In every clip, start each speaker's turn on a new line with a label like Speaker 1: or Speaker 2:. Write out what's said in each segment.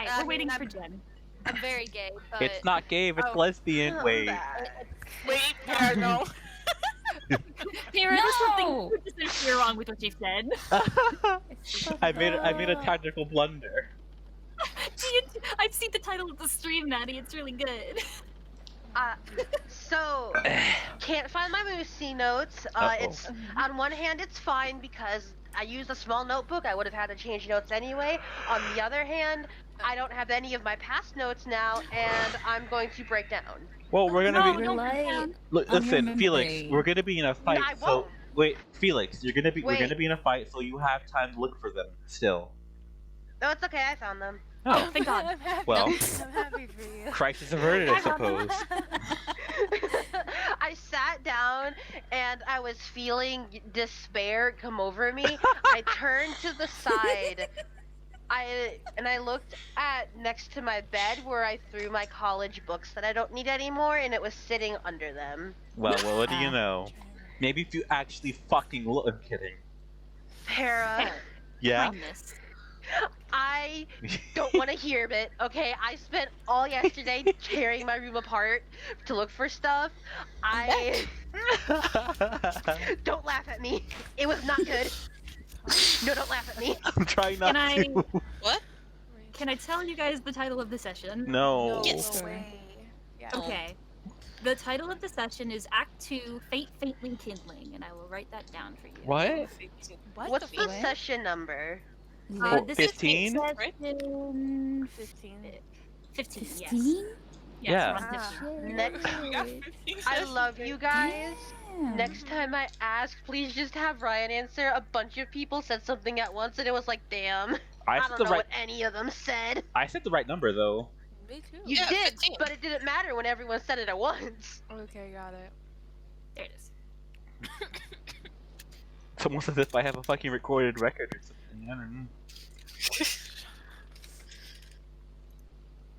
Speaker 1: Alright, we're waiting for Jen.
Speaker 2: I'm very gay, but...
Speaker 3: It's not gay if it's lesbian. Wait.
Speaker 4: Wait, yeah, no.
Speaker 1: Here, there's something just wrong with what you said.
Speaker 3: I made a tactical blunder.
Speaker 1: I've seen the title of the stream, Natty. It's really good.
Speaker 5: So can't find my Moonsea notes. It's on one hand it's fine because I used a small notebook. I would have had to change notes anyway. On the other hand, I don't have any of my past notes now, and I'm going to break down.
Speaker 3: Well, we're gonna be.
Speaker 6: Light.
Speaker 3: Listen, Felix, we're gonna be in a fight.
Speaker 5: I
Speaker 3: So
Speaker 5: won't.
Speaker 3: wait, Felix, we're gonna be
Speaker 5: Wait.
Speaker 3: in a fight, so you have time to look for them still.
Speaker 5: No, it's okay. I found them.
Speaker 3: Oh,
Speaker 1: Thank God.
Speaker 4: I'm happy.
Speaker 3: well,
Speaker 4: I'm happy for you.
Speaker 3: crisis averted, I suppose.
Speaker 5: I sat down and I was feeling despair come over me. I turned to the side. I looked at next to my bed where I threw my college books that I don't need anymore, and it was sitting under them.
Speaker 3: Well, what do you know? Maybe if you actually fucking look. I'm kidding.
Speaker 5: Para,
Speaker 3: Yeah.
Speaker 1: Kindness.
Speaker 5: I don't want to hear it, okay? I spent all yesterday tearing my room apart to look for stuff. Don't laugh at me. It was not good. No, don't laugh at me.
Speaker 3: I'm trying not to.
Speaker 6: What?
Speaker 1: Can I tell you guys the title of the session?
Speaker 3: No.
Speaker 6: Yes.
Speaker 4: No way. Yeah.
Speaker 1: Okay. The title of the session is Act 2, Fate Faintly Kindling, and I will write that down for you.
Speaker 3: What?
Speaker 5: What's the session number?
Speaker 1: This
Speaker 3: 15?
Speaker 1: is session
Speaker 4: 15.
Speaker 1: 15, yes.
Speaker 6: 15?
Speaker 3: Yeah.
Speaker 1: we're on 15.
Speaker 5: Next,
Speaker 4: We got 15
Speaker 5: I
Speaker 4: sessions.
Speaker 5: love you guys.
Speaker 6: Damn.
Speaker 5: Next time I ask, please just have Ryan answer. A bunch of people said something at once, and it was like, damn. I
Speaker 3: I said
Speaker 5: don't
Speaker 3: the
Speaker 5: know
Speaker 3: right.
Speaker 5: what any of them said.
Speaker 3: I said the right number though.
Speaker 4: Me too.
Speaker 5: You
Speaker 6: Yeah,
Speaker 5: did,
Speaker 6: 15.
Speaker 5: but it didn't matter when everyone said it at once.
Speaker 4: Okay, got it.
Speaker 1: There it is.
Speaker 3: It's almost as if I have a fucking recorded record or something. I don't know.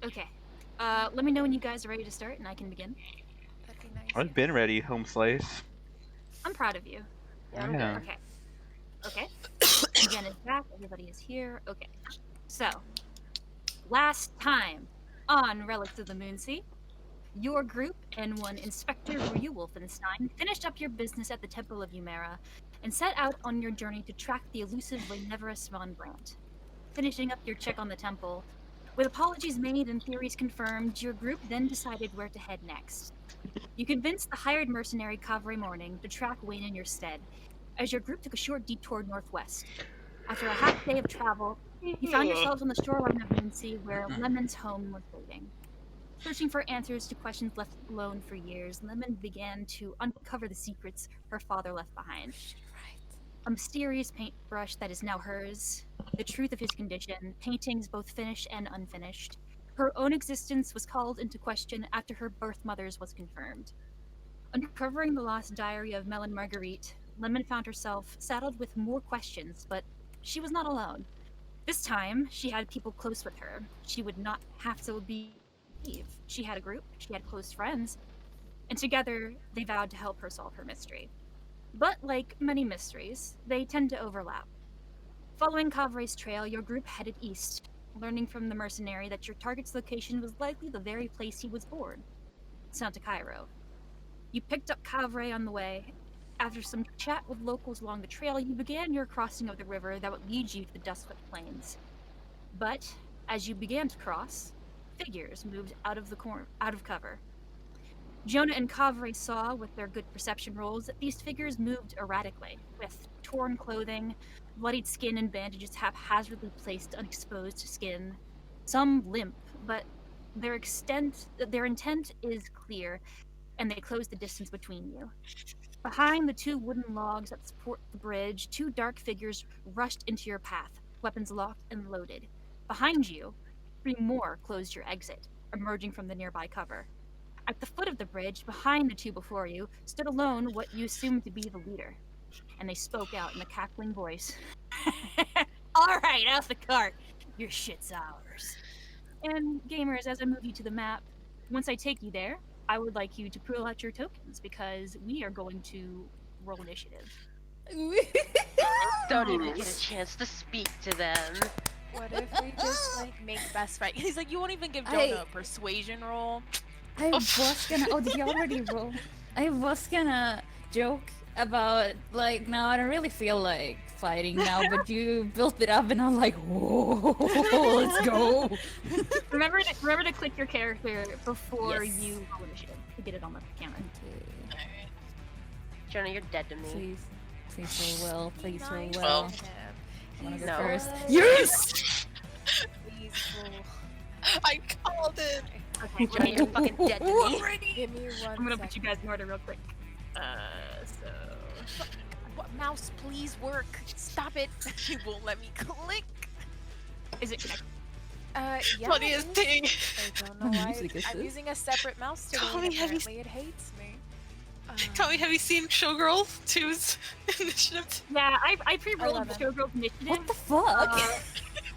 Speaker 1: Okay. Let me know when you guys are ready to start, and I can begin.
Speaker 4: That'd be nice.
Speaker 3: I've been ready, home slice.
Speaker 1: I'm proud of you.
Speaker 3: Yeah.
Speaker 1: Okay. Okay. Jen is back. Everybody is here. Okay. So, last time on Relics of the Moonsea, your group and one Inspector Ryu Wolfenstein finished up your business at the Temple of Umera and set out on your journey to track the elusive Rhaenyra Swan Brand. Finishing up your check on the temple, with apologies made and theories confirmed, your group then decided where to head next. You convinced the hired mercenary Kavre Morning to track Wayne in your stead, as your group took a short detour northwest. After a half day of travel, you found yourselves on the shoreline of Moonsea, where Lemon's home was waiting. Searching for answers to questions left alone for years, Lemon began to uncover the secrets her father left behind. A mysterious paintbrush that is now hers, the truth of his condition, paintings both finished and unfinished. Her own existence was called into question after her birth mother's was confirmed. Uncovering the lost diary of Melon Marguerite, Lemon found herself saddled with more questions, but she was not alone. This time, she had people close with her. She would not have to leave. She had a group, she had close friends, and together they vowed to help her solve her mystery. But like many mysteries, they tend to overlap. Following Kavre's trail, your group headed east, learning from the mercenary that your target's location was likely the very place he was born, Santa Cairo. You picked up Kavre on the way. After some chat with locals along the trail, you began your crossing of the river that would lead you to the Duskfoot Plains. But as you began to cross, figures moved out of cover. Jonah and Kavre saw, with their good perception rolls, that these figures moved erratically, with torn clothing, bloodied skin and bandages haphazardly placed on exposed skin. Some limp, but their intent is clear, and they close the distance between you. Behind the two wooden logs that support the bridge, two dark figures rushed into your path, weapons locked and loaded. Behind you, 3 more closed your exit, emerging from the nearby cover. At the foot of the bridge, behind the two before you, stood alone what you assumed to be the leader. And they spoke out in a cackling voice. Alright, off the cart. Your shit's ours. And gamers, as I move you to the map, once I take you there, I would like you to pull out your tokens, because we are going to roll initiative.
Speaker 5: Don't even get a chance to speak to them.
Speaker 4: What if we just like make best friends? He's like, you won't even give
Speaker 6: I-
Speaker 4: Jonah a persuasion roll.
Speaker 6: I was gonna. Oh, did you already roll? I was gonna joke about like, no, I don't really feel like fighting now, but you built it up, and I'm like, whoa, let's go.
Speaker 1: Remember to click your character before
Speaker 6: Yes.
Speaker 1: you roll initiative to get it on the camera.
Speaker 6: Okay,
Speaker 5: Jonah, you're dead to me.
Speaker 6: please roll well. Please roll
Speaker 4: Nice
Speaker 6: well.
Speaker 4: to him.
Speaker 6: I wanna go
Speaker 5: No.
Speaker 6: first.
Speaker 4: Yes! Please roll.
Speaker 7: I called it.
Speaker 1: Okay,
Speaker 5: Jonah, you're fucking dead to me.
Speaker 4: Give me one
Speaker 1: I'm gonna put you
Speaker 4: second.
Speaker 1: guys in order real quick. So
Speaker 4: What, mouse, please work. Stop it. You won't let me click.
Speaker 1: is it connected?
Speaker 4: Yeah.
Speaker 7: Funniest
Speaker 4: it is.
Speaker 7: thing.
Speaker 4: I don't know why.
Speaker 6: Music is
Speaker 4: I'm
Speaker 6: this?
Speaker 4: using a separate mouse today.
Speaker 7: Tell
Speaker 4: and
Speaker 7: me, have you
Speaker 4: apparently it hates me.
Speaker 7: Tell me, have you seen Showgirl 2's initiative?
Speaker 1: Yeah, I pre-rolled
Speaker 4: 11.
Speaker 1: Showgirl's initiative.
Speaker 6: What the fuck?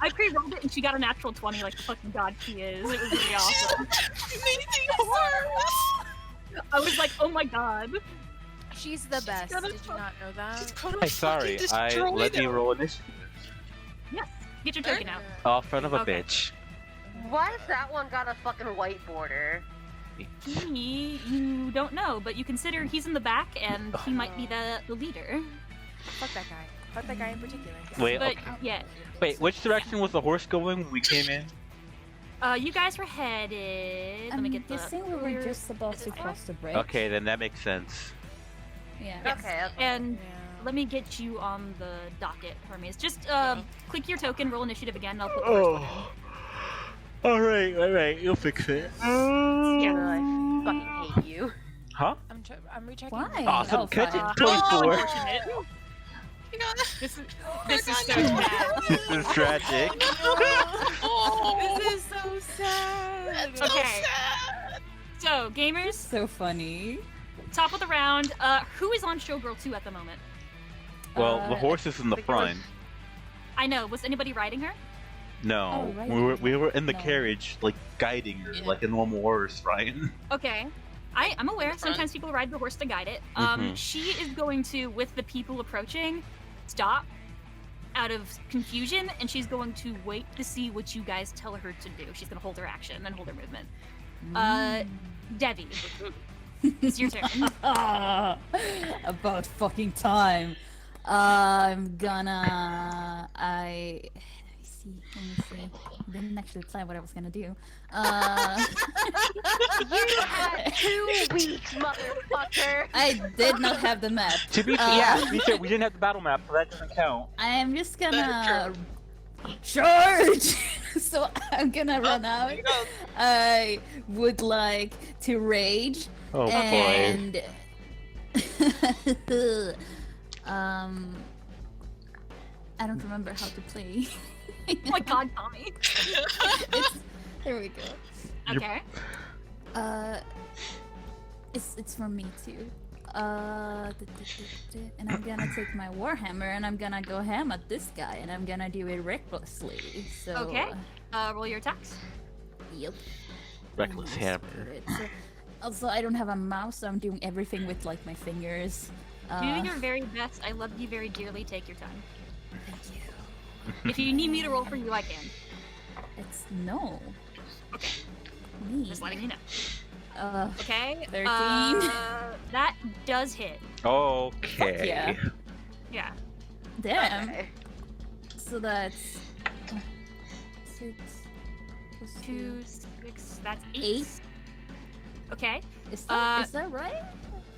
Speaker 1: I pre-rolled it and she got a natural 20 like the fucking god she is. It was really awesome.
Speaker 7: Amazing horror!
Speaker 1: I was like, oh my god.
Speaker 4: She's the best.
Speaker 7: gonna
Speaker 4: Did you not know that?
Speaker 3: Hey, sorry, let me roll initiative.
Speaker 1: Yes, get your token out.
Speaker 3: Oh, son of a
Speaker 1: Okay.
Speaker 3: bitch.
Speaker 5: Why does that one got a fucking white border?
Speaker 1: He, you don't know, but you consider he's in the back and he might be the leader.
Speaker 4: Fuck that guy. Fuck that guy in particular.
Speaker 3: Wait,
Speaker 1: But
Speaker 3: okay.
Speaker 1: yeah,
Speaker 3: Wait, which direction was the horse going when we came in?
Speaker 1: you guys were headed. Let me
Speaker 6: I'm
Speaker 1: get the.
Speaker 6: guessing we were just about
Speaker 1: is
Speaker 6: to
Speaker 1: it
Speaker 6: cross the bridge.
Speaker 3: Okay, then that makes sense.
Speaker 6: Yeah.
Speaker 1: Yes.
Speaker 5: Okay, okay.
Speaker 1: And
Speaker 4: Yeah.
Speaker 1: let me get you on the docket, Hermes. Just click your token, roll initiative again, and I'll put the
Speaker 3: Oh.
Speaker 1: first one in.
Speaker 3: Alright, you'll fix it.
Speaker 5: Scanner, I fucking hate you.
Speaker 3: Huh?
Speaker 4: I'm rechecking.
Speaker 6: Why?
Speaker 3: Awesome,
Speaker 6: Oh,
Speaker 3: catch it,
Speaker 6: fuck.
Speaker 3: 24.
Speaker 1: Unfortunate.
Speaker 7: You got
Speaker 1: This is
Speaker 7: this
Speaker 1: so bad.
Speaker 3: This is tragic.
Speaker 7: Oh,
Speaker 4: This is so sad.
Speaker 7: that's so
Speaker 1: Okay.
Speaker 7: sad.
Speaker 1: So, gamers,
Speaker 6: So funny.
Speaker 1: top of the round. Who is on Showgirl 2 at the moment?
Speaker 3: Well, the horse is in the
Speaker 5: because-
Speaker 3: front.
Speaker 1: I know. Was anybody riding her?
Speaker 3: No,
Speaker 6: Oh, right.
Speaker 3: we were in the
Speaker 6: No.
Speaker 3: carriage, like guiding her,
Speaker 7: Yeah.
Speaker 3: like a normal horse, Ryan.
Speaker 1: Okay. I'm aware.
Speaker 7: front.
Speaker 1: Sometimes people ride the horse to guide it.
Speaker 3: Mhm.
Speaker 1: She is going to, with the people approaching, stop out of confusion, and she's going to wait to see what you guys tell her to do. She's going to hold her action and hold her movement. Devi, it's your turn.
Speaker 6: Ah, about fucking time. I'm gonna. Let me see. Didn't actually decide what I was gonna do.
Speaker 5: You had 2 weeks, motherfucker.
Speaker 6: I did not have the map.
Speaker 3: To be fair, yeah, me too. We didn't have the battle map, so that doesn't count.
Speaker 6: I am just
Speaker 7: That's
Speaker 6: gonna charge. So I'm gonna run
Speaker 7: There
Speaker 6: out.
Speaker 7: you go.
Speaker 6: I would like to rage
Speaker 3: Oh boy.
Speaker 6: and I don't remember how to play.
Speaker 1: Oh my god, Tommy.
Speaker 6: There we go.
Speaker 3: You're-
Speaker 1: Okay.
Speaker 6: It's from me too. And I'm gonna take my warhammer and I'm gonna go ham at this guy and I'm gonna do it recklessly. So
Speaker 1: Okay. Roll your attacks.
Speaker 6: Yep.
Speaker 3: Reckless hammer.
Speaker 6: So, also, I don't have a mouse, so I'm doing everything with like my fingers.
Speaker 1: Do your very best. I love you very dearly. Take your time.
Speaker 6: Thank you.
Speaker 1: If you need me to roll for you, I can.
Speaker 6: It's no.
Speaker 1: Okay.
Speaker 6: Me.
Speaker 1: Just letting you know. Okay.
Speaker 6: 13.
Speaker 1: That does hit.
Speaker 3: Okay.
Speaker 6: yeah.
Speaker 1: Yeah.
Speaker 6: Damn.
Speaker 5: Okay.
Speaker 6: So that's 6 plus
Speaker 1: 2, 6. That's 8.
Speaker 6: 8.
Speaker 1: Okay.
Speaker 6: Is that,
Speaker 1: Uh,
Speaker 6: is that right?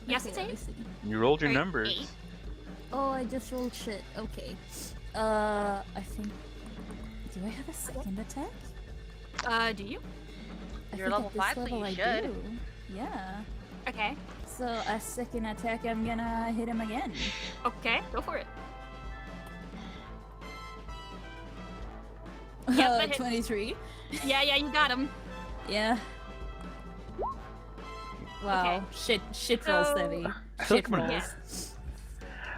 Speaker 1: yes,
Speaker 6: Okay,
Speaker 1: it's
Speaker 6: let me
Speaker 1: 8.
Speaker 6: see.
Speaker 3: You rolled your
Speaker 1: Right,
Speaker 3: numbers.
Speaker 1: 8.
Speaker 6: Oh, I just rolled shit. Okay. I think. Do I have a second attack?
Speaker 1: Do you?
Speaker 6: I
Speaker 5: You're
Speaker 6: think
Speaker 5: level
Speaker 6: at this
Speaker 5: 5, so
Speaker 6: level
Speaker 5: you
Speaker 6: I
Speaker 5: should.
Speaker 6: do. Yeah.
Speaker 1: Okay.
Speaker 6: So a second attack, I'm gonna hit him again.
Speaker 1: Okay. Go for it. Yep, that hits.
Speaker 6: 23.
Speaker 1: Yeah, you got him.
Speaker 6: Yeah. Wow. Shit rolls,
Speaker 1: So-
Speaker 6: Debbie.
Speaker 3: I feel like
Speaker 6: Shit
Speaker 3: I'm gonna-
Speaker 6: rolls.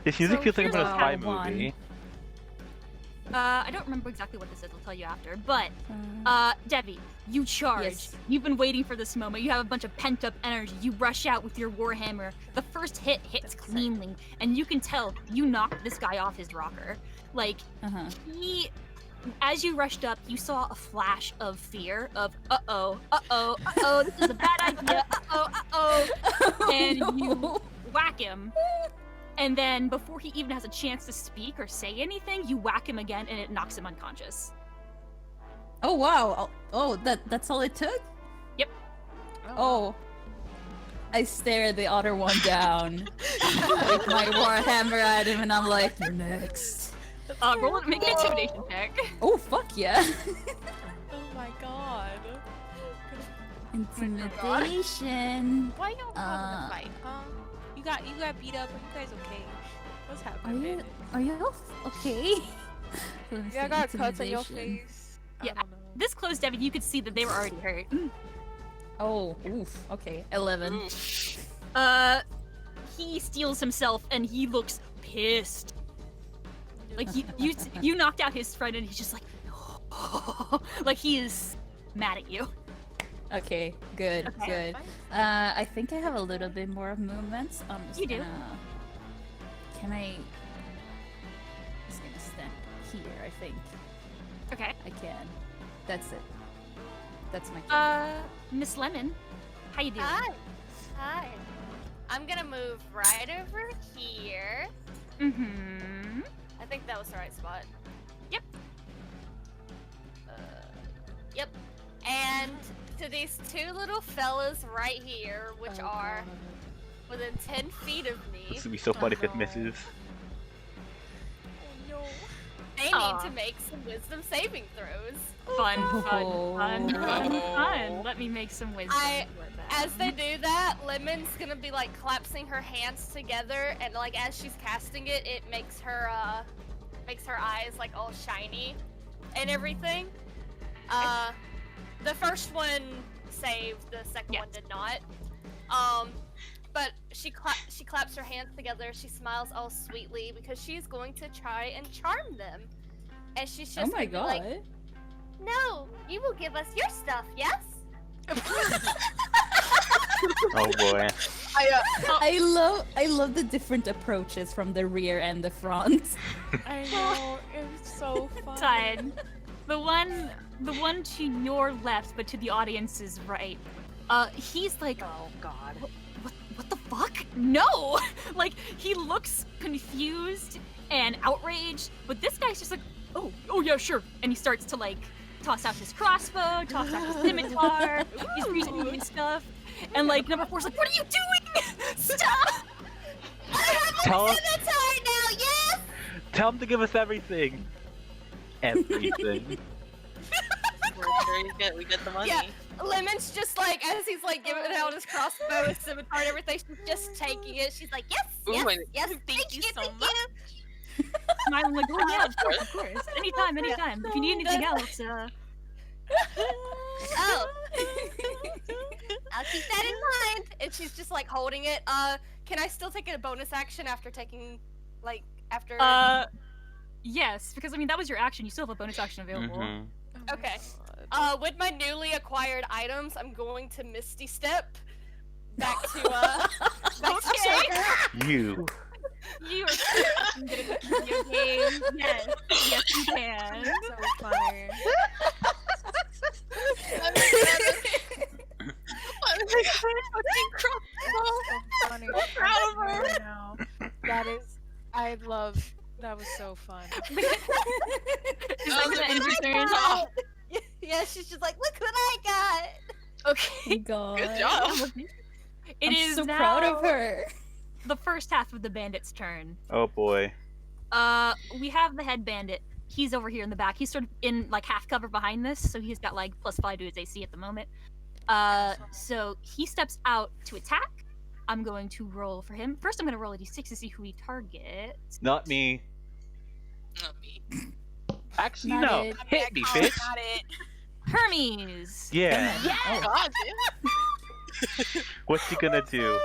Speaker 3: This music
Speaker 1: So
Speaker 3: feels like
Speaker 1: here's
Speaker 3: I'm in a
Speaker 1: what
Speaker 3: spy
Speaker 6: I want.
Speaker 3: movie.
Speaker 1: I don't remember exactly what this is. I'll tell you after. But
Speaker 6: Uh,
Speaker 1: Debbie, you charge.
Speaker 6: Yes.
Speaker 1: You've been waiting for this moment. You have a bunch of pent up energy. You rush out with your warhammer. The first hit hits cleanly, and you can tell you knocked this guy off his rocker. Like
Speaker 6: uh-huh.
Speaker 1: he as you rushed up, you saw a flash of fear of this is a bad idea, and you whack him. And then before he even has a chance to speak or say anything, you whack him again and it knocks him unconscious.
Speaker 6: Oh wow! Oh, that's all it took?
Speaker 1: Yep.
Speaker 6: Oh. I stare the other one down with my warhammer at him, and I'm like, "You're next."
Speaker 1: Make an intimidation check.
Speaker 6: Oh fuck yeah!
Speaker 4: Oh my god.
Speaker 6: Intimidation.
Speaker 4: Why y'all having a fight, huh? You got beat up. Are you guys okay? What's
Speaker 6: Are
Speaker 4: happening?
Speaker 6: you okay?
Speaker 4: Yeah, I got cuts on your
Speaker 6: Intimidation.
Speaker 4: face.
Speaker 1: Yeah.
Speaker 4: I don't know.
Speaker 1: This close, Devin, you could see that they were already hurt.
Speaker 6: Oh, oof. Okay, 11.
Speaker 1: He steals himself and he looks pissed. Like you knocked out his friend and he's just like, like he is mad at you.
Speaker 6: Okay, good,
Speaker 1: Okay.
Speaker 6: good. I think I have a little bit more movements. I'm just
Speaker 1: You do.
Speaker 6: Can I? I'm just gonna stand here. I think
Speaker 1: Okay.
Speaker 6: I can. That's it. That's my turn.
Speaker 1: Miss Lemon, how you doing?
Speaker 2: Hi. I'm gonna move right over here.
Speaker 1: Mm-hmm.
Speaker 2: I think that was the right spot.
Speaker 1: Yep.
Speaker 2: Yep. And to these two little fellas right here, which are within 10 feet of me,
Speaker 3: This would be so funny if it misses.
Speaker 2: they
Speaker 1: Aw.
Speaker 2: need to make some wisdom saving throws.
Speaker 1: Fun.
Speaker 6: Oh.
Speaker 1: Let me make some wisdom. for them.
Speaker 2: As they do that, Lemon's gonna be like collapsing her hands together, and like as she's casting it, it makes her eyes like all shiny and everything. The first one saved, the second one did not. But she claps her hands together. She smiles all sweetly because she's going to try and charm them. And she's just
Speaker 6: Oh my
Speaker 2: gonna be
Speaker 6: god.
Speaker 2: like, "No, you will give us your stuff, yes?"
Speaker 3: Oh boy.
Speaker 6: I love the different approaches from the rear and the front.
Speaker 4: I know, it's so fun.
Speaker 1: Side. The one to your left, but to the audience's right. He's like,
Speaker 5: Oh god.
Speaker 1: what the fuck? No! Like, he looks confused and outraged, but this guy's just like, oh yeah, sure. And he starts to like toss out his crossbow, toss out his scimitar, he's reaching and stuff. And like number 4's like, what are you doing? Stop!
Speaker 3: Tell us,
Speaker 2: Scimitar now, yes!
Speaker 3: tell him to give us everything. Everything.
Speaker 7: We get the money.
Speaker 2: Yeah, Lemon's just like, as he's like giving out his crossbow, his scimitar, and everything, she's just taking it. She's like, yes,
Speaker 7: Ooh,
Speaker 2: yes,
Speaker 7: and
Speaker 2: yes,
Speaker 7: thank you so
Speaker 2: thank
Speaker 7: much.
Speaker 2: you.
Speaker 1: Smiling like, oh yeah, of course. Anytime. If you need anything else,
Speaker 2: Oh, I'll keep that in mind. And she's just like holding it. Can I still take a bonus action after taking, like, after?
Speaker 1: yes, because I mean that was your action. You still have a bonus action available.
Speaker 3: Mhm.
Speaker 2: Okay. With my newly acquired items, I'm going to Misty Step back to back to Sugar.
Speaker 3: You.
Speaker 1: You are fucking good at this video game. Yes, you can.
Speaker 4: So funny.
Speaker 7: I'm fucking crossbow.
Speaker 4: So funny.
Speaker 7: proud of her.
Speaker 4: Right now. That was so fun.
Speaker 1: Is that gonna end your turn?
Speaker 2: Yeah, she's just like, look what I got.
Speaker 1: Okay.
Speaker 6: God.
Speaker 7: Good job.
Speaker 1: It
Speaker 6: I'm
Speaker 1: is
Speaker 6: so
Speaker 1: now
Speaker 6: proud of her.
Speaker 1: the first half of the bandit's turn.
Speaker 3: Oh boy.
Speaker 1: We have the head bandit. He's over here in the back. He's sort of in like half cover behind this, so he's got like +5 to his AC at the moment. So he steps out to attack. I'm going to roll for him. First, I'm going to roll a d6 to see who he targets.
Speaker 3: Not me.
Speaker 7: Not me.
Speaker 3: Actually,
Speaker 6: Not
Speaker 3: no.
Speaker 6: it.
Speaker 3: Hit me,
Speaker 7: Oh,
Speaker 3: bitch.
Speaker 7: got it.
Speaker 1: Hermes.
Speaker 3: Yeah.
Speaker 6: Oh.
Speaker 7: God
Speaker 3: What's he gonna do?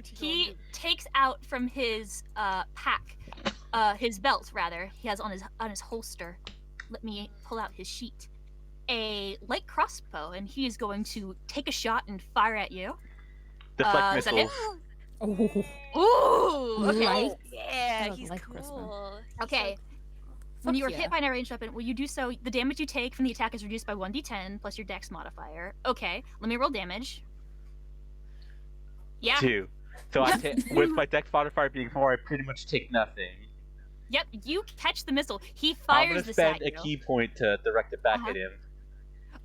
Speaker 1: He takes out from his pack, his belt rather. He has on his holster. Let me pull out his sheet. A light crossbow, and he is going to take a shot and fire at you.
Speaker 3: Deflect
Speaker 1: is that it?
Speaker 3: missiles.
Speaker 6: Oh.
Speaker 1: Ooh. Okay.
Speaker 6: Light.
Speaker 2: Yeah,
Speaker 6: Oh,
Speaker 2: he's
Speaker 6: like
Speaker 2: cool.
Speaker 6: Christmas.
Speaker 1: Okay. When you are
Speaker 6: Fuck
Speaker 1: hit by an ranged weapon, will you do so? The damage you take from the attack is reduced by 1d10 plus your dex modifier. Okay, let me roll damage. Yeah.
Speaker 3: 2. So I with my dex modifier being 4, I pretty much take nothing.
Speaker 1: Yep, you catch the missile. He
Speaker 3: I'm
Speaker 1: fires
Speaker 3: gonna
Speaker 1: this
Speaker 3: spend
Speaker 1: at
Speaker 3: a
Speaker 1: you.
Speaker 3: key point to direct it back
Speaker 1: Uh-huh.
Speaker 3: at him.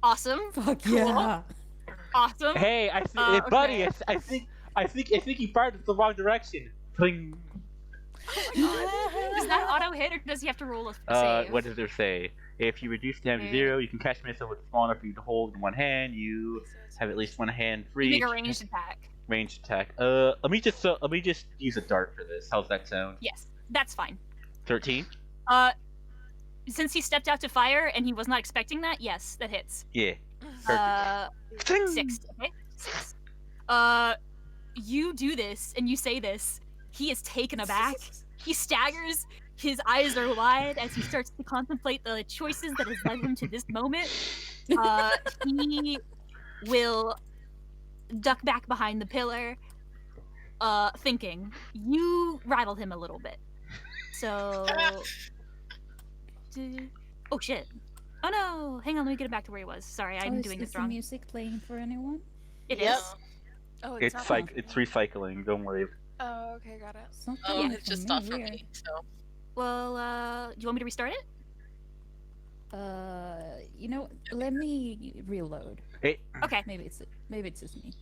Speaker 1: Awesome.
Speaker 6: Fuck
Speaker 1: Cool.
Speaker 6: yeah.
Speaker 1: Awesome.
Speaker 3: Hey, buddy, I think he fired it the wrong direction. Pling.
Speaker 1: Does that auto hit, or does he have to roll a save?
Speaker 3: What does it say? If you reduce damage to
Speaker 1: Okay.
Speaker 3: 0, you can catch a missile with small enough for you to hold in one hand. You have at least one hand
Speaker 1: You
Speaker 3: free.
Speaker 1: make a ranged attack.
Speaker 3: Ranged attack. Let me just use a dart for this. How's that sound?
Speaker 1: Yes, that's fine.
Speaker 3: 13.
Speaker 1: Since he stepped out to fire and he was not expecting that, yes, that hits.
Speaker 3: Yeah. Perfect.
Speaker 1: 6. Okay, 6. You do this and you say this. He is taken aback. He staggers. His eyes are wide as he starts to contemplate the choices that has led him to this moment. He will duck back behind the pillar, thinking. You rattled him a little bit. So... Oh shit. Oh no! Hang on, let me get it back to where he was. Sorry, I'm doing this
Speaker 6: Is the
Speaker 1: wrong.
Speaker 6: music playing for anyone?
Speaker 1: It
Speaker 2: Yep.
Speaker 1: is.
Speaker 4: Oh,
Speaker 3: It's
Speaker 4: not
Speaker 3: like it's recycling. Don't worry.
Speaker 4: Oh, okay, got it.
Speaker 6: Something
Speaker 7: Oh,
Speaker 6: is
Speaker 7: it's just
Speaker 6: for
Speaker 7: not for
Speaker 6: weird.
Speaker 7: me. So
Speaker 1: Well, do you want me to restart it?
Speaker 6: You know, let me reload.
Speaker 3: It,
Speaker 1: Okay.
Speaker 6: Maybe it's just me.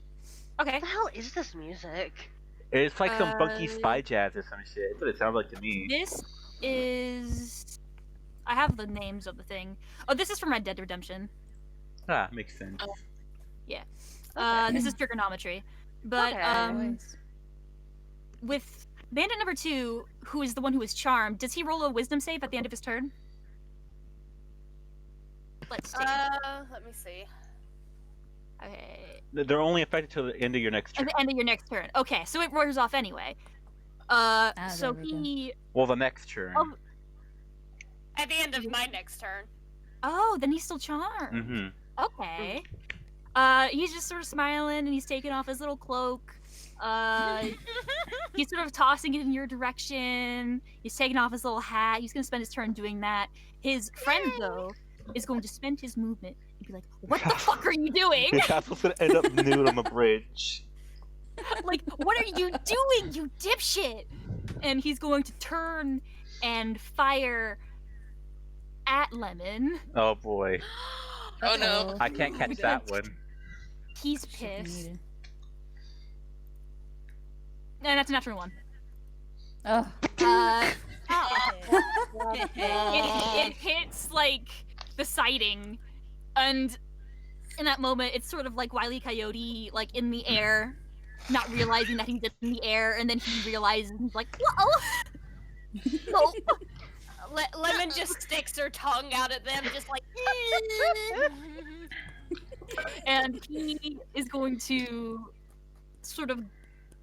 Speaker 1: Okay.
Speaker 5: What the hell is this music?
Speaker 3: it's like some funky
Speaker 1: Uh,
Speaker 3: spy jazz or some shit. That's what it sounds like to me.
Speaker 1: This is. I have the names of the thing. Oh, this is from Red Dead Redemption.
Speaker 3: Ah, makes sense.
Speaker 1: This is trigonometry. But
Speaker 5: Okay.
Speaker 6: Anyways.
Speaker 1: with Bandit number 2, who is the one who is charmed, does he roll a wisdom save at the end of his turn? Let's see.
Speaker 2: Let me see.
Speaker 1: Okay.
Speaker 3: They're only affected till the end of your next
Speaker 1: At
Speaker 3: turn.
Speaker 1: the end of your next turn. Okay, so it wears off anyway. So
Speaker 6: there we go.
Speaker 1: he.
Speaker 3: Well, the next turn.
Speaker 1: Oh.
Speaker 2: At the end of my next turn.
Speaker 1: Oh, then he's still charmed.
Speaker 3: Mm-hmm.
Speaker 1: Okay. He's just sort of smiling and he's taking off his little cloak. He's sort of tossing it in your direction. He's taking off his little hat. He's gonna spend his turn doing that. His friend, though, is going to spend his movement and be like, "What the fuck are you doing?
Speaker 3: Your castle's gonna end up nude on the bridge.
Speaker 1: Like, what are you doing, you dipshit?" And he's going to turn and fire at Lemon.
Speaker 3: Oh boy,
Speaker 7: oh no.
Speaker 3: I can't catch that one.
Speaker 1: He's pissed. And that's a natural 1.
Speaker 6: Oh.
Speaker 1: It hits like the siding, and in that moment, it's sort of like Wile E. Coyote, like in the air, not realizing that he's in the air, and then he realizes and he's like, "Whoa!" No.
Speaker 2: Lemon just sticks her tongue out at them, just like.
Speaker 1: And he is going to sort of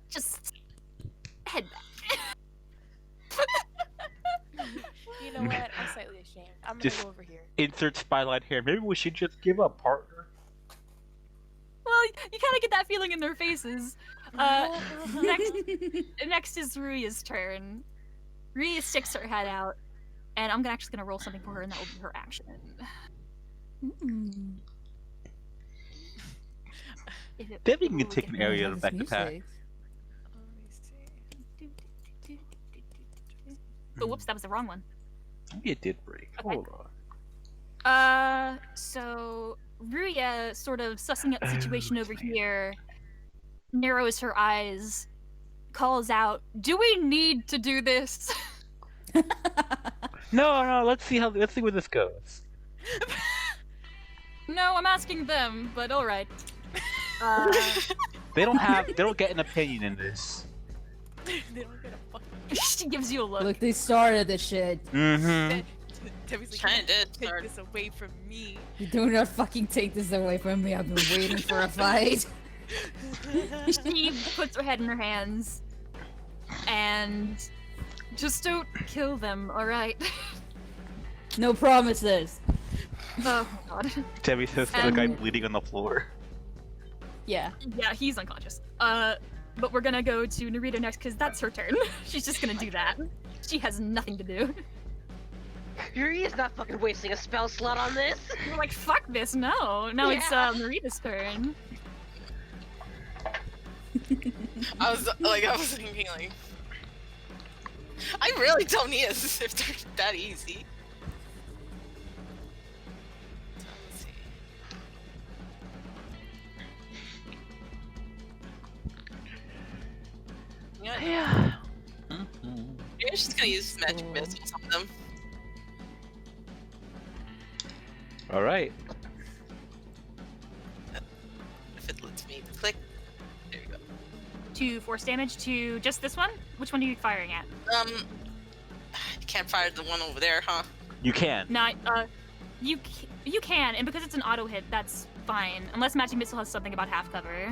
Speaker 1: just head back.
Speaker 4: You know what? I'm slightly ashamed. I'm gonna
Speaker 3: Just-
Speaker 4: go over here.
Speaker 3: Insert spotlight here. Maybe we should just give up, partner.
Speaker 1: Well, you kind of get that feeling in their faces. Next is Ruya's turn. Ruya sticks her head out, and I'm actually gonna roll something for her, and that will be her action.
Speaker 6: Mm.
Speaker 3: Maybe we can
Speaker 1: Ooh,
Speaker 3: take an
Speaker 1: get-
Speaker 3: area
Speaker 6: This
Speaker 3: back to pack.
Speaker 6: music.
Speaker 4: Let me see.
Speaker 1: Oh, whoops, that was the wrong one.
Speaker 3: Maybe it did break.
Speaker 1: Okay.
Speaker 3: Hold on.
Speaker 1: So Ruya, sort of sussing out the situation over here, narrows her eyes, calls out, "Do we need to do this?"
Speaker 3: No, let's see where this goes.
Speaker 1: No, I'm asking them, but alright.
Speaker 3: They don't get an opinion in this.
Speaker 4: They don't get a fucking.
Speaker 1: She gives you a look.
Speaker 6: Look, they started the shit.
Speaker 3: Mm-hmm.
Speaker 4: Debbie's like,
Speaker 7: Kinda
Speaker 4: "You
Speaker 7: did
Speaker 4: take
Speaker 7: start."
Speaker 4: this away from me.
Speaker 6: You do not fucking take this away from me. I've been waiting for a fight.
Speaker 1: She puts her head in her hands and just don't kill them, alright?
Speaker 6: No promises.
Speaker 1: Oh god.
Speaker 3: Debbie says to the guy bleeding on the floor.
Speaker 6: Yeah.
Speaker 1: Yeah, he's unconscious. But we're gonna go to Narita next because that's her turn. She's just gonna do that. She has nothing to do.
Speaker 5: Yuri is not fucking wasting a spell slot on this.
Speaker 1: You're like, fuck this, no. No, it's Marita's turn.
Speaker 7: I was thinking like, I really don't need a if they're that easy. Let's see. Yeah. You're just gonna use magic missiles on them.
Speaker 3: All right.
Speaker 7: If it lets me click. There you go.
Speaker 1: To force damage to just this one? Which one are you firing at?
Speaker 7: You can't fire the one over there, huh?
Speaker 3: You can.
Speaker 1: No, you can, and because it's an auto hit, that's fine. Unless Magic Missile has something about half cover,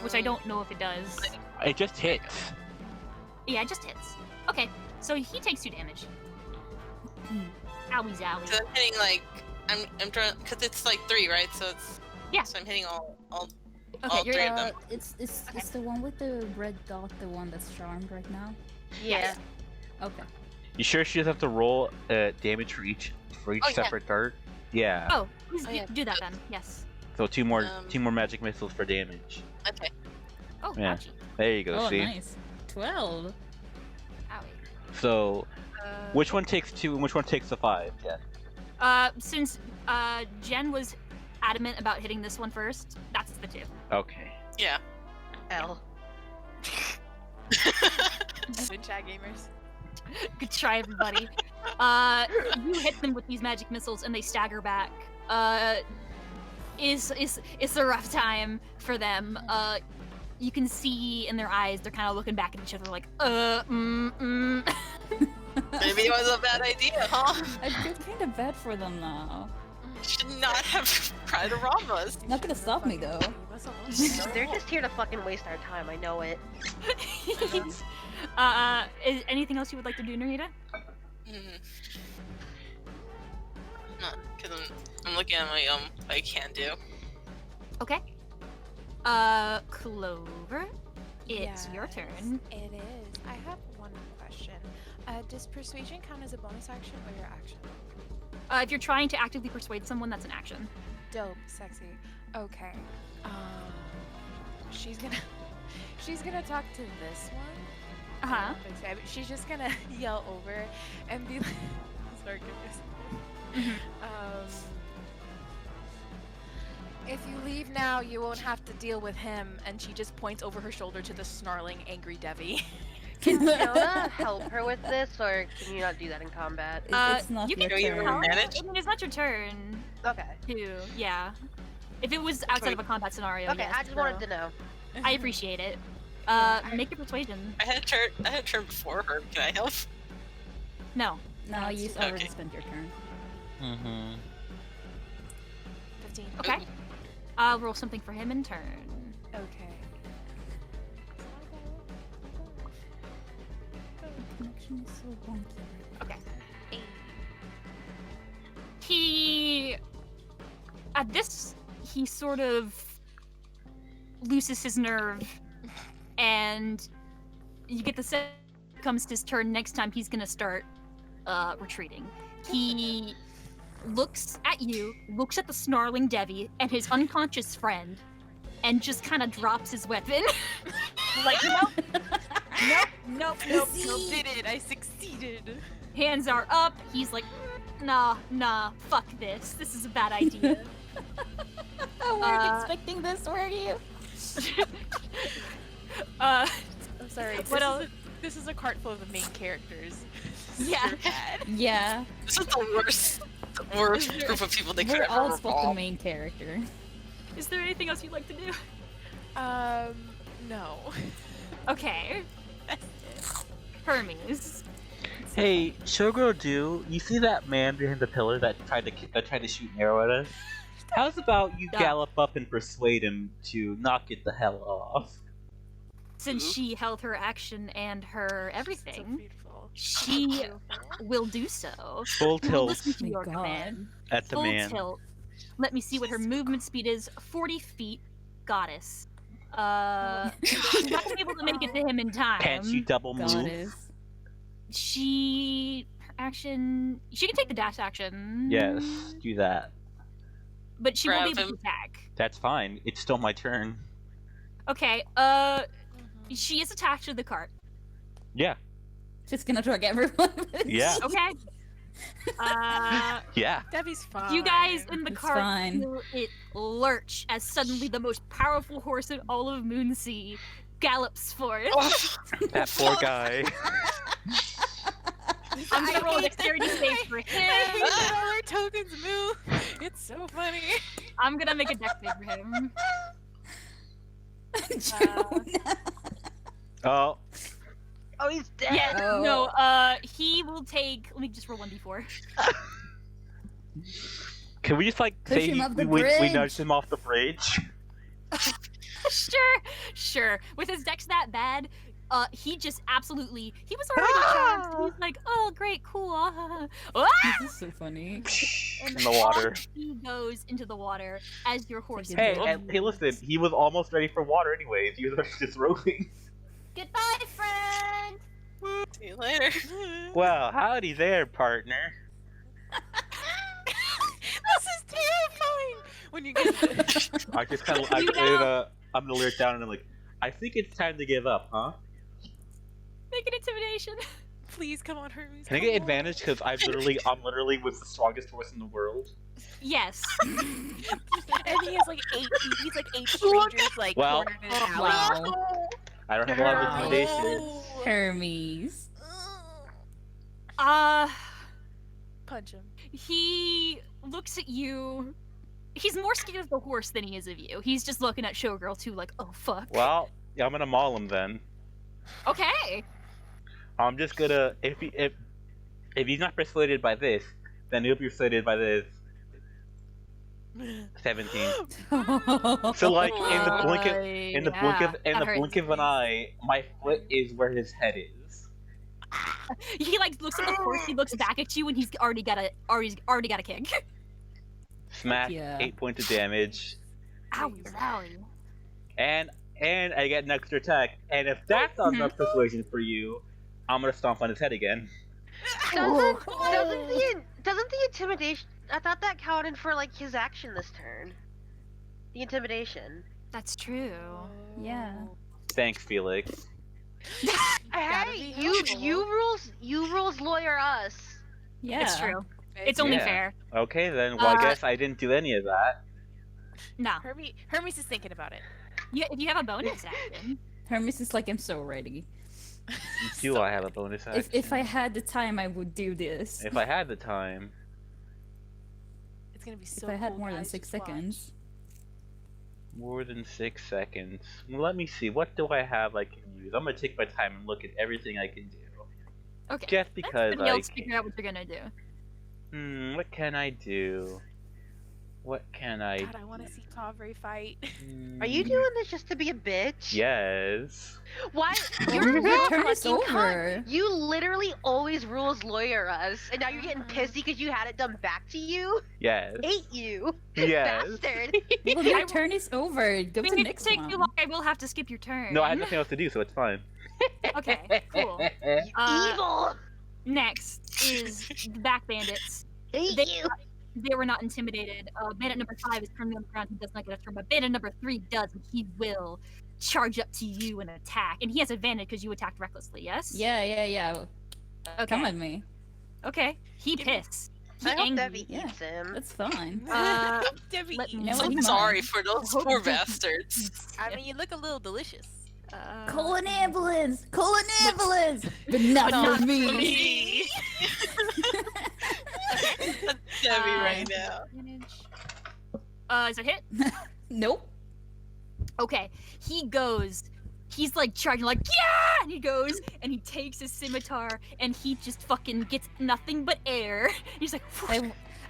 Speaker 1: which I don't know if it does.
Speaker 3: It just hits.
Speaker 1: Yeah, it just hits. Okay, so he takes 2 damage. Owie zowie.
Speaker 7: So I'm hitting like I'm trying because it's like 3, right? So it's
Speaker 1: Yeah.
Speaker 7: So I'm hitting all
Speaker 1: Okay, you're
Speaker 7: 3 of them.
Speaker 6: It's the one with the red dot, the one that's charmed right now.
Speaker 5: Yeah.
Speaker 6: Okay.
Speaker 3: You sure she doesn't have to roll damage for each
Speaker 7: Oh, yeah.
Speaker 3: separate dart? Yeah.
Speaker 1: Oh, please
Speaker 7: Oh, yeah.
Speaker 1: do that then. Yes.
Speaker 3: So two more magic missiles for damage.
Speaker 7: Okay.
Speaker 1: Oh,
Speaker 3: Yeah.
Speaker 1: ouchie.
Speaker 3: There you go.
Speaker 6: Oh,
Speaker 3: see.
Speaker 6: nice. 12.
Speaker 1: Owie.
Speaker 3: So which one takes 2 and which one takes the 5? Yeah.
Speaker 1: Since Jen was adamant about hitting this one first, that's the 2.
Speaker 3: Okay.
Speaker 7: Yeah.
Speaker 5: L.
Speaker 4: Good chat, gamers.
Speaker 1: Good try, everybody. You hit them with these magic missiles and they stagger back. It's a rough time for them. You can see in their eyes they're kind of looking back at each other like,
Speaker 7: Maybe it was a bad idea, huh?
Speaker 6: I feel kind of bad for them now.
Speaker 7: Should not have tried to rob us.
Speaker 6: Not gonna stop me though.
Speaker 5: They're just here to fucking waste our time. I know it.
Speaker 1: Is anything else you would like to do, Narita?
Speaker 7: Not because I'm looking at my what I can do.
Speaker 1: Okay. Clover, it's your turn.
Speaker 4: It is. I have one question. Does persuasion count as a bonus action or your action?
Speaker 1: If you're trying to actively persuade someone, that's an action.
Speaker 4: Dope, sexy. Okay. She's gonna talk to this one.
Speaker 1: Uh-huh.
Speaker 4: She's just gonna yell over and be like, sorry, goodness. If you leave now, you won't have to deal with him. And she just points over her shoulder to the snarling, angry Devi.
Speaker 5: Can Fiona help her with this, or can you not do that in combat?
Speaker 6: It's not
Speaker 1: you
Speaker 6: your
Speaker 1: can
Speaker 7: you
Speaker 6: turn.
Speaker 7: manage?
Speaker 1: I mean, it's not your turn
Speaker 5: Okay.
Speaker 1: to, yeah. If it was outside of a combat scenario,
Speaker 5: Okay,
Speaker 1: yes,
Speaker 5: I just wanted to know.
Speaker 1: I appreciate it. Make a persuasion.
Speaker 7: I had a turn before her. Can I help?
Speaker 1: No.
Speaker 6: No, you already
Speaker 7: Okay.
Speaker 6: spent your turn.
Speaker 3: Mm-hmm.
Speaker 4: 15.
Speaker 1: Okay. I'll roll something for him in turn.
Speaker 4: Okay.
Speaker 6: Connection is so wonky.
Speaker 1: Okay. At this, he sort of loses his nerve, and you get the sense comes his turn next time he's gonna start retreating. He looks at you, looks at the snarling Devi and his unconscious friend, and just kind of drops his weapon. Like, nope.
Speaker 4: Did it! I succeeded!
Speaker 1: Hands are up. He's like, nah, fuck this. This is a bad idea.
Speaker 6: I weren't expecting this, were you?
Speaker 4: I'm sorry.
Speaker 1: What else?
Speaker 4: This is a cart full of the main characters.
Speaker 1: Yeah.
Speaker 6: Yeah.
Speaker 7: This is the worst group of people they could
Speaker 6: We're
Speaker 7: ever
Speaker 6: all supposed the
Speaker 7: recall.
Speaker 6: main character.
Speaker 1: Is there anything else you'd like to do?
Speaker 4: No.
Speaker 1: Okay. Hermes.
Speaker 3: Hey, Showgirl Do, you see that man behind the pillar that tried to shoot an arrow at us? How's about you
Speaker 1: Yeah.
Speaker 3: gallop up and persuade him to knock it the hell off?
Speaker 1: Since she held her action and her
Speaker 4: So
Speaker 1: everything,
Speaker 4: beautiful.
Speaker 1: she will do so.
Speaker 3: Full
Speaker 1: We'll
Speaker 3: tilt
Speaker 1: listen to
Speaker 6: my
Speaker 1: your
Speaker 6: God.
Speaker 1: command.
Speaker 3: at the
Speaker 1: Full
Speaker 3: man.
Speaker 1: tilt. Let me see what her movement speed is. 40 feet. Goddess. She's not gonna be able to make it to him in time.
Speaker 3: Can't you double move?
Speaker 6: Goddess.
Speaker 1: She action. She can take the dash action.
Speaker 3: Yes, do that.
Speaker 1: But she won't be
Speaker 7: Grab
Speaker 1: able to attack.
Speaker 3: That's fine. It's still my turn.
Speaker 1: Okay. She is attached to the cart.
Speaker 3: Yeah.
Speaker 6: Just gonna drag everyone.
Speaker 3: Yeah.
Speaker 1: Okay.
Speaker 3: Yeah.
Speaker 4: Debbie's fine.
Speaker 1: You guys in the
Speaker 6: It's
Speaker 1: cart
Speaker 6: fine.
Speaker 1: feel it lurch as suddenly the most powerful horse in all of Moonsea gallops forth.
Speaker 3: That poor guy.
Speaker 1: I'm gonna roll a
Speaker 4: hate
Speaker 1: dexterity
Speaker 4: that-
Speaker 1: save for
Speaker 4: I hate
Speaker 1: him.
Speaker 4: that all our tokens move. It's so funny.
Speaker 1: I'm gonna make a dex save for him.
Speaker 6: June.
Speaker 3: Oh.
Speaker 5: Oh, he's dead.
Speaker 1: Yeah,
Speaker 6: Oh.
Speaker 1: no, he will take. Let me just roll 1d4.
Speaker 3: Can we just like
Speaker 6: Push
Speaker 3: say
Speaker 6: him off the
Speaker 3: we
Speaker 6: bridge.
Speaker 3: nudged him off the bridge?
Speaker 1: Sure. With his dex that bad, he just absolutely. He was already charged. So he's like, oh, great, cool. Ah!
Speaker 6: This is so funny.
Speaker 3: In the water.
Speaker 1: He goes into the water as your horse.
Speaker 6: Hey,
Speaker 3: Hey, hey, listen. He was almost ready for water anyways. He was just roping.
Speaker 1: Goodbye, friend.
Speaker 7: See you later.
Speaker 3: Well, howdy there, partner.
Speaker 4: This is terrifying. When you get
Speaker 3: I just kind of,
Speaker 1: You know-
Speaker 3: I'm gonna lyric down and I'm like, I think it's time to give up, huh?
Speaker 1: Make an intimidation.
Speaker 4: please come on, Hermes.
Speaker 3: Can I
Speaker 4: come
Speaker 3: get
Speaker 4: on.
Speaker 3: advantage because I'm literally with the strongest horse in the world?
Speaker 1: Yes.
Speaker 4: And he has like 8. He's like 8 strangers like
Speaker 3: Well-
Speaker 4: cornered in an alley.
Speaker 6: Wow.
Speaker 3: I don't have a lot of
Speaker 6: Wow.
Speaker 3: intimidation.
Speaker 6: Hermes.
Speaker 4: Punch him.
Speaker 1: He looks at you. He's more scared of the horse than he is of you. He's just looking at Showgirl too, like, oh fuck.
Speaker 3: Well, yeah, I'm gonna maul him then.
Speaker 1: Okay.
Speaker 3: I'm just gonna if he's not persuaded by this, then he'll be persuaded by this 17. So like in the blink of an eye, my foot is where his head is.
Speaker 1: He like looks at the horse. He looks back at you, and he's already got a kick.
Speaker 3: Smack,
Speaker 6: Yeah.
Speaker 3: 8 points of damage,
Speaker 1: Owie, owie.
Speaker 3: and I get an extra attack. And if that's not enough persuasion for you, I'm gonna stomp on his head again.
Speaker 5: Doesn't the intimidation? I thought that counted for like his action this turn. The intimidation.
Speaker 1: That's true.
Speaker 6: Yeah.
Speaker 3: Thanks, Felix.
Speaker 4: Gotta
Speaker 5: Hey,
Speaker 4: be
Speaker 5: you rules lawyer us.
Speaker 6: Yeah.
Speaker 1: It's true. It's only
Speaker 3: Yeah.
Speaker 1: fair.
Speaker 3: Okay, then. Well, I
Speaker 1: Uh,
Speaker 3: guess I didn't do any of that.
Speaker 1: No.
Speaker 4: Hermes is thinking about it.
Speaker 1: Yeah, if you have a bonus action.
Speaker 6: Hermes is like, I'm so ready.
Speaker 3: Do I have a bonus action?
Speaker 6: If I had the time, I would do this.
Speaker 3: If I had the time.
Speaker 4: It's gonna be
Speaker 6: If
Speaker 4: so
Speaker 6: I had
Speaker 4: cool,
Speaker 6: more than
Speaker 4: guys,
Speaker 6: 6
Speaker 4: just watch.
Speaker 6: seconds.
Speaker 3: More than 6 seconds. Well, let me see. What do I have I can use? I'm gonna take my time and look at everything I can do.
Speaker 1: Okay.
Speaker 3: Just because
Speaker 1: Everybody
Speaker 3: I
Speaker 1: else figure out what you're gonna do.
Speaker 3: what can I do? What can I
Speaker 4: God, I want to see Kavre fight.
Speaker 5: Are you doing this just to be a bitch?
Speaker 3: Yes.
Speaker 5: Why?
Speaker 6: Your
Speaker 5: You're a real
Speaker 6: turn is
Speaker 5: fucking cunt.
Speaker 6: over.
Speaker 5: You literally always rules lawyer us, and now you're getting pissy because you had it done back to you.
Speaker 3: Yes.
Speaker 5: Hate you,
Speaker 3: Yes.
Speaker 5: bastard.
Speaker 6: Well, your turn is over. Go
Speaker 1: I
Speaker 6: to
Speaker 1: mean,
Speaker 6: the
Speaker 1: if it
Speaker 6: next
Speaker 1: takes
Speaker 6: one.
Speaker 1: too long, I will have to skip your turn.
Speaker 3: No, I have nothing else to do, so it's fine.
Speaker 1: Okay, cool.
Speaker 5: Evil.
Speaker 1: Next is the back bandits.
Speaker 5: Hate
Speaker 1: They,
Speaker 5: you.
Speaker 1: they were not intimidated. Bandit number 5 is currently on the ground. He does not get a turn, but bandit number 3 does, and he will charge up to you and attack. And he has advantage because you attacked recklessly, yes?
Speaker 6: Yeah.
Speaker 1: Okay.
Speaker 6: Come at me.
Speaker 1: Okay. He
Speaker 4: Give me-
Speaker 1: pissed. He
Speaker 5: I hope
Speaker 1: angry.
Speaker 5: Debbie
Speaker 6: Yeah.
Speaker 5: eats him.
Speaker 6: That's fine.
Speaker 4: Debbie,
Speaker 1: let me
Speaker 6: know
Speaker 7: I'm
Speaker 6: what
Speaker 7: so
Speaker 6: he
Speaker 7: sorry
Speaker 6: wants.
Speaker 7: for those
Speaker 1: Hope
Speaker 7: poor
Speaker 1: he
Speaker 7: bastards.
Speaker 4: I mean, you look a little delicious.
Speaker 6: Call an ambulance! Call an ambulance! But not for me!
Speaker 7: Me. Debbie right now.
Speaker 1: Advantage. Is it hit?
Speaker 6: Nope.
Speaker 1: Okay. He's like charging, like, yeah! And he goes and he takes his scimitar and he just fucking gets nothing but air. He's like,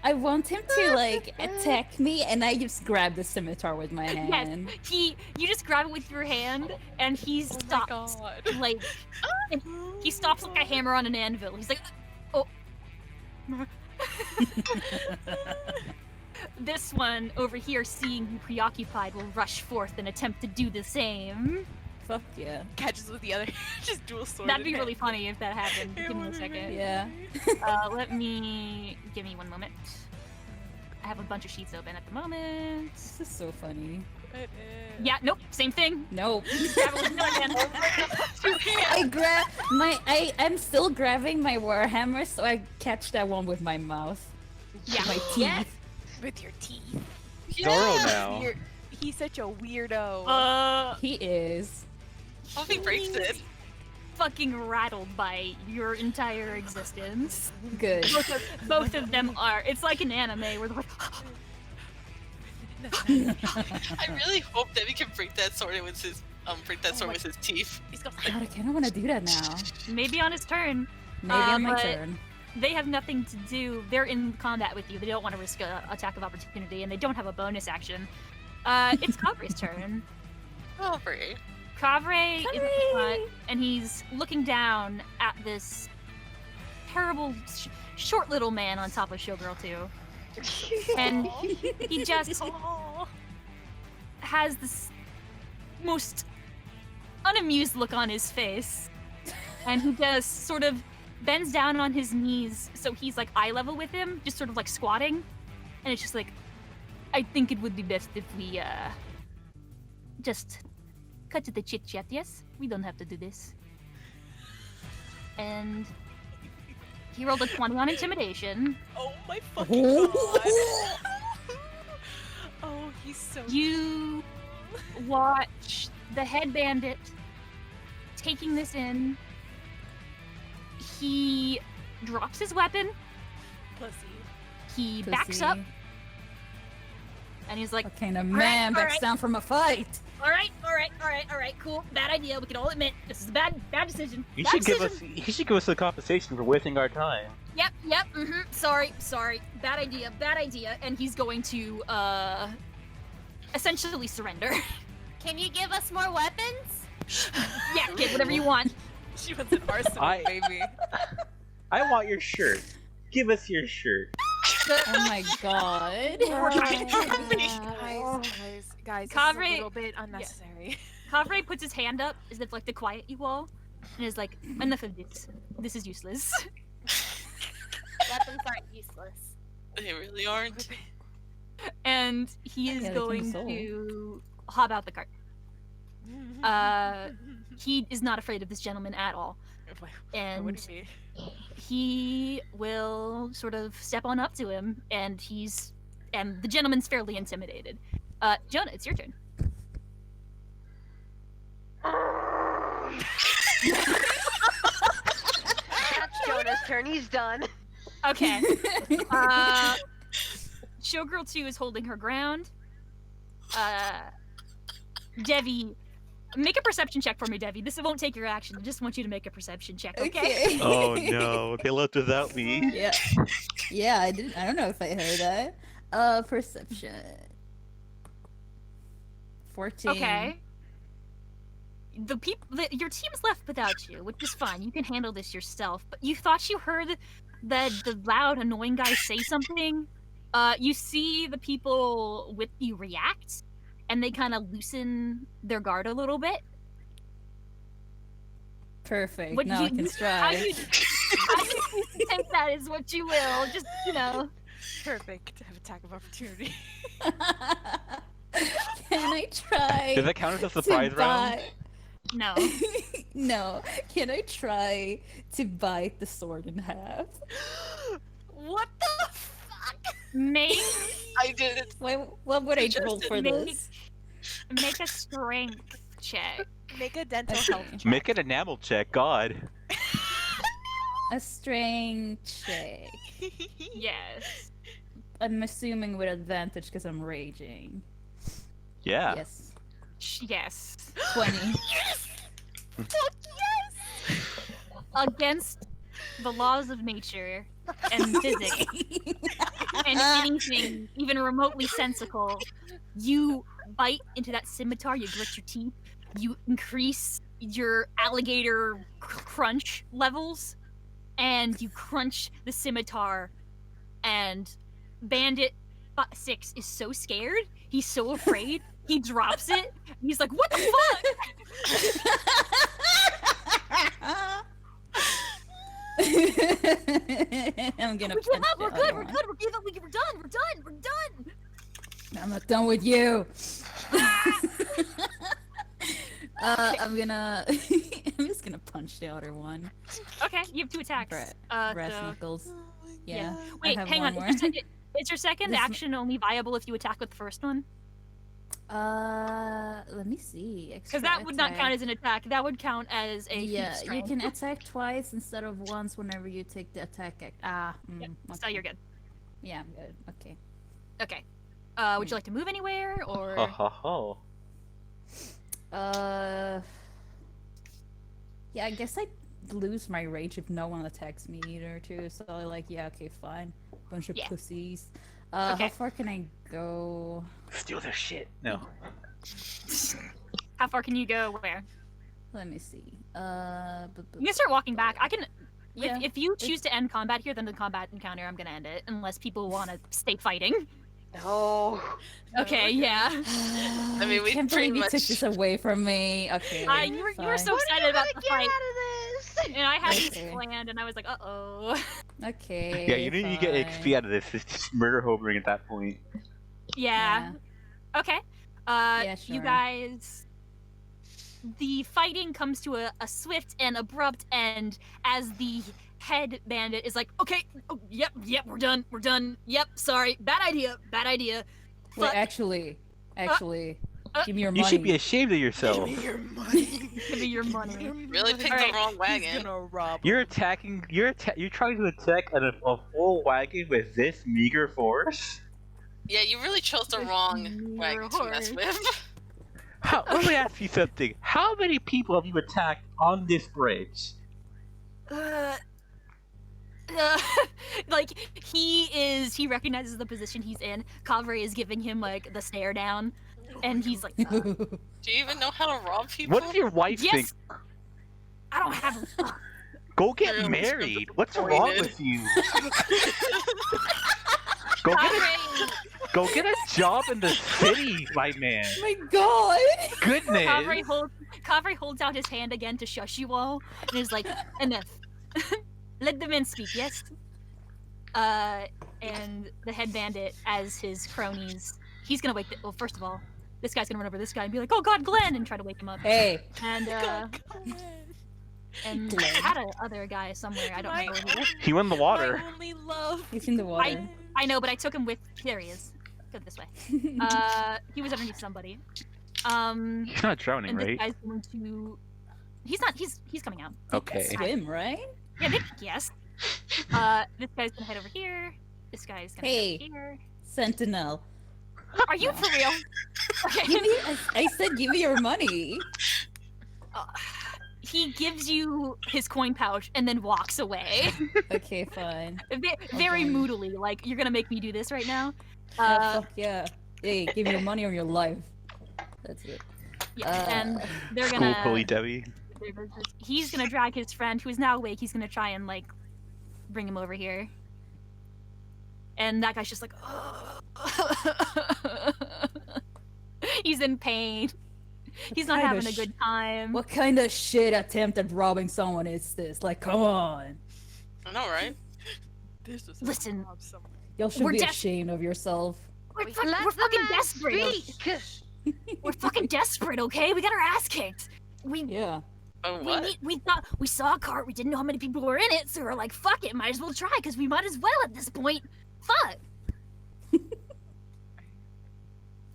Speaker 6: I want him to like attack me, and I just grab the scimitar with my hand.
Speaker 1: you just grab it with your hand and he
Speaker 4: Oh my
Speaker 1: stops
Speaker 4: god.
Speaker 1: like and he stops like a hammer on an anvil. He's like, oh. This one over here, seeing you preoccupied, will rush forth and attempt to do the same.
Speaker 6: Fuck yeah.
Speaker 4: Catches with the other, just dual sword.
Speaker 1: That'd
Speaker 4: in
Speaker 1: be really
Speaker 4: hand.
Speaker 1: funny if that happened.
Speaker 4: It
Speaker 1: Give me a
Speaker 4: would be
Speaker 1: second.
Speaker 6: Yeah.
Speaker 1: Give me 1 moment. I have a bunch of sheets open at the moment.
Speaker 6: This is so funny.
Speaker 4: It is.
Speaker 1: Yeah, nope, same thing.
Speaker 6: Nope.
Speaker 1: Grab it with another hand.
Speaker 6: I grab I'm still grabbing my warhammer, so I catch that one with my mouth.
Speaker 1: Yeah.
Speaker 6: My teeth.
Speaker 4: With your teeth.
Speaker 3: Zoro now.
Speaker 4: He's such a weirdo.
Speaker 6: He is.
Speaker 7: Hope he breaks it.
Speaker 1: Fucking rattled by your entire existence.
Speaker 6: Good.
Speaker 1: Both of them are. It's like an anime where they're like,
Speaker 7: I really hope Debbie can break that sword with his with his teeth.
Speaker 4: He's got
Speaker 6: God, I kind of want to do that now.
Speaker 1: maybe on his turn.
Speaker 6: Maybe on my
Speaker 1: but
Speaker 6: turn.
Speaker 1: They have nothing to do. They're in combat with you. They don't want to risk a attack of opportunity, and they don't have a bonus action. It's Kavre's turn.
Speaker 7: Oh, great.
Speaker 1: Kavre is in the front, and he's looking down at this terrible, short little man on top of Showgirl 2. And he just has this most unamused look on his face. And he just sort of bends down on his knees so he's like eye level with him, just sort of like squatting. And it's just like, I think it would be best if we just cut to the chit chat, yes? We don't have to do this. And he rolled a 20 on intimidation.
Speaker 4: Oh my fucking god. Oh, he's so
Speaker 1: You watch the head bandit taking this in. He drops his weapon.
Speaker 4: pussy.
Speaker 1: He backs up. And he's like,
Speaker 6: What kind of man backs
Speaker 1: alright.
Speaker 6: down from a fight?
Speaker 1: all right, cool. Bad idea. We can all admit this is a bad decision.
Speaker 3: You
Speaker 1: Bad
Speaker 3: should give
Speaker 1: decision.
Speaker 3: us. You should give us a compensation for wasting our time.
Speaker 1: Yep, sorry. Bad idea. And he's going to, essentially surrender.
Speaker 2: Can you give us more weapons?
Speaker 1: Yeah, kid, whatever you want.
Speaker 4: She wants an arsenal, baby.
Speaker 3: I want your shirt. Give us your shirt.
Speaker 6: Oh my god.
Speaker 4: Guys, this is a
Speaker 1: Kavre-
Speaker 4: little bit unnecessary.
Speaker 1: Kavre puts his hand up as if, like, to quiet you all, and is like, enough of this. This is useless.
Speaker 2: Weapons aren't useless.
Speaker 7: They really aren't.
Speaker 1: And he is
Speaker 6: Yeah, they can
Speaker 1: going
Speaker 6: soul.
Speaker 1: to hop out the cart. He is not afraid of this gentleman at all.
Speaker 4: What
Speaker 1: And
Speaker 4: do you mean?
Speaker 1: he will sort of step on up to him, and the gentleman's fairly intimidated. Jonah, it's your turn.
Speaker 5: That's Jonah's turn. He's done.
Speaker 1: Okay. Showgirl 2 is holding her ground. Devi, make a perception check for me, Devi. This won't take your action. I just want you to make a perception check, okay?
Speaker 3: Oh no, they left without me.
Speaker 6: Yeah. Yeah, I don't know if I heard that. Perception. 14.
Speaker 1: Okay. Your team's left without you, which is fine. You can handle this yourself. But you thought you heard the loud, annoying guy say something. You see the people with you react, and they kind of loosen their guard a little bit.
Speaker 6: Perfect.
Speaker 1: What
Speaker 6: Now I can
Speaker 1: how
Speaker 6: strive.
Speaker 1: you take that as what you will. Just,
Speaker 4: Perfect. Have attack of opportunity.
Speaker 6: Can I try?
Speaker 3: Does that count as a surprise
Speaker 6: to
Speaker 3: round?
Speaker 1: no.
Speaker 6: No. Can I try to bite the sword in half?
Speaker 2: What the fuck?
Speaker 1: Make
Speaker 7: I did it.
Speaker 6: What would I roll for this?
Speaker 1: make a strength check.
Speaker 4: Make a dental health check.
Speaker 3: Make an enamel check. God.
Speaker 6: A strength check.
Speaker 1: Yes.
Speaker 6: I'm assuming with advantage because I'm raging.
Speaker 3: Yeah.
Speaker 6: Yes.
Speaker 1: Yes.
Speaker 6: 20.
Speaker 1: Against the laws of nature and physics and anything even remotely sensical, you bite into that scimitar, you grit your teeth, you increase your alligator crunch levels, and you crunch the scimitar, and Bandit 6 is so scared, he's so afraid He drops it. And he's like, "What the fuck?"
Speaker 6: I'm gonna
Speaker 1: We give
Speaker 6: punch
Speaker 1: up. We're
Speaker 6: the
Speaker 1: good.
Speaker 6: other
Speaker 1: We're
Speaker 6: one.
Speaker 1: good. We're done. We're done. We're done.
Speaker 6: I'm not done with you. I'm gonna. I'm just gonna punch the other one.
Speaker 1: Okay, you have 2 attacks.
Speaker 6: Brass
Speaker 1: So...
Speaker 6: knuckles. Yeah.
Speaker 1: Wait,
Speaker 6: I have
Speaker 1: hang
Speaker 6: one
Speaker 1: on.
Speaker 6: more.
Speaker 1: Is your second
Speaker 6: This-
Speaker 1: action only viable if you attack with the first one?
Speaker 6: Let me see.
Speaker 1: Because that would not count as an attack. That would count as a feat of
Speaker 6: Yeah, you
Speaker 1: strength.
Speaker 6: can attack twice instead of once whenever you take the attack.
Speaker 1: Yep,
Speaker 6: Okay.
Speaker 1: So you're good.
Speaker 6: Yeah, I'm good. Okay.
Speaker 1: Okay. Would you like to move anywhere or?
Speaker 3: Ho ho ho.
Speaker 6: Yeah, I guess I lose my rage if no one attacks me either, too. So yeah, okay, fine. Bunch of
Speaker 1: Yeah.
Speaker 6: pussies.
Speaker 1: Okay.
Speaker 6: How far can I go?
Speaker 3: Steal their shit. No.
Speaker 1: How far can you go? Where?
Speaker 6: Let me see.
Speaker 1: You can start walking back. I can.
Speaker 6: Yeah.
Speaker 1: If you choose to end combat here, then the combat encounter, I'm gonna end it, unless people want to stay fighting.
Speaker 5: No.
Speaker 1: Okay, yeah.
Speaker 7: I mean, we
Speaker 6: can't
Speaker 7: pretty
Speaker 6: believe you took
Speaker 7: much-
Speaker 6: this away from me. Okay.
Speaker 1: You were so
Speaker 6: fine.
Speaker 1: excited about the
Speaker 5: Get
Speaker 1: fight,
Speaker 5: out of this!
Speaker 1: and I had
Speaker 6: Okay.
Speaker 1: this planned, and I was like, "Uh-oh."
Speaker 6: Okay.
Speaker 3: Yeah, you know you get
Speaker 6: fine.
Speaker 3: XP out of this. It's just murder hovering at that point.
Speaker 1: Yeah. Okay.
Speaker 6: Yeah,
Speaker 1: You
Speaker 6: sure.
Speaker 1: guys. The fighting comes to a swift and abrupt end as the head bandit is like, "Okay, oh, yep, we're done, yep, sorry, bad idea.
Speaker 6: Wait,
Speaker 1: Fuck.
Speaker 6: actually, give me your money.
Speaker 3: You should be ashamed of yourself.
Speaker 7: your money.
Speaker 1: Give me your money."
Speaker 7: Really picked
Speaker 1: Alright.
Speaker 7: the wrong
Speaker 4: He's
Speaker 7: wagon.
Speaker 4: gonna rob.
Speaker 3: You're attacking. You're trying to attack a full wagon with this meager force.
Speaker 7: Yeah, you really chose the wrong
Speaker 1: Your
Speaker 7: wagon to mess
Speaker 1: horse.
Speaker 7: with.
Speaker 3: Let me ask you something. How many people have you attacked on this bridge?
Speaker 1: Like he recognizes the position he's in. Kavre is giving him like the stare down, and he's like,
Speaker 7: Do you even know how to rob people?
Speaker 3: What does your wife
Speaker 1: "Yes,
Speaker 3: think?
Speaker 1: I don't have."
Speaker 3: Go get
Speaker 7: You're
Speaker 3: married. What's wrong
Speaker 7: disappointed.
Speaker 3: with you? Go get a job in the city, my man.
Speaker 6: my God!
Speaker 3: Goodness.
Speaker 1: Kavre holds out his hand again to shush you all, and is like, "Enough. Let the men speak, yes?" And the head bandit, as his cronies, he's gonna wake. Well, first of all, this guy's gonna run over this guy and be like, "Oh God, Glenn!" and try to wake him up.
Speaker 6: Hey,
Speaker 1: And and I had a other guy somewhere. I don't
Speaker 4: My
Speaker 1: remember where he was.
Speaker 3: He won the water.
Speaker 4: My only love.
Speaker 6: he's in the water.
Speaker 1: I know, but I took him with. There he is. Go this way. He was underneath somebody.
Speaker 3: He's not drowning,
Speaker 1: And this
Speaker 3: right?
Speaker 1: guy's going to. He's not. He's coming out.
Speaker 3: Okay.
Speaker 6: Swim, right?
Speaker 1: Yeah, yes. This guy's gonna head over here. This guy's gonna
Speaker 6: Hey.
Speaker 1: head over here.
Speaker 6: Sentinel.
Speaker 1: Are you for real? Okay.
Speaker 6: Give me. I said, give me your money.
Speaker 1: He gives you his coin pouch and then walks away.
Speaker 6: Okay, fine.
Speaker 1: Very
Speaker 6: Okay.
Speaker 1: moodily, like, "You're gonna make me do this right now?"
Speaker 6: Fuck yeah. Hey, give me your money or your life. That's it.
Speaker 1: Yeah,
Speaker 6: Uh,
Speaker 1: and they're
Speaker 3: School
Speaker 1: gonna.
Speaker 3: bully Debbie.
Speaker 1: He's gonna drag his friend, who is now awake. He's gonna try and like bring him over here. And that guy's just like, he's in pain. He's not
Speaker 6: kind of
Speaker 1: having a good time.
Speaker 6: What kind of shit attempt at robbing someone is this? Like, come on.
Speaker 7: I know, right?
Speaker 4: This is
Speaker 1: Listen.
Speaker 4: rob someone.
Speaker 6: Y'all should
Speaker 1: We're
Speaker 6: be
Speaker 1: des-
Speaker 6: ashamed of yourself.
Speaker 1: We're
Speaker 5: Let
Speaker 1: fucking
Speaker 5: the man
Speaker 1: desperate.
Speaker 5: speak!
Speaker 1: We're fucking desperate, okay? We got our ass kicked.
Speaker 6: Yeah.
Speaker 7: Oh,
Speaker 1: We,
Speaker 7: what?
Speaker 1: we thought we saw a cart. We didn't know how many people were in it, so we're like, "Fuck it, might as well try, because we might as well at this point." Fuck.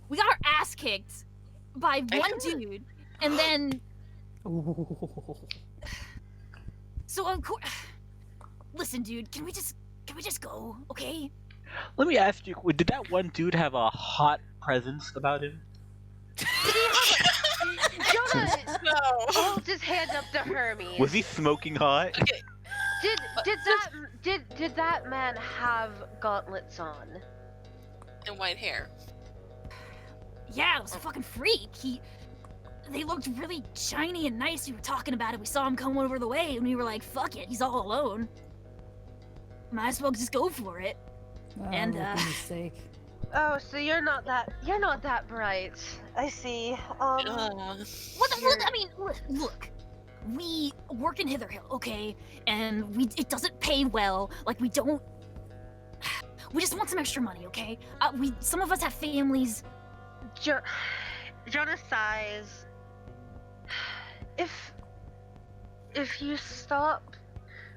Speaker 1: We got our ass kicked by one dude, and then so of course. Listen, dude, can we just go, okay?
Speaker 3: Let me ask you, did that one dude have a hot presence about him?
Speaker 5: Jonah
Speaker 7: No.
Speaker 5: holds his hand up to Hermes.
Speaker 3: Was he smoking hot?
Speaker 7: Okay.
Speaker 5: Did that man have gauntlets on?
Speaker 7: And white hair.
Speaker 1: Yeah, it was a fucking freak. They looked really shiny and nice. We were talking about it. We saw him come over the way, and we were like, "Fuck it, he's all alone. Might as well just go for it."
Speaker 6: Oh,
Speaker 1: And,
Speaker 6: for goodness sake.
Speaker 5: Oh, so you're not that bright. I see.
Speaker 1: What? I mean, look. We work in Hitherhill, okay, and it doesn't pay well. Like we don't. We just want some extra money, okay? Some of us have families.
Speaker 5: Jonah sighs. If you stop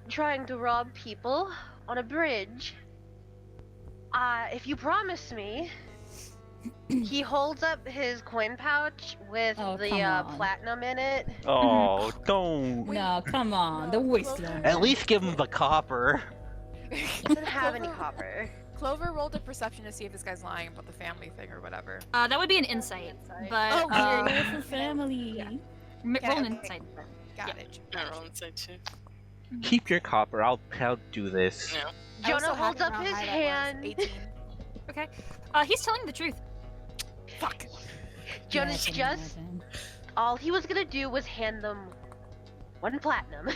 Speaker 5: trying to rob people on a bridge, if you promise me, he holds up his coin pouch with the platinum in it.
Speaker 3: Oh, don't.
Speaker 6: No, come on. The wasteland.
Speaker 3: At least give him the copper.
Speaker 5: He doesn't have any copper.
Speaker 4: Clover rolled a perception to see if this guy's lying about the family thing or whatever.
Speaker 1: That would be an insight, but
Speaker 6: For family.
Speaker 1: yeah.
Speaker 4: Okay,
Speaker 1: Roll an
Speaker 4: okay.
Speaker 1: insight.
Speaker 4: Got it.
Speaker 7: I roll inside too.
Speaker 3: Keep your copper. I'll do this.
Speaker 7: No.
Speaker 4: I also
Speaker 5: Jonah
Speaker 4: had
Speaker 5: holds
Speaker 4: it
Speaker 5: up
Speaker 4: how
Speaker 5: his
Speaker 4: high that
Speaker 5: hand.
Speaker 4: was, 18.
Speaker 1: Okay. He's telling the truth.
Speaker 4: Fuck.
Speaker 5: Jonah's all he was gonna do was hand them one platinum.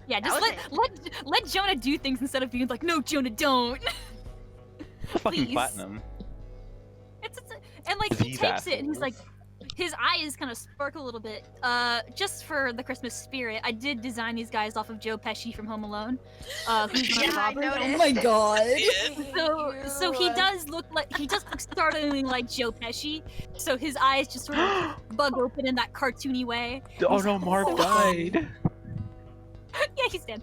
Speaker 1: Yeah,
Speaker 5: That
Speaker 1: just
Speaker 5: was
Speaker 1: let Jonah do things instead of being like, no, Jonah, don't.
Speaker 3: Fucking
Speaker 1: Please.
Speaker 3: platinum.
Speaker 1: And like he
Speaker 3: These
Speaker 1: takes it and he's
Speaker 3: assholes.
Speaker 1: like, his eyes kind of sparkle a little bit. Just for the Christmas spirit, I did design these guys off of Joe Pesci from Home Alone. Who's
Speaker 5: Yeah, I
Speaker 1: Robert.
Speaker 5: noticed.
Speaker 6: Oh my god.
Speaker 1: So he does look startlingly like Joe Pesci. So his eyes just sort of bug open in that cartoony way.
Speaker 3: Oh no, Marv died.
Speaker 1: Yeah, he's dead.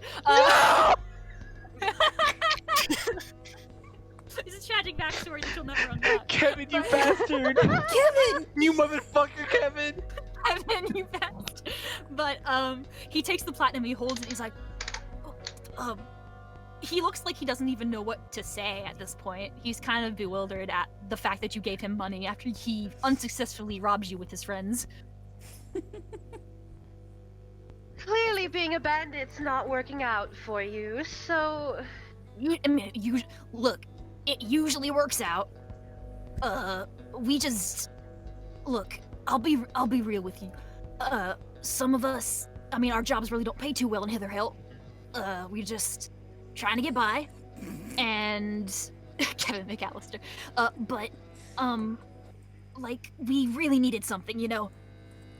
Speaker 1: It's a tragic backstory that you'll never unlock.
Speaker 3: Kevin, you bastard!
Speaker 6: Kevin!
Speaker 3: You motherfucker, Kevin!
Speaker 1: Kevin, you bastard. But he takes the platinum, he holds it, he's like, he looks like he doesn't even know what to say at this point. He's kind of bewildered at the fact that you gave him money after he unsuccessfully robbed you with his friends.
Speaker 5: Clearly, being a bandit's not working out for you, so
Speaker 1: Look, it usually works out. We just look. I'll be real with you. Some of us, I mean, our jobs really don't pay too well in Hitherhill. We're just trying to get by, and Kevin McAllister. But like we really needed something, you know.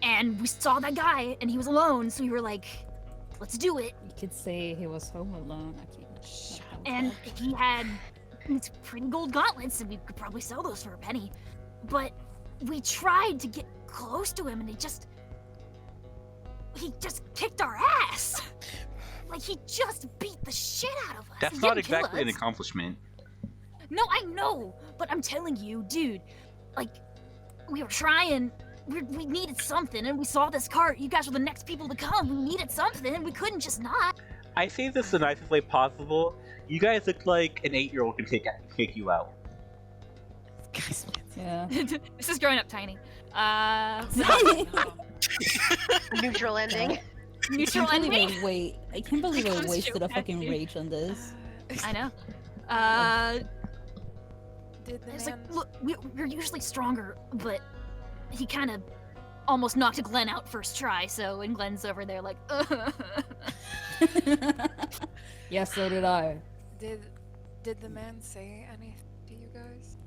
Speaker 1: And we saw that guy, and he was alone, so we were like, let's do it.
Speaker 6: You could say he was home alone.
Speaker 1: And he had these pretty gold gauntlets, and we could probably sell those for a penny. But we tried to get close to him, and he just kicked our ass. Like, he just beat the shit out of us.
Speaker 3: That's
Speaker 1: He
Speaker 3: not
Speaker 1: didn't kill
Speaker 3: exactly an
Speaker 1: us.
Speaker 3: accomplishment.
Speaker 1: No, I know, but I'm telling you, dude, like, we were trying, we needed something, and we saw this cart. You guys were the next people to come. We needed something, and we couldn't just not.
Speaker 3: I say this the nicest way possible. You guys look like an 8-year-old can take you out.
Speaker 6: Yeah.
Speaker 1: This is growing up tiny.
Speaker 5: neutral ending.
Speaker 1: Neutral ending.
Speaker 6: I can't believe I
Speaker 1: Becomes
Speaker 6: wasted a
Speaker 1: Joe
Speaker 6: fucking
Speaker 1: Pesci.
Speaker 6: rage on this.
Speaker 1: I know.
Speaker 4: Did the
Speaker 1: It's
Speaker 4: man...
Speaker 1: like, look, we're usually stronger, but he kind of almost knocked Glenn out first try, so when Glenn's over there like,
Speaker 6: Yes, so did I.
Speaker 4: Did the man say anything to you guys?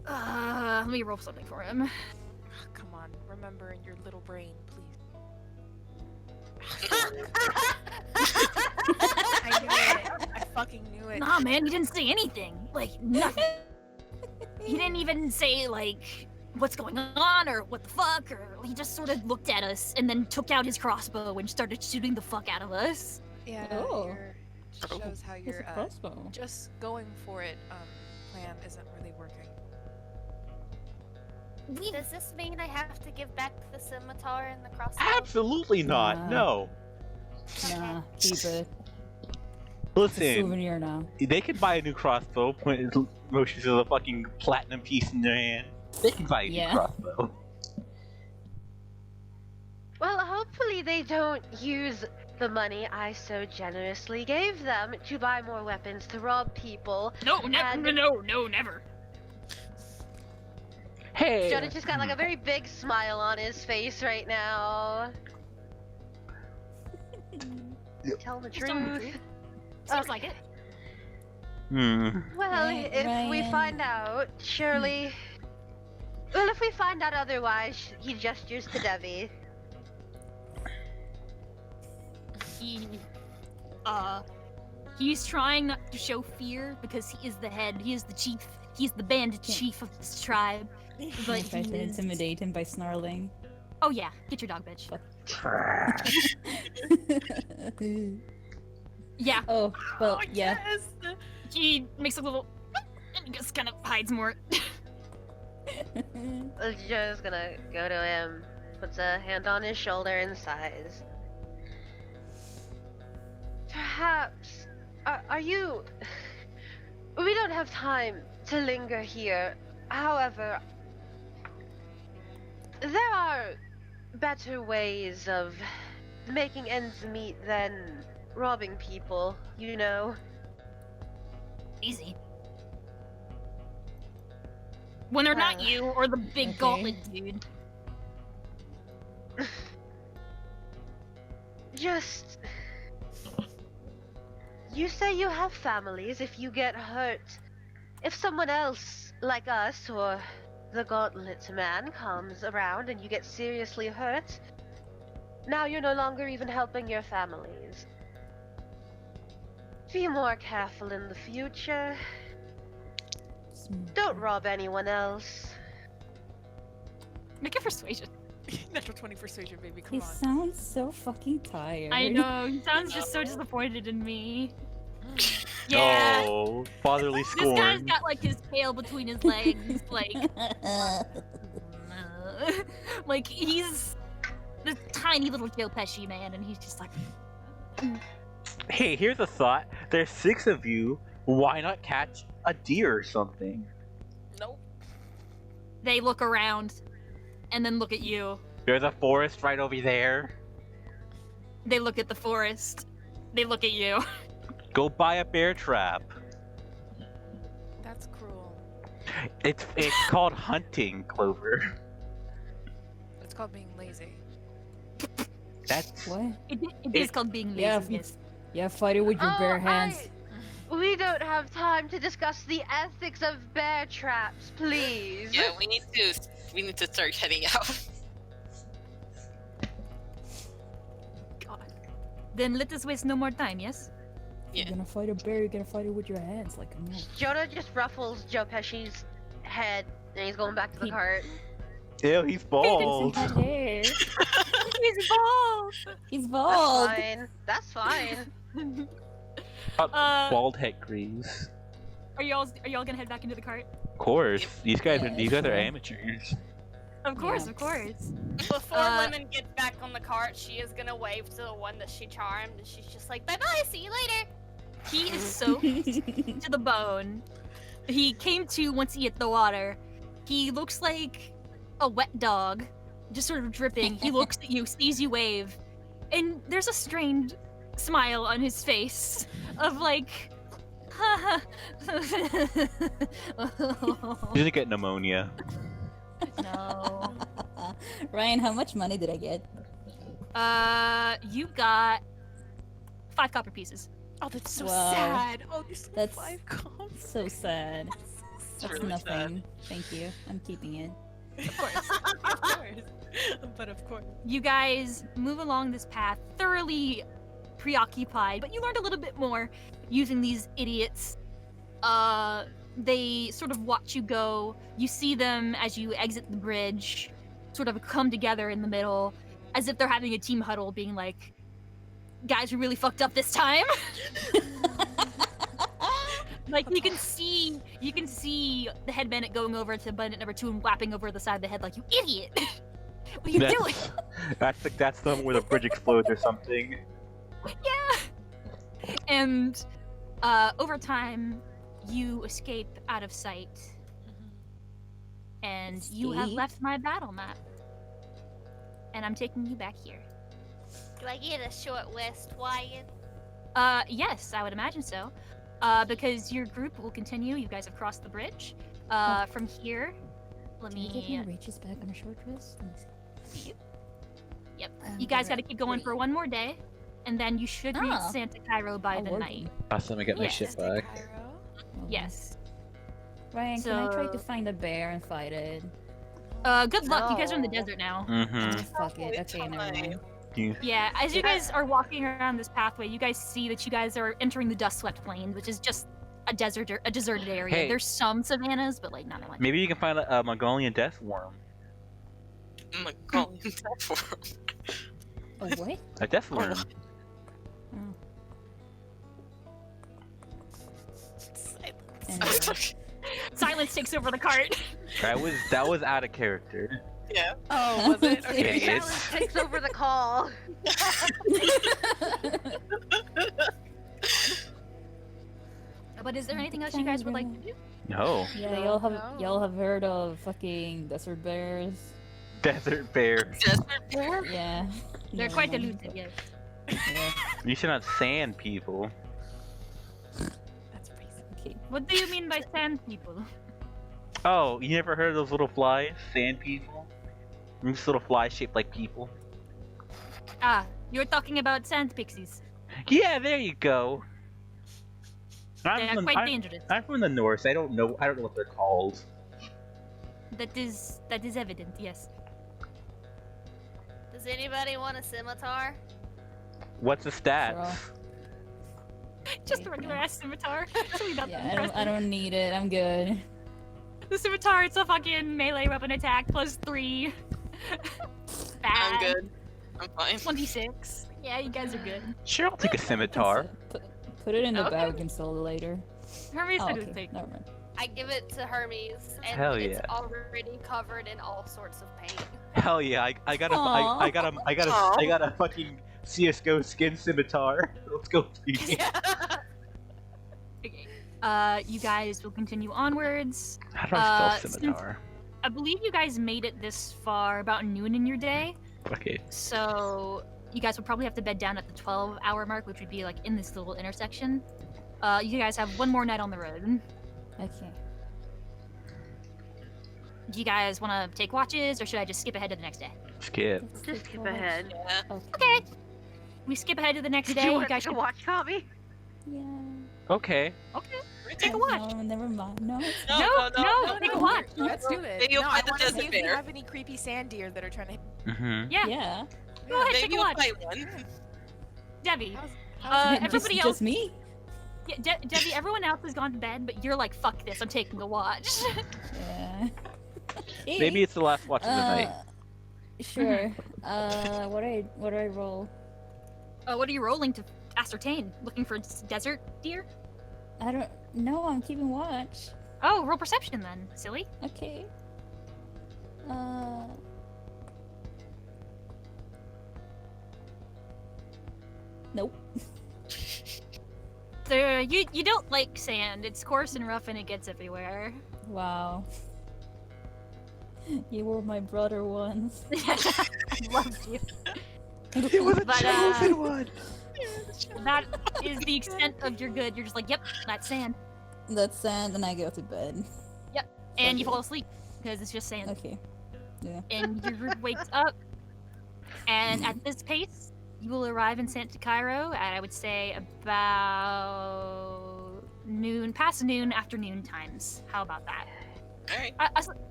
Speaker 1: let me roll something for him.
Speaker 4: Come on, remember in your little brain, please. I knew it. I fucking knew it.
Speaker 1: Nah, man, he didn't say anything. Like, nothing. He didn't even say, like, what's going on, or what the fuck, or he just sort of looked at us and then took out his crossbow and started shooting the fuck out of us.
Speaker 4: Yeah,
Speaker 6: Oh.
Speaker 4: just shows how
Speaker 6: It's
Speaker 4: your
Speaker 6: a crossbow.
Speaker 4: just going for it plan isn't really working.
Speaker 2: Does this mean I have to give back the scimitar and the crossbow?
Speaker 3: Absolutely not.
Speaker 6: Nah.
Speaker 3: No.
Speaker 6: Nah, keep it. It's a
Speaker 3: Listen,
Speaker 6: souvenir now.
Speaker 3: they could buy a new crossbow. Point motions of a fucking platinum piece in their hand. They can buy a
Speaker 6: Yeah.
Speaker 3: new crossbow.
Speaker 5: Well, hopefully they don't use the money I so generously gave them to buy more weapons to rob people.
Speaker 1: No,
Speaker 5: And-
Speaker 1: never.
Speaker 3: Hey.
Speaker 5: Jonah just got like a very big smile on his face right now. Tell the
Speaker 1: Just tell him the
Speaker 5: truth.
Speaker 1: truth. Sounds like it.
Speaker 5: Well,
Speaker 6: Right,
Speaker 5: if we
Speaker 6: Ryan.
Speaker 5: find out, surely. Well, if we find out otherwise, he gestures to Debbie.
Speaker 1: He's trying not to show fear because he is the head, he is the chief, he's the bandit chief of this tribe. But
Speaker 6: I try
Speaker 1: he
Speaker 6: to
Speaker 1: is...
Speaker 6: intimidate him by snarling.
Speaker 1: Oh yeah, get your dog, bitch. Yeah,
Speaker 6: Oh, well, yeah.
Speaker 1: he makes a little... and just kind of hides more.
Speaker 5: Joe's gonna go to him, puts a hand on his shoulder and sighs. Perhaps. Are you. We don't have time to linger here. However, there are better ways of making ends meet than robbing people, you know.
Speaker 1: Easy. When they're not
Speaker 5: Well,
Speaker 1: you or the big
Speaker 6: okay.
Speaker 1: gauntlet dude.
Speaker 5: Just. You say you have families. If you get hurt, if someone else, like us, or the Gauntlet Man comes around and you get seriously hurt, now you're no longer even helping your families. Be more careful in the future. Don't rob anyone else.
Speaker 1: Make a persuasion.
Speaker 4: Natural 20 persuasion, baby. Come
Speaker 6: He
Speaker 4: on.
Speaker 6: sounds so fucking tired.
Speaker 1: I know, he sounds just so disappointed in me. Yeah.
Speaker 3: Oh, fatherly
Speaker 1: This guy's
Speaker 3: scorn.
Speaker 1: got like his tail between his legs, like, like he's this tiny little Joe Pesci man, and he's just like,
Speaker 3: Hey, here's a thought. There's 6 of you. Why not catch a deer or something?
Speaker 7: Nope.
Speaker 1: they look around, and then look at you.
Speaker 3: There's a forest right over there.
Speaker 1: They look at the forest. They look at you.
Speaker 3: Go buy a bear trap.
Speaker 4: That's cruel.
Speaker 3: It's called hunting, Clover.
Speaker 4: It's called being lazy.
Speaker 3: That's
Speaker 6: What?
Speaker 1: It is called being lazy.
Speaker 6: Yeah,
Speaker 1: Yes.
Speaker 6: Yeah, fight it with your bare hands.
Speaker 5: We don't have time to discuss the ethics of bear traps, please.
Speaker 7: Yeah, we need to start heading out.
Speaker 1: God. Then let us waste no more time. Yes.
Speaker 7: Yeah.
Speaker 6: You're gonna fight a bear, you're gonna fight it with your hands, like a man.
Speaker 5: Jonah just ruffles Joe Pesci's head, and he's going back to the
Speaker 1: He-
Speaker 5: cart.
Speaker 3: ew. He's bald.
Speaker 6: He's hair.
Speaker 1: He's bald.
Speaker 6: He's
Speaker 5: That's
Speaker 6: bald.
Speaker 5: fine. That's fine.
Speaker 3: Bald head grease.
Speaker 1: Are y'all gonna head back into the cart?
Speaker 3: Of course, these guys
Speaker 6: Yeah,
Speaker 3: are
Speaker 6: sure.
Speaker 3: amateurs.
Speaker 1: Of course,
Speaker 6: Yeah.
Speaker 1: of course.
Speaker 2: Before
Speaker 1: Uh,
Speaker 2: Lemon gets back on the cart, she is gonna wave to the one that she charmed, and she's just like, "Bye bye, see you later."
Speaker 1: He is soaked to the bone. He came to once he hit the water. He looks like a wet dog, just sort of dripping. He looks at you, sees you wave, and there's a strained smile on his face of like,
Speaker 3: He's gonna get pneumonia.
Speaker 1: no.
Speaker 6: Ryan, how much money did I get?
Speaker 1: You got 5 copper pieces.
Speaker 4: Oh, that's so
Speaker 6: Wow.
Speaker 4: sad. Oh, there's
Speaker 6: That's-
Speaker 4: 5 comps.
Speaker 6: So sad.
Speaker 7: It's
Speaker 6: That's
Speaker 7: really
Speaker 6: nothing. Thank you. I'm keeping it.
Speaker 4: Of course. Of course. But of course.
Speaker 1: You guys move along this path, thoroughly preoccupied, but you learned a little bit more using these idiots. They sort of watch you go. You see them as you exit the bridge, sort of come together in the middle, as if they're having a team huddle, being like, "Guys, we really fucked up this time." Like you can see the head bandit going over to bandit number 2 and whapping over the side of the head like, "You idiot! What are you
Speaker 3: That's-
Speaker 1: doing?"
Speaker 3: That's the one where the bridge explodes or something.
Speaker 1: Yeah. And over time, you escape out of sight, and you have
Speaker 6: Escape?
Speaker 1: left my battle map. And I'm taking you back here.
Speaker 2: Do I get a short rest, Wyatt?
Speaker 1: Yes, I would imagine so. Because your group will continue. You guys have crossed the bridge. From here, let
Speaker 6: Can you give
Speaker 1: me.
Speaker 6: me reaches back on a short rest? Let me see.
Speaker 1: Yep.
Speaker 6: Um,
Speaker 1: You guys got to
Speaker 6: alright,
Speaker 1: keep going
Speaker 6: great.
Speaker 1: for one more day, and then you should reach
Speaker 6: Oh.
Speaker 1: Santa Cairo by
Speaker 6: Oh,
Speaker 1: the
Speaker 6: word.
Speaker 1: night.
Speaker 3: Last time I get my
Speaker 1: Yes.
Speaker 3: shit back.
Speaker 4: Cairo.
Speaker 1: Yes.
Speaker 6: Ryan, can I try to
Speaker 1: So-
Speaker 6: find a bear and fight it?
Speaker 1: Good luck. You guys are in the
Speaker 5: No.
Speaker 1: desert now.
Speaker 3: Mm-hmm.
Speaker 6: Fuck it.
Speaker 7: it's
Speaker 6: Okay, never
Speaker 7: fine.
Speaker 6: mind.
Speaker 1: Yeah, as you guys are walking around this pathway, you guys see that you guys are entering the dust-swept plains, which is just a deserted area.
Speaker 3: Hey.
Speaker 1: There's some savannas, but like not much.
Speaker 3: Maybe you can find a Mongolian death worm.
Speaker 7: I'm like calling that for him.
Speaker 6: Oh, what?
Speaker 3: A death worm.
Speaker 6: Anyway.
Speaker 1: Silence takes over the cart.
Speaker 3: That was out of character.
Speaker 7: Yeah.
Speaker 4: Oh, was it? Okay.
Speaker 3: Idiots.
Speaker 5: Silence takes over the call.
Speaker 1: But is there anything else you guys would like to do?
Speaker 3: No.
Speaker 6: Yeah,
Speaker 4: No,
Speaker 6: y'all have heard of fucking desert bears?
Speaker 3: Desert bear.
Speaker 7: Desert bear?
Speaker 6: Yeah.
Speaker 1: They're
Speaker 6: Never
Speaker 1: quite
Speaker 6: mind.
Speaker 1: elusive, yes.
Speaker 6: Yeah.
Speaker 3: You should not sand people.
Speaker 4: That's racist.
Speaker 6: Okay.
Speaker 1: What do you mean by sand people?
Speaker 3: Oh, you never heard of those little flies? Sand people? These little flies shaped like people.
Speaker 1: Ah, you're talking about sand pixies.
Speaker 3: Yeah, there you go.
Speaker 1: They are quite dangerous.
Speaker 3: I'm from the north. I don't know what they're called.
Speaker 1: That is evident, yes.
Speaker 2: Does anybody want a scimitar?
Speaker 3: What's the stats?
Speaker 6: Girl.
Speaker 1: Just a regular ass scimitar. Actually, not that
Speaker 6: Yeah,
Speaker 1: impressive.
Speaker 6: I don't need it. I'm good.
Speaker 1: The scimitar, it's a fucking melee weapon attack plus 3. Bad.
Speaker 7: I'm good. I'm fine.
Speaker 1: 26. Yeah, you guys are good.
Speaker 3: Sure, I'll take a scimitar.
Speaker 6: Put it in the
Speaker 1: Okay.
Speaker 6: bag and sell it later.
Speaker 1: Hermes
Speaker 6: Oh,
Speaker 1: said it
Speaker 6: okay.
Speaker 1: would take.
Speaker 6: Never mind.
Speaker 2: I give it to Hermes, and
Speaker 3: Hell
Speaker 2: it's
Speaker 3: yeah.
Speaker 2: already covered in all sorts of paint.
Speaker 3: Hell yeah! I got a fucking CS:GO skin scimitar. Let's go, please.
Speaker 1: Okay. You guys will continue onwards.
Speaker 3: How do I
Speaker 1: since-
Speaker 3: spell scimitar?
Speaker 1: I believe you guys made it this far about noon in your day,
Speaker 3: Okay.
Speaker 1: so you guys will probably have to bed down at the 12-hour mark, which would be like in this little intersection. You guys have one more night on the road.
Speaker 6: Okay.
Speaker 1: Do you guys want to take watches, or should I just skip ahead to the next day?
Speaker 3: Skip.
Speaker 5: Just skip ahead.
Speaker 7: Yeah.
Speaker 1: Okay. We skip ahead to the next
Speaker 5: Did
Speaker 1: day.
Speaker 5: you
Speaker 1: You
Speaker 5: want
Speaker 1: guys
Speaker 5: to
Speaker 1: should...
Speaker 5: watch Cami?
Speaker 6: Yeah.
Speaker 3: Okay.
Speaker 1: Okay. Take a watch.
Speaker 6: No, never mind. No.
Speaker 1: No, take a watch.
Speaker 4: Let's do it.
Speaker 7: Maybe you'll
Speaker 4: no,
Speaker 7: find
Speaker 4: I
Speaker 7: the
Speaker 4: want to see
Speaker 7: desert
Speaker 4: if we
Speaker 7: bear.
Speaker 4: have any creepy sand deer that are trying to.
Speaker 3: Mm-hmm.
Speaker 1: Yeah.
Speaker 6: Yeah.
Speaker 1: Go ahead,
Speaker 7: Maybe
Speaker 1: take a
Speaker 7: you'll
Speaker 1: watch.
Speaker 7: fight one.
Speaker 1: Debbie.
Speaker 4: How's
Speaker 1: Everybody
Speaker 6: just,
Speaker 1: else.
Speaker 6: Just me?
Speaker 1: Yeah, Debbie, everyone else has gone to bed, but you're like, fuck this, I'm taking a watch.
Speaker 6: Yeah. Okay.
Speaker 3: Maybe it's the last watch of the night.
Speaker 6: Sure. What do I roll?
Speaker 1: What are you rolling to ascertain? Looking for desert deer?
Speaker 6: I don't know. I'm keeping watch.
Speaker 1: Oh, roll perception then, silly.
Speaker 6: Okay. Nope.
Speaker 1: So you don't like sand. It's coarse and rough and it gets everywhere.
Speaker 6: Wow. You were my brother once.
Speaker 1: Loved you.
Speaker 3: It was a
Speaker 1: But,
Speaker 3: chosen one.
Speaker 1: That is the extent of your good. You're just like, yep, that's sand.
Speaker 6: That's sand, and I go to bed.
Speaker 1: And you
Speaker 6: Okay.
Speaker 1: fall asleep because it's just sand.
Speaker 6: Okay. Yeah.
Speaker 1: And your group wakes up, and at this pace, you will arrive in Santa Cairo at, I would say, about noon, past noon, afternoon times. How about that?
Speaker 7: Alright.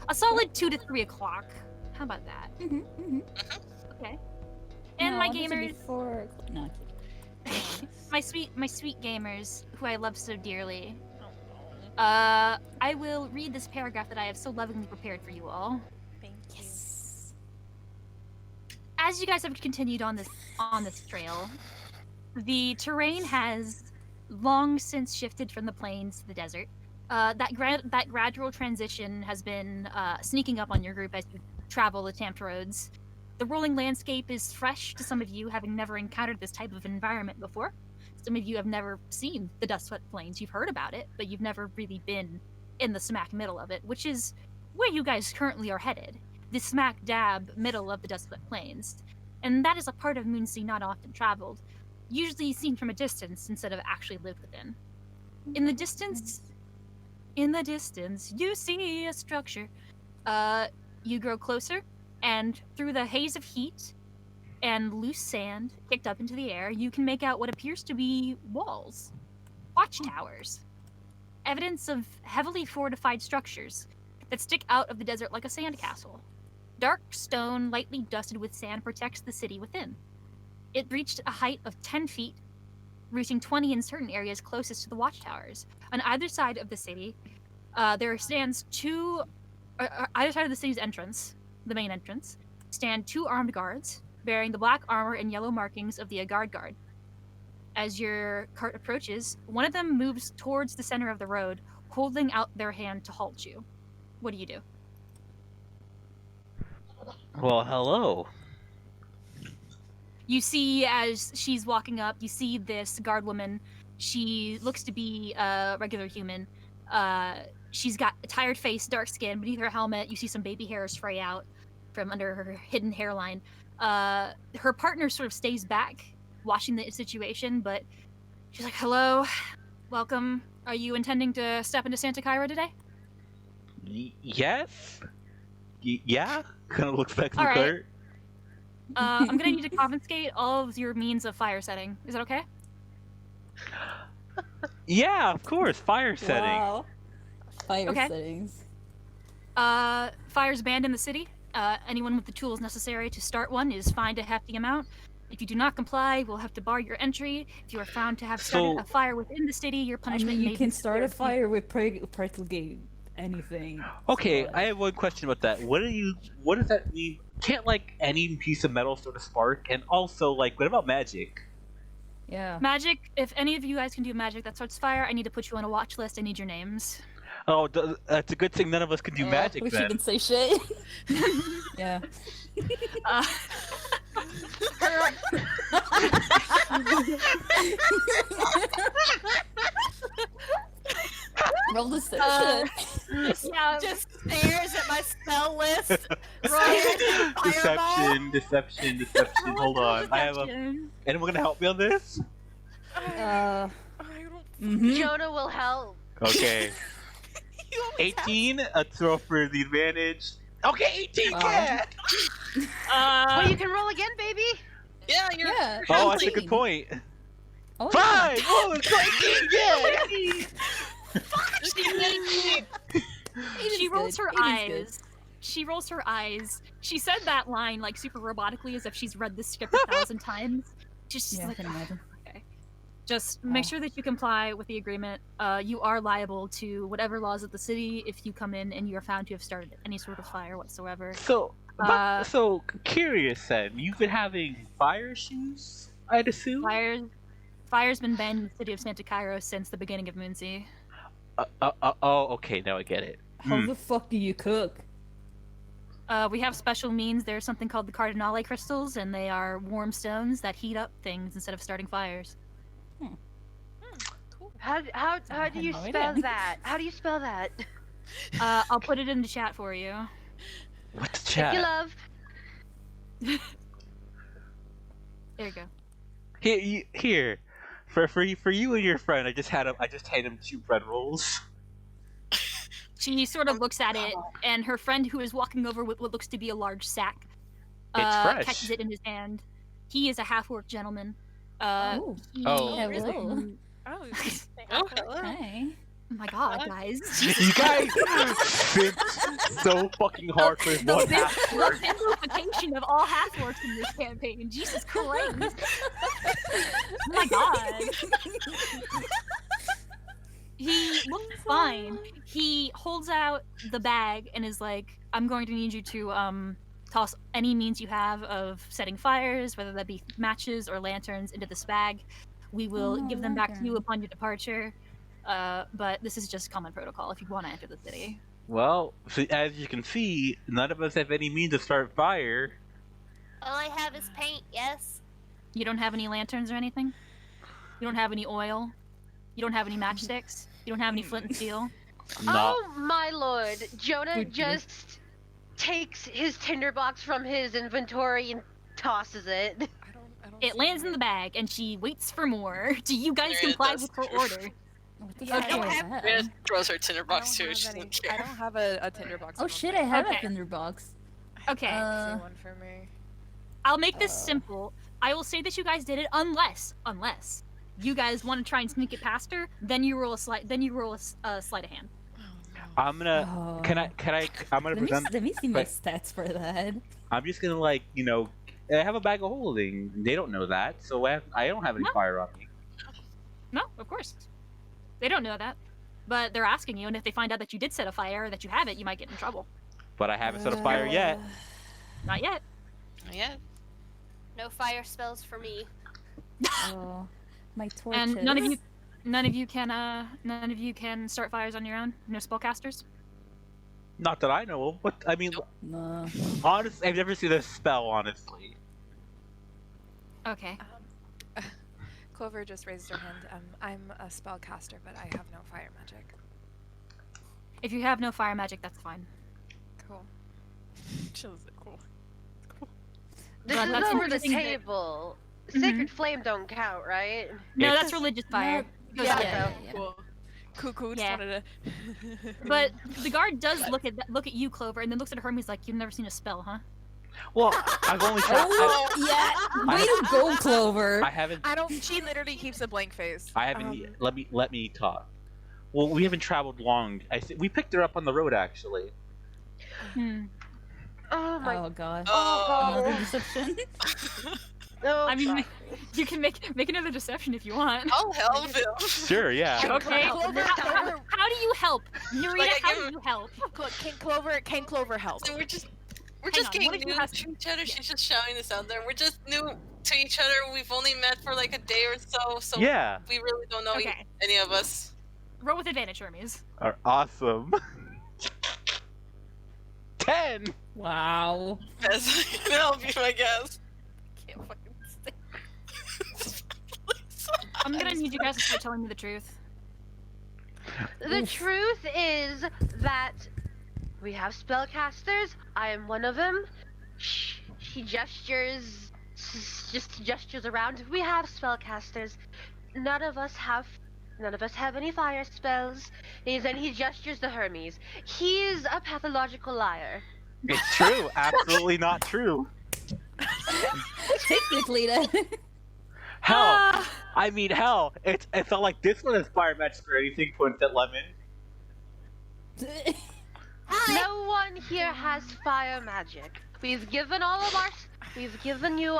Speaker 1: A solid 2 to 3 o'clock. How about that?
Speaker 6: Mhm. Mhm.
Speaker 1: Okay. And
Speaker 6: No,
Speaker 1: my
Speaker 6: I wanted to be
Speaker 1: gamers,
Speaker 6: 4 o'clock. No. I'm kidding.
Speaker 1: my sweet gamers, who I love so dearly. I will read this paragraph that I have so lovingly prepared for you all.
Speaker 4: Thank you.
Speaker 1: As you guys have continued on this trail, the terrain has long since shifted from the plains to the desert. That gradual transition has been sneaking up on your group as you travel the tamped roads. The rolling landscape is fresh to some of you, having never encountered this type of environment before. Some of you have never seen the dust-swept plains. You've heard about it, but you've never really been in the smack middle of it, which is where you guys currently are headed. The smack dab middle of the dust-swept plains. And that is a part of Moonsea not often traveled, usually seen from a distance instead of actually lived within. In the distance, you see a structure. You grow closer, and through the haze of heat and loose sand kicked up into the air, you can make out what appears to be walls, watchtowers. evidence of heavily fortified structures that stick out of the desert like a sandcastle. Dark stone, lightly dusted with sand, protects the city within. It reached a height of 10 feet, reaching 20 in certain areas closest to the watchtowers. On either side of the city, there stands either side of the city's entrance, the main entrance, stand 2 armed guards, bearing the black armor and yellow markings of the Agard Guard. As your cart approaches, one of them moves towards the center of the road, holding out their hand to halt you. What do you do?
Speaker 3: Well, hello.
Speaker 1: You see, as she's walking up, you see this guard woman. She looks to be a regular human. She's got a tired face, dark skin. Beneath her helmet, you see some baby hairs spray out from under her hidden hairline. Her partner sort of stays back, watching the situation, but she's like, "Hello, welcome. Are you intending to step into Santa Cairo today?"
Speaker 3: Yes? Yeah? Kind of looks back to the
Speaker 1: All right.
Speaker 3: cart.
Speaker 1: I'm gonna need to confiscate all of your means of fire setting. Is that okay?
Speaker 3: Yeah, of course. Fire setting.
Speaker 6: Wow. Fire
Speaker 1: Okay.
Speaker 6: settings.
Speaker 1: Fire's banned in the city. Anyone with the tools necessary to start one is fined a hefty amount. If you do not comply, we'll have to bar your entry. If you are found to have started
Speaker 3: So-
Speaker 1: a fire within the city, your
Speaker 6: I
Speaker 1: punishment
Speaker 6: mean,
Speaker 1: may
Speaker 6: you
Speaker 1: be
Speaker 6: can start a
Speaker 1: severe.
Speaker 6: fire with practically anything.
Speaker 3: Okay,
Speaker 6: so,
Speaker 3: I have one question about that. What does that mean? Can't like any piece of metal start a spark? And also, like, what about magic?
Speaker 6: Yeah.
Speaker 1: Magic, if any of you guys can do magic that starts fire, I need to put you on a watch list. I need your names.
Speaker 3: Oh, that's a good thing none of us can do magic
Speaker 6: We
Speaker 3: then.
Speaker 6: shouldn't say shit. Yeah.
Speaker 1: Uh,
Speaker 6: Roll the
Speaker 1: yeah,
Speaker 2: Just stares at my spell list.
Speaker 3: Deception. Hold on. I have a.
Speaker 1: deception.
Speaker 3: Anyone gonna help me on this?
Speaker 6: I don't.
Speaker 5: Jonah will help.
Speaker 3: Okay.
Speaker 7: You always have-
Speaker 3: 18. A throw for the advantage. Okay, 18. Yeah.
Speaker 5: Well, you can roll again, baby.
Speaker 7: Yeah, you're.
Speaker 6: Yeah.
Speaker 3: Oh, that's a
Speaker 6: 18.
Speaker 3: good point.
Speaker 6: Oh,
Speaker 3: 5. Oh, it's 18. Yeah.
Speaker 1: She rolls
Speaker 6: good.
Speaker 1: her
Speaker 6: It is
Speaker 1: eyes. She rolls her eyes. She said that line like super robotically, as if she's read this script 1,000 times. Just
Speaker 6: Yeah, I
Speaker 1: like,
Speaker 6: can imagine.
Speaker 1: okay. Just make
Speaker 6: Oh.
Speaker 1: sure that you comply with the agreement. You are liable to whatever laws of the city if you come in and you are found to have started any sort of fire whatsoever.
Speaker 3: So, so curious then. You've been having fire issues, I'd assume.
Speaker 1: Fire's been banned in the city of Santa Cairo since the beginning of Moonsea.
Speaker 3: Oh, okay. Now I get it.
Speaker 6: How the fuck do you cook?
Speaker 1: We have special means. There's something called the Cardinale crystals, and they are warm stones that heat up things instead of starting fires.
Speaker 5: How do you
Speaker 6: no
Speaker 5: spell
Speaker 6: idea.
Speaker 5: that? How do you spell that?
Speaker 1: I'll put it in the chat for you.
Speaker 3: What's the
Speaker 5: Thank you,
Speaker 3: chat?
Speaker 5: love.
Speaker 1: There you go.
Speaker 3: Here. For you and your friend, I just handed him 2 bread rolls.
Speaker 1: She sort of looks at it, and her friend, who is walking over with what looks to be a large sack,
Speaker 3: It's fresh.
Speaker 1: catches it in his hand. He is a half-orc gentleman.
Speaker 6: Oh.
Speaker 1: He-
Speaker 3: Oh.
Speaker 6: Hello.
Speaker 2: Oh,
Speaker 7: Oh, hello.
Speaker 6: Hi.
Speaker 1: Oh my god, guys.
Speaker 3: You guys simped so fucking hard for
Speaker 1: The
Speaker 3: one half word.
Speaker 1: simplification of all half-orcs in this campaign. Jesus Christ. Oh my god. He looks fine. He holds out the bag and is like, I'm going to need you to toss any means you have of setting fires, whether that be matches or lanterns, into this bag. We will
Speaker 6: Oh,
Speaker 1: give them back to you
Speaker 6: lantern.
Speaker 1: upon your departure. But this is just common protocol if you want to enter the city.
Speaker 3: Well, so as you can see, none of us have any means to start fire.
Speaker 2: all I have is paint. Yes.
Speaker 1: You don't have any lanterns or anything? You don't have any oil? You don't have any matchsticks? You don't have any flint and steel?
Speaker 3: Not.
Speaker 5: Oh my lord! Jonah
Speaker 6: Good
Speaker 5: just takes his tinderbox from his inventory and tosses it.
Speaker 4: I don't
Speaker 1: It lands in the bag, and she waits for more. Do you guys
Speaker 7: Yeah,
Speaker 1: comply
Speaker 7: that's
Speaker 1: with her
Speaker 7: true.
Speaker 1: order?
Speaker 6: What the
Speaker 2: Yeah,
Speaker 6: fuck
Speaker 2: I don't
Speaker 6: is
Speaker 2: have-
Speaker 6: that?
Speaker 7: Rhea throws her
Speaker 4: I
Speaker 7: tinderbox
Speaker 4: don't
Speaker 7: too. She
Speaker 4: have any.
Speaker 7: doesn't
Speaker 4: I
Speaker 7: care.
Speaker 4: don't have a tinderbox.
Speaker 6: Oh shit, I have
Speaker 1: Okay.
Speaker 6: a tinderbox.
Speaker 1: Okay,
Speaker 6: Uh,
Speaker 4: one for me.
Speaker 1: I'll make this simple. I will say that you guys did it unless you guys want to try and sneak it past her, then you roll a sleight. Then you roll a sleight of hand.
Speaker 3: I'm gonna.
Speaker 6: Oh.
Speaker 3: I'm gonna present.
Speaker 6: Let me see my
Speaker 3: wait.
Speaker 6: stats for that.
Speaker 3: I'm just gonna like I have a bag of holding. They don't know that, so I don't have any
Speaker 1: No.
Speaker 3: fire on me.
Speaker 1: No, of course. They don't know that, but they're asking you, and if they find out that you did set a fire or that you have it, you might get in trouble.
Speaker 3: But I haven't set a fire yet.
Speaker 1: Not yet.
Speaker 7: Yeah.
Speaker 2: No fire spells for me.
Speaker 6: Oh, my torches.
Speaker 1: And none of you can start fires on your own. No spellcasters.
Speaker 3: Not that I know of. But I mean,
Speaker 6: No.
Speaker 3: honestly, I've never seen a spell. Honestly.
Speaker 1: Okay.
Speaker 4: Clover just raised her hand. I'm a spellcaster, but I have no fire magic.
Speaker 1: If you have no fire magic, that's fine.
Speaker 4: Cool. Chills it cool.
Speaker 5: This
Speaker 1: But
Speaker 5: is
Speaker 1: that's
Speaker 5: over the
Speaker 1: interesting that-
Speaker 5: table.
Speaker 1: Mhm.
Speaker 5: Sacred flame don't count, right?
Speaker 1: No,
Speaker 3: It's-
Speaker 1: that's religious fire. It goes
Speaker 6: Yeah,
Speaker 1: together.
Speaker 6: yeah.
Speaker 4: Cool. Cool. Just
Speaker 1: Yeah.
Speaker 4: wanted to.
Speaker 1: But the guard does look at you, Clover, and then looks at Hermes like, "You've never seen a spell, huh?"
Speaker 3: Well, I've only tried.
Speaker 6: Oh, yeah. Way to go, Clover.
Speaker 3: I haven't.
Speaker 4: I don't. She literally keeps a blank face.
Speaker 3: I haven't. Let me talk. Well, we haven't traveled long. We picked her up on the road actually.
Speaker 1: Hmm.
Speaker 5: Oh my.
Speaker 6: Oh god.
Speaker 7: Oh.
Speaker 6: Another deception.
Speaker 5: Oh,
Speaker 1: I mean,
Speaker 5: God.
Speaker 1: you can make another deception if you want.
Speaker 7: I'll help him.
Speaker 3: Sure, yeah.
Speaker 1: Okay.
Speaker 4: Clover,
Speaker 1: How do you help, Narita?
Speaker 7: Like, I
Speaker 1: How
Speaker 7: give-
Speaker 1: do you help?
Speaker 4: Can Clover help?
Speaker 7: So we're just
Speaker 1: Hang on,
Speaker 7: getting
Speaker 1: what if you
Speaker 7: new
Speaker 1: have-
Speaker 7: to each other. She's just shouting this out there. We're just new to each other. We've only met for like a day or so,
Speaker 3: Yeah.
Speaker 7: we really don't know
Speaker 1: Okay.
Speaker 7: any of us.
Speaker 1: Roll with advantage, Hermes.
Speaker 3: Are awesome. 10.
Speaker 6: Wow.
Speaker 7: Best I can help you, I guess.
Speaker 1: Can't fucking stay. I'm gonna need you guys to start telling me the truth.
Speaker 5: The truth is that we have spellcasters. I am one of them. She gestures, just gestures around. We have spellcasters. None of us have any fire spells. Then he gestures to Hermes. He's a pathological liar.
Speaker 3: It's true. Absolutely not true.
Speaker 6: Technically, then.
Speaker 3: Hell. I mean, hell. It's not like this one is fire magic or anything. Point at Lemon.
Speaker 5: No one here has fire magic. We've given you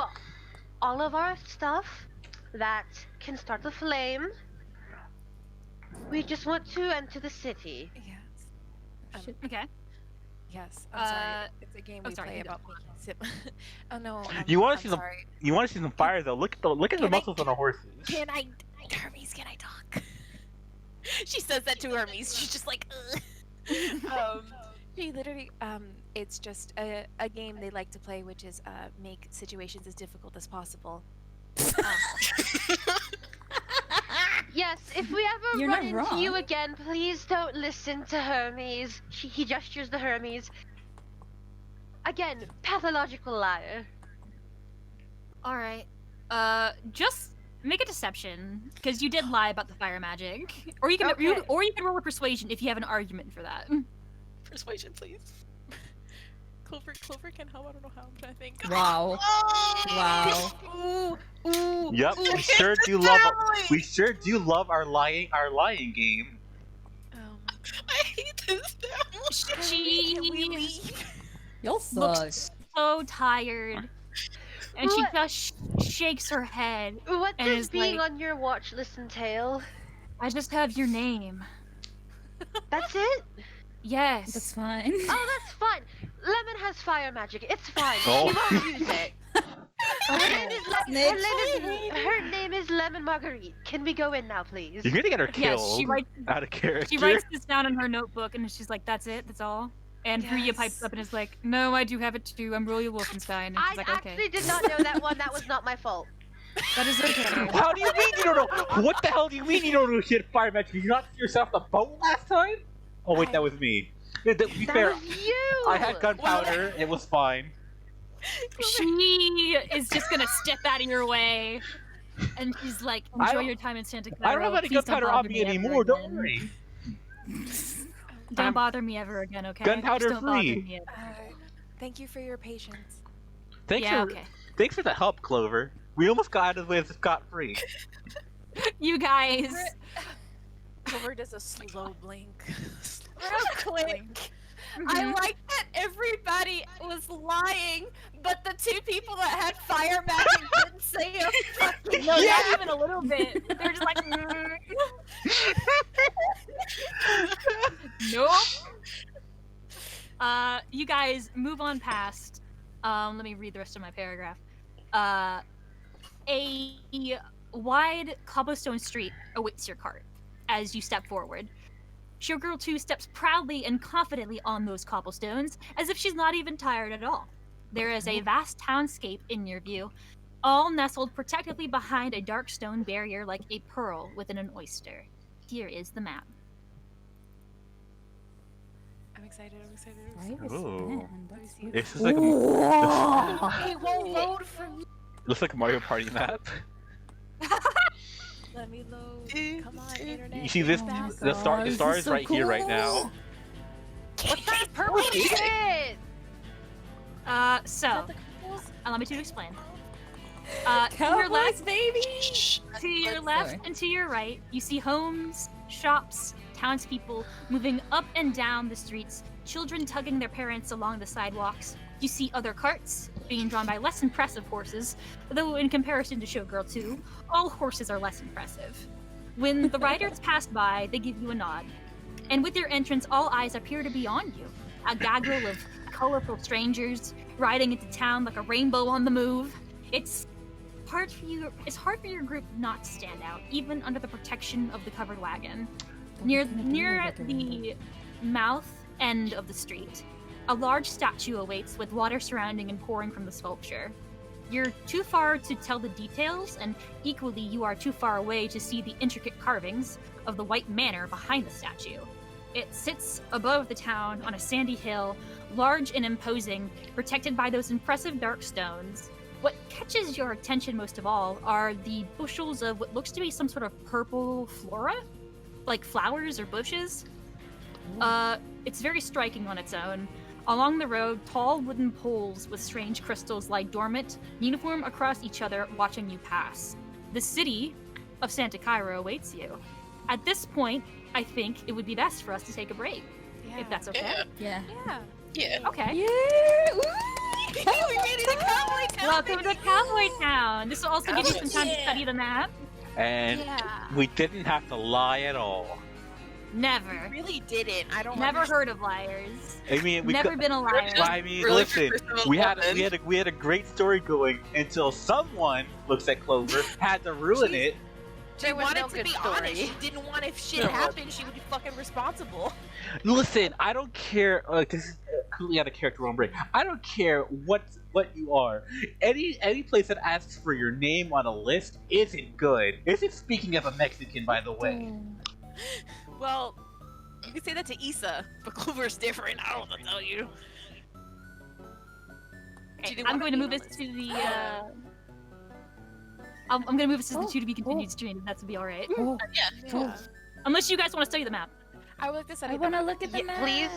Speaker 5: all of our stuff that can start the flame. We just want to enter the city.
Speaker 4: Yes.
Speaker 1: Okay.
Speaker 4: Yes. I'm sorry. It's a game
Speaker 1: oh,
Speaker 4: we
Speaker 1: sorry,
Speaker 4: play
Speaker 1: you go.
Speaker 4: about making sip. Oh no.
Speaker 3: You want
Speaker 4: I'm
Speaker 3: to see some?
Speaker 4: sorry.
Speaker 3: You want to see some fire though? Look at the
Speaker 4: Can I-
Speaker 3: muscles on the horses.
Speaker 4: Can I, Hermes? Can I talk? She says that to Hermes. She's just like, ugh. She literally, it's just a game they like to play, which is make situations as difficult as possible.
Speaker 5: Yes, if we ever
Speaker 6: You're
Speaker 5: run
Speaker 6: not
Speaker 5: into you
Speaker 6: wrong.
Speaker 5: again, please don't listen to Hermes. He gestures to Hermes. Again, pathological liar.
Speaker 1: All right. Just make a deception because you did lie about the fire magic, or you can
Speaker 5: Okay.
Speaker 1: you can roll a persuasion if you have an argument for that.
Speaker 7: Persuasion, please.
Speaker 4: Clover can help. I don't know how. I'm trying to think.
Speaker 6: Wow. Wow.
Speaker 4: Ooh.
Speaker 3: Yep.
Speaker 7: Ooh,
Speaker 3: We sure
Speaker 7: it's
Speaker 3: do
Speaker 7: a
Speaker 3: love.
Speaker 7: family!
Speaker 3: We sure do love our lying game.
Speaker 7: I hate this family.
Speaker 1: She
Speaker 6: Y'all suck.
Speaker 1: looks so tired, and she
Speaker 5: What?
Speaker 1: just shakes her head.
Speaker 5: What
Speaker 1: And
Speaker 5: does
Speaker 1: is
Speaker 5: being
Speaker 1: like-
Speaker 5: on your watch list entail?
Speaker 1: I just have your name.
Speaker 5: That's it?
Speaker 1: Yes.
Speaker 6: That's fine.
Speaker 5: Oh, that's fine. Lemon has fire magic. It's fine.
Speaker 3: Oh.
Speaker 5: She won't use it. Her name is
Speaker 6: Snakes.
Speaker 5: her name is Lemon Marguerite. Can we go in now, please?
Speaker 3: You're gonna get her
Speaker 1: Yes,
Speaker 3: killed.
Speaker 1: she writes.
Speaker 3: Out of character.
Speaker 1: She writes this down in her notebook, and she's like, "That's it. That's all." And Priya
Speaker 4: Yes.
Speaker 1: pipes up and is like, "No, I do have it too. I'm Royal Wolfenstein." And
Speaker 5: I
Speaker 1: she's like,
Speaker 5: actually
Speaker 1: "Okay,
Speaker 5: did not know that one. That was not my fault.
Speaker 1: that is okay."
Speaker 3: How do you mean you don't know? What the hell do you mean you don't know shit fire magic? Did you not see yourself on the boat last time? Oh wait, that was me. To be
Speaker 5: That
Speaker 3: fair,
Speaker 5: was you.
Speaker 3: I had gunpowder. It was fine.
Speaker 1: She is just gonna step out of your way, and she's like,
Speaker 3: I
Speaker 1: "Enjoy
Speaker 3: don't-
Speaker 1: your time in Santa
Speaker 3: I don't
Speaker 1: Clara.
Speaker 3: have any
Speaker 1: Please don't
Speaker 3: gunpowder on
Speaker 1: bother
Speaker 3: me
Speaker 1: ever
Speaker 3: anymore. Don't
Speaker 1: again.
Speaker 3: worry.
Speaker 1: Don't
Speaker 3: I'm-
Speaker 1: bother me ever again, okay?
Speaker 3: Gunpowder
Speaker 1: Just don't bother
Speaker 3: free.
Speaker 1: me ever.
Speaker 4: Thank you for your patience.
Speaker 3: Thanks
Speaker 1: Yeah,
Speaker 3: for
Speaker 1: okay.
Speaker 3: thanks for the help, Clover. We almost got out of the way scot free.
Speaker 1: You guys.
Speaker 4: Clover does a slow blink.
Speaker 2: Real quick. I like that everybody was lying, but the two people that had fire magic didn't say a fucking
Speaker 1: No, not even a little bit. They're just like, nope. You guys move on past. Let me read the rest of my paragraph. A wide cobblestone street awaits your cart as you step forward. Showgirl 2 steps proudly and confidently on those cobblestones, as if she's not even tired at all. There is a vast townscape in your view, all nestled protectively behind a dark stone barrier like a pearl within an oyster. Here is the map.
Speaker 4: I'm excited.
Speaker 6: Iris
Speaker 3: Ooh.
Speaker 6: Man, that's
Speaker 4: This
Speaker 3: This is like
Speaker 4: It won't load for me.
Speaker 3: looks like a Mario Party map.
Speaker 4: Let me load. Come on, internet.
Speaker 3: You see this?
Speaker 6: Oh my
Speaker 3: The star
Speaker 6: God, this
Speaker 3: is
Speaker 6: is so
Speaker 3: right here, right
Speaker 6: cool.
Speaker 3: now.
Speaker 5: What's that purple shit?
Speaker 1: So, allow me to explain. To your
Speaker 6: Cowboys,
Speaker 1: left,
Speaker 6: baby.
Speaker 1: to your left,
Speaker 6: Sorry.
Speaker 1: and to your right, you see homes, shops, townspeople moving up and down the streets, children tugging their parents along the sidewalks. You see other carts being drawn by less impressive horses, though in comparison to Showgirl 2, all horses are less impressive. When the riders pass by, they give you a nod. And with your entrance, all eyes appear to be on you. A gaggle of colorful strangers riding into town like a rainbow on the move. It's hard for your group not to stand out, even under the protection of the covered wagon. Near the mouth end of the street, a large statue awaits with water surrounding and pouring from the sculpture. You're too far to tell the details, and equally you are too far away to see the intricate carvings of the White Manor behind the statue. It sits above the town on a sandy hill, large and imposing, protected by those impressive dark stones. What catches your attention most of all are the bushels of what looks to be some sort of purple flora, like flowers or bushes. It's very striking on its own. Along the road, tall wooden poles with strange crystals lie dormant, uniform across each other, watching you pass. The city of Santa Cairo awaits you. At this point, I think it would be best for us to take a break, if that's okay.
Speaker 7: Yeah.
Speaker 6: Yeah.
Speaker 4: Yeah.
Speaker 7: Yeah.
Speaker 1: Okay.
Speaker 6: Yeah.
Speaker 4: We made it a cowboy town.
Speaker 1: Welcome to Cowboy Town. This will also give you some time to study the map.
Speaker 3: And
Speaker 4: Yeah.
Speaker 3: we didn't have to lie at all.
Speaker 1: Never.
Speaker 4: Really didn't. I don't.
Speaker 1: Never
Speaker 4: understand.
Speaker 1: heard of liars.
Speaker 3: I mean, we
Speaker 1: Never
Speaker 3: could,
Speaker 1: been a liar.
Speaker 3: I mean,
Speaker 7: Really
Speaker 3: listen,
Speaker 7: first
Speaker 3: we had
Speaker 7: woman.
Speaker 3: a great story going until someone looks at Clover, had to ruin it.
Speaker 4: She
Speaker 5: There was
Speaker 4: wanted
Speaker 5: no
Speaker 4: to
Speaker 5: good
Speaker 4: be
Speaker 5: story.
Speaker 4: honest. She didn't want if shit
Speaker 3: No.
Speaker 4: happened, she would be fucking responsible.
Speaker 3: Listen, I don't care. This is clearly out of character on break. I don't care what you are. Any place that asks for your name on a list isn't good. Isn't speaking of a Mexican, by the way.
Speaker 4: Well, you can say that to Isa, but Clover's different. I don't know what to tell you. She
Speaker 1: Okay,
Speaker 4: didn't
Speaker 1: I'm
Speaker 4: wanna
Speaker 1: going to
Speaker 4: be
Speaker 1: move
Speaker 4: on
Speaker 1: this
Speaker 4: this.
Speaker 1: to the. I'm going to move this to the
Speaker 6: Oh,
Speaker 1: to be continued stream. If that's to be all right.
Speaker 6: Oh,
Speaker 4: Yeah.
Speaker 1: Unless you guys want to study the map.
Speaker 4: I would like to study
Speaker 6: I want to look at the
Speaker 5: Yeah,
Speaker 6: map.
Speaker 5: please.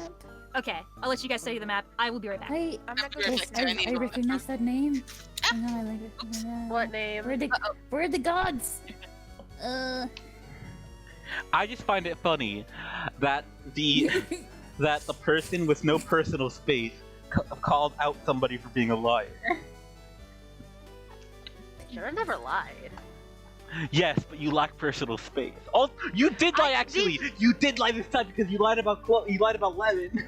Speaker 1: Okay, I'll let you guys study the map. I will be right back.
Speaker 4: I'm not going
Speaker 7: Yes,
Speaker 6: Yes,
Speaker 4: to
Speaker 7: I need
Speaker 6: I
Speaker 7: to-
Speaker 6: recognize that name. I know, I like it. Yeah.
Speaker 5: What name?
Speaker 6: Where are the gods?
Speaker 3: I just find it funny that the person with no personal space called out somebody for being a liar.
Speaker 5: Sure, I never lied.
Speaker 3: Yes, but you lack personal space. Oh, you did lie. Actually, you did lie this time because you lied about you lied about Lemon.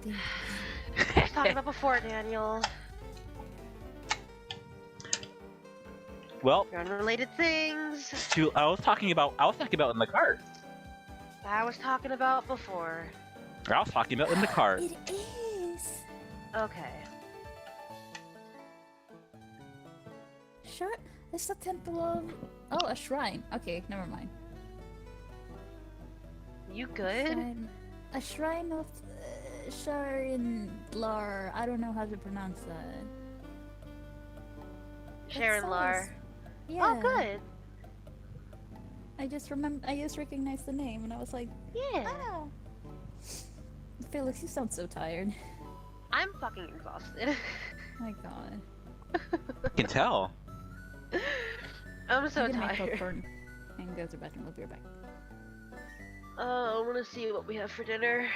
Speaker 5: I was talking about before, Daniel.
Speaker 3: Well,
Speaker 5: Unrelated things.
Speaker 3: I was talking about in the cart.
Speaker 5: I was talking about before.
Speaker 3: I was talking about in the cart.
Speaker 6: It is.
Speaker 5: Okay.
Speaker 6: Sure. It's the temple of. Oh, a shrine. Okay, never mind.
Speaker 5: You good?
Speaker 6: A shrine of Sharin-Lar. I don't know how to pronounce that.
Speaker 5: Sharon Lar.
Speaker 6: Yeah.
Speaker 5: Oh, good.
Speaker 6: I just recognized the name, and I was like,
Speaker 5: Yeah.
Speaker 6: ah. Felix, you sound so tired.
Speaker 5: I'm fucking exhausted.
Speaker 6: My God.
Speaker 3: I can tell.
Speaker 5: I'm so
Speaker 6: I'm gonna make
Speaker 5: tired.
Speaker 6: popcorn and go to the bathroom. We'll be right back.
Speaker 5: I want to see what we have for dinner.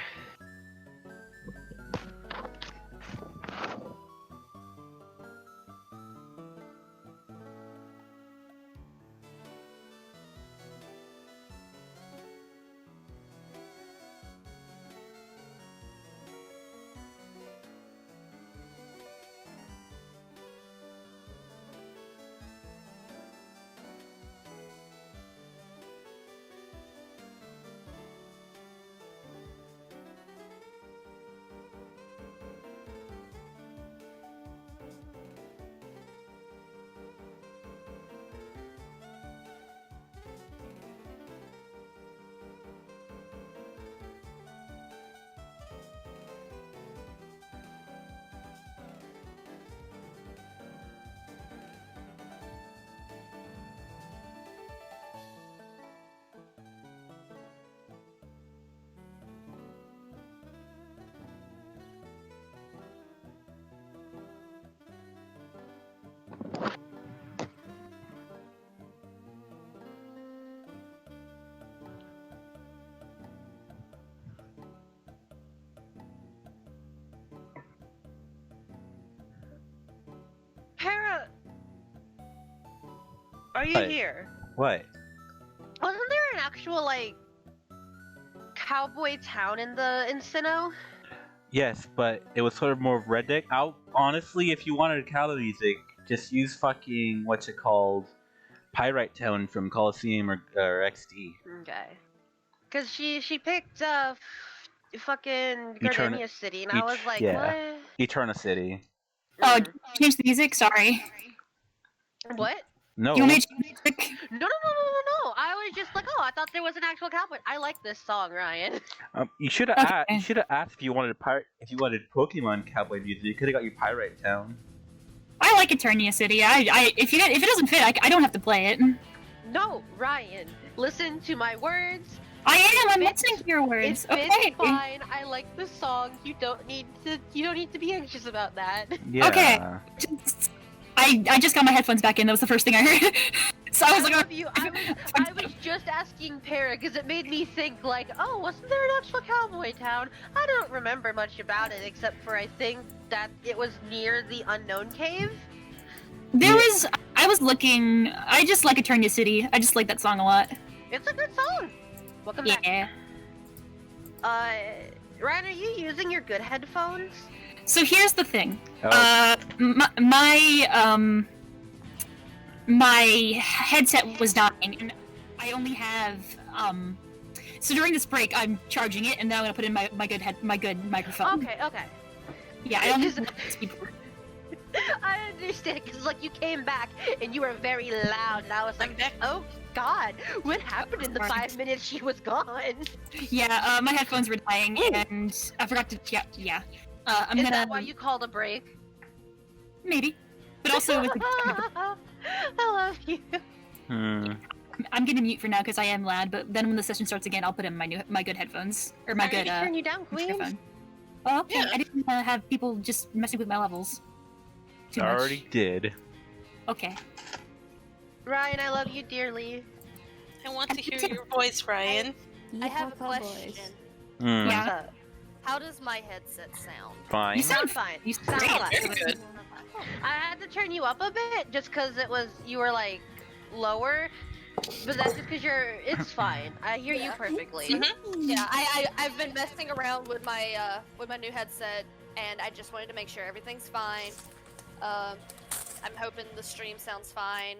Speaker 5: Para, are you
Speaker 3: What?
Speaker 5: here?
Speaker 3: What?
Speaker 5: Wasn't there an actual like cowboy town in Sinnoh?
Speaker 3: Yes, but it was sort of more of redneck. Honestly, if you wanted cowboy music, just use fucking what's it called, Pyrite Town from Coliseum or XD.
Speaker 5: Okay. Cause she picked fucking
Speaker 3: You turn
Speaker 5: Gardenia City, and I was like,
Speaker 3: yeah.
Speaker 5: what?
Speaker 3: Eterna City.
Speaker 1: Oh,
Speaker 5: Mm.
Speaker 1: did you change the music? Sorry.
Speaker 5: What?
Speaker 3: No.
Speaker 1: You want me to change the music?
Speaker 5: No. I was just like, oh, I thought there was an actual cowboy. I like this song, Ryan.
Speaker 3: You should have
Speaker 1: Okay.
Speaker 3: asked. You should have asked if you wanted Pokemon cowboy music. You could have got you Pyrite Town.
Speaker 1: I like Eternia City. If it doesn't fit, I don't have to play it.
Speaker 5: No, Ryan, listen to my words.
Speaker 1: I'm
Speaker 5: It's-
Speaker 1: listening to your words.
Speaker 5: It's
Speaker 1: Okay.
Speaker 5: fine. I like the song. You don't need to be anxious about that.
Speaker 3: Yeah.
Speaker 1: Okay. I just got my headphones back in. That was the first thing I heard. So I was like,
Speaker 5: love you. I was just asking Para because it made me think like, oh, wasn't there an actual cowboy town? I don't remember much about it except for I think that it was near the Unknown Cave.
Speaker 1: I was looking. I just like Eternia City. I just like that song a lot.
Speaker 5: It's a good song. Welcome back.
Speaker 1: Yeah.
Speaker 5: Ryan, are you using your good headphones?
Speaker 1: So here's the thing.
Speaker 3: Oh.
Speaker 1: My headset was dying, and I only have So during this break, I'm charging it, and then I'm gonna put in my good microphone.
Speaker 5: Okay.
Speaker 1: Yeah, I don't
Speaker 5: Because-
Speaker 1: have speed.
Speaker 5: I understand, because like you came back and you were very loud, and I was like, oh God, what happened in the
Speaker 1: Sorry.
Speaker 5: 5 minutes she was gone?
Speaker 1: Yeah, my headphones were dying, and I forgot to. Yeah. I'm
Speaker 5: Is
Speaker 1: gonna
Speaker 5: that why you called a break?
Speaker 1: maybe, but also with the,
Speaker 5: I love you.
Speaker 1: I'm gonna mute for now because I am loud. But then when the session starts again, I'll put in my good headphones or my
Speaker 5: I
Speaker 1: good
Speaker 5: turn you down, Queen.
Speaker 1: microphone. Oh, okay.
Speaker 7: Yeah.
Speaker 1: I didn't have people just messing with my levels. Too
Speaker 3: I
Speaker 1: much.
Speaker 3: already did.
Speaker 1: Okay.
Speaker 5: Ryan, I love you dearly.
Speaker 7: I want to hear your voice, Ryan.
Speaker 2: I have a
Speaker 6: Yeehaw,
Speaker 2: question.
Speaker 3: Hmm.
Speaker 1: Yeah.
Speaker 5: What's up?
Speaker 2: How does my headset sound?
Speaker 3: Fine.
Speaker 1: You sound
Speaker 5: fine.
Speaker 1: You
Speaker 5: Sound
Speaker 1: sound
Speaker 5: fine.
Speaker 7: Very good.
Speaker 5: I had to turn you up a bit just because you were like lower, but that's just because it's fine. I hear you
Speaker 2: Yeah.
Speaker 5: perfectly.
Speaker 2: Yeah, I've been messing around with my new headset, and I just wanted to make sure everything's fine. I'm hoping the stream sounds fine.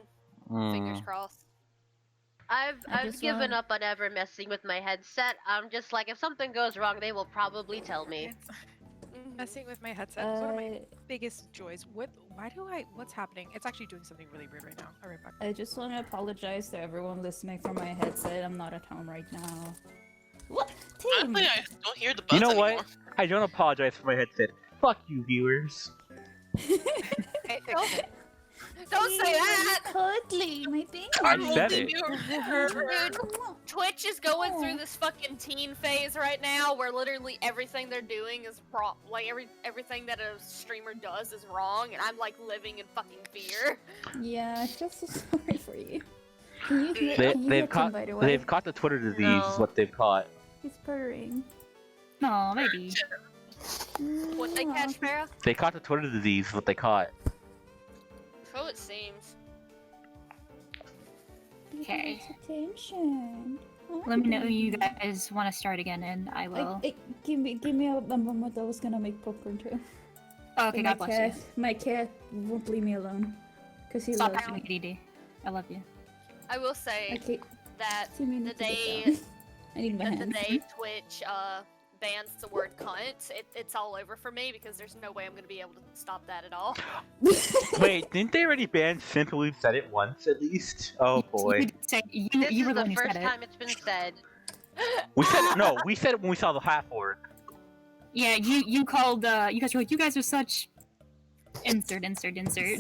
Speaker 2: Fingers crossed.
Speaker 5: I've
Speaker 6: just
Speaker 5: given
Speaker 6: want-
Speaker 5: up on ever messing with my headset. I'm just like, if something goes wrong, they will probably tell me.
Speaker 8: Messing with my headset is one of my biggest joys. What's happening? It's actually doing something really weird right now. I'll be right back.
Speaker 6: I just want to apologize to everyone listening for my headset. I'm not at home right now. What? Team!
Speaker 7: Honestly, I don't hear the buzz
Speaker 3: You know
Speaker 7: anymore.
Speaker 3: what? I don't apologize for my headset. Fuck you, viewers.
Speaker 2: Don't say that!
Speaker 6: Cuddly, my baby.
Speaker 3: I said it.
Speaker 2: Dude, Twitch is going through this fucking teen phase right now where literally everything they're doing is wrong. Like, everything that a streamer does is wrong, and I'm like living in fucking fear.
Speaker 6: Yeah, I feel so sorry for you. Can you hear,
Speaker 3: They,
Speaker 6: can you
Speaker 3: they've
Speaker 6: hear
Speaker 3: caught.
Speaker 6: Tim, by the way?
Speaker 3: They've caught the Twitter disease.
Speaker 2: No.
Speaker 3: Is what they've caught.
Speaker 6: He's purring.
Speaker 1: No, maybe.
Speaker 2: What they catch, Farah?
Speaker 3: They caught the Twitter disease. Is what they caught.
Speaker 2: So it seems.
Speaker 1: Okay.
Speaker 6: Attention.
Speaker 1: Let me know you guys want to start again, and I will.
Speaker 6: Give me a moment. I was gonna make popcorn too.
Speaker 1: Oh, okay,
Speaker 6: my
Speaker 1: God bless you.
Speaker 6: My cat won't leave me alone. Cause he
Speaker 1: Stop
Speaker 6: loves
Speaker 1: acting
Speaker 6: me.
Speaker 1: like DD. I love you.
Speaker 2: I will say
Speaker 6: Okay,
Speaker 2: that
Speaker 6: 2 minutes
Speaker 2: the
Speaker 6: to
Speaker 2: day
Speaker 6: get down. I need my
Speaker 2: that the
Speaker 6: hands.
Speaker 2: day Twitch bans the word cunt, it's all over for me because there's no way I'm gonna be able to stop that at all.
Speaker 3: Wait, didn't they already ban Simp? We've said it once at least. Oh boy.
Speaker 1: You did say- you
Speaker 5: This
Speaker 1: you
Speaker 5: is
Speaker 1: were the
Speaker 5: the
Speaker 1: one who
Speaker 5: first
Speaker 1: said it.
Speaker 5: time it's been said.
Speaker 3: We said it. No, we said it when we saw the half orc.
Speaker 1: Yeah, you called. You guys were like, you guys are such. Insert.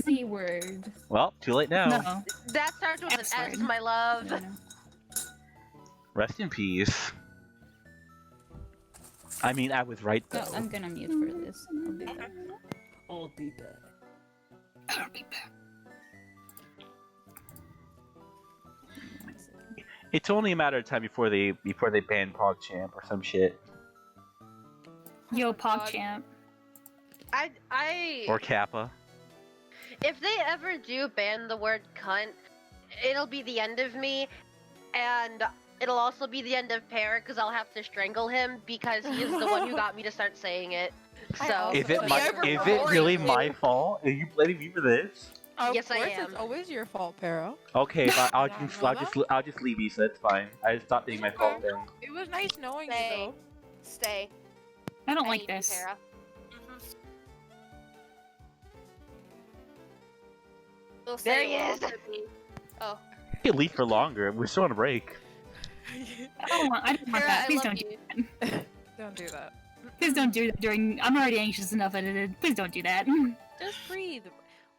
Speaker 6: C word.
Speaker 3: Well, too late now.
Speaker 1: No.
Speaker 5: That starts with an S,
Speaker 1: X-word.
Speaker 5: my love.
Speaker 6: I know.
Speaker 3: Rest in peace. I mean, I was right though.
Speaker 6: Oh, I'm gonna mute for this. I'll be back. I'll be back.
Speaker 1: I'll be back.
Speaker 3: It's only a matter of time before they ban PogChamp or some shit.
Speaker 1: Yo,
Speaker 2: God.
Speaker 1: PogChamp.
Speaker 5: I
Speaker 3: Or Kappa.
Speaker 5: if they ever do ban the word cunt, it'll be the end of me, and it'll also be the end of Pear because I'll have to strangle him because he is the one who got me to start saying it. So
Speaker 3: Is it
Speaker 2: If
Speaker 3: my?
Speaker 2: you ever
Speaker 3: Is it
Speaker 2: worry
Speaker 3: really
Speaker 2: me-
Speaker 3: my fault? Are you blaming me for this?
Speaker 8: Of
Speaker 5: Yes, I
Speaker 8: course,
Speaker 5: am.
Speaker 8: It's always your fault, Pero.
Speaker 3: Okay, but I'll
Speaker 8: Not
Speaker 3: just
Speaker 8: know
Speaker 3: I'll just leave Isa. It's fine. I just stopped being my fault then.
Speaker 8: It was nice knowing you,
Speaker 2: Stay.
Speaker 8: though.
Speaker 2: Stay.
Speaker 1: I don't
Speaker 2: I
Speaker 1: like
Speaker 2: need you,
Speaker 1: this.
Speaker 2: Farah. They'll
Speaker 5: There
Speaker 2: say
Speaker 5: he
Speaker 2: it will
Speaker 5: is.
Speaker 2: also be- Oh,
Speaker 3: You can leave for longer. We're still on a break.
Speaker 1: I don't want
Speaker 2: Farah,
Speaker 1: that.
Speaker 2: I
Speaker 1: Please
Speaker 2: love
Speaker 1: don't.
Speaker 2: you.
Speaker 8: Don't do that.
Speaker 1: Please don't do that during. I'm already anxious enough edited. Please don't do that.
Speaker 8: Just breathe.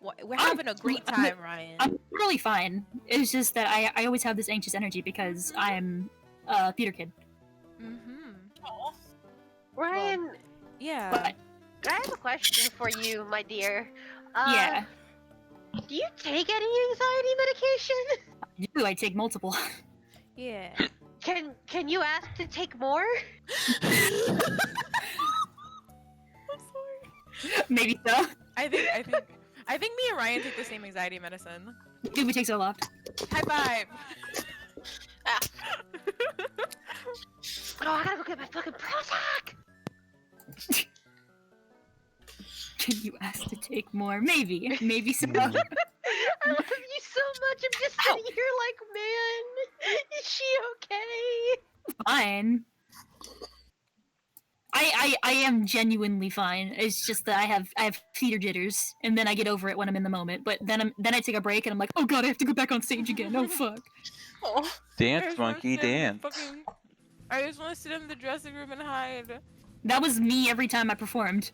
Speaker 8: We're having a great time, Ryan.
Speaker 1: I'm really fine. It's just that I always have this anxious energy because I'm a theater kid.
Speaker 8: Mm-hmm.
Speaker 5: Ryan,
Speaker 8: Yeah.
Speaker 1: But
Speaker 5: I have a question for you, my dear.
Speaker 1: yeah,
Speaker 5: Do you take any anxiety medication?
Speaker 1: I take multiple.
Speaker 8: Yeah.
Speaker 5: Can you ask to take more?
Speaker 8: I'm sorry.
Speaker 1: Maybe so.
Speaker 8: I think me and Ryan take the same anxiety medicine.
Speaker 1: Dude, we take so long.
Speaker 8: High five.
Speaker 5: Oh, I gotta go get my fucking Prozac!
Speaker 1: Can you ask to take more? Maybe so.
Speaker 5: I love you so much. I'm just sitting here like, man, is she okay?
Speaker 1: Fine. I am genuinely fine. It's just that I have theater jitters, and then I get over it when I'm in the moment. But then I take a break, and I'm like, oh god, I have to go back on stage again. Oh fuck.
Speaker 7: Oh.
Speaker 8: I
Speaker 3: Dance,
Speaker 8: just wanna
Speaker 3: monkey,
Speaker 8: sit in the
Speaker 3: dance.
Speaker 8: I just want to sit in the dressing room and hide.
Speaker 1: That was me every time I performed.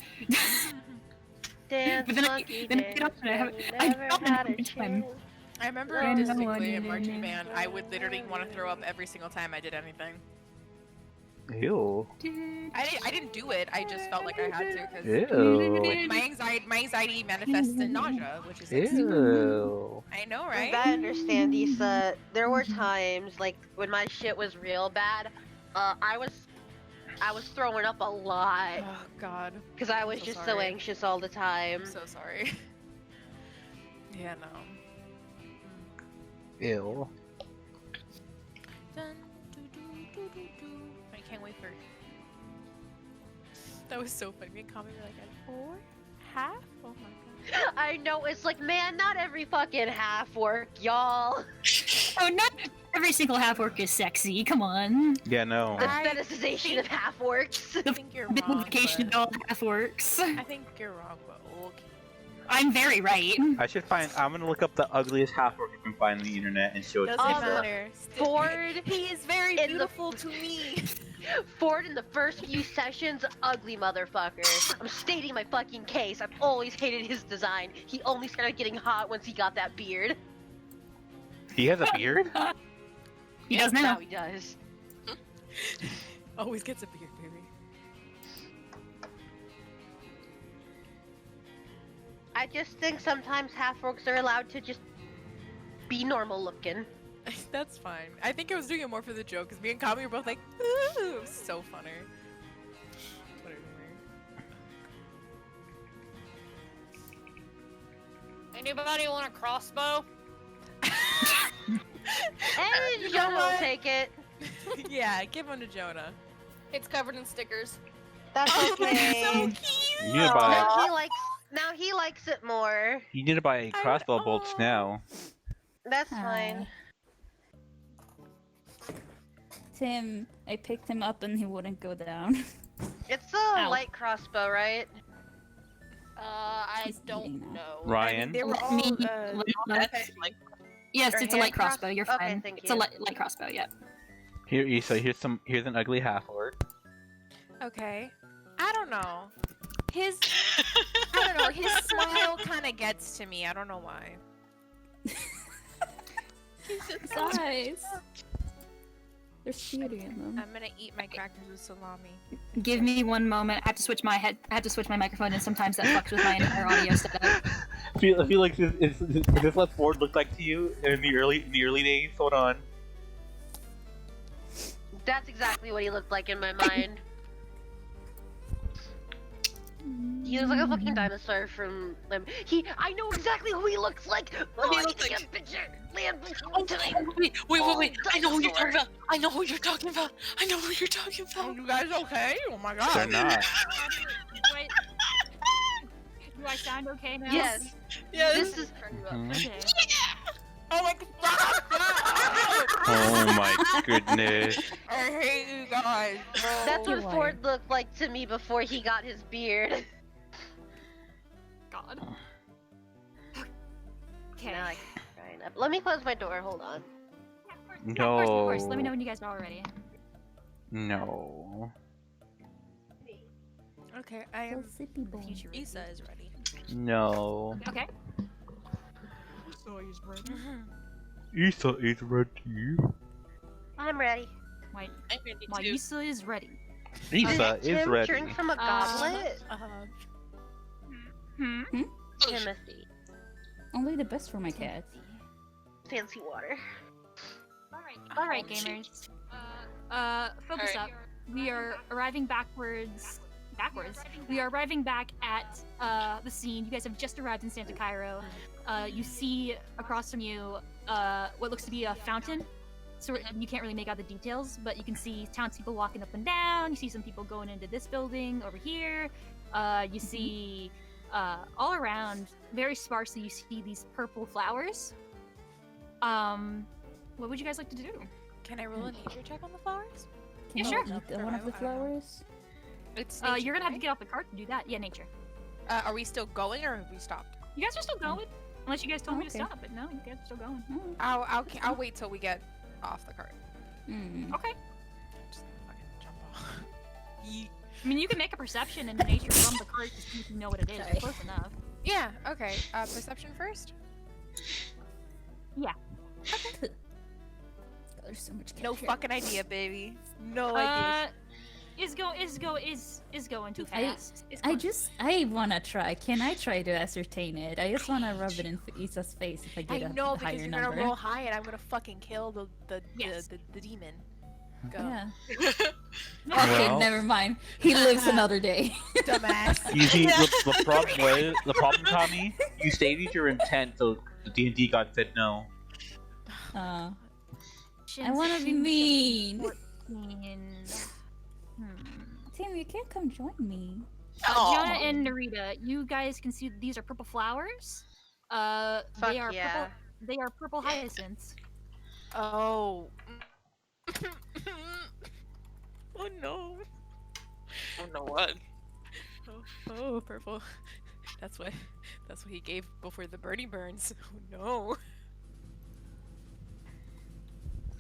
Speaker 5: Dance,
Speaker 1: But then I-
Speaker 5: monkey,
Speaker 1: then I get
Speaker 5: dance,
Speaker 1: up and I have-
Speaker 5: you
Speaker 1: I
Speaker 5: never
Speaker 1: felt
Speaker 5: had a
Speaker 1: every time.
Speaker 5: chance.
Speaker 8: I remember
Speaker 5: No,
Speaker 8: distinctly in
Speaker 1: no,
Speaker 8: marching
Speaker 1: no,
Speaker 8: band, I would literally want to throw up every single time I did anything.
Speaker 3: Ew.
Speaker 8: I didn't do it. I just felt like I had to because
Speaker 3: Ew.
Speaker 8: my anxiety manifests in nausea, which is like, super.
Speaker 3: Ew.
Speaker 8: I know,
Speaker 5: From
Speaker 8: right?
Speaker 5: what I understand, Isa, there were times like when my shit was real bad. I was throwing up a lot
Speaker 8: Oh God,
Speaker 5: because I was
Speaker 8: so
Speaker 5: just so
Speaker 8: sorry.
Speaker 5: anxious all the time.
Speaker 8: I'm so sorry. Yeah, no.
Speaker 3: Ew.
Speaker 8: Dun, doo, doo, doo, doo, doo. I can't wait for. That was so funny. Me and Cami were like at 4, half. Oh my god.
Speaker 5: I know, it's like, man, not every fucking half work, y'all.
Speaker 1: Oh, not every single half work is sexy. Come on.
Speaker 3: Yeah, no.
Speaker 5: The
Speaker 8: I
Speaker 5: fetishization of half works.
Speaker 8: I think you're
Speaker 1: Big
Speaker 8: wrong.
Speaker 1: vacation
Speaker 8: But...
Speaker 1: all half works.
Speaker 8: I think you're wrong, but okay.
Speaker 1: I'm very right.
Speaker 3: I should find. I'm gonna look up the ugliest half orc you can find on the internet and show it to
Speaker 8: Doesn't
Speaker 3: you.
Speaker 8: matter.
Speaker 5: Bored
Speaker 8: He is very
Speaker 5: in the-
Speaker 8: beautiful to me.
Speaker 5: Ford in the first few sessions, ugly motherfucker. I'm stating my fucking case. I've always hated his design. He only started getting hot once he got that beard.
Speaker 3: He has a beard?
Speaker 1: He does now.
Speaker 5: Now he does.
Speaker 8: Always gets a beard, baby.
Speaker 5: I just think sometimes half-orcs are allowed to just be normal looking.
Speaker 8: That's fine. I think I was doing it more for the joke, because me and Cami were both like, ooh, it was so funny. Whatever.
Speaker 2: Anybody want a crossbow?
Speaker 5: And Jonah will take it.
Speaker 8: Yeah, give one to Jonah.
Speaker 2: It's covered in stickers.
Speaker 5: That's okay.
Speaker 3: You need to buy.
Speaker 5: Now he likes it more.
Speaker 3: You need to buy crossbow bolts now.
Speaker 5: That's fine.
Speaker 6: Tim, I picked him up and he wouldn't go down.
Speaker 5: It's a
Speaker 6: Ow.
Speaker 5: light crossbow, right?
Speaker 2: I
Speaker 6: He's eating
Speaker 2: don't
Speaker 6: that.
Speaker 2: know.
Speaker 3: Ryan.
Speaker 8: They were
Speaker 1: Let
Speaker 8: all,
Speaker 1: me-
Speaker 7: That's like
Speaker 1: Yes,
Speaker 5: Or
Speaker 1: it's a light
Speaker 5: hand cross-
Speaker 1: crossbow. You're
Speaker 5: Okay,
Speaker 1: fine.
Speaker 5: thank
Speaker 1: It's a
Speaker 5: you.
Speaker 1: light crossbow. Yep.
Speaker 3: Here, Isa. Here's an ugly half orc.
Speaker 8: okay. I don't know. I don't know, his smile kind of gets to me. I don't know why.
Speaker 6: His eyes. There's beauty in them.
Speaker 8: I'm gonna eat my crackers with salami.
Speaker 1: Give me one moment. I have to switch my microphone, and sometimes that fucks with my entire audio setup.
Speaker 3: Felix, is this what Ford looked like to you in the early days? Hold on.
Speaker 5: That's exactly what he looked like in my mind. He looks like a fucking dinosaur from I know exactly who he looks like! Let me
Speaker 7: looks
Speaker 5: take
Speaker 7: like-
Speaker 5: a picture! Land
Speaker 7: Oh,
Speaker 5: tonight!
Speaker 7: wait. I know who you're talking about. I know who you're talking about.
Speaker 8: Are you guys okay? Oh my god.
Speaker 3: They're not.
Speaker 1: Do I sound okay now?
Speaker 5: Yes,
Speaker 7: Yeah,
Speaker 5: this is
Speaker 3: Mhm.
Speaker 1: Okay.
Speaker 8: Oh my god.
Speaker 3: Oh my goodness.
Speaker 8: I hate you guys. Bro.
Speaker 5: that's what
Speaker 6: You
Speaker 5: Ford looked like to me before he got his beard.
Speaker 1: God. Okay.
Speaker 5: Now I can try it up. Let me close my door, hold on.
Speaker 1: Of course. Let me
Speaker 3: No.
Speaker 1: know when you guys are all ready.
Speaker 3: No.
Speaker 8: Okay, I am.
Speaker 6: sippy boy.
Speaker 1: Future.
Speaker 8: Isa is ready.
Speaker 3: No.
Speaker 1: Okay.
Speaker 8: So he's ready.
Speaker 3: Isa is ready.
Speaker 5: I'm ready.
Speaker 1: My
Speaker 7: I'm ready too.
Speaker 1: Isa is ready.
Speaker 3: Isa is
Speaker 5: Tim
Speaker 3: ready.
Speaker 5: drink from a goblet?
Speaker 1: Hmm.
Speaker 5: Timothy.
Speaker 6: Only the best for my cat.
Speaker 5: Fancy water.
Speaker 1: All right, gamers. Focus
Speaker 7: Alright.
Speaker 1: up. We are arriving backwards. We are arriving back at the scene. You guys have just arrived in Santa Cairo. You see across from you what looks to be a fountain. So you can't really make out the details, but you can see townspeople walking up and down. You see some people going into this building over here. You see all around, very sparsely, you see these purple flowers. What would you guys like to do?
Speaker 8: Can I roll a nature check on the flowers?
Speaker 6: Can
Speaker 1: Yeah,
Speaker 6: I
Speaker 1: sure.
Speaker 6: eat one of the flowers?
Speaker 8: It's
Speaker 1: You're gonna have to get off the cart to do that. Yeah, nature.
Speaker 8: Are we still going or have we stopped?
Speaker 1: You guys are still going, unless you guys told
Speaker 6: Oh,
Speaker 1: me to
Speaker 6: okay.
Speaker 1: stop. But no, you guys are still going.
Speaker 8: I'll wait till we get off the cart.
Speaker 6: Mm.
Speaker 1: Okay.
Speaker 8: Just fucking jump off.
Speaker 1: I mean, you can make a perception and nature from the cart to see if you know what it is. You're close enough.
Speaker 8: Yeah. Okay. Perception first.
Speaker 6: There's so much cat
Speaker 8: No
Speaker 6: here.
Speaker 8: fucking idea, baby. No idea.
Speaker 1: Is going too fast.
Speaker 6: I wanna try. Can I try to ascertain it? I just wanna rub it in Isa's face if I
Speaker 8: I
Speaker 6: get a
Speaker 8: know because
Speaker 6: higher
Speaker 8: you're
Speaker 6: number.
Speaker 8: gonna roll high and I'm gonna fucking kill the
Speaker 1: Yes.
Speaker 8: the demon. Go.
Speaker 6: Yeah.
Speaker 3: Well.
Speaker 6: Okay, never mind. He lives another day.
Speaker 8: Dumbass.
Speaker 3: You see, the problem, Tommy, you stated your intent, so the D&D god said no.
Speaker 6: I wanna be mean.
Speaker 1: 14.
Speaker 6: Tim, you can't come join me.
Speaker 1: Jonah and Narita, you guys can see these are purple flowers.
Speaker 5: Fuck
Speaker 1: They are
Speaker 5: yeah.
Speaker 1: purple. They are purple hyacinths.
Speaker 8: Oh. Oh no.
Speaker 7: Oh no, what?
Speaker 8: Oh, purple. That's what he gave before the birdie burns. Oh no.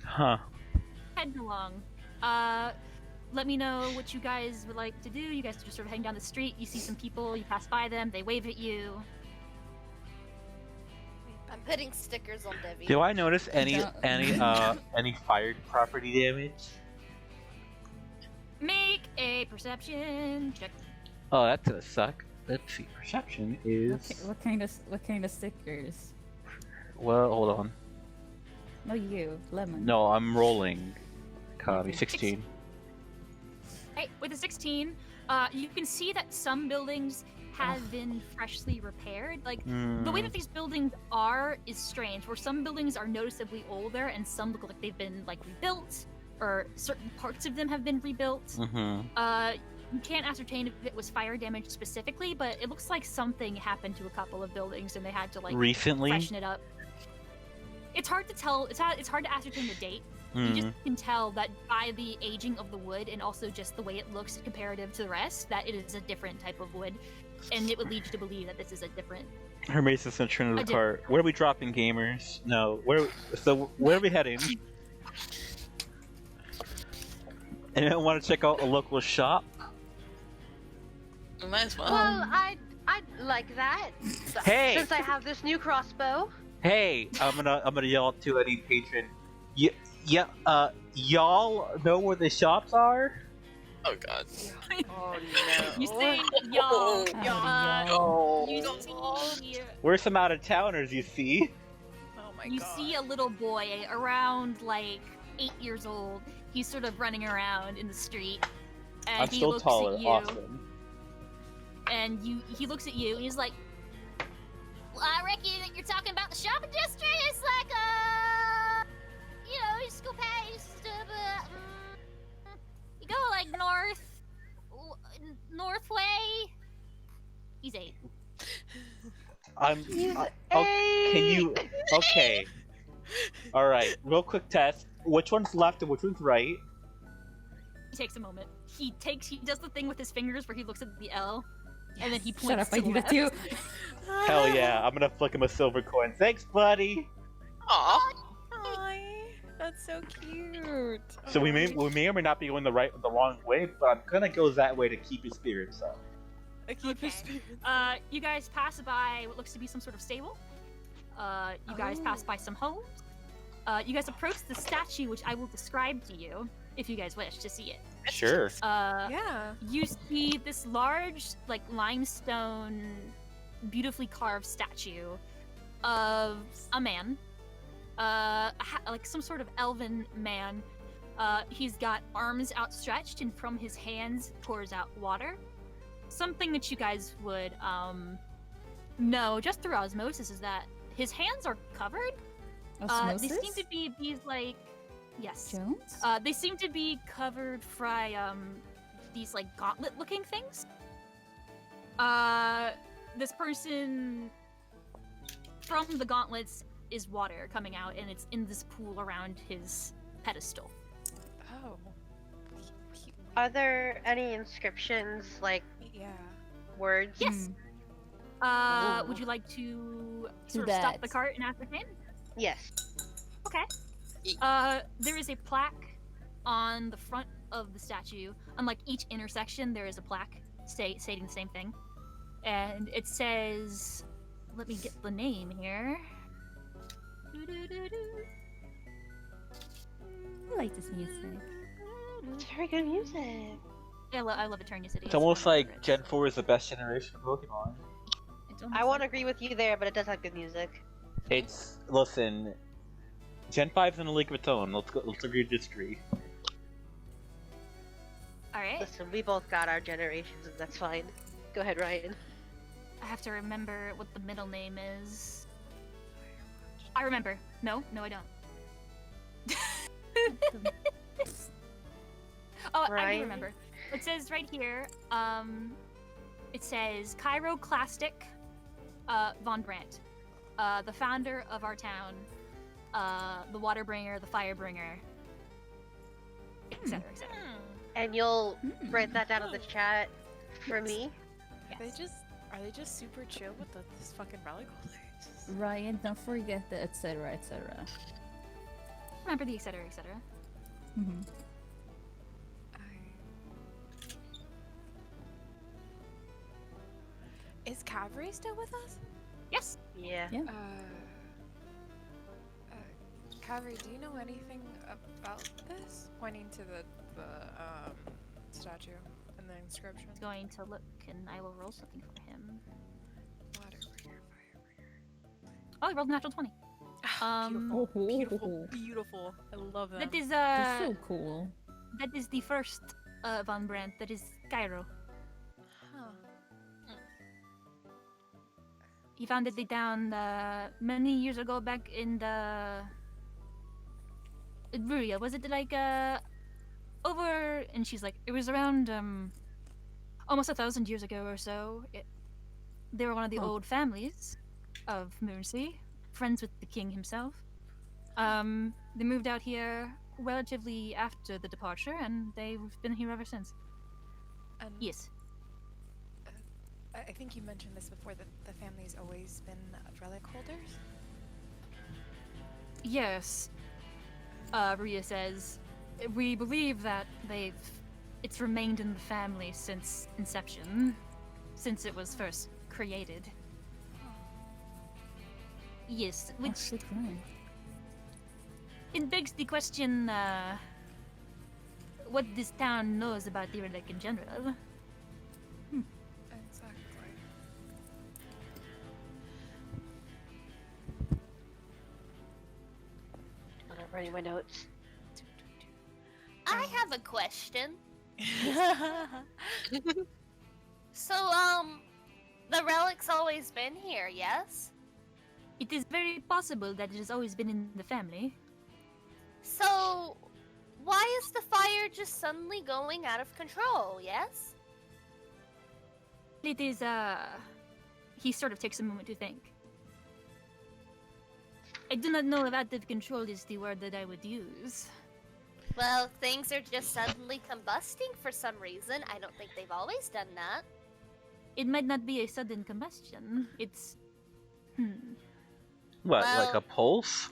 Speaker 3: Huh.
Speaker 1: Heading along. let me know what you guys would like to do. You guys are just sort of heading down the street. You see some people. You pass by them. They wave at you.
Speaker 2: I'm putting stickers on Debbie.
Speaker 3: Do I notice any
Speaker 6: Don't-
Speaker 3: any fire property damage?
Speaker 1: Make a perception check.
Speaker 3: Oh, that's gonna suck. Let's see. Perception is
Speaker 6: What kind of stickers?
Speaker 3: well. Hold on.
Speaker 6: No, you, lemon.
Speaker 3: No, I'm rolling. Cami, 16.
Speaker 1: Hey, with a 16, you can see that some buildings have been freshly repaired. Like, the way that these buildings are is strange, where some buildings are noticeably older and some look like they've been, like, rebuilt, or certain parts of them have been rebuilt.
Speaker 3: Mm-hmm.
Speaker 1: You can't ascertain if it was fire damage specifically, but it looks like something happened to a couple of buildings and they had to, like,
Speaker 3: Recently?
Speaker 1: freshen it up. It's hard to tell. It's hard to ascertain the date. You just can tell that by the aging of the wood and also just the way it looks comparative to the rest, that it is a different type of wood, and it would lead you to believe that this is a different.
Speaker 3: Her Mason's gonna turn to
Speaker 1: I
Speaker 3: the
Speaker 1: did-
Speaker 3: cart. Where are we dropping, gamers? No. Where are we heading? Anyone want to check out a local shop?
Speaker 7: Might as well.
Speaker 5: Well, I'd like that.
Speaker 3: Hey!
Speaker 5: Since I have this new crossbow.
Speaker 3: Hey! I'm gonna yell to any patron. Y'all know where the shops are?
Speaker 7: Oh god.
Speaker 5: Oh no.
Speaker 1: You see, y'all.
Speaker 6: Oh,
Speaker 1: You
Speaker 6: y'all.
Speaker 1: see,
Speaker 3: We're some out of towners, you see.
Speaker 8: Oh my
Speaker 1: you
Speaker 8: god.
Speaker 1: see a little boy around like 8 years old. He's sort of running around in the street, and
Speaker 3: I'm
Speaker 1: he
Speaker 3: still
Speaker 1: looks
Speaker 3: taller.
Speaker 1: at you.
Speaker 3: Awesome.
Speaker 1: And he looks at you and he's like, well, I reckon that you're talking about the shopping district. It's like, you just go past, you go like north way. He's 8.
Speaker 3: Can you? Okay. All right. Real quick test. Which one's left and which one's right?
Speaker 1: He takes a moment. He does the thing with his fingers where he looks at the L, and then he points
Speaker 6: Shut up,
Speaker 1: to
Speaker 6: I
Speaker 1: the
Speaker 6: do that
Speaker 1: left.
Speaker 6: too.
Speaker 3: Hell yeah! I'm gonna flick him a silver coin. Thanks, buddy.
Speaker 7: Aw.
Speaker 8: Hi. That's so cute.
Speaker 3: So we may or may not be going the wrong way, but I'm gonna go that way to keep his spirits up.
Speaker 8: I keep his
Speaker 1: Okay.
Speaker 8: spirits.
Speaker 1: You guys pass by what looks to be some sort of stable. You guys pass by some homes. You guys approach the statue, which I will describe to you if you guys wish to see it.
Speaker 3: Sure.
Speaker 8: Yeah.
Speaker 1: You see this large, like, limestone, beautifully carved statue of a man, like some sort of elven man. He's got arms outstretched, and from his hands pours out water. Something that you guys would know just through osmosis is that his hands are covered. They seem to be these, like, yes.
Speaker 6: Jones?
Speaker 1: They seem to be covered by these, like, gauntlet-looking things. This person, from the gauntlets is water coming out, and it's in this pool around his pedestal.
Speaker 8: Oh.
Speaker 5: Are there any inscriptions, like
Speaker 8: Yeah.
Speaker 5: words?
Speaker 1: Yes.
Speaker 5: Ooh.
Speaker 1: Would you like to
Speaker 6: Do
Speaker 1: sort of stop
Speaker 6: that.
Speaker 1: the cart and ascertain?
Speaker 5: Yes.
Speaker 1: Okay. There is a plaque on the front of the statue. On, like, each intersection, there is a plaque stating the same thing. And it says, let me get the name here.
Speaker 6: I like this music.
Speaker 5: It's very good music.
Speaker 1: I love Eternia City.
Speaker 3: It's almost like Gen 4 is the best generation of Pokemon.
Speaker 5: I won't agree with you there, but it does have good music.
Speaker 3: Listen, Gen 5's in a league of its own. Let's agree to disagree.
Speaker 1: Alright.
Speaker 5: Listen, we both got our generations, and that's fine. Go ahead, Ryan.
Speaker 1: I have to remember what the middle name is. I remember. No, I don't. Oh, I do
Speaker 5: Ryan?
Speaker 1: remember. It says right here, it says Chiroclastic Von Brandt, the founder of our town, the Waterbringer, the Firebringer, etc., etc.
Speaker 5: And you'll write that down in the chat for me.
Speaker 8: Are they just super chill with this fucking relic holders?
Speaker 6: Ryan, don't forget the etc. etc.
Speaker 1: Remember the etc., etc.
Speaker 6: Mm-hmm.
Speaker 4: Is Cavalry still with us?
Speaker 1: Yes.
Speaker 5: Yeah.
Speaker 6: Yeah.
Speaker 4: Cavalry, do you know anything about this? Pointing to the statue and the inscription.
Speaker 1: Going to look, and I will roll something for him.
Speaker 4: Water bringer, fire bringer.
Speaker 1: Oh, he rolled a natural 20.
Speaker 8: Beautiful.
Speaker 6: Oh,
Speaker 8: Beautiful. Beautiful. I love them.
Speaker 1: That is
Speaker 6: That's so cool.
Speaker 1: that is the first Von Brandt. That is Cairo.
Speaker 4: Huh.
Speaker 1: He founded it down many years ago, back in the Buria. Was it like over? And she's like, it was around almost 1,000 years ago or so. They were one of the old families of Moonsea, friends with the king himself. They moved out here relatively after the departure, and they've been here ever since.
Speaker 4: And
Speaker 1: Yes.
Speaker 4: I think you mentioned this before, that the family's always been relic holders?
Speaker 1: Yes. Ria says, we believe that it's remained in the family since inception, since it was first created. Yes,
Speaker 6: Oh,
Speaker 1: which
Speaker 6: shit, right.
Speaker 1: it begs the question, what this town knows about the relic in general.
Speaker 4: Exactly.
Speaker 5: I'm writing my notes.
Speaker 2: I have a question. So, the relic's always been here, yes?
Speaker 1: It is very possible that it has always been in the family.
Speaker 2: So, why is the fire just suddenly going out of control, yes?
Speaker 1: It is, he sort of takes a moment to think. I do not know if out of control is the word that I would use.
Speaker 2: Well, things are just suddenly combusting for some reason. I don't think they've always done that.
Speaker 1: It might not be a sudden combustion. It's...
Speaker 3: What,
Speaker 2: Well-
Speaker 3: like a pulse?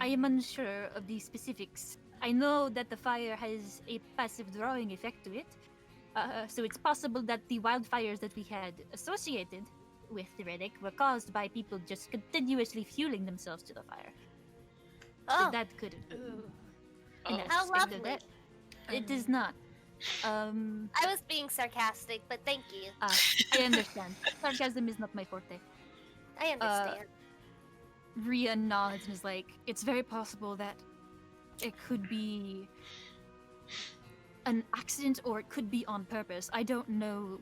Speaker 1: I am unsure of the specifics. I know that the fire has a passive drawing effect to it, so it's possible that the wildfires that we had associated with the relic were caused by people just continuously fueling themselves to the fire. So
Speaker 2: Oh,
Speaker 1: that could have been
Speaker 7: Oh.
Speaker 1: an
Speaker 2: How
Speaker 1: aspect of
Speaker 2: lovely.
Speaker 1: that. It is not.
Speaker 2: I was being sarcastic, but thank you.
Speaker 1: I understand. Sarcasm is not my forte.
Speaker 2: I understand.
Speaker 1: Ria nods and is like, it's very possible that it could be an accident or it could be on purpose. I don't know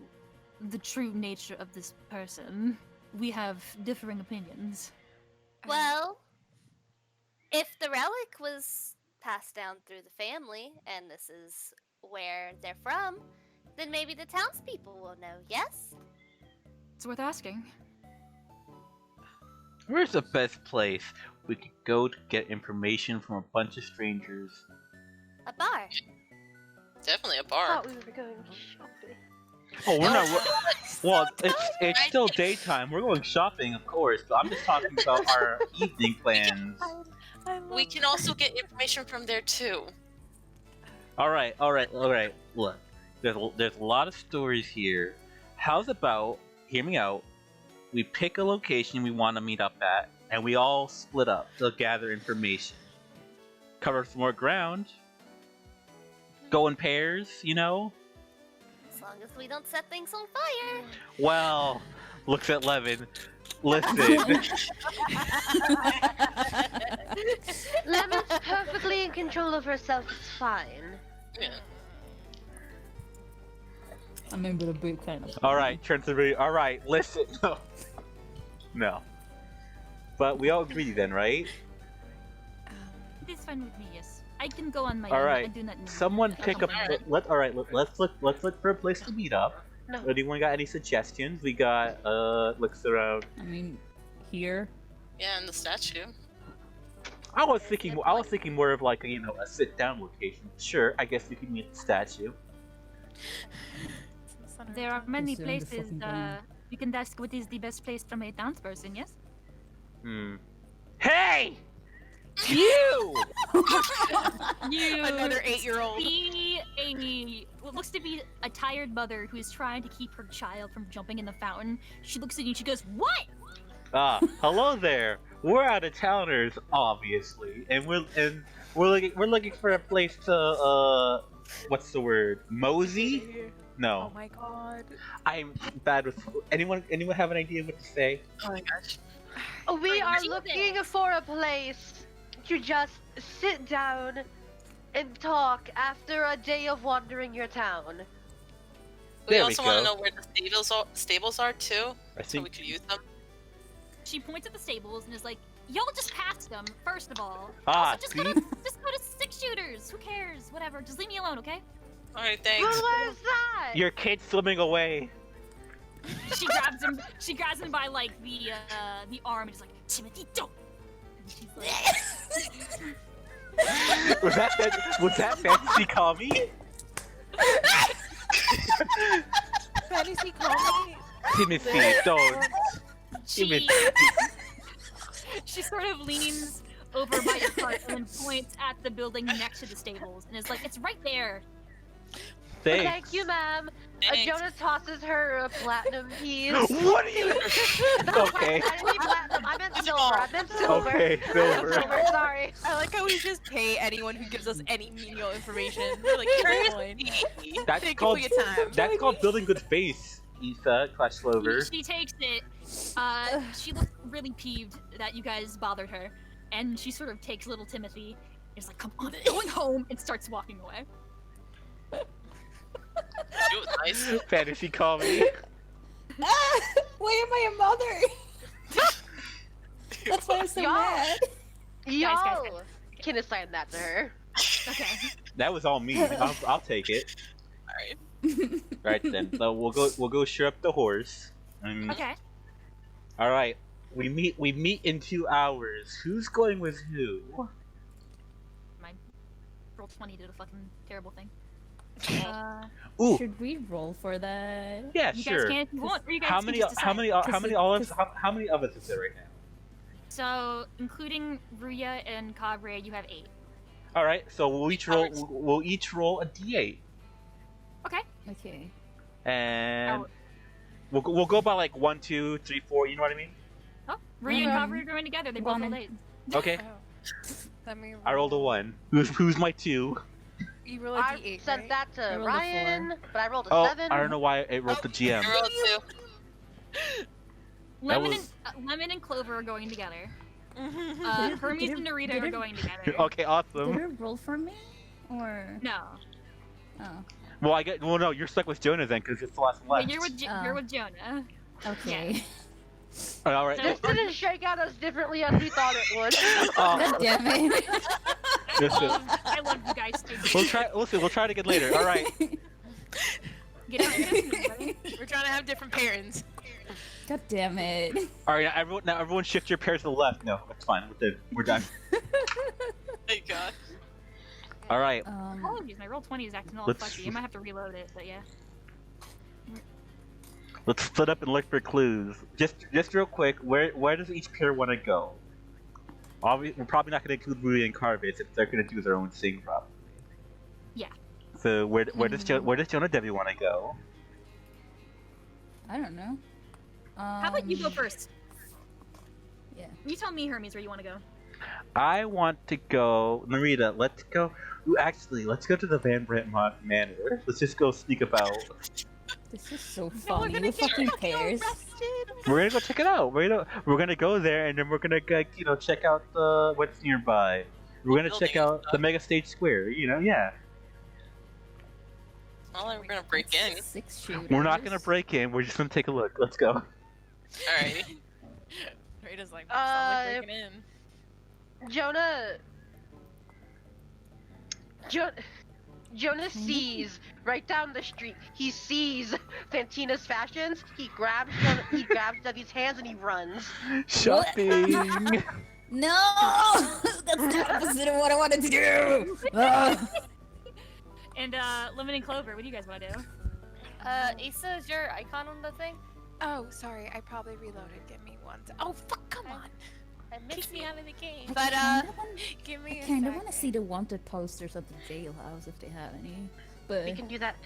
Speaker 1: the true nature of this person. We have differing opinions.
Speaker 2: Well, if the relic was passed down through the family, and this is where they're from, then maybe the townspeople will know, yes?
Speaker 1: It's worth asking.
Speaker 3: Where's the best place we could go to get information from a bunch of strangers?
Speaker 2: A bar.
Speaker 7: Definitely a
Speaker 5: I
Speaker 7: bar.
Speaker 5: thought we were going shopping.
Speaker 3: Oh, we're not. Well,
Speaker 7: so
Speaker 3: it's still daytime. We're going shopping, of course, but I'm just talking about our evening plans.
Speaker 7: We can also get information from there too.
Speaker 3: All right. Look, there's a lot of stories here. How's about, hear me out, we pick a location we want to meet up at, and we all split up to gather information. Cover some more ground. Go in pairs, you know?
Speaker 2: As long as we don't set things on fire.
Speaker 3: Well, looks at Levin. Listen.
Speaker 5: Lemon's perfectly in control of herself. It's fine.
Speaker 7: Yeah.
Speaker 6: I'm in with a boot kind of.
Speaker 3: Alright, turn to me. Alright, listen. No. No. But we all agree then, right?
Speaker 1: It is fine with me, yes. I can go on my
Speaker 3: All
Speaker 1: own.
Speaker 3: right.
Speaker 1: I do not need
Speaker 3: Someone pick up.
Speaker 7: Alright.
Speaker 3: Let's look for a place to meet up.
Speaker 5: No.
Speaker 3: Anyone got any suggestions? We got looks around.
Speaker 6: I mean, here.
Speaker 7: Yeah, and the statue.
Speaker 3: I was thinking more of like a, a sit down location. Sure, I guess we could meet at the statue.
Speaker 1: There are many
Speaker 6: Considering the
Speaker 1: places.
Speaker 6: fucking game.
Speaker 1: You can ask what is the best place from a townsperson, yes?
Speaker 3: Hey! You!
Speaker 1: You
Speaker 8: Another 8-year-old.
Speaker 1: see a what looks to be a tired mother who is trying to keep her child from jumping in the fountain. She looks at you and she goes, "What?"
Speaker 3: Hello there. We're out of towners, obviously, and we're looking for a place to what's the word? Mosey?
Speaker 8: Oh
Speaker 3: No,
Speaker 8: my god.
Speaker 3: I'm bad with anyone. Anyone have an idea what to say?
Speaker 7: Oh my gosh.
Speaker 5: We are
Speaker 1: Jesus.
Speaker 5: looking for a place to just sit down and talk after a day of wandering your town.
Speaker 7: We
Speaker 3: There we
Speaker 7: also want to
Speaker 3: go.
Speaker 7: know where the stables are too,
Speaker 3: I
Speaker 7: so we
Speaker 3: think.
Speaker 7: could use them.
Speaker 1: She points at the stables and is like, "Y'all just passed them. First of all,
Speaker 3: Ah,
Speaker 1: also, just
Speaker 3: see?
Speaker 1: go to six shooters. Who cares? Whatever. Just leave me alone, okay?"
Speaker 7: All right,
Speaker 5: But
Speaker 7: thanks.
Speaker 5: what is that?
Speaker 3: Your kid's swimming away.
Speaker 1: She grabs him. She grabs him by like the arm and is like, "Timothy, don't." And she's like,
Speaker 3: was that fantasy Cami?
Speaker 8: Fantasy comedy?
Speaker 3: Timothy, don't.
Speaker 1: she sort of leans over by your cart and then points at the building next to the stables and is like, "It's right there."
Speaker 3: Thanks.
Speaker 5: Thank you, ma'am.
Speaker 7: Thanks.
Speaker 5: Jonah tosses her a platinum piece.
Speaker 3: What are you? Okay.
Speaker 5: I didn't mean platinum. I meant silver. I meant silver.
Speaker 3: Okay, silver.
Speaker 5: Silver, sorry.
Speaker 8: I like how we just pay anyone who gives us any menial information. We're like, here's a coin.
Speaker 3: That's
Speaker 8: Thank
Speaker 3: called
Speaker 8: you for your time.
Speaker 3: that's called building good face. Isa / Clover.
Speaker 1: She takes it. She looks really peeved that you guys bothered her, and she sort of takes little Timothy. Is like, "Come on, going home," and starts walking away.
Speaker 7: It was nice.
Speaker 3: Fantasy comedy.
Speaker 6: Why am I a mother? That's why I'm so
Speaker 5: Y'all.
Speaker 6: mad.
Speaker 5: Y'all can assign that to her.
Speaker 1: Okay.
Speaker 3: That was all me. I'll take it.
Speaker 7: All right.
Speaker 3: Right then. So we'll go sure up the horse.
Speaker 1: Okay.
Speaker 3: All right. We meet in 2 hours. Who's going with who?
Speaker 1: My roll 20 did a fucking terrible thing.
Speaker 3: Ooh.
Speaker 6: Should we roll for that?
Speaker 3: Yeah,
Speaker 1: You
Speaker 3: sure.
Speaker 1: guys can if you want, or you guys
Speaker 3: How
Speaker 1: can
Speaker 3: many
Speaker 1: just decide.
Speaker 3: olives? How many of us is there right now?
Speaker 1: So, including Ruya and Cabre, you have 8.
Speaker 3: All right. So we'll each roll. We'll each roll a d8,
Speaker 1: Okay.
Speaker 6: Okay.
Speaker 3: and
Speaker 1: Oh.
Speaker 3: we'll go by like 1, 2, 3, 4. You know what I mean?
Speaker 1: Oh, Ruya and
Speaker 6: Um,
Speaker 1: Cabre are going together. They both
Speaker 6: one
Speaker 1: rolled
Speaker 6: and-
Speaker 1: 8.
Speaker 3: Okay.
Speaker 8: Oh. Let me
Speaker 3: I rolled a 1. Who's my 2?
Speaker 8: You roll a
Speaker 5: I
Speaker 8: d8,
Speaker 5: sent
Speaker 8: right?
Speaker 5: that
Speaker 6: I
Speaker 5: to
Speaker 6: rolled a
Speaker 5: Ryan, but I rolled a
Speaker 3: Oh,
Speaker 5: 7.
Speaker 3: I don't know why it rolled the GM.
Speaker 7: I rolled 2.
Speaker 1: Lemon,
Speaker 3: was-
Speaker 1: Lemon and Clover are going together.
Speaker 6: Did
Speaker 1: Hermes
Speaker 6: it-
Speaker 1: and Narita
Speaker 6: did
Speaker 1: are
Speaker 6: it-
Speaker 1: going together.
Speaker 3: Okay,
Speaker 6: Did
Speaker 3: awesome.
Speaker 6: it roll for me? Or
Speaker 1: No.
Speaker 6: oh,
Speaker 3: Well, no, you're stuck with Jonah then, because it's the last one
Speaker 1: But
Speaker 3: left.
Speaker 1: you're with Jonah.
Speaker 6: okay.
Speaker 3: All right.
Speaker 5: This didn't shake out as differently as we thought it would.
Speaker 6: God damn it.
Speaker 3: Listen,
Speaker 1: I love you guys too.
Speaker 3: we'll try. Listen, we'll try it again later. All right.
Speaker 1: Get out of this, buddy.
Speaker 8: We're trying to have different parents.
Speaker 6: God damn it.
Speaker 3: All right. Now everyone shift your pairs to the left. No, that's fine. We're done.
Speaker 7: Thank God.
Speaker 3: All right.
Speaker 1: Apologies, my roll 20 is acting all
Speaker 3: Let's-
Speaker 1: fucky. You might have to reload it, but yeah.
Speaker 3: Let's split up and look for clues. Just real quick. Where does each pair want to go? We're probably not going to include Rudy and Carvis if they're going to do their own thing, probably.
Speaker 1: Yeah.
Speaker 3: So where does Jonah Debbie want to go?
Speaker 6: I don't know.
Speaker 1: How about you go first?
Speaker 6: Yeah.
Speaker 1: You tell me, Hermes, where you want to go.
Speaker 3: I want to go. Narita, let's go. Ooh, actually, let's go to the Van Brandt Manor. Let's just go sneak about.
Speaker 6: This is so
Speaker 8: No, we're
Speaker 6: funny.
Speaker 8: gonna
Speaker 6: With
Speaker 8: get
Speaker 6: fucking
Speaker 8: fucking
Speaker 6: pairs.
Speaker 8: arrested.
Speaker 3: We're gonna go check it out. We're gonna go there, and then we're gonna check out what's nearby. We're gonna check out the Mega Stage Square. Yeah.
Speaker 7: Well, we're gonna break in.
Speaker 6: 6 shooters.
Speaker 3: We're not gonna break in. We're just gonna take a look. Let's go.
Speaker 7: Alrighty.
Speaker 8: Rita's like, sounds like breaking in.
Speaker 5: Jonah sees right down the street. He sees Fantina's fashions. He grabs Debbie's hands and he runs.
Speaker 3: Shopping.
Speaker 6: No! That's the opposite of what I wanted to do! Ugh.
Speaker 1: And Lemon and Clover, what do you guys want to do?
Speaker 2: Isa, is your icon on the thing?
Speaker 8: Oh, sorry, I probably reloaded. Give me one. Oh, fuck, come on.
Speaker 2: That makes me out of the game.
Speaker 6: I
Speaker 2: But
Speaker 6: kinda want-
Speaker 8: Give
Speaker 6: I
Speaker 8: me a
Speaker 6: kind of want to
Speaker 8: second.
Speaker 6: see the wanted posters of the jailhouse if they have any. but
Speaker 5: We can do that.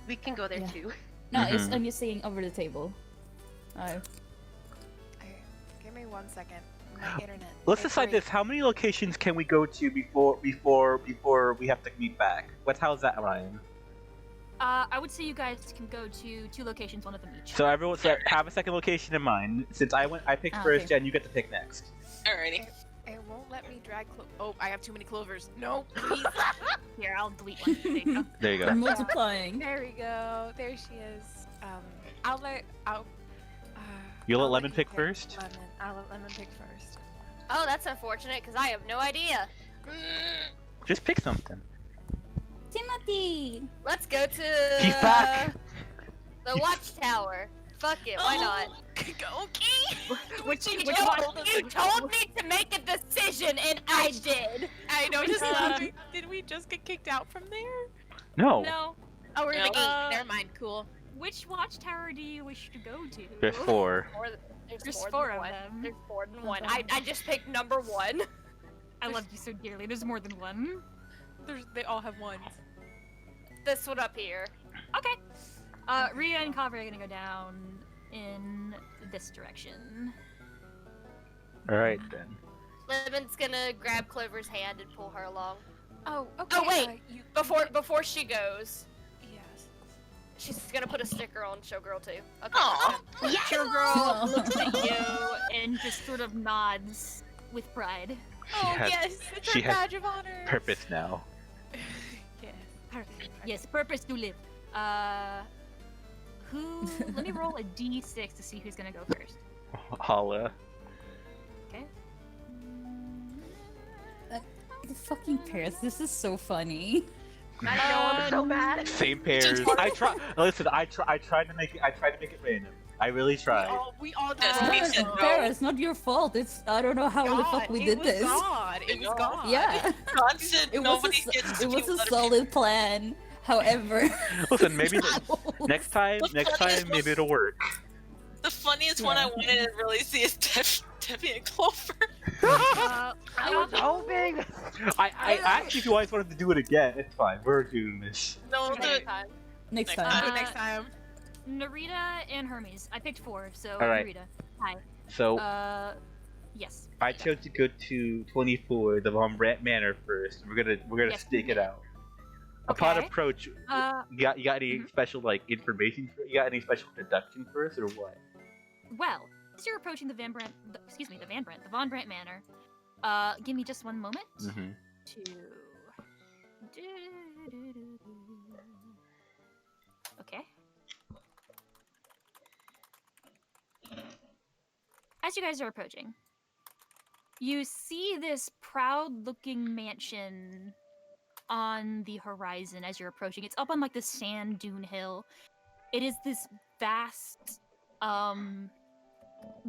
Speaker 5: We can go there
Speaker 6: Yeah.
Speaker 5: too.
Speaker 6: no,
Speaker 3: Mhm.
Speaker 6: I'm just saying over the table.
Speaker 4: Okay, give me 1 second. My internet.
Speaker 3: Let's
Speaker 4: Hey,
Speaker 3: decide
Speaker 4: Bree,
Speaker 3: this. How many locations can we go to before we have to meet back? How's that, Ryan?
Speaker 1: I would say you guys can go to 2 locations, one of them each.
Speaker 3: So everyone, have a second location in mind. Since I picked
Speaker 6: Ah,
Speaker 3: first,
Speaker 6: okay.
Speaker 3: Jen, you get to pick next.
Speaker 7: Alrighty.
Speaker 4: It won't let me drag Oh, I have too many clovers. No, please.
Speaker 1: Here, I'll delete one. There you go.
Speaker 3: There you
Speaker 6: We're
Speaker 3: go.
Speaker 6: multiplying.
Speaker 4: There we go. There she is. I'll let
Speaker 3: You let
Speaker 4: I'll
Speaker 3: Lemon
Speaker 4: you
Speaker 3: pick first?
Speaker 4: Lemon. I'll let Lemon pick first.
Speaker 2: Oh, that's unfortunate because I have no idea.
Speaker 3: Just pick something.
Speaker 6: Timothy.
Speaker 2: Let's go to
Speaker 3: He's back.
Speaker 2: the Watchtower. Fuck it, why not?
Speaker 4: Okay.
Speaker 1: Which
Speaker 2: You
Speaker 1: one?
Speaker 2: told me to make a decision, and I did.
Speaker 4: I know.
Speaker 8: Just
Speaker 4: Uh,
Speaker 8: did we just get kicked out from there?
Speaker 3: No.
Speaker 1: No.
Speaker 4: oh, we're in the
Speaker 7: No.
Speaker 4: gate. Never mind. Cool.
Speaker 1: Which watchtower do you wish to go to?
Speaker 3: There's 4.
Speaker 1: There's
Speaker 2: more
Speaker 1: 4
Speaker 2: than
Speaker 1: of
Speaker 2: one.
Speaker 1: them.
Speaker 2: There's more than one. I just picked number 1.
Speaker 1: I love you so dearly. There's more than one.
Speaker 8: They all have ones.
Speaker 2: This one up here.
Speaker 1: Okay. Rhea and Kavri are gonna go down in this direction.
Speaker 3: All right then.
Speaker 2: Lemon's gonna grab Clover's hand and pull her along.
Speaker 4: Oh, okay.
Speaker 2: Oh, wait.
Speaker 4: You,
Speaker 2: Before she goes,
Speaker 4: yes.
Speaker 2: she's gonna put a sticker on Showgirl too. Okay.
Speaker 7: Aw.
Speaker 1: Showgirl looks at you and just sort of nods with pride.
Speaker 4: Oh
Speaker 3: has-
Speaker 4: yes, it's
Speaker 3: she
Speaker 4: her
Speaker 3: has
Speaker 4: badge of honor.
Speaker 3: Purpose now.
Speaker 4: Yes.
Speaker 1: Yes, purpose to live. Who? Let me roll a d6 to see who's gonna go first.
Speaker 3: Holla.
Speaker 1: Okay.
Speaker 6: The fucking pairs. This is so funny.
Speaker 5: I know, I'm so mad.
Speaker 3: Same pairs. Listen, I tried to make it random. I really tried.
Speaker 8: We all did.
Speaker 7: Yes, we
Speaker 6: Paris,
Speaker 7: said no.
Speaker 6: Paris, not your fault. It's I don't know how the fuck we did this.
Speaker 8: God. It was God.
Speaker 6: Yeah,
Speaker 7: God said
Speaker 6: it was
Speaker 7: nobody
Speaker 6: a,
Speaker 7: gets
Speaker 6: it was
Speaker 7: to
Speaker 6: a
Speaker 7: let
Speaker 6: solid plan. However,
Speaker 3: Listen, maybe
Speaker 6: travels.
Speaker 3: next time, maybe it'll work.
Speaker 7: The funniest one I
Speaker 6: Yeah.
Speaker 7: wanted to really see is Debbie and Clover.
Speaker 1: I
Speaker 5: was hoping.
Speaker 3: I actually always wanted to do it again. It's fine. We're doing this.
Speaker 7: No,
Speaker 2: Next time.
Speaker 6: Next
Speaker 7: Next
Speaker 6: time.
Speaker 8: Do it next time.
Speaker 1: Narita and Hermes. I picked 4, so
Speaker 3: All right.
Speaker 1: Narita. Hi.
Speaker 3: So
Speaker 1: Yes.
Speaker 3: I chose to go to 24, the Von Brandt Manor first. We're gonna
Speaker 1: Yes,
Speaker 3: stick
Speaker 1: you
Speaker 3: it out. Upon
Speaker 1: Okay.
Speaker 3: approach,
Speaker 1: Uh,
Speaker 3: you got any
Speaker 1: Mhm.
Speaker 3: special information? You got any special deduction for us or what?
Speaker 1: well, as you're approaching the Von Brandt Manor, give me just one moment
Speaker 3: Mm-hmm.
Speaker 1: to. Okay. As you guys are approaching, you see this proud-looking mansion on the horizon as you're approaching. It's up on like this sand dune hill. It is this vast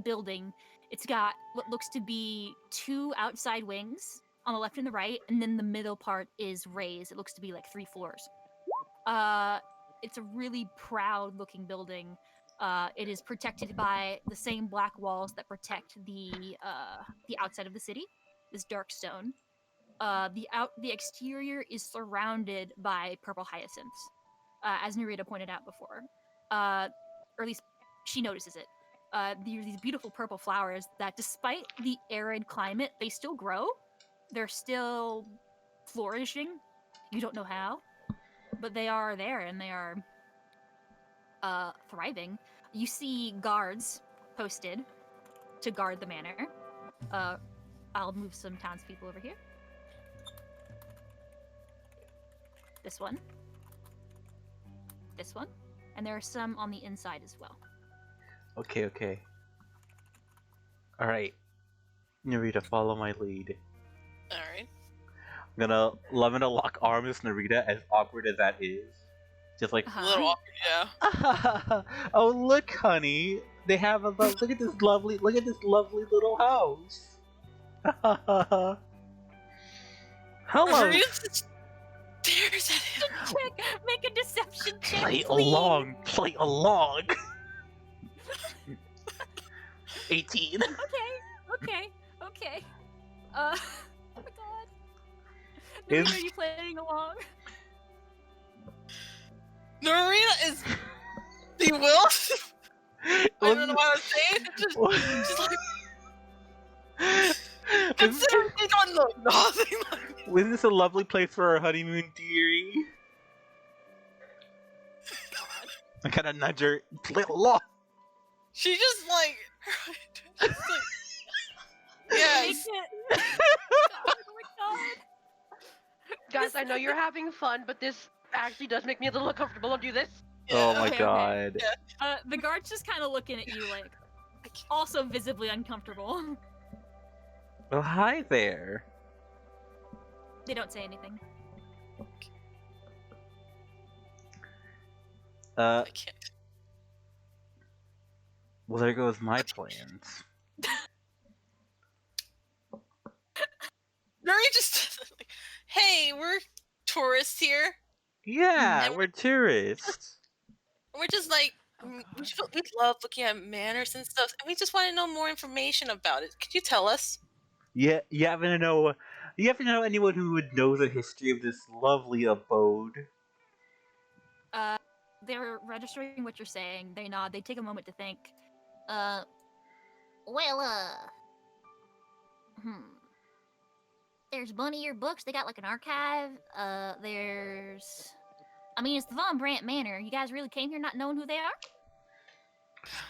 Speaker 1: building. It's got what looks to be 2 outside wings on the left and the right, and then the middle part is raised. It looks to be like 3 floors. It's a really proud-looking building. It is protected by the same black walls that protect the outside of the city. This dark stone. The exterior is surrounded by purple hyacinths, as Narita pointed out before, or at least she notices it. These beautiful purple flowers that, despite the arid climate, they still grow. They're still flourishing. You don't know how, but they are there and they are thriving. You see guards posted to guard the manor. I'll move some townspeople over here. This one. This one. And there are some on the inside as well.
Speaker 3: Okay. Alright. Narita, follow my lead.
Speaker 7: Alright.
Speaker 3: I'm gonna lock arms with Narita, as awkward as that is. Just like,
Speaker 7: A little awkward, yeah.
Speaker 3: oh look, honey, they have a look at this lovely little house. Hello.
Speaker 7: Maria just stares at him.
Speaker 1: Check! Make a deception check,
Speaker 3: Play
Speaker 1: please.
Speaker 3: along. 18.
Speaker 1: Okay. Oh my god.
Speaker 3: Is-
Speaker 1: Are you playing along?
Speaker 7: Narita is bewildered. I don't know what I was saying. Just like considering they don't know nothing.
Speaker 3: Wasn't this a lovely place for our honeymoon, dearie? I kind of nudge her. Play along.
Speaker 7: She just like, yes.
Speaker 1: Oh my god.
Speaker 5: Guys, I know you're having fun, but this actually does make me a little uncomfortable. Don't do this.
Speaker 3: Oh my
Speaker 1: Okay,
Speaker 3: god.
Speaker 1: The guard's just kind of looking at you like, also visibly uncomfortable.
Speaker 3: Oh, hi there.
Speaker 1: They don't say anything.
Speaker 7: I can't.
Speaker 3: Well, there goes my plans.
Speaker 7: Nuri just like, hey, we're tourists here.
Speaker 3: Yeah,
Speaker 7: And
Speaker 3: we're tourists.
Speaker 7: We're just like, we love looking at manners and stuff, and we just want to know more information about it. Could you tell us?
Speaker 3: Yeah, you happen to know anyone who would know the history of this lovely abode?
Speaker 1: They're registering what you're saying. They nod. They take a moment to think. There's Bunny Ear Books. They got like an archive. It's the Von Brandt Manor. You guys really came here not knowing who they are?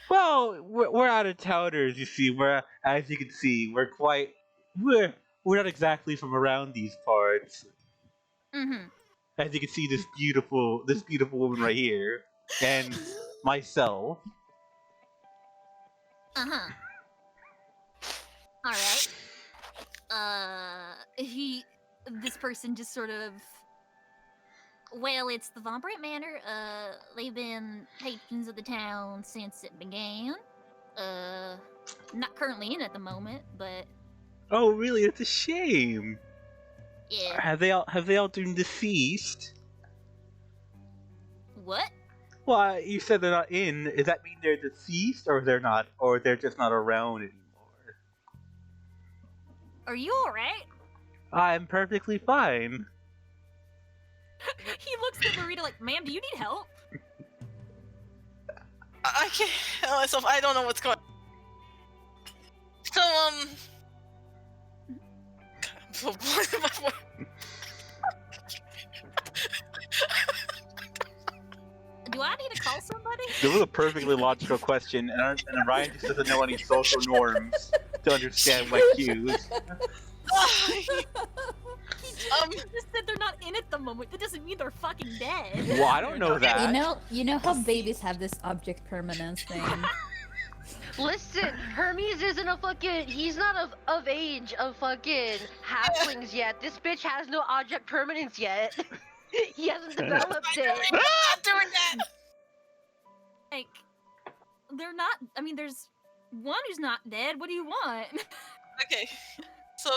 Speaker 3: Well, we're out of towners, you see. As you can see, we're not exactly from around these parts.
Speaker 1: Mm-hmm.
Speaker 3: As you can see, this beautiful woman right here, and myself.
Speaker 1: Uh-huh. Alright. This person just sort of... Well, it's the Von Brandt Manor. They've been patrons of the town since it began. Not currently in at the moment, but...
Speaker 3: Oh, really? It's a shame.
Speaker 1: Yeah.
Speaker 3: Have they all been deceased?
Speaker 1: What?
Speaker 3: Well, you said they're not in. Does that mean they're deceased, or they're not, or they're just not around anymore?
Speaker 1: Are you alright?
Speaker 3: I'm perfectly fine.
Speaker 1: He looks at Marita like, ma'am, do you need help?
Speaker 7: I can't help myself. I don't know what's going on. So,
Speaker 1: Do I need to call somebody?
Speaker 3: This was a perfectly logical question, and Ryan just doesn't know any social norms to understand my cues.
Speaker 1: He just said they're not in at the moment. That doesn't mean they're fucking dead.
Speaker 3: Well, I don't know that.
Speaker 6: You know how babies have this object permanence thing.
Speaker 5: Listen, Hermes isn't a fucking. He's not of age of fucking halflings yet. This bitch has no object permanence yet. He hasn't developed it.
Speaker 7: not doing that.
Speaker 1: Like, they're not. I mean, there's one who's not dead. What do you want?
Speaker 7: Okay, so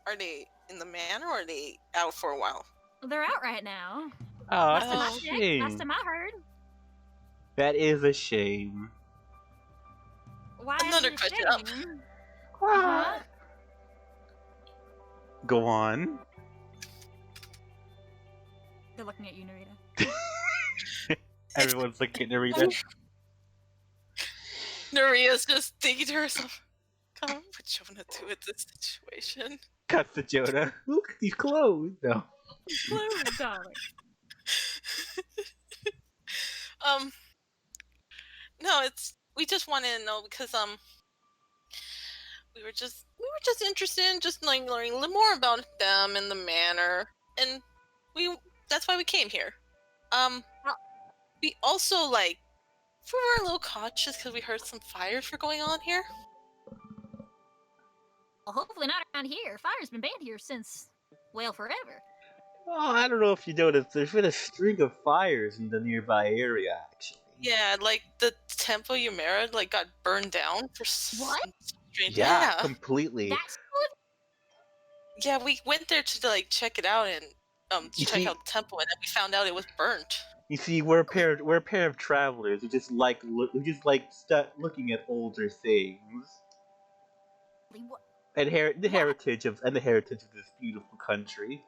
Speaker 7: are they in the manor, or are they out for a while?
Speaker 1: They're out right now.
Speaker 3: Oh,
Speaker 1: Last
Speaker 3: that's
Speaker 1: time I
Speaker 3: a
Speaker 1: checked,
Speaker 3: shame.
Speaker 1: last time I heard.
Speaker 3: That is a shame.
Speaker 1: Why
Speaker 7: Another
Speaker 1: is it a
Speaker 7: question.
Speaker 1: shame?
Speaker 3: What? Go on.
Speaker 1: They're looking at you, Narita.
Speaker 3: Everyone's looking at Narita.
Speaker 7: Naria's just thinking to herself, God, what Jonah do with this situation?
Speaker 3: Cuts to Jonah. Look at these clothes. No.
Speaker 1: Close, darling.
Speaker 7: No, we just wanted to know because we were just interested in just like learning a little more about them and the manor, and that's why we came here. We also we were a little cautious because we heard some fires were going on here.
Speaker 1: Well, hopefully not around here. Fire's been banned here since, well, forever.
Speaker 3: Oh, I don't know if you noticed. There's been a string of fires in the nearby area, actually.
Speaker 7: Yeah, like the temple you married got burned down for
Speaker 1: What?
Speaker 7: some strange.
Speaker 3: Yeah, completely.
Speaker 1: That's
Speaker 7: Yeah, we went there to check it out and
Speaker 3: You
Speaker 7: check
Speaker 3: see-
Speaker 7: out the temple, and then we found out it was burnt.
Speaker 3: You see, we're a pair of travelers who just like looking at older things
Speaker 1: what?
Speaker 3: and the heritage of this beautiful country.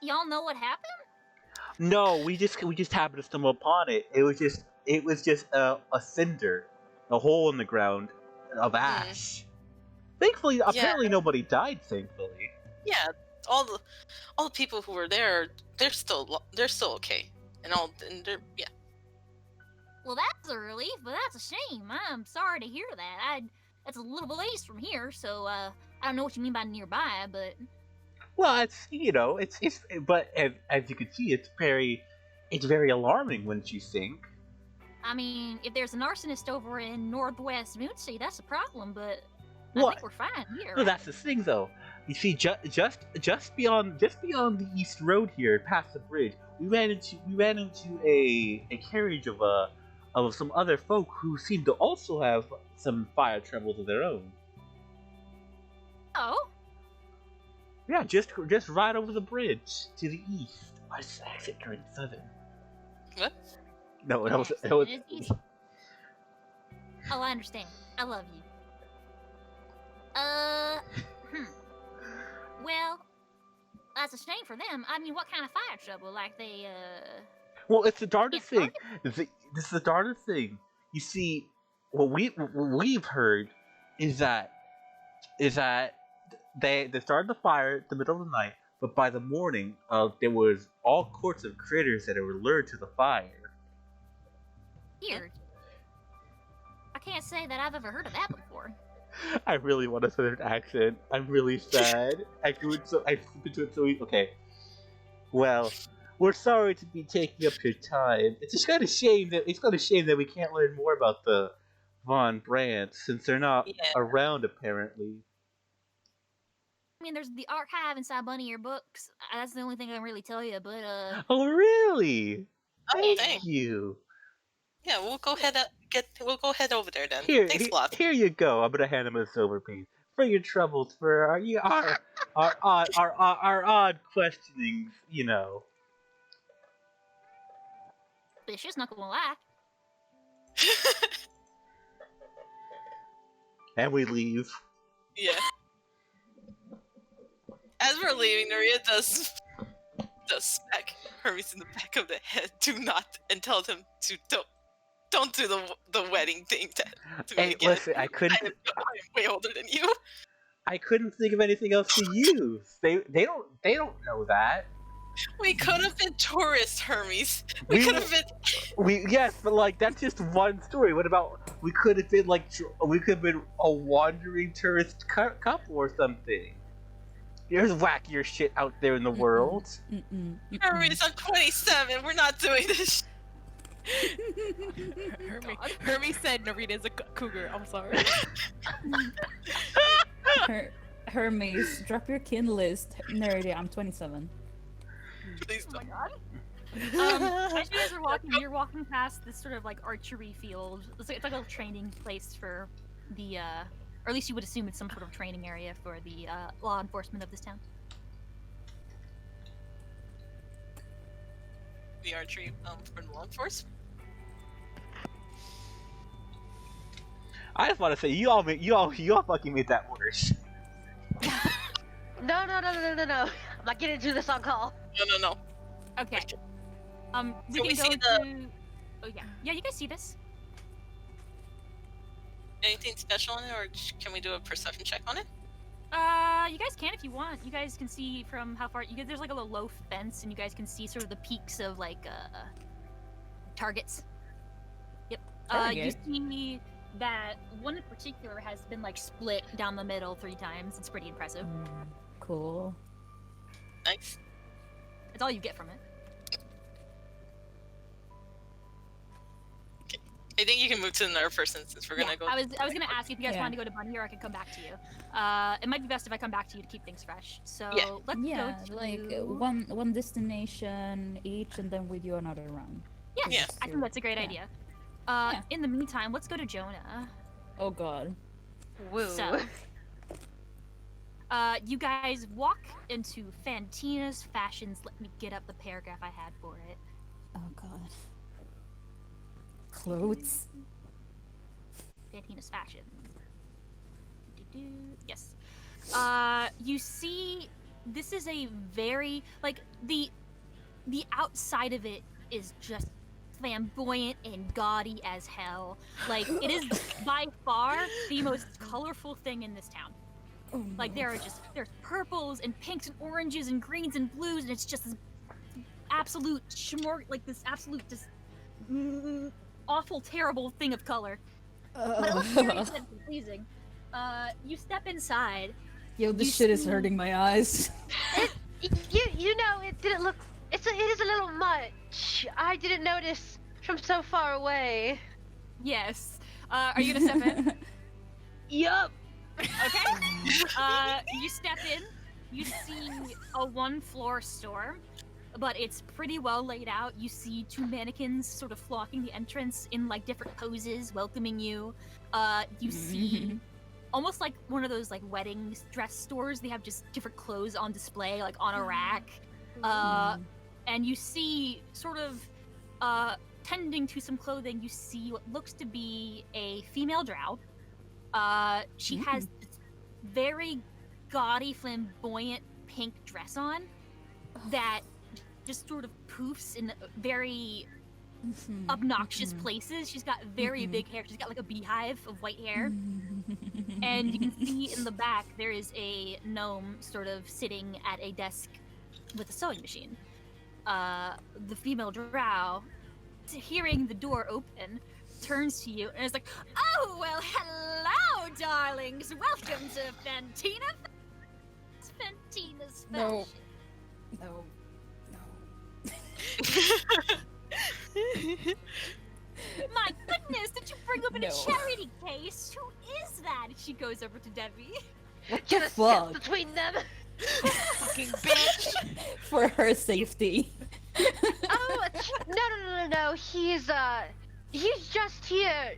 Speaker 1: Y'all know what happened?
Speaker 3: No, we just happened to stumble upon it. It was just a cinder, a hole in the ground of ash. Thankfully, apparently nobody died. Thankfully.
Speaker 7: Yeah, all the people who were there, they're still okay, and yeah.
Speaker 1: Well, that's a relief, but that's a shame. I'm sorry to hear that. That's a little ways from here, so I don't know what you mean by nearby, but
Speaker 3: Well, it's but as you can see, it's very alarming, wouldn't you think?
Speaker 1: I mean, if there's an arsonist over in northwest Moonsea, that's a problem, but I
Speaker 3: What?
Speaker 1: think we're fine here.
Speaker 3: No, that's the thing, though. You see, just beyond the east road here, past the bridge, we ran into a carriage of some other folk who seem to also have some fire troubles of their own.
Speaker 1: Oh,
Speaker 3: Yeah, just right over the bridge to the east. I just exit turned southern.
Speaker 7: What?
Speaker 3: No, that was
Speaker 1: It is. Oh, I understand. I love you. Well, that's a shame for them. I mean, what kind of fire trouble? Like they,
Speaker 3: Well, it's the darndest
Speaker 1: Yeah,
Speaker 3: thing. This is the darndest thing. You see, what we've heard is that they started the fire at the middle of the night, but by the morning, there was all sorts of critters that were lured to the fire.
Speaker 1: weird. I can't say that I've ever heard of that before.
Speaker 3: I really want a southern accent. I'm really sad. I slip into it so easy. Okay. Well, we're sorry to be taking up your time. It's just kind of shame that we can't learn more about the Von Brandts since they're not around apparently.
Speaker 1: I mean, there's the archive inside Bunny Ear Books. That's the only thing I can really tell you. But
Speaker 3: Oh really?
Speaker 7: Oh,
Speaker 3: Thank
Speaker 7: dang.
Speaker 3: you.
Speaker 7: Yeah, we'll go head over there then.
Speaker 3: Here,
Speaker 7: Thanks a lot.
Speaker 3: here you go. I'm gonna hand him a silver piece for your troubles for our odd questionings. You know.
Speaker 1: vicious, not gonna lie.
Speaker 3: And we leave.
Speaker 7: Yeah. As we're leaving, Maria does smack Hermes in the back of the head. Do not, and tell him to don't do the wedding thing to me
Speaker 3: Hey,
Speaker 7: again.
Speaker 3: listen, I couldn't.
Speaker 7: I am way older than you.
Speaker 3: I couldn't think of anything else to use. They don't know that.
Speaker 7: We could have been tourists, Hermes. We could have been.
Speaker 3: Yes, but like that's just one story. What about we could have been a wandering tourist couple or something. There's wackier shit out there in the world.
Speaker 7: Hermes, I'm 27. We're not doing this.
Speaker 8: Hermes said Narita's a cougar. I'm sorry.
Speaker 6: Hermes, drop your kin list. Nerdy, I'm 27.
Speaker 7: Please
Speaker 1: Oh my
Speaker 7: don't.
Speaker 1: god. As you guys are walking, you're walking past this sort of like archery field. It's like a training place for the, or at least you would assume it's some sort of training area for the law enforcement of this town.
Speaker 7: The archery for law enforcement.
Speaker 3: I just want to say you all fucking made that worse.
Speaker 5: No. I'm not getting into this on call.
Speaker 7: No.
Speaker 1: Okay. We
Speaker 7: Can we
Speaker 1: can go
Speaker 7: see
Speaker 1: to. Oh yeah, yeah. You guys see this?
Speaker 7: Anything special in it, or can we do a perception check on it?
Speaker 1: You guys can if you want. You guys can see from how far. There's like a little low fence, and you guys can see sort of the peaks of like targets. Yep. You see that one in particular has been like split down the middle 3 times. It's pretty impressive.
Speaker 6: Cool.
Speaker 7: Nice.
Speaker 1: It's all you get from it.
Speaker 7: I think you can move to another person since we're gonna go.
Speaker 1: I was gonna ask you if you guys
Speaker 6: Yeah.
Speaker 1: wanted to go to Bunny or I could come back to you. It might be best if I come back to you to keep things fresh. So let's
Speaker 6: Yeah,
Speaker 1: go to
Speaker 6: like one destination each, and then we do another round.
Speaker 1: Yes,
Speaker 7: Yeah.
Speaker 1: I think that's a great
Speaker 6: Yeah.
Speaker 1: idea.
Speaker 6: Yeah.
Speaker 1: In the meantime, let's go to Jonah.
Speaker 6: Oh god.
Speaker 5: Woo.
Speaker 1: So, you guys walk into Fantina's Fashions. Let me get up the paragraph I had for it.
Speaker 6: Oh god. Clothes.
Speaker 1: Fantina's Fashion. Yes. You see, this is a very, like, the outside of it is just flamboyant and gaudy as hell. Like, it is by far the most colorful thing in this town.
Speaker 6: Oh,
Speaker 1: Like,
Speaker 6: no.
Speaker 1: there's purples and pinks and oranges and greens and blues, and it's just this absolute this absolute just awful, terrible thing of color. But it looks very good and pleasing. You step inside.
Speaker 6: Yo, this
Speaker 1: You
Speaker 6: shit is
Speaker 1: see-
Speaker 6: hurting my eyes.
Speaker 5: You know, it didn't look. It is a little much. I didn't notice from so far away.
Speaker 1: Yes. Are you gonna step in?
Speaker 5: Yup.
Speaker 1: Okay. You step in. You see a one-floor store, but it's pretty well laid out. You see two mannequins sort of flocking the entrance in like different poses, welcoming you. You see almost like one of those like wedding dress stores. They have just different clothes on display, like on a rack. And you see sort of tending to some clothing. You see what looks to be a female drow. She has this very gaudy, flamboyant pink dress on that just sort of poofs in very obnoxious places. She's got very big hair. She's got like a beehive of white hair. And you can see in the back there is a gnome sort of sitting at a desk with a sewing machine. The female drow, hearing the door open, turns to you and is like, "Oh, well, hello, darlings. Welcome to Fantina. Fantina's
Speaker 6: No.
Speaker 1: fashion."
Speaker 6: No.
Speaker 1: My goodness, did you bring up in a
Speaker 6: No.
Speaker 1: charity case? Who is that? She goes over to Debbie.
Speaker 6: What the
Speaker 5: Just step
Speaker 6: fuck?
Speaker 5: between them.
Speaker 4: Fucking bitch.
Speaker 6: For her safety.
Speaker 5: Oh, no. He's just here.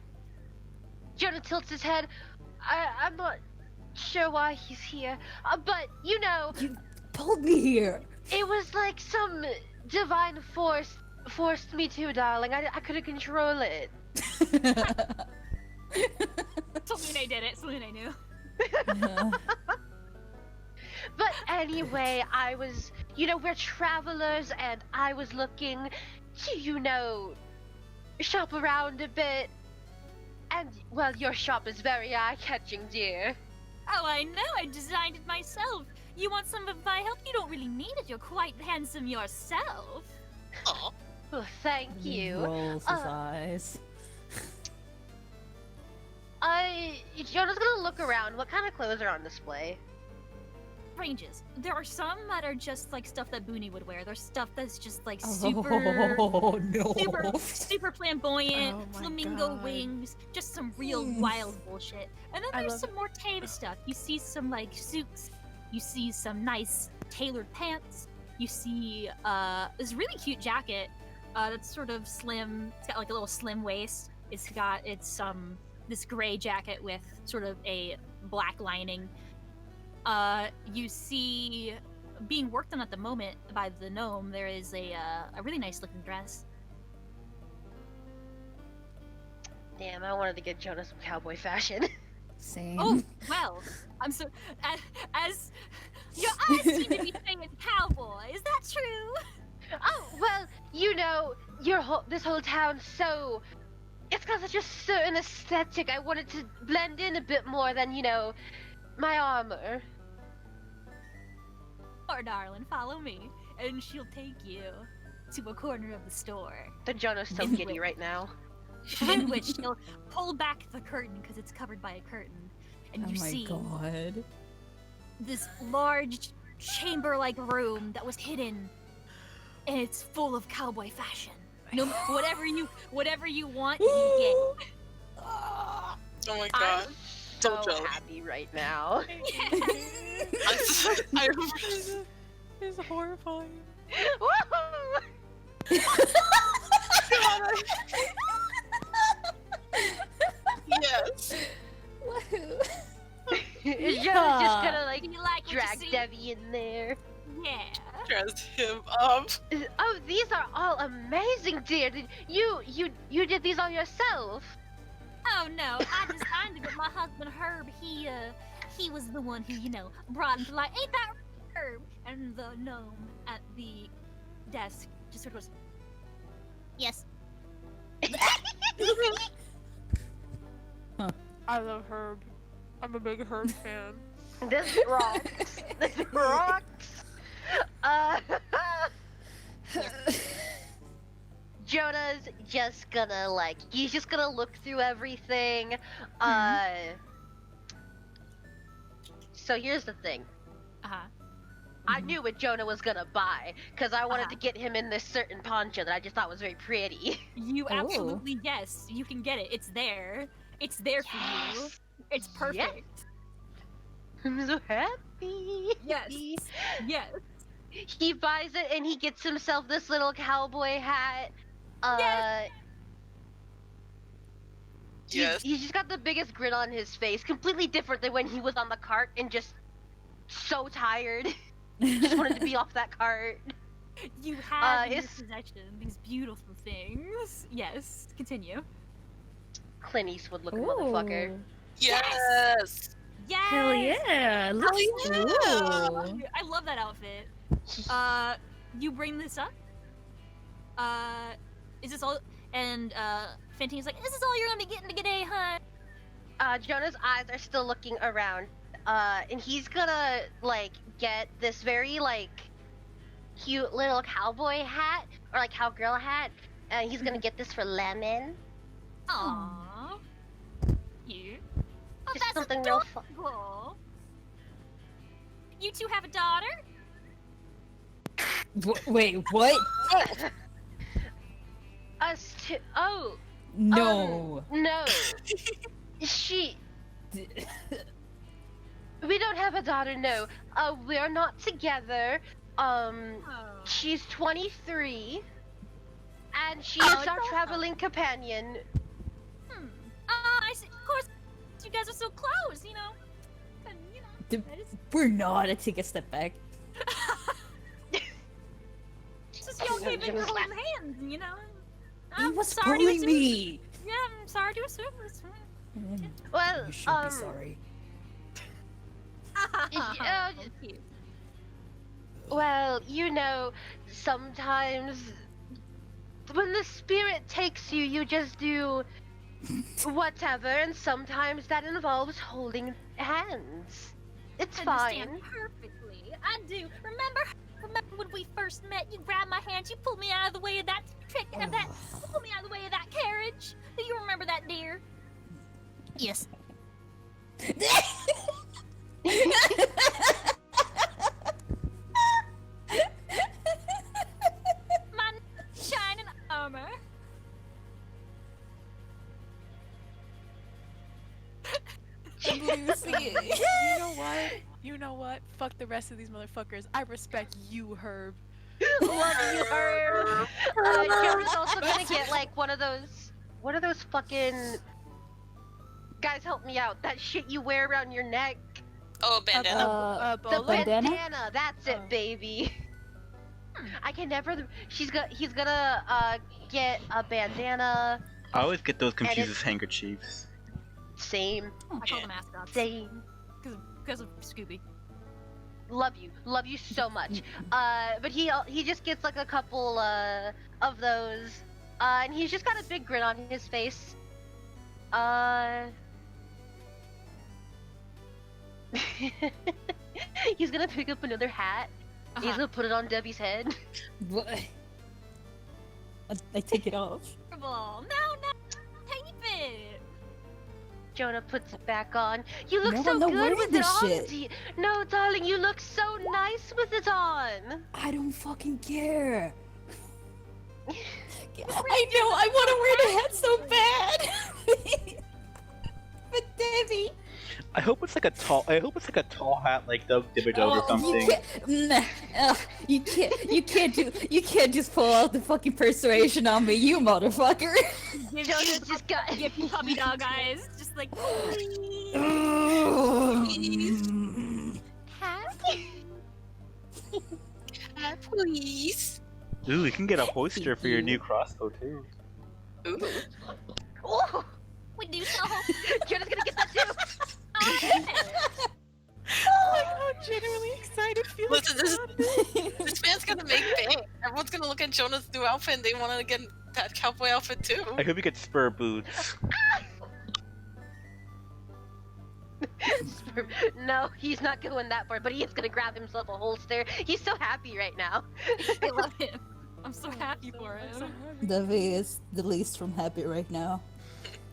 Speaker 5: Jonah tilts his head. I'm not sure why he's here, but you know,
Speaker 6: You pulled me here.
Speaker 5: it was like some divine force forced me to, darling. I couldn't control it.
Speaker 1: Selene did it. Selene knew.
Speaker 5: But anyway, I was, we're travelers, and I was looking to, shop around a bit. And, well, your shop is very eye-catching, dear.
Speaker 1: Oh, I know. I designed it myself. You want some of my help? You don't really need it. You're quite handsome yourself.
Speaker 7: Aw.
Speaker 5: Well, thank you.
Speaker 6: Rolls his eyes.
Speaker 5: Jonah's gonna look around. What kind of clothes are on display?
Speaker 1: Ranges. There are some that are just like stuff that Booney would wear. There's stuff that's just like super,
Speaker 6: Oh no.
Speaker 1: super flamboyant,
Speaker 8: Oh my
Speaker 1: flamingo
Speaker 8: God.
Speaker 1: wings, just some real wild bullshit. And then
Speaker 8: I
Speaker 1: there's
Speaker 8: love
Speaker 1: some more tame stuff. You see some like suits. You see some nice tailored pants. You see this really cute jacket that's sort of slim. It's got like a little slim waist. It's got this gray jacket with sort of a black lining. You see being worked on at the moment by the gnome, there is a really nice looking dress.
Speaker 5: Damn, I wanted to get Jonah some cowboy fashion.
Speaker 6: Same.
Speaker 1: Oh, well, I'm so as your eyes seem to be saying cowboy. Is that true?
Speaker 5: Oh, well, this whole town, so it's got such a certain aesthetic. I wanted to blend in a bit more than, my armor.
Speaker 1: Or darling, follow me, and she'll take you to a corner of the store,
Speaker 5: The Jonah's so
Speaker 1: In
Speaker 5: giddy
Speaker 1: which-
Speaker 5: right now.
Speaker 1: in which she'll pull back the curtain because it's covered by a curtain, and
Speaker 6: Oh
Speaker 1: you
Speaker 6: my
Speaker 1: see
Speaker 6: god.
Speaker 1: this large chamber-like room that was hidden, and it's full of cowboy fashion. No, whatever you want, you get.
Speaker 7: Oh my
Speaker 5: I'm
Speaker 7: god.
Speaker 5: so
Speaker 7: jealous.
Speaker 5: happy right now.
Speaker 7: I
Speaker 8: It's horrifying.
Speaker 5: Woohoo!
Speaker 7: yes.
Speaker 5: Jonah's just gonna
Speaker 1: Do you like what you
Speaker 5: drag
Speaker 1: see?
Speaker 5: Debbie in there.
Speaker 1: Yeah.
Speaker 7: Dressed him up.
Speaker 5: Oh, these are all amazing, dear. Did you did these all yourself?
Speaker 1: Oh no, I designed it, but my husband Herb, he was the one who, brought him to life. Ain't that right, Herb? And the gnome at the desk just sort of goes, yes.
Speaker 8: I love Herb. I'm a big Herb fan.
Speaker 5: This rocks. This rocks. Jonah's just gonna he's just gonna look through everything. So here's the thing. I knew what Jonah was gonna buy, because I wanted to get him in this certain poncho that I just thought was very pretty.
Speaker 1: You absolutely, yes, you can get it. It's there. It's there for you. It's perfect.
Speaker 5: I'm so happy.
Speaker 1: Yes. Yes.
Speaker 5: He buys it and he gets himself this little cowboy hat.
Speaker 7: Yes.
Speaker 5: He's just got the biggest grin on his face, completely different than when he was on the cart and just so tired. Just wanted to be off that cart.
Speaker 1: You have in your possession these beautiful things. Yes, continue.
Speaker 5: Clint Eastwood looking motherfucker.
Speaker 7: Yes.
Speaker 1: Yes.
Speaker 6: Hell yeah! Looks cool.
Speaker 1: I love that outfit. You bring this up. Is this all? And Fantine's like, "This is all you're gonna be getting today, huh?"
Speaker 5: Jonah's eyes are still looking around. And he's gonna get this very cute little cowboy hat or cowgirl hat, and he's gonna get this for Lemon.
Speaker 1: Aww. Cute. Oh,
Speaker 5: Just
Speaker 1: that's
Speaker 5: something real fun.
Speaker 1: adorable. You two have a daughter?
Speaker 6: Wait, what?
Speaker 5: Us two. Oh.
Speaker 6: No.
Speaker 5: No. We don't have a daughter, no. We're not together. She's 23. And she's our traveling companion.
Speaker 1: I see. Of course, you guys are so close, you know. And,
Speaker 6: We're not. I take a step back.
Speaker 1: It's just y'all came in holding hands, you know.
Speaker 6: He
Speaker 1: I'm
Speaker 6: was
Speaker 1: sorry to
Speaker 6: bullying
Speaker 1: assume.
Speaker 6: me.
Speaker 1: Yeah, I'm sorry to assume this.
Speaker 5: Well,
Speaker 6: You should be sorry.
Speaker 1: Cute.
Speaker 5: Well, sometimes when the spirit takes you, you just do whatever, and sometimes that involves holding hands. It's
Speaker 1: I understand
Speaker 5: fine.
Speaker 1: perfectly. I do. Remember when we first met? You grabbed my hand. You pulled me out of the way of that you pulled me out of the way of that carriage. Do you remember that, dear? Yes. My shining armor.
Speaker 6: Lucy.
Speaker 8: You know what? Fuck the rest of these motherfuckers. I respect you, Herb.
Speaker 5: Love you, Herb. Jonah's also gonna get one of those. What are those fucking? Guys, help me out. That shit you wear around your neck.
Speaker 7: Oh, a bandana.
Speaker 5: The
Speaker 8: Bolo?
Speaker 5: bandana. That's it, baby. I can never. He's gonna get a bandana.
Speaker 3: I always get those
Speaker 5: And
Speaker 3: confused as handkerchiefs.
Speaker 5: Same.
Speaker 1: I call them mascots.
Speaker 5: Same.
Speaker 1: Because of Scooby.
Speaker 5: Love you so much. But he just gets a couple of those, and he's just got a big grin on his face. He's gonna pick up another hat. He's gonna put it on Debbie's head.
Speaker 6: What? I take it off.
Speaker 1: No, tape it.
Speaker 5: Jonah puts it back on. You look
Speaker 6: No,
Speaker 5: so
Speaker 6: I'm not
Speaker 5: good
Speaker 6: wearing
Speaker 5: with it
Speaker 6: this
Speaker 5: on.
Speaker 6: shit.
Speaker 5: No, darling, you look so nice with it on.
Speaker 6: I don't fucking care. I know, I want to wear the hat so bad. But Debbie.
Speaker 3: I hope it's like a tall hat like the Dimmadome or something.
Speaker 6: You can't just pull out the fucking persuasion on me, you motherfucker.
Speaker 5: Jonah just got.
Speaker 1: Give you puppy dog eyes. Just like,
Speaker 7: Please.
Speaker 3: Ooh, you can get a hoister for your new crossbow too.
Speaker 7: Ooh.
Speaker 5: Oh,
Speaker 1: we do so.
Speaker 5: Jonah's gonna get that too.
Speaker 8: Oh, I'm genuinely excited. Felix.
Speaker 7: Listen, this man's gonna make bank. Everyone's everyone's gonna look at Jonah's new outfit and they want to get that cowboy outfit too.
Speaker 3: I hope you get spur boots.
Speaker 5: No, he's not going that far, but he is gonna grab himself a holster. He's so happy right now.
Speaker 1: I love him. I'm so happy for him.
Speaker 6: Devi is the least from happy right now.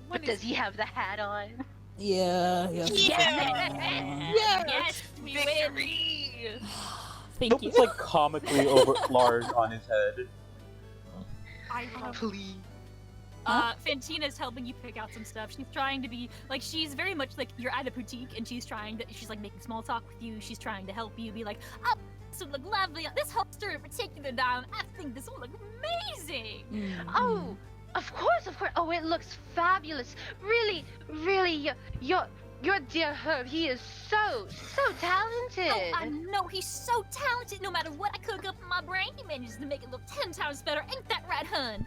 Speaker 5: But does he have the hat on?
Speaker 6: Yeah.
Speaker 1: Yes, we win.
Speaker 6: Thank
Speaker 3: Nope,
Speaker 6: you.
Speaker 3: it's like comically over large on his head.
Speaker 1: I love
Speaker 5: Please.
Speaker 1: Fantina's helping you pick out some stuff. She's trying to be like, she's very much like you're at a boutique, and she's like making small talk with you. She's trying to help you be like, oh, this would look lovely. This holster in particular, darling. I think this will look amazing.
Speaker 5: Oh, of course. Oh, it looks fabulous. Really, your dear Herb, he is so talented.
Speaker 1: Oh, I know he's so talented. No matter what I cook up in my brain, he manages to make it look 10 times better. Ain't that right, hun?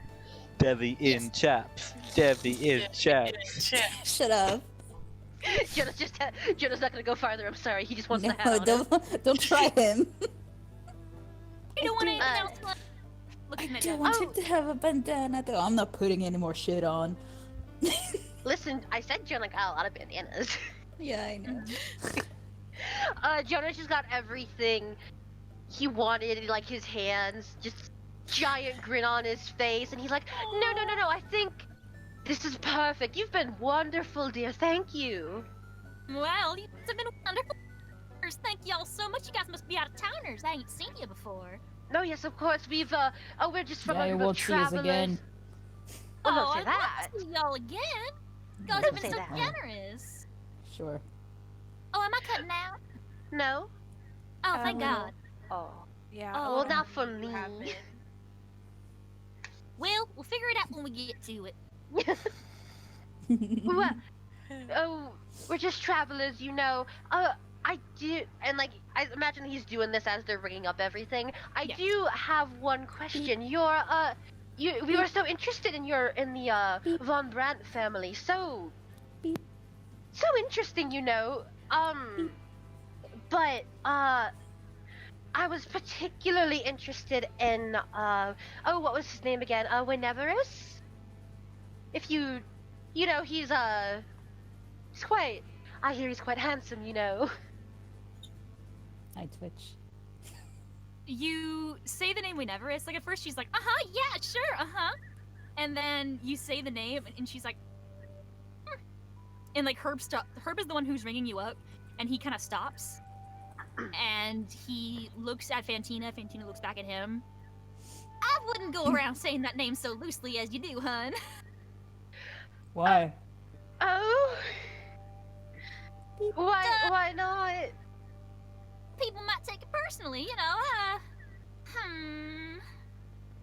Speaker 3: Devi in chaps. Devi in chaps.
Speaker 6: Shut up.
Speaker 5: Jonah's not gonna go farther. I'm sorry. He just wants
Speaker 6: No,
Speaker 5: the hat on.
Speaker 6: don't try him.
Speaker 1: You don't want anything
Speaker 5: Uh,
Speaker 1: else? Hun? Look at
Speaker 6: I
Speaker 1: me.
Speaker 6: don't want him to have a bandana. Though. I'm not putting any more shit on.
Speaker 5: Listen, I said Jonah got a lot of bandanas.
Speaker 6: Yeah, I know.
Speaker 5: Jonah just got everything he wanted, like his hands, just giant grin on his face, and he's like, no, I think this is perfect. You've been wonderful, dear. Thank you.
Speaker 1: Well, you've been wonderful. Thank y'all so much. You guys must be out of towners. I ain't seen you before.
Speaker 5: No, yes, of course. We're just from
Speaker 6: Yeah,
Speaker 5: a
Speaker 6: you
Speaker 5: group of
Speaker 6: won't see us
Speaker 5: travelers.
Speaker 6: again.
Speaker 5: Oh, don't say
Speaker 1: I'd
Speaker 5: that.
Speaker 1: love to see y'all again. You guys
Speaker 5: Don't
Speaker 1: have been
Speaker 5: say
Speaker 1: so
Speaker 5: that.
Speaker 1: generous.
Speaker 6: Sure.
Speaker 1: Oh, am I cutting out?
Speaker 5: No?
Speaker 1: Oh, thank God.
Speaker 5: Oh.
Speaker 8: Yeah.
Speaker 1: Oh,
Speaker 5: Well, not for me.
Speaker 1: Well, we'll figure it out when we get to it.
Speaker 5: Well, oh, we're just travelers, you know. I do, and like, I imagine he's doing this as they're ringing up everything. I
Speaker 1: Yes.
Speaker 5: do have one question. We were so interested in the Von Brandt family. So interesting, you know. But I was particularly interested in what was his name again? Wineverus? If you know, he's quite, I hear he's quite handsome, you know.
Speaker 6: I twitch.
Speaker 1: You say the name whenever. It's like at first she's like, yeah, sure, and then you say the name, and she's like, and like Herb is the one who's ringing you up, and he kind of stops, and he looks at Fantina. Fantina looks back at him. I wouldn't go around saying that name so loosely as you do, hun.
Speaker 6: Why?
Speaker 5: Oh, why not?
Speaker 1: People might take it personally, you know.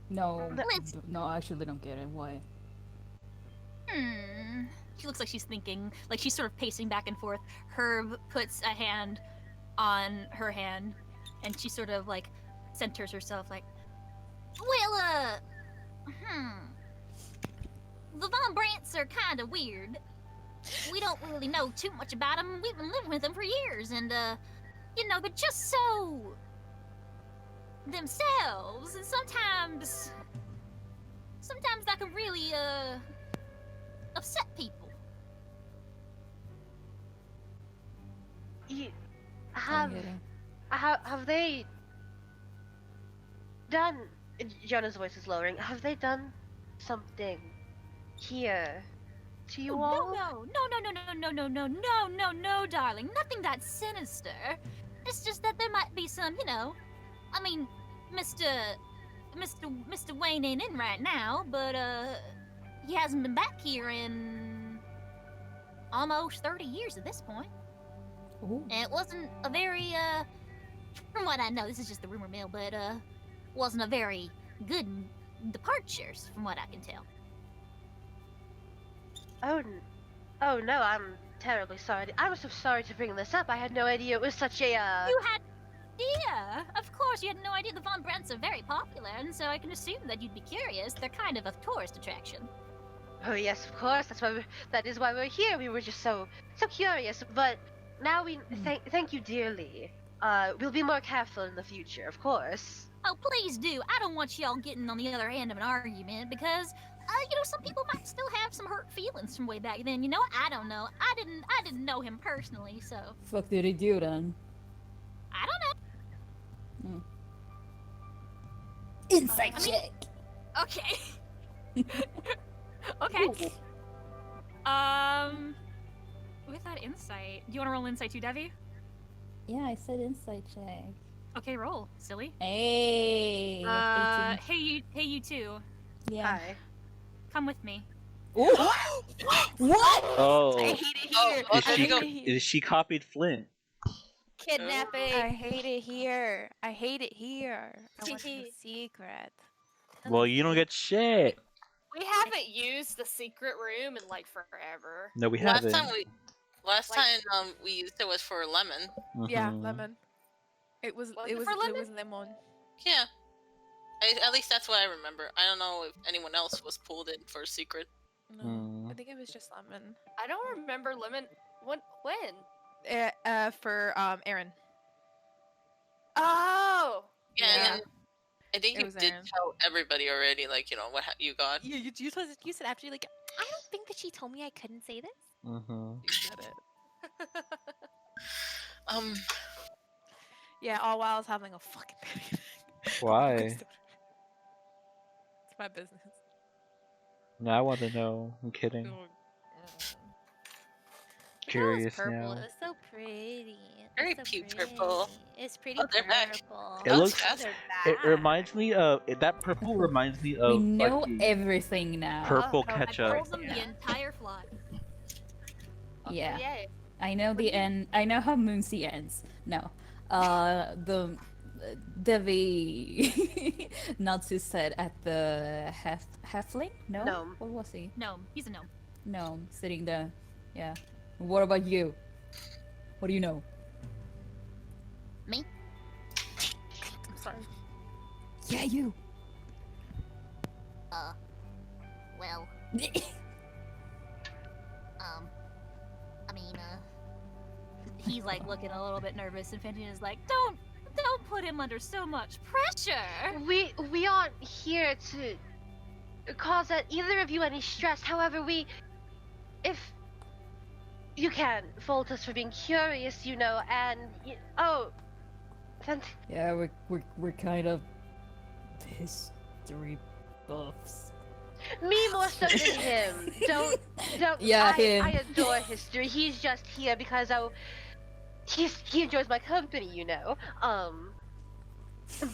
Speaker 6: No.
Speaker 1: Let's-
Speaker 6: No, I actually don't get it. Why?
Speaker 1: She looks like she's thinking, like she's sort of pacing back and forth. Herb puts a hand on her hand, and she sort of like centers herself, like, well, the Von Brandts are kind of weird. We don't really know too much about them. We've been living with them for years, and you know, they're just so themselves, and sometimes that can really upset people.
Speaker 6: I get it.
Speaker 5: Have they done? Jonah's voice is lowering. Have they done something here to you all?
Speaker 1: No, darling. Nothing that sinister. It's just that there might be some, you know. I mean, Mr. Wayne ain't in right now, but he hasn't been back here in almost 30 years at this point.
Speaker 6: Ooh.
Speaker 1: And it wasn't a very from what I know, this is just the rumor mill, but wasn't a very good departures from what I can tell.
Speaker 5: Oh no, I'm terribly sorry. I was so sorry to bring this up. I had no idea it was such a
Speaker 1: You had idea? Of course, you had no idea the Von Brandts are very popular, and so I can assume that you'd be curious. They're kind of a tourist attraction.
Speaker 5: Oh yes, of course. That is why we're here. We were just so curious. But now we thank you dearly. we'll be more careful in the future, of course.
Speaker 1: Oh, please do. I don't want y'all getting on the other end of an argument because, some people might still have some hurt feelings from way back then. You know, I don't know. I didn't know him personally, so
Speaker 6: Fuck did he do then?
Speaker 1: I don't know.
Speaker 6: Insight
Speaker 1: I mean-
Speaker 6: check.
Speaker 1: Okay. Okay. With that insight, do you want to roll insight too, Devi?
Speaker 6: Yeah, I said insight check.
Speaker 1: Okay, roll, silly.
Speaker 6: Hey. 18.
Speaker 1: Hey you two,
Speaker 6: Yeah.
Speaker 5: Hi.
Speaker 1: come with me.
Speaker 6: Ooh. What?
Speaker 3: Oh,
Speaker 4: I hate it here.
Speaker 7: Oh,
Speaker 4: I
Speaker 3: is she
Speaker 4: hate it here.
Speaker 3: is she copied Flint?
Speaker 2: Kidnapping.
Speaker 4: I hate it here. I hate it here. I want
Speaker 2: Tee-hee.
Speaker 4: the secret.
Speaker 3: Well, you don't get shit.
Speaker 2: We haven't used the secret room in like forever.
Speaker 3: No, we
Speaker 7: Last
Speaker 3: haven't.
Speaker 7: time
Speaker 2: Like-
Speaker 7: we used it was for lemon.
Speaker 4: Yeah,
Speaker 3: Mhm.
Speaker 4: lemon. It was
Speaker 2: Was
Speaker 4: it
Speaker 2: it
Speaker 4: was
Speaker 2: for
Speaker 4: it
Speaker 2: lemon?
Speaker 4: was lemon.
Speaker 7: Yeah. At least that's what I remember. I don't know if anyone else was pulled in for a secret.
Speaker 4: No,
Speaker 3: Mm.
Speaker 4: I think it was just lemon.
Speaker 2: I don't remember lemon. When?
Speaker 4: For Aaron.
Speaker 2: Oh.
Speaker 7: Yeah,
Speaker 4: Yeah.
Speaker 7: and I think
Speaker 4: It
Speaker 7: you
Speaker 4: was
Speaker 7: did
Speaker 4: Aaron.
Speaker 7: tell everybody already, like, what you got.
Speaker 4: You said after like I don't think that she told me I couldn't say this.
Speaker 3: Mhm.
Speaker 4: You said it.
Speaker 7: Um,
Speaker 4: Yeah, all while I was having a fucking panic attack.
Speaker 3: Why?
Speaker 4: It's my business.
Speaker 3: No, I want to know. I'm kidding. Curious
Speaker 9: purple.
Speaker 3: now.
Speaker 9: It was so pretty.
Speaker 7: Very
Speaker 9: It's so
Speaker 7: cute
Speaker 9: pretty.
Speaker 7: purple.
Speaker 9: It's pretty
Speaker 7: Oh, they're back.
Speaker 9: purple.
Speaker 3: It looks-
Speaker 9: They're
Speaker 3: It
Speaker 9: back.
Speaker 3: reminds me of that purple. Reminds me of
Speaker 6: We know
Speaker 3: fucking
Speaker 6: everything now.
Speaker 3: purple
Speaker 2: Oh,
Speaker 1: I
Speaker 3: ketchup.
Speaker 1: told them the entire flock.
Speaker 6: Yeah.
Speaker 2: Yay.
Speaker 6: I know the end. I know how Moonsea ends. No. The Devi Natsu said at the halfling? No.
Speaker 5: Gnome.
Speaker 6: What was he?
Speaker 1: Gnome. He's a gnome.
Speaker 6: Gnome sitting there. Yeah. What about you? What do you know?
Speaker 1: Me?
Speaker 4: I'm sorry.
Speaker 6: Yeah, you.
Speaker 9: Well, I mean,
Speaker 1: He's like looking a little bit nervous, and Fantina's like, Don't put him under so much pressure.
Speaker 5: We aren't here to cause either of you any stress. However, if you can fault us for being curious, and
Speaker 6: Yeah, we're kind of history buffs.
Speaker 5: me more so than him. Don't.
Speaker 6: Yeah, him.
Speaker 5: I adore history. He's just here because he enjoys my company,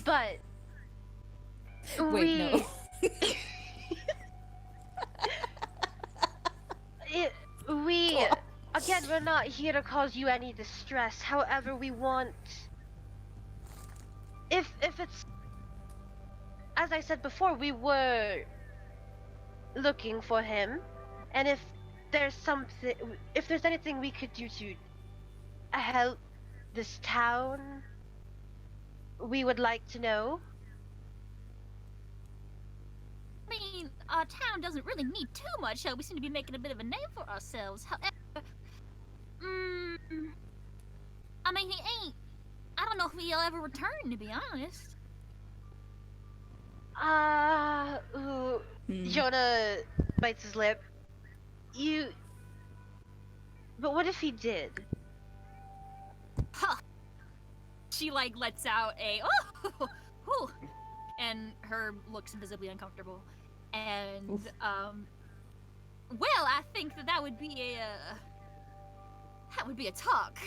Speaker 5: But
Speaker 6: Wait, no.
Speaker 5: Again, we're not here to cause you any distress. However, we want, if it's, as I said before, we were looking for him, and if there's anything we could do to help this town, we would like to know.
Speaker 1: I mean, our town doesn't really need too much help. We seem to be making a bit of a name for ourselves. However, I mean, he ain't. I don't know if he'll ever return, to be honest.
Speaker 5: Jonah bites his lip. But what if he did?
Speaker 1: Huh. She like lets out a whew, and her looks visibly uncomfortable. And
Speaker 6: Oof.
Speaker 1: well, I think that would be a talk.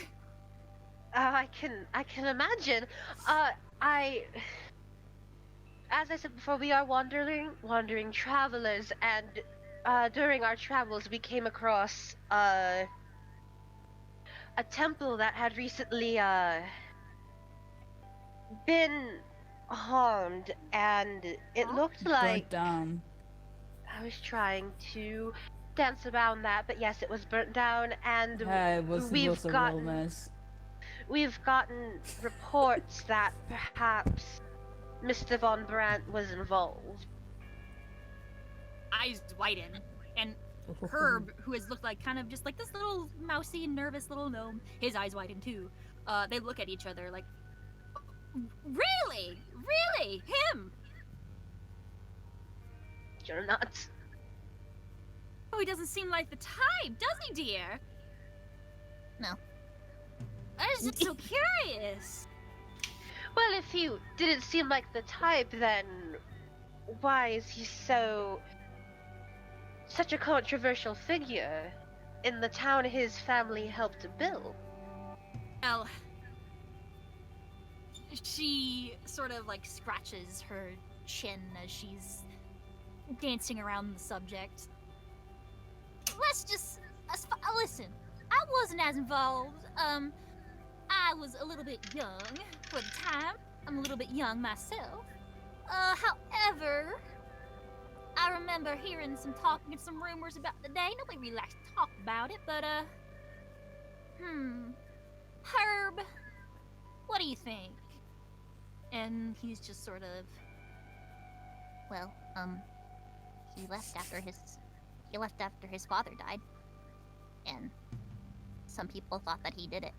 Speaker 5: I can imagine. As I said before, we are wandering travelers, and during our travels, we came across a temple that had recently been harmed, and it looked like
Speaker 6: Burnt down.
Speaker 5: I was trying to dance around that, but yes, it was burnt down, and
Speaker 6: Yeah, it was a real mess.
Speaker 5: we've gotten reports that perhaps Mr. Von Brandt was involved.
Speaker 1: Eyes widen, and Herb, who has looked like kind of just like this little mousy, nervous little gnome, his eyes widen too. They look at each other like, really? Really? Him?
Speaker 5: You're nuts.
Speaker 1: Oh, he doesn't seem like the type, does he, dear?
Speaker 9: No.
Speaker 1: I was just so curious.
Speaker 5: Well, if he didn't seem like the type, then why is he such a controversial figure in the town his family helped to build?
Speaker 1: Well, she sort of like scratches her chin as she's dancing around the subject. Let's just listen. I wasn't as involved. I was a little bit young for the time. I'm a little bit young myself. However, I remember hearing some talking and some rumors about the day. Nobody really likes to talk about it, but Herb, what do you think? And he's just sort of,
Speaker 9: Well, he left after his father died. And some people thought that he did it.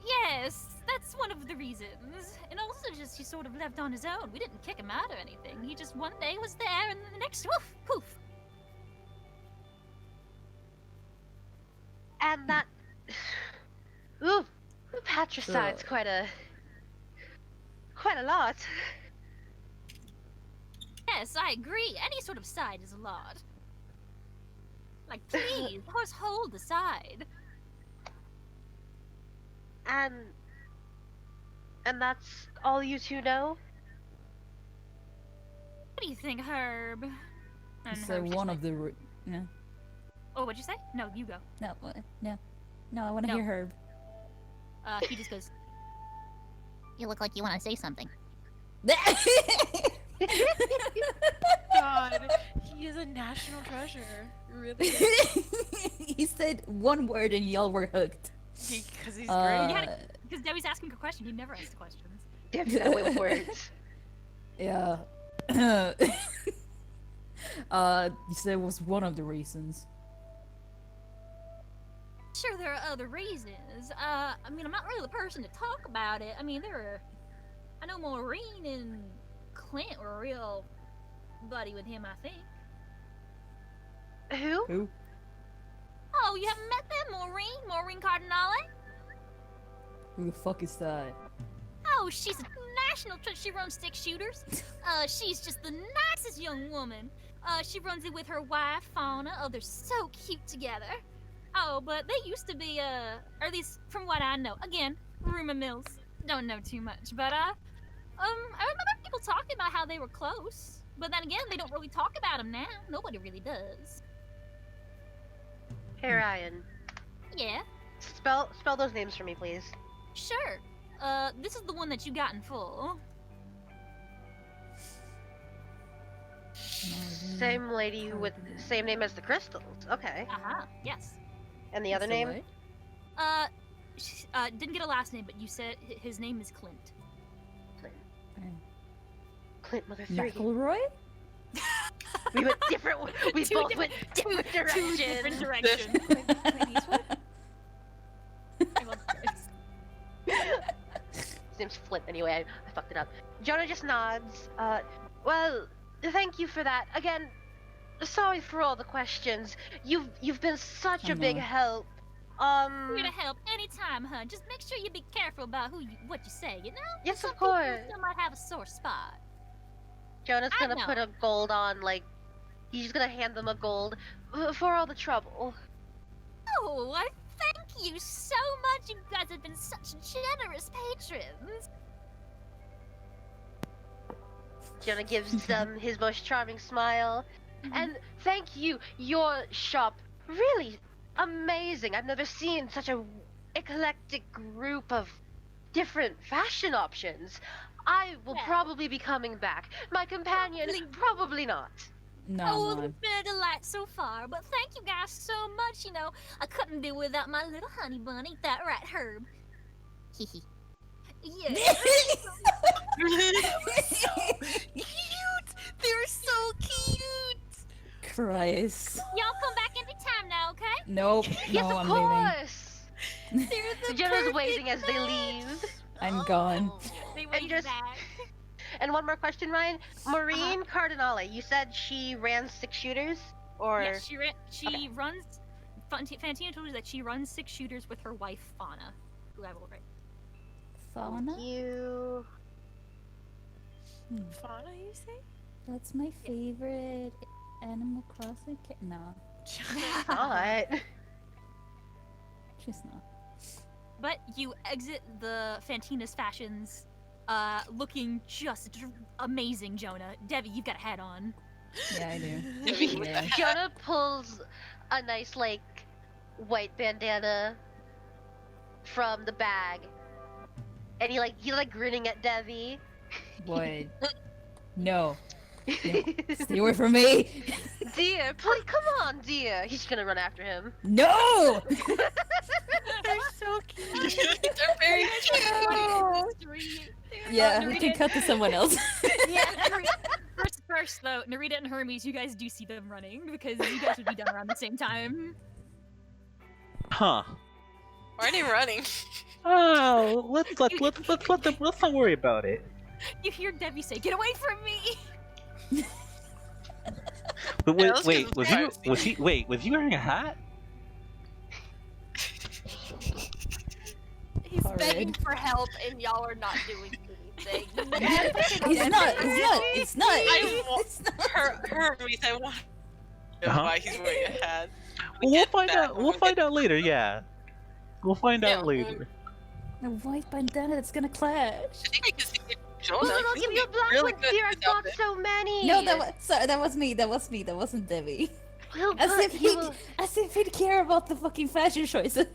Speaker 1: yes, that's one of the reasons. And also just he sort of left on his own. We didn't kick him out or anything. He just one day was there and then the next, woof, poof.
Speaker 5: And that... Ooh, patricide's quite a lot.
Speaker 1: Yes, I agree. Any sort of side is a lot. Like, please, horse, hold the side.
Speaker 5: And that's all you two know?
Speaker 1: What do you think, Herb? And
Speaker 6: So
Speaker 1: Herb's just
Speaker 6: one
Speaker 1: like,
Speaker 6: of the yeah.
Speaker 1: Oh, what'd you say? No, you go.
Speaker 6: No, I want to
Speaker 1: No.
Speaker 6: hear Herb.
Speaker 1: He just goes,
Speaker 9: You look like you want to say something.
Speaker 8: God, he is a national treasure. Really?
Speaker 6: He said one word and y'all were hooked.
Speaker 8: Because he's
Speaker 6: Uh,
Speaker 8: great.
Speaker 1: because Debbie's asking a question. He never asks questions.
Speaker 5: Damn that way with words.
Speaker 6: Yeah. You said it was one of the reasons.
Speaker 1: Sure, there are other reasons. I mean, I'm not really the person to talk about it. I mean, I know Maureen and Clint were a real buddy with him, I think.
Speaker 5: Who?
Speaker 6: Who?
Speaker 1: Oh, you haven't met them, Maureen Cardinale?
Speaker 6: Who the fuck is that?
Speaker 1: Oh, she's a national treasure. She runs stick shooters. She's just the nicest young woman. She runs it with her wife, Fauna. Oh, they're so cute together. Oh, but they used to be, or at least from what I know. Again, rumor mills. Don't know too much, but, I remember people talking about how they were close. But then again, they don't really talk about them now. Nobody really does.
Speaker 5: Hey, Ryan.
Speaker 1: Yeah,
Speaker 5: Spell those names for me, please.
Speaker 1: sure. This is the one that you got in full.
Speaker 5: Same lady with same name as the crystals. Okay.
Speaker 1: Yes.
Speaker 5: And the other name?
Speaker 1: Didn't get a last name, but you said his name is Clint.
Speaker 5: Clint Mother 3.
Speaker 6: McElroy?
Speaker 5: We went different. We both went different directions.
Speaker 1: Different directions.
Speaker 5: His name's Flint. Anyway, I fucked it up. Jonah just nods. Well, thank you for that. Again, sorry for all the questions. You've been such a big help.
Speaker 1: We're gonna help anytime, hun. Just make sure you be careful about what you say, you know?
Speaker 5: Yes,
Speaker 1: Some
Speaker 5: of course.
Speaker 1: people still might have a sore spot.
Speaker 5: Jonah's
Speaker 1: I
Speaker 5: gonna
Speaker 1: know.
Speaker 5: put a gold on, like, he's gonna hand them a gold for all the trouble.
Speaker 1: Oh, I thank you so much. You guys have been such generous patrons.
Speaker 5: Jonah gives them his most charming smile. And thank you. Your shop really amazing. I've never seen such a eclectic group of different fashion options. I will
Speaker 1: Yeah.
Speaker 5: probably be coming back. My companion, probably not.
Speaker 6: No,
Speaker 1: Oh,
Speaker 6: no.
Speaker 1: it's been a delight so far, but thank you guys so much. You know, I couldn't do without my little honey bunny. Ain't that right, Herb?
Speaker 9: Hehe.
Speaker 1: Yeah.
Speaker 4: Cute! They were so cute!
Speaker 6: Christ.
Speaker 9: Y'all come back anytime now, okay?
Speaker 6: Nope.
Speaker 5: Yes,
Speaker 6: No,
Speaker 5: of
Speaker 6: I'm leaving.
Speaker 5: course. Jonah's waving as they leave.
Speaker 6: I'm gone.
Speaker 1: They
Speaker 5: And
Speaker 1: wave
Speaker 5: just-
Speaker 1: back.
Speaker 5: And one more question, Ryan. Maureen Cardinale, you said she ran 6 shooters? Or
Speaker 1: Yeah, she runs. Fantina told you that she runs 6 shooters with her wife Fauna, who I will write.
Speaker 6: Fauna?
Speaker 5: you?
Speaker 4: Fauna, you say?
Speaker 6: That's my favorite Animal Crossing. No,
Speaker 5: Not.
Speaker 6: she's not.
Speaker 1: But you exit the Fantina's fashions, looking just amazing, Jonah. Debbie, you've got a hat on.
Speaker 6: Yeah, I do.
Speaker 7: Debbie with
Speaker 6: Yeah.
Speaker 7: the hat.
Speaker 5: Jonah pulls a nice, like, white bandana from the bag. And he like grinning at Devi.
Speaker 6: What? No. Stay away from me!
Speaker 5: Dear, please come on, dear. He's gonna run after him.
Speaker 6: No!
Speaker 4: They're so cute.
Speaker 7: They're very cute.
Speaker 6: Yeah, we can cut to someone else.
Speaker 1: First though, Narita and Hermes, you guys do see them running because you guys would be done around the same time.
Speaker 3: Huh.
Speaker 7: Why are they running?
Speaker 3: Oh, let's not worry about it.
Speaker 1: You hear Debbie say, "Get away from me!"
Speaker 3: But
Speaker 7: Yeah, let's
Speaker 3: wait,
Speaker 7: get
Speaker 3: was
Speaker 7: privacy.
Speaker 3: was he wearing a hat?
Speaker 2: He's
Speaker 6: Horrid.
Speaker 2: begging for help, and y'all are not doing anything.
Speaker 6: It's not.
Speaker 7: I want
Speaker 6: It's not.
Speaker 7: Hermes, I want to know
Speaker 3: Huh?
Speaker 7: why he's wearing a hat.
Speaker 3: We'll
Speaker 7: get
Speaker 3: find
Speaker 7: that
Speaker 3: out.
Speaker 7: when
Speaker 3: We'll
Speaker 7: we
Speaker 3: find
Speaker 7: get-
Speaker 3: out later. Yeah, we'll find
Speaker 7: Yeah,
Speaker 3: out later.
Speaker 6: A white bandana that's gonna clash.
Speaker 7: I think we can see Jonah.
Speaker 5: Oh, don't
Speaker 7: He's
Speaker 5: give me a black
Speaker 7: really
Speaker 5: one,
Speaker 7: good
Speaker 5: dear.
Speaker 7: at
Speaker 5: I've
Speaker 7: this
Speaker 5: got
Speaker 7: outfit.
Speaker 5: so many.
Speaker 6: No, that was me. That wasn't Debbie.
Speaker 5: Well,
Speaker 6: As
Speaker 5: but
Speaker 6: if
Speaker 5: he
Speaker 6: he'd,
Speaker 5: will-
Speaker 6: as if he'd care about the fucking fashion choices.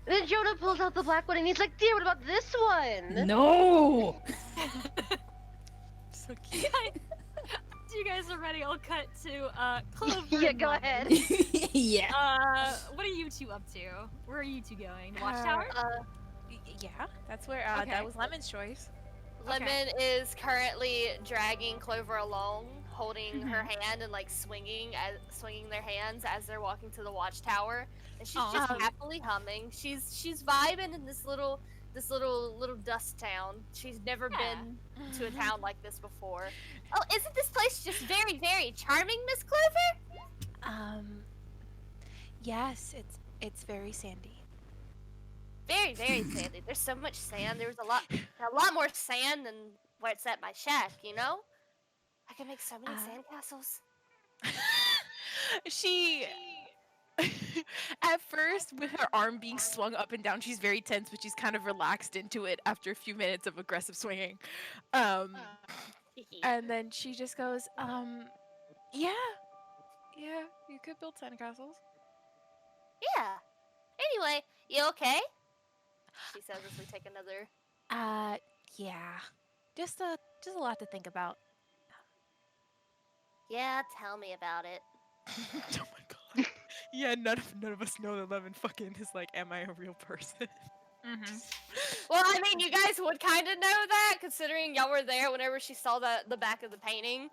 Speaker 5: Then Jonah pulls out the black one, and he's like, dear, what about this one?
Speaker 6: No.
Speaker 4: So cute.
Speaker 1: You guys are ready. I'll cut to Clover.
Speaker 5: Yeah,
Speaker 1: and
Speaker 5: go
Speaker 1: Lemon.
Speaker 5: ahead.
Speaker 6: Yeah.
Speaker 1: What are you two up to? Where are you two going? The Watchtower?
Speaker 4: Yeah, that's where
Speaker 1: Okay.
Speaker 4: that was Lemon's choice.
Speaker 2: Lemon is currently dragging Clover along, holding her hand and like swinging their hands as they're walking to the watchtower. And she's just
Speaker 1: Aw.
Speaker 2: happily humming. She's vibing in this little dust town. She's never
Speaker 1: Yeah.
Speaker 2: been to a town like this before. Oh, isn't this place just very, very charming, Miss Clover?
Speaker 4: Yes, it's very sandy.
Speaker 2: Very, very sandy. There's so much sand. There's a lot more sand than where it's at my shack. You know, I can make so many sand castles.
Speaker 4: She at first with her arm being swung up and down, she's very tense, but she's kind of relaxed into it after a few minutes of aggressive swinging. And then she just goes, yeah, you could build sandcastles.
Speaker 2: Yeah. Anyway, you okay? She says as we take another.
Speaker 4: Yeah, just a lot to think about.
Speaker 2: Yeah, tell me about it.
Speaker 4: Oh my god. Yeah, none of us know that Lemon fucking is like, am I a real person?
Speaker 1: Mm-hmm.
Speaker 2: Well, I mean, you guys would kind of know that, considering y'all were there whenever she saw the back of the painting.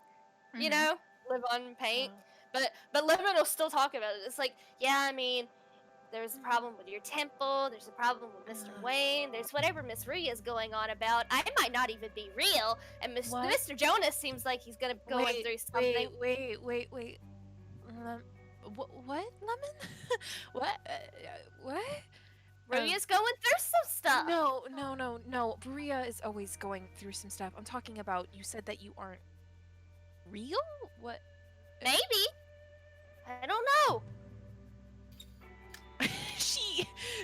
Speaker 2: You know, live on paint. But Lemon will still talk about it. It's like, yeah, I mean, there's a problem with your temple. There's a problem with Mr. Wayne. There's whatever Miss Ria's going on about. I might not even be real. And
Speaker 4: What?
Speaker 2: Mr. Jonas seems like he's going through something.
Speaker 4: Wait. What, Lemon? What? What?
Speaker 2: Ria's going through some stuff.
Speaker 4: No. Bria is always going through some stuff. I'm talking about, you said that you aren't real? What?
Speaker 2: Maybe. I don't know.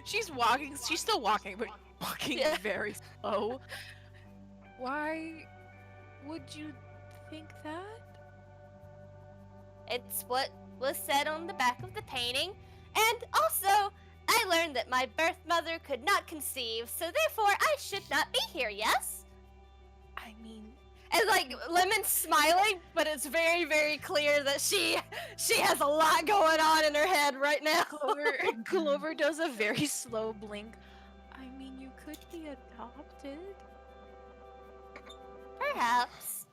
Speaker 4: She's walking. She's still walking, but walking
Speaker 2: Yeah.
Speaker 4: very slow. Why would you think that?
Speaker 2: It's what was said on the back of the painting. And also, I learned that my birth mother could not conceive, so therefore I should not be here, yes?
Speaker 4: I mean,
Speaker 2: And like Lemon's smiling, but it's very, very clear that she has a lot going on in her head right now.
Speaker 4: Clover does a very slow blink. I mean, you could be adopted.
Speaker 2: Perhaps.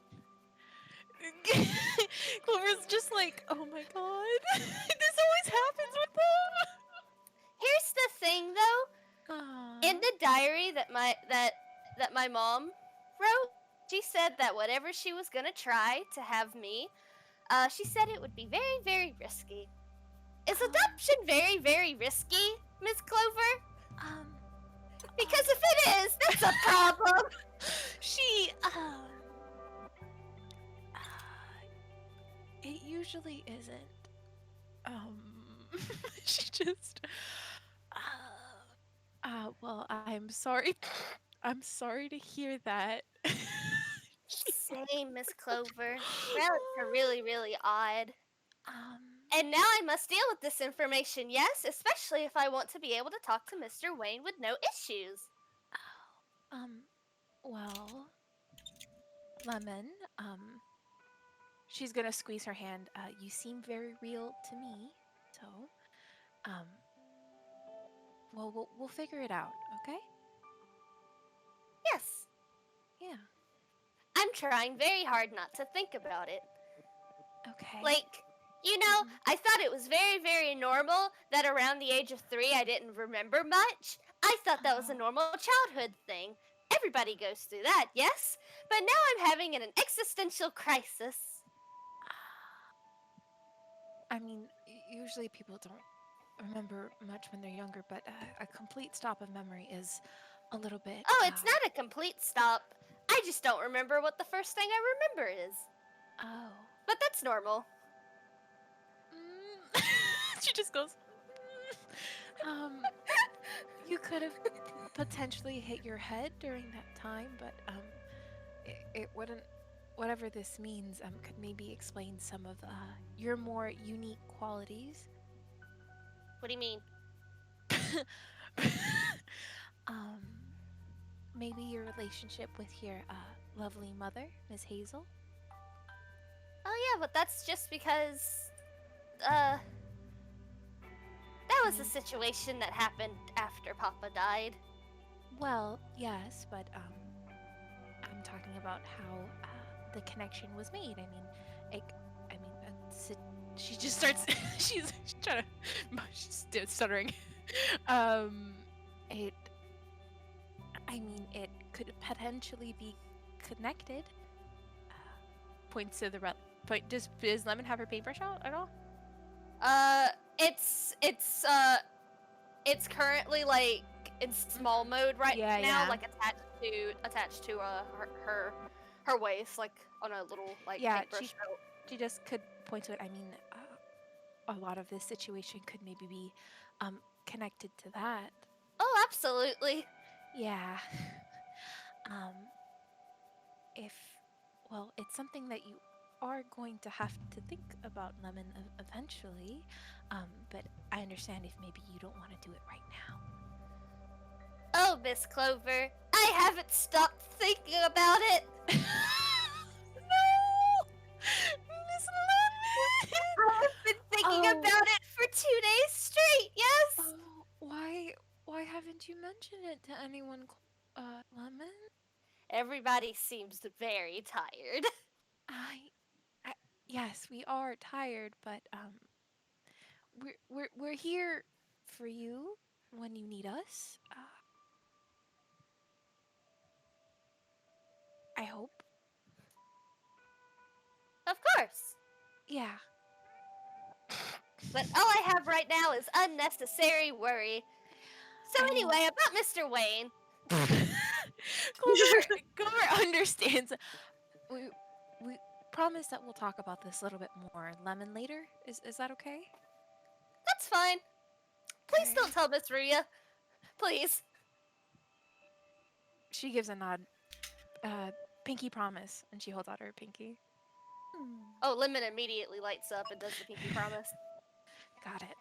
Speaker 4: Clover's just like, oh my god, this always happens with them.
Speaker 2: Here's the thing, though.
Speaker 4: Aww.
Speaker 2: In the diary that my mom wrote, she said that whatever she was gonna try to have me, she said it would be very, very risky. Is adoption very, very risky, Miss Clover? Because if it is, that's a problem.
Speaker 4: She, it usually isn't. She just, well, I'm sorry. I'm sorry to hear that.
Speaker 2: Same, Miss Clover. Relics are really, really odd. And now I must deal with this information, yes, especially if I want to be able to talk to Mr. Wayne with no issues.
Speaker 4: Well, Lemon, she's gonna squeeze her hand. You seem very real to me, so, well, we'll figure it out, okay?
Speaker 2: Yes,
Speaker 4: Yeah,
Speaker 2: I'm trying very hard not to think about it.
Speaker 4: okay.
Speaker 2: Like, you know, I thought it was very, very normal that around the age of 3 I didn't remember much. I thought that was a normal childhood thing. Everybody goes through that, yes? But now I'm having an existential crisis.
Speaker 4: I mean, usually people don't remember much when they're younger, but a complete stop of memory is a little bit.
Speaker 2: Oh, it's not a complete stop. I just don't remember what the first thing I remember is.
Speaker 4: Oh.
Speaker 2: But that's normal.
Speaker 4: She just goes. You could have potentially hit your head during that time, but it wouldn't. Whatever this means, could maybe explain some of your more unique qualities.
Speaker 2: What do you mean?
Speaker 4: Maybe your relationship with your lovely mother, Miss Hazel.
Speaker 2: Oh yeah, but that's just because that was a situation that happened after Papa died.
Speaker 4: Well, yes, but I'm talking about how the connection was made. She just starts. she's trying to. She's stuttering. It could potentially be connected. Points to the point. Does Lemon have her paintbrush out at all?
Speaker 2: It's currently like in small mode right now,
Speaker 4: Yeah.
Speaker 2: like attached to her waist, like on a little like paintbrush belt.
Speaker 4: She just could point to it. A lot of this situation could maybe be connected to that.
Speaker 2: Oh, absolutely.
Speaker 4: Yeah. It's something that you are going to have to think about, Lemon, eventually. But I understand if maybe you don't want to do it right now.
Speaker 2: Oh, Miss Clover, I haven't stopped thinking about it.
Speaker 4: No! Miss Lemon!
Speaker 2: I've been thinking about it for 2 days straight, yes?
Speaker 4: Oh, why haven't you mentioned it to anyone, Lemon?
Speaker 2: Everybody seems very tired.
Speaker 4: Yes, we are tired, but we're here for you when you need us. I hope.
Speaker 2: Of course.
Speaker 4: Yeah.
Speaker 2: But all I have right now is unnecessary worry. So anyway, about Mr. Wayne.
Speaker 4: Clover understands. We promise that we'll talk about this a little bit more, Lemon, later. Is that okay?
Speaker 2: That's fine. Please don't tell Miss Rhea. Please.
Speaker 4: She gives a nod. Pinky promise, and she holds out her pinky.
Speaker 2: Oh, Lemon immediately lights up and does the pinky promise.
Speaker 4: Got it.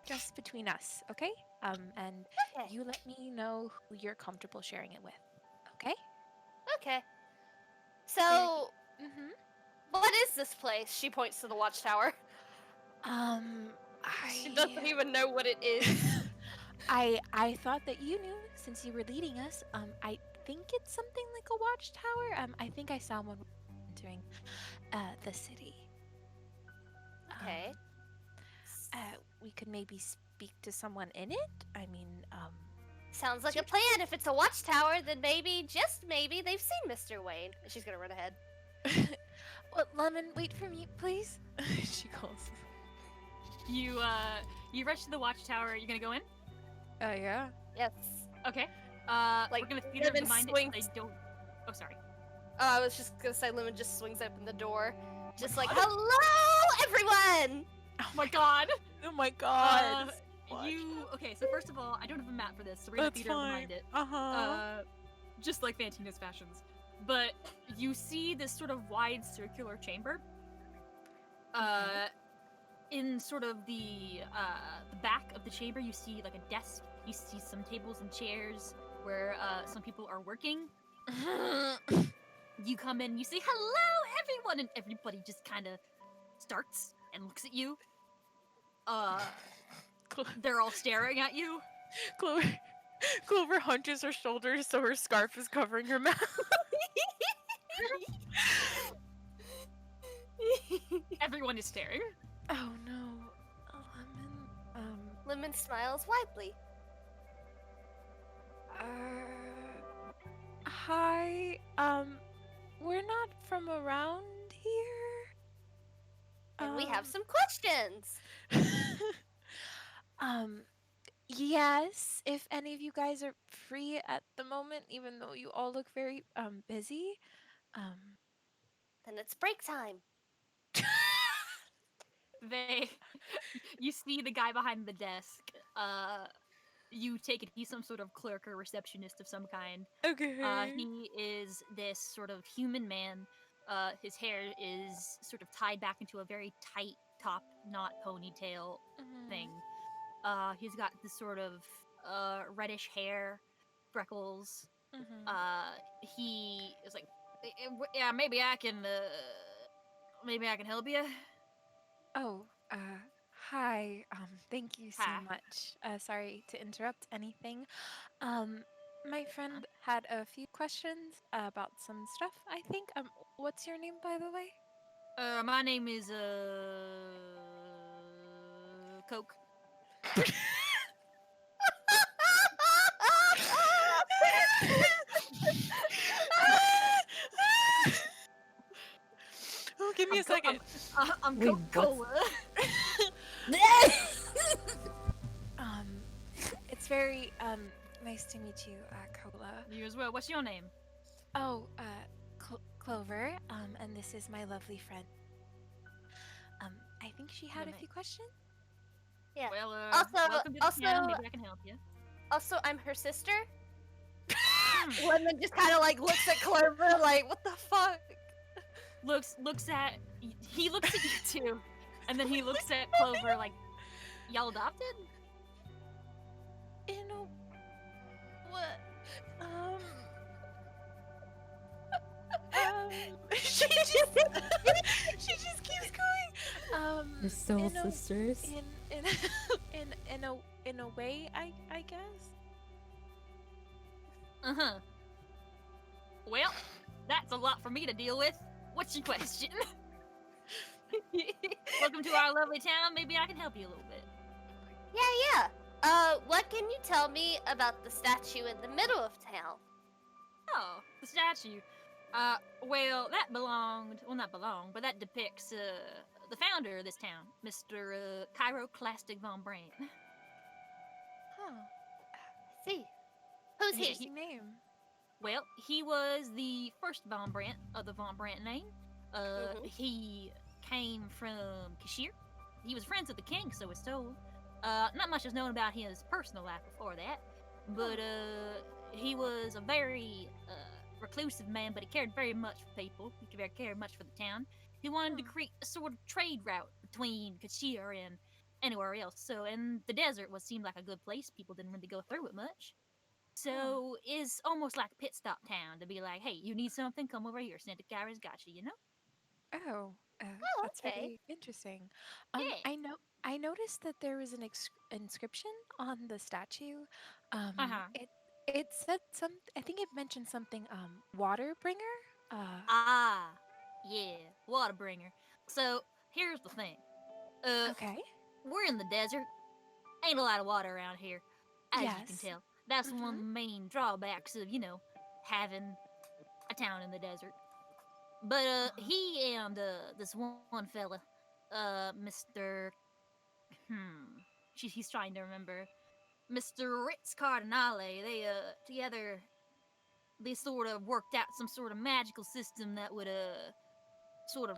Speaker 4: Just between us, okay? And
Speaker 2: Okay.
Speaker 4: you let me know who you're comfortable sharing it with, okay?
Speaker 2: Okay. So,
Speaker 4: Mm-hmm.
Speaker 2: what is this place? She points to the watchtower. She doesn't even know what it is.
Speaker 4: I thought that you knew since you were leading us. think it's something like a watchtower. I think I saw one entering the city.
Speaker 2: Okay.
Speaker 4: We could maybe speak to someone in it. I mean,
Speaker 2: Sounds like a plan. If it's a watchtower, then maybe, just maybe, they've seen Mr. Wayne. She's gonna run ahead.
Speaker 4: well, Lemon, wait for me, please. She calls.
Speaker 1: You rush to the watchtower. You gonna go in?
Speaker 8: Yeah.
Speaker 2: Yes.
Speaker 1: Okay.
Speaker 2: Like,
Speaker 1: we're gonna theater of
Speaker 2: Lemon
Speaker 1: the mind it.
Speaker 2: swings-
Speaker 1: I don't. Oh, sorry.
Speaker 2: I was just gonna say, Lemon just swings open the door, just like, "Hello, everyone!"
Speaker 1: Oh my god.
Speaker 4: Oh my god.
Speaker 1: Okay, so first of all, I don't have a map for this, so we're gonna
Speaker 4: That's
Speaker 1: theater of the
Speaker 4: fine.
Speaker 1: mind it.
Speaker 4: Uh-huh.
Speaker 1: Just like Fantina's fashions. But you see this sort of wide circular chamber. In sort of the back of the chamber, you see like a desk. You see some tables and chairs where some people are working. You come in, you say hello, everyone, and everybody just kind of starts and looks at you. They're all staring at you.
Speaker 4: Clover hunches her shoulders so her scarf is covering her mouth.
Speaker 1: Everyone is staring.
Speaker 4: Oh no, Lemon.
Speaker 2: Lemon smiles widely.
Speaker 4: Hi. We're not from around here.
Speaker 2: And we have some questions.
Speaker 4: Yes, if any of you guys are free at the moment, even though you all look very busy.
Speaker 2: Then it's break time.
Speaker 1: You see the guy behind the desk. You take it he's some sort of clerk or receptionist of some kind.
Speaker 4: Okay.
Speaker 1: He is this sort of human man. His hair is sort of tied back into a very tight top knot ponytail thing. He's got this sort of reddish hair, freckles. He is like, yeah, maybe I can help you.
Speaker 4: Oh, hi. Thank you so
Speaker 1: Hi.
Speaker 4: much. Sorry to interrupt anything. My friend had a few questions about some stuff, I think. What's your name, by the way?
Speaker 1: My name is Coke.
Speaker 4: Oh, give me a second.
Speaker 1: I'm
Speaker 6: Wait,
Speaker 1: Coca-Cola.
Speaker 4: It's very nice to meet you, Cola.
Speaker 1: You as well. What's your name?
Speaker 4: Oh, Clover. And this is my lovely friend. I think she had a few questions.
Speaker 2: Yeah.
Speaker 1: Well,
Speaker 2: Also-
Speaker 1: welcome to the town. Maybe I can help you.
Speaker 2: Also, I'm her sister. Lemon just kind of like looks at Clover like, what the fuck?
Speaker 1: He looks at you too, and then he looks at Clover like, y'all adopted?
Speaker 4: You know what? She just keeps going.
Speaker 6: You're still sisters.
Speaker 4: In a way, I guess.
Speaker 1: Uh-huh. Well, that's a lot for me to deal with. What's your question? Welcome to our lovely town. Maybe I can help you a little bit.
Speaker 2: Yeah. What can you tell me about the statue in the middle of town?
Speaker 1: Oh, the statue. Well, that depicts, the founder of this town, Mr. Chiroclastic Von Brandt.
Speaker 4: Huh.
Speaker 2: See. Who's
Speaker 1: Yeah,
Speaker 2: he?
Speaker 4: Name.
Speaker 1: Well, he was the first Von Brandt of the Von Brandt name. He came from Kashir. He was friends with the king, so it's told. Not much is known about his personal life before that, but he was a very reclusive man, but he cared very much for people. He cared much for the town. He wanted to create a sort of trade route between Kashir and anywhere else. So, and the desert seemed like a good place. People didn't really go through it much. So it's almost like a pit stop town to be like, hey, you need something? Come over here. Santa Clara's got you, you know?
Speaker 4: Oh, that's
Speaker 2: okay.
Speaker 4: very interesting.
Speaker 1: Yeah.
Speaker 4: I noticed that there was an inscription on the statue.
Speaker 1: Uh-huh.
Speaker 4: It said some. I think it mentioned something. Water bringer.
Speaker 1: Ah, yeah, water bringer. So here's the thing.
Speaker 4: Okay.
Speaker 1: We're in the desert. Ain't a lot of water around here, as you can
Speaker 4: Yes.
Speaker 1: tell. That's one of the main drawbacks of, having a town in the desert. But he and this one fella, Mr. He's trying to remember. Mr. Ritz Cardinale, they together they sort of worked out some sort of magical system that would sort of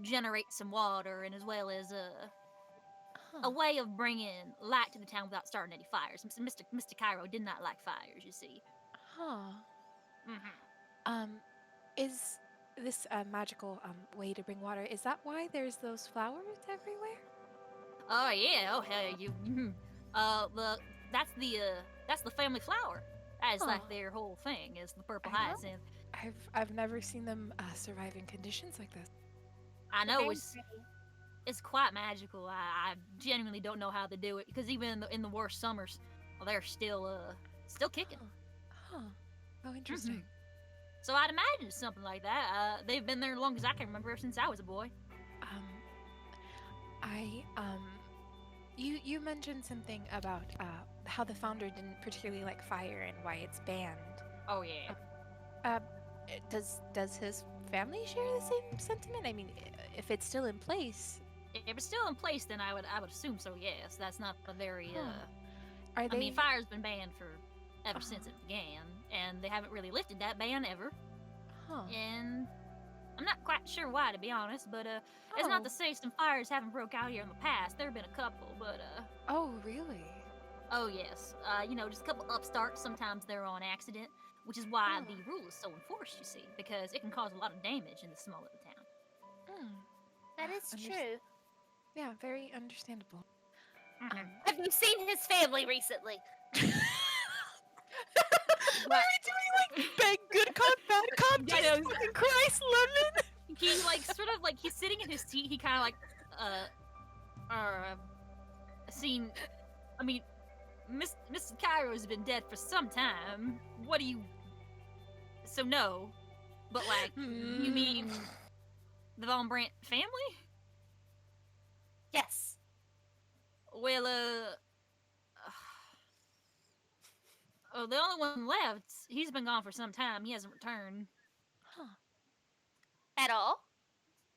Speaker 1: generate some water, and as well as a way of bringing light to the town without starting any fires. Mr. Cairo did not like fires, you see.
Speaker 4: Huh. Is this magical way to bring water? Is that why there's those flowers everywhere?
Speaker 1: Oh yeah, oh hell you. That's the family flower. That's like their whole thing is the purple hyacinth.
Speaker 4: I've never seen them survive in conditions like this.
Speaker 1: I know it's quite magical. I genuinely don't know how they do it because even in the worst summers, they're still kicking.
Speaker 4: Huh. Oh, interesting.
Speaker 1: So I'd imagine it's something like that. They've been there as long as I can remember, ever since I was a boy.
Speaker 4: You mentioned something about how the founder didn't particularly like fire and why it's banned.
Speaker 1: Oh yeah.
Speaker 4: Does his family share the same sentiment? I mean, if it's still in place.
Speaker 1: If it's still in place, then I would assume so. Yes, that's not a very.
Speaker 4: I mean,
Speaker 1: fire's been banned for ever since it began, and they haven't really lifted that ban ever. And I'm not quite sure why, to be honest, but it's not to say some fires haven't broke out here in the past. There have been a couple, but
Speaker 4: Oh, really?
Speaker 1: Oh yes. Just a couple upstarts. Sometimes they're on accident, which is why the rule is so enforced. You see, because it can cause a lot of damage in the small little town.
Speaker 2: That is true.
Speaker 4: Yeah, very understandable.
Speaker 2: Have you seen his family recently?
Speaker 4: Why are we doing like bad good cop, bad cop? Jesus fucking Christ, Lemon!
Speaker 1: He sort of he's sitting in his seat. He kind of seen. I mean, Mr. Cairo's been dead for some time. What do you? So no, but you mean the Von Brandt family?
Speaker 2: Yes.
Speaker 1: Well, the only one left, he's been gone for some time. He hasn't returned.
Speaker 2: At all?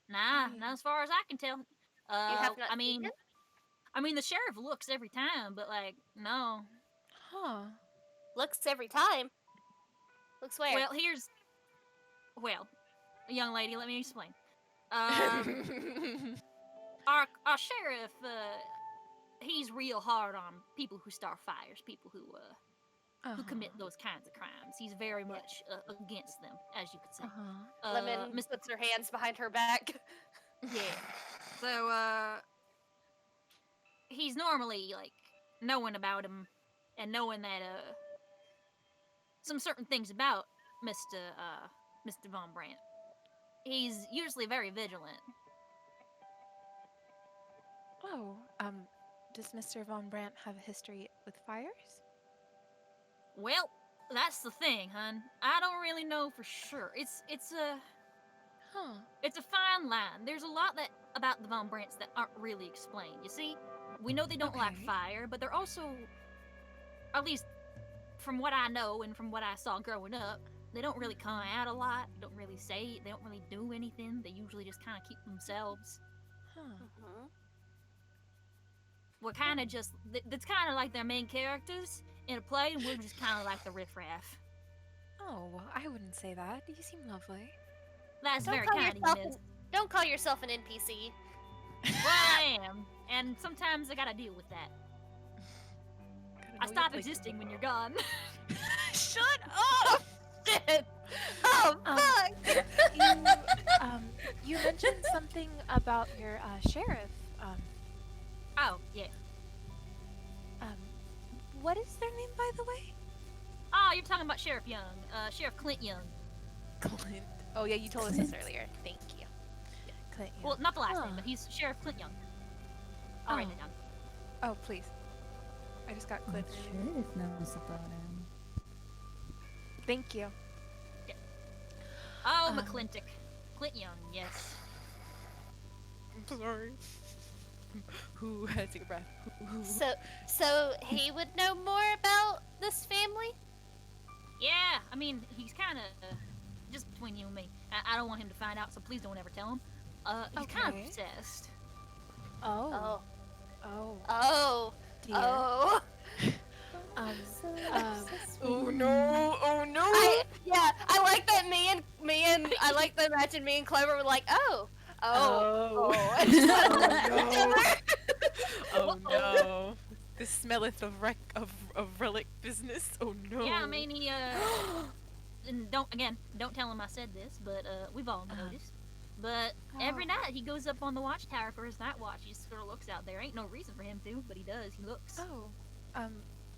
Speaker 1: Nah, not as far as I can tell.
Speaker 2: You have not seen him?
Speaker 1: I mean, the sheriff looks every time, but no.
Speaker 2: Looks every time. Looks where?
Speaker 1: Well, young lady, let me explain. Our sheriff, he's real hard on people who start fires, people who commit those kinds of crimes. He's very much against them, as you could say.
Speaker 2: Lemon puts her hands behind her back.
Speaker 1: Yeah. So, he's normally, knowing about him and knowing that, some certain things about Mr. Von Brandt. He's usually very vigilant.
Speaker 4: Oh, does Mr. Von Brandt have a history with fires?
Speaker 1: Well, that's the thing, hun. I don't really know for sure. It's a fine line. There's a lot about the Von Brandts that aren't really explained. You see, we know they don't like fire, but they're also, at least from what I know and from what I saw growing up, they don't really come out a lot. They don't really say. They don't really do anything. They usually just kind of keep themselves. We're kind of just. That's kind of like their main characters in a play, and we're just kind of like the riffraff.
Speaker 4: Oh, well, I wouldn't say that. You seem lovely.
Speaker 1: That's
Speaker 2: Don't
Speaker 1: very
Speaker 2: call
Speaker 1: kind
Speaker 2: yourself
Speaker 1: of you, miss.
Speaker 2: Don't call yourself an NPC.
Speaker 1: Well, I am, and sometimes I gotta deal with that. I stop existing when you're gone.
Speaker 2: Shut up! Shit! Oh, fuck!
Speaker 4: You mentioned something about your sheriff.
Speaker 1: Oh, yeah.
Speaker 4: What is their name, by the way?
Speaker 1: Oh, you're talking about Sheriff Young. Sheriff Clint Young.
Speaker 4: Clint. Oh, yeah, you told us this earlier. Thank you. Yeah, Clint Young.
Speaker 1: Well, not the last name, but he's Sheriff Clint Young. I'll write it down.
Speaker 4: Oh, please. I just got Clint.
Speaker 6: Sheriff knows about him.
Speaker 4: Thank you.
Speaker 1: Oh,
Speaker 4: Um,
Speaker 1: McClintock. Clint Young, yes.
Speaker 8: I'm sorry. Who? Take a breath. Who?
Speaker 2: So he would know more about this family?
Speaker 1: Yeah, I mean, he's kind of just between you and me. I don't want him to find out, so please don't ever tell him. He's kind of
Speaker 4: Okay.
Speaker 1: obsessed.
Speaker 4: Oh.
Speaker 2: Oh.
Speaker 4: Oh.
Speaker 2: Oh.
Speaker 4: Dear.
Speaker 2: Oh.
Speaker 8: Oh no! Oh no!
Speaker 2: I like that I like to imagine me and Clover were like, oh.
Speaker 8: Oh no! The smelleth of relic business. Oh no!
Speaker 1: Yeah, I mean, he, and don't tell him I said this, but, we've all noticed. But every night he goes up on the watchtower for his night watch. He just sort of looks out there. Ain't no reason for him to, but he does. He looks.
Speaker 4: Oh.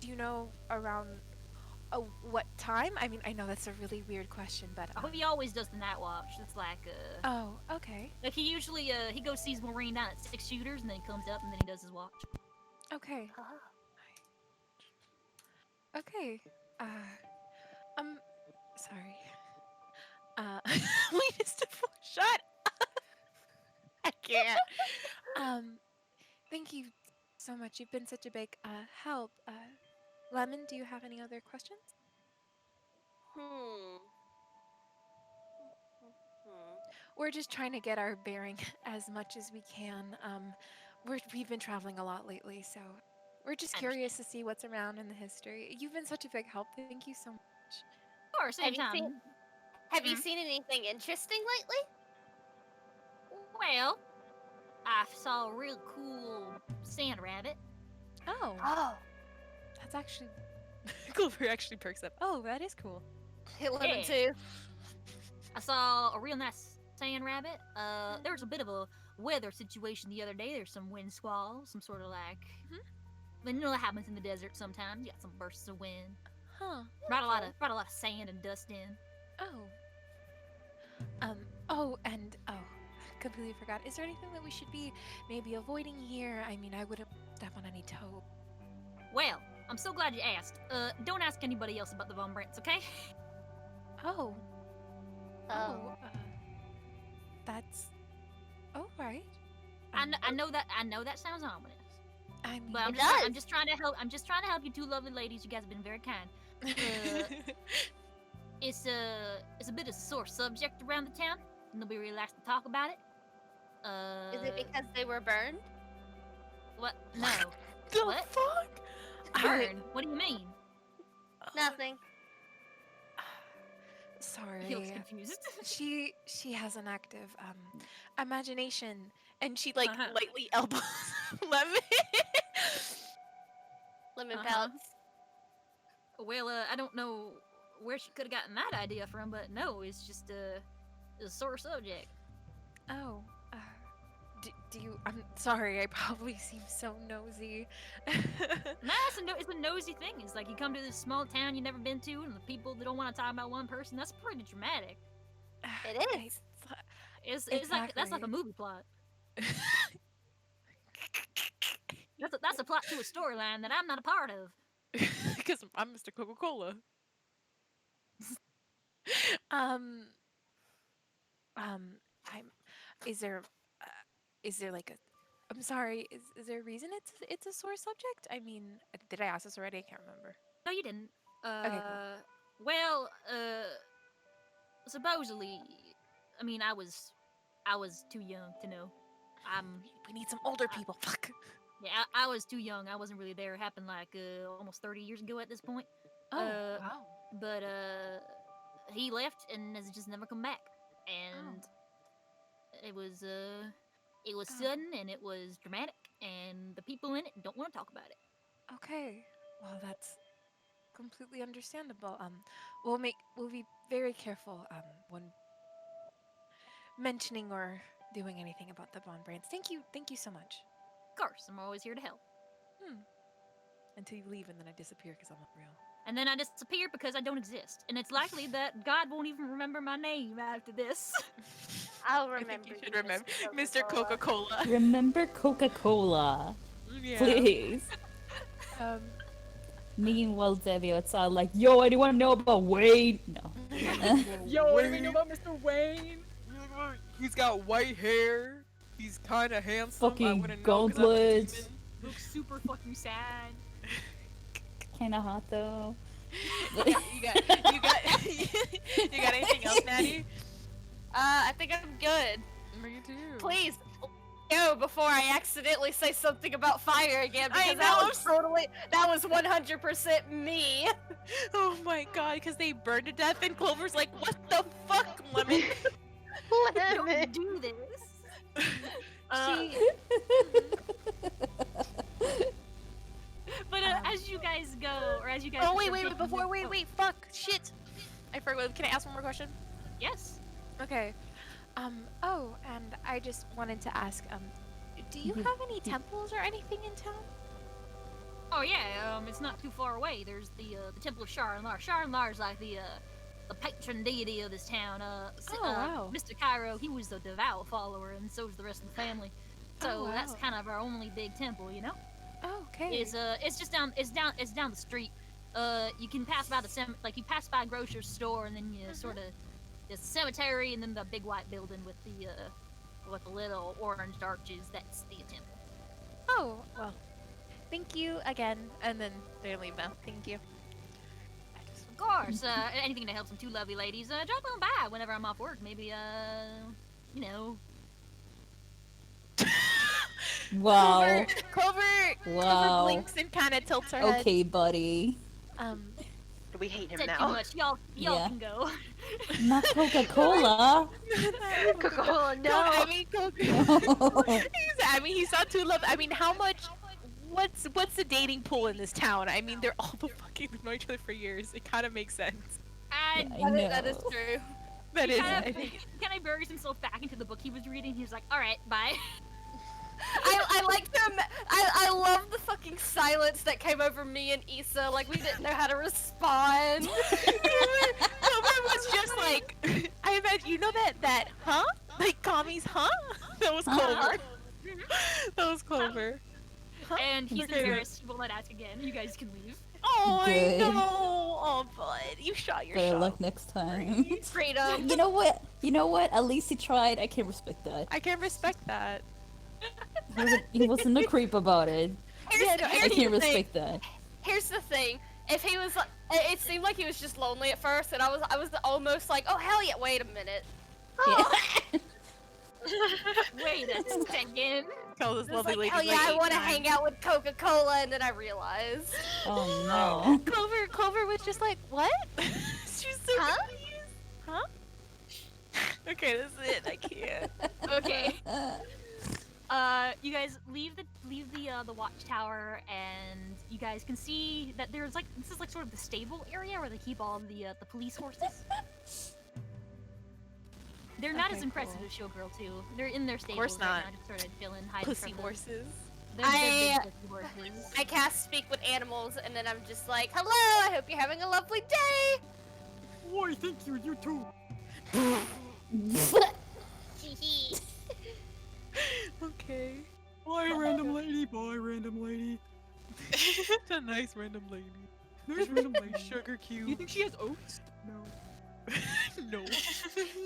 Speaker 4: Do you know around what time? I mean, I know that's a really weird question, but
Speaker 1: He always does the night watch. It's like,
Speaker 4: Oh, okay.
Speaker 1: like he usually, he goes sees Maureen down at 6 shooters, and then he comes up, and then he does his watch.
Speaker 4: Okay. Okay. Sorry. Latest shut up. I can't. Thank you so much. You've been such a big help. Lemon, do you have any other questions? We're just trying to get our bearing as much as we can. We've been traveling a lot lately, so we're just curious to see what's around in the history. You've been such a big help. Thank you so much.
Speaker 1: Of course,
Speaker 2: Have you
Speaker 1: anytime.
Speaker 2: Have you seen anything interesting lately?
Speaker 1: Well, I saw a real cool sand rabbit.
Speaker 4: Oh,
Speaker 2: Oh.
Speaker 4: that's actually Clover actually perks up. Oh, that is cool.
Speaker 2: Lemon
Speaker 1: Yeah.
Speaker 2: too.
Speaker 1: I saw a real nice sand rabbit. There was a bit of a weather situation the other day. There's some wind squalls, some sort of like. But you know that happens in the desert sometimes. You got some bursts of wind.
Speaker 4: Huh.
Speaker 1: Brought a lot of sand and dust in.
Speaker 4: Oh. Completely forgot. Is there anything that we should be maybe avoiding here? I mean, I wouldn't step on any toe.
Speaker 1: Well, I'm so glad you asked. Don't ask anybody else about the Von Brents, okay?
Speaker 4: Oh.
Speaker 2: Oh.
Speaker 4: That's. Oh, right.
Speaker 1: I know that sounds ominous,
Speaker 4: I mean,
Speaker 1: but
Speaker 2: It does.
Speaker 1: I'm just trying to help. I'm just trying to help you two lovely ladies. You guys have been very kind. It's a bit of a sore subject around the town. Nobody really likes to talk about it.
Speaker 2: Is it because they were burned?
Speaker 1: What? No.
Speaker 4: the
Speaker 1: What?
Speaker 4: fuck?
Speaker 1: Burn? What do you mean?
Speaker 2: Nothing.
Speaker 4: Sorry.
Speaker 1: He looks confused.
Speaker 4: She has an active imagination, and she like
Speaker 1: Uh-huh.
Speaker 4: lightly elbows Lemon.
Speaker 2: Lemon
Speaker 1: Uh-huh.
Speaker 2: pouts.
Speaker 1: Well, I don't know where she could have gotten that idea from, but no, it's just a sore subject.
Speaker 4: Oh, do you? I'm sorry. I probably seem so nosy.
Speaker 1: Nah, it's a nosy thing. It's like you come to this small town you've never been to, and the people that don't want to talk about one person. That's pretty dramatic.
Speaker 2: It is.
Speaker 1: It's like that's like a
Speaker 4: Exactly.
Speaker 1: movie plot. That's a plot to a storyline that I'm not a part of.
Speaker 8: Because I'm Mr. Coca-Cola.
Speaker 4: I'm. Is there like a? I'm sorry. Is there a reason it's a sore subject? I mean, did I ask this already? I can't remember.
Speaker 1: No, you didn't.
Speaker 4: cool.
Speaker 1: Well, supposedly, I mean, I was too young to know.
Speaker 4: We need some older people. Fuck.
Speaker 1: Yeah, I was too young. I wasn't really there. It happened like almost 30 years ago at this point.
Speaker 4: Oh, wow.
Speaker 1: But he left and has just never come back. And it was sudden and it was dramatic, and the people in it don't want to talk about it.
Speaker 4: Okay. Well, that's completely understandable. We'll be very careful when mentioning or doing anything about the bond brands. Thank you so much.
Speaker 1: Of course, I'm always here to help.
Speaker 4: Until you leave and then I disappear because I'm not real.
Speaker 1: And then I disappear because I don't exist. And it's likely that God won't even remember my name after this.
Speaker 2: I'll
Speaker 8: I
Speaker 2: remember.
Speaker 8: think you should
Speaker 2: you,
Speaker 8: remember Mr. Coca-Cola.
Speaker 6: Remember Coca-Cola,
Speaker 8: Yeah.
Speaker 6: please. Meanwhile, Debbie outside like, yo, anyone know about Wayne? No.
Speaker 8: Yo, what do we know about Mr. Wayne? He's got white hair. He's kind of handsome. I
Speaker 6: Fucking
Speaker 8: wouldn't know 'cause I'm a
Speaker 6: gauntlets.
Speaker 8: demon.
Speaker 1: Looks super fucking sad.
Speaker 6: Kinda hot though.
Speaker 4: you got you got anything else, Natty?
Speaker 2: I think I'm good.
Speaker 8: Me too.
Speaker 2: Please, go before I accidentally say something about fire again,
Speaker 4: I
Speaker 2: because that
Speaker 4: know.
Speaker 2: was totally, that was 100% me.
Speaker 4: Oh my god, because they burned to death and Clover's like, what the fuck, Lemon?
Speaker 5: Lemon.
Speaker 1: Don't do this. But as you guys go, or as you guys.
Speaker 4: Oh wait, fuck, shit. I forgot. Can I ask one more question?
Speaker 1: Yes.
Speaker 4: Okay. Oh, and I just wanted to ask, do you have any temples or anything in town?
Speaker 1: Oh yeah. It's not too far away. There's the Temple of Sharon-Lar. Sharon-Lar is like the patron deity of this town.
Speaker 4: Wow.
Speaker 1: Mr. Cairo, he was a devout follower, and so was the rest of the family. So
Speaker 4: wow.
Speaker 1: that's kind of our only big temple, you know.
Speaker 4: Oh, okay.
Speaker 1: It's just down the street. You can pass by you pass by a grocer's store, and then you sort of the cemetery, and then the big white building with the little orange arches. That's the temple.
Speaker 4: Oh, well, thank you again. And then they leave now. Thank you.
Speaker 1: Of course. Anything to help some two lovely ladies. Drop on by whenever I'm off work. Maybe you know.
Speaker 6: Wow.
Speaker 4: Clover
Speaker 6: Wow.
Speaker 4: blinks and kind of tilts her head.
Speaker 6: Okay, buddy.
Speaker 5: We hate him
Speaker 1: Said too
Speaker 5: now.
Speaker 1: much. Y'all
Speaker 6: Yeah.
Speaker 1: can go.
Speaker 6: Not Coca-Cola.
Speaker 5: Coca-Cola, no.
Speaker 4: I mean, I mean, he saw two love. I mean, how much? What's the dating pool in this town? I mean, they're all fucking known each other for years. It kind of makes sense.
Speaker 6: I
Speaker 2: That is
Speaker 6: know.
Speaker 2: true.
Speaker 4: That is.
Speaker 1: Kind
Speaker 4: I
Speaker 1: of,
Speaker 4: think.
Speaker 1: kind of buries himself back into the book he was reading. He was like, "All right, bye."
Speaker 2: I like them. I love the fucking silence that came over me and Isa. Like we didn't know how to respond.
Speaker 4: Clover was just like, I imagine, you know that, huh? Like Cami's, huh? That was Clover. That was Clover. Huh?
Speaker 1: And he's
Speaker 4: Okay.
Speaker 1: embarrassed. He will not ask again. You guys can leave.
Speaker 4: Oh,
Speaker 6: Good.
Speaker 4: I know. Oh, bud, you shot your
Speaker 6: Better
Speaker 4: shot.
Speaker 6: luck next time.
Speaker 2: Freedom.
Speaker 6: You know what? At least he tried. I can respect that.
Speaker 4: I can respect that.
Speaker 6: He wasn't a creep about it.
Speaker 2: Here's,
Speaker 6: I
Speaker 2: here's
Speaker 6: can
Speaker 2: the thing.
Speaker 6: respect that.
Speaker 2: Here's the thing. If he was, it seemed like he was just lonely at first, and I was almost like, oh hell yeah, wait a minute.
Speaker 6: Yeah.
Speaker 1: Wait a second.
Speaker 4: Tell this
Speaker 2: It was
Speaker 4: lovely
Speaker 2: like,
Speaker 4: lady.
Speaker 2: hell yeah, I want to hang out with Coca-Cola, and then I realized.
Speaker 6: Oh no.
Speaker 4: Clover was just like, what? She's so
Speaker 2: Huh?
Speaker 4: confused. Huh? Okay, this is it. I can't.
Speaker 1: Okay. You guys leave the watchtower, and you guys can see that there's like this is like sort of the stable area where they keep all of the police horses. They're not
Speaker 4: Okay,
Speaker 1: as impressive
Speaker 4: cool.
Speaker 1: as Showgirl 2. They're in their stables
Speaker 4: course
Speaker 1: right
Speaker 4: not.
Speaker 1: now, just sort of chilling, hiding
Speaker 4: Pussy
Speaker 1: from the-
Speaker 4: horses.
Speaker 1: They're big pussy horses.
Speaker 2: I cast speak with animals, and then I'm just like, hello, I hope you're having a lovely day.
Speaker 1: Why, thank you. You too.
Speaker 4: Okay.
Speaker 8: Bye, random lady. Bye, random lady. It's a nice random lady. Nice random lady. Sugar cube. You think she has oats? No. No.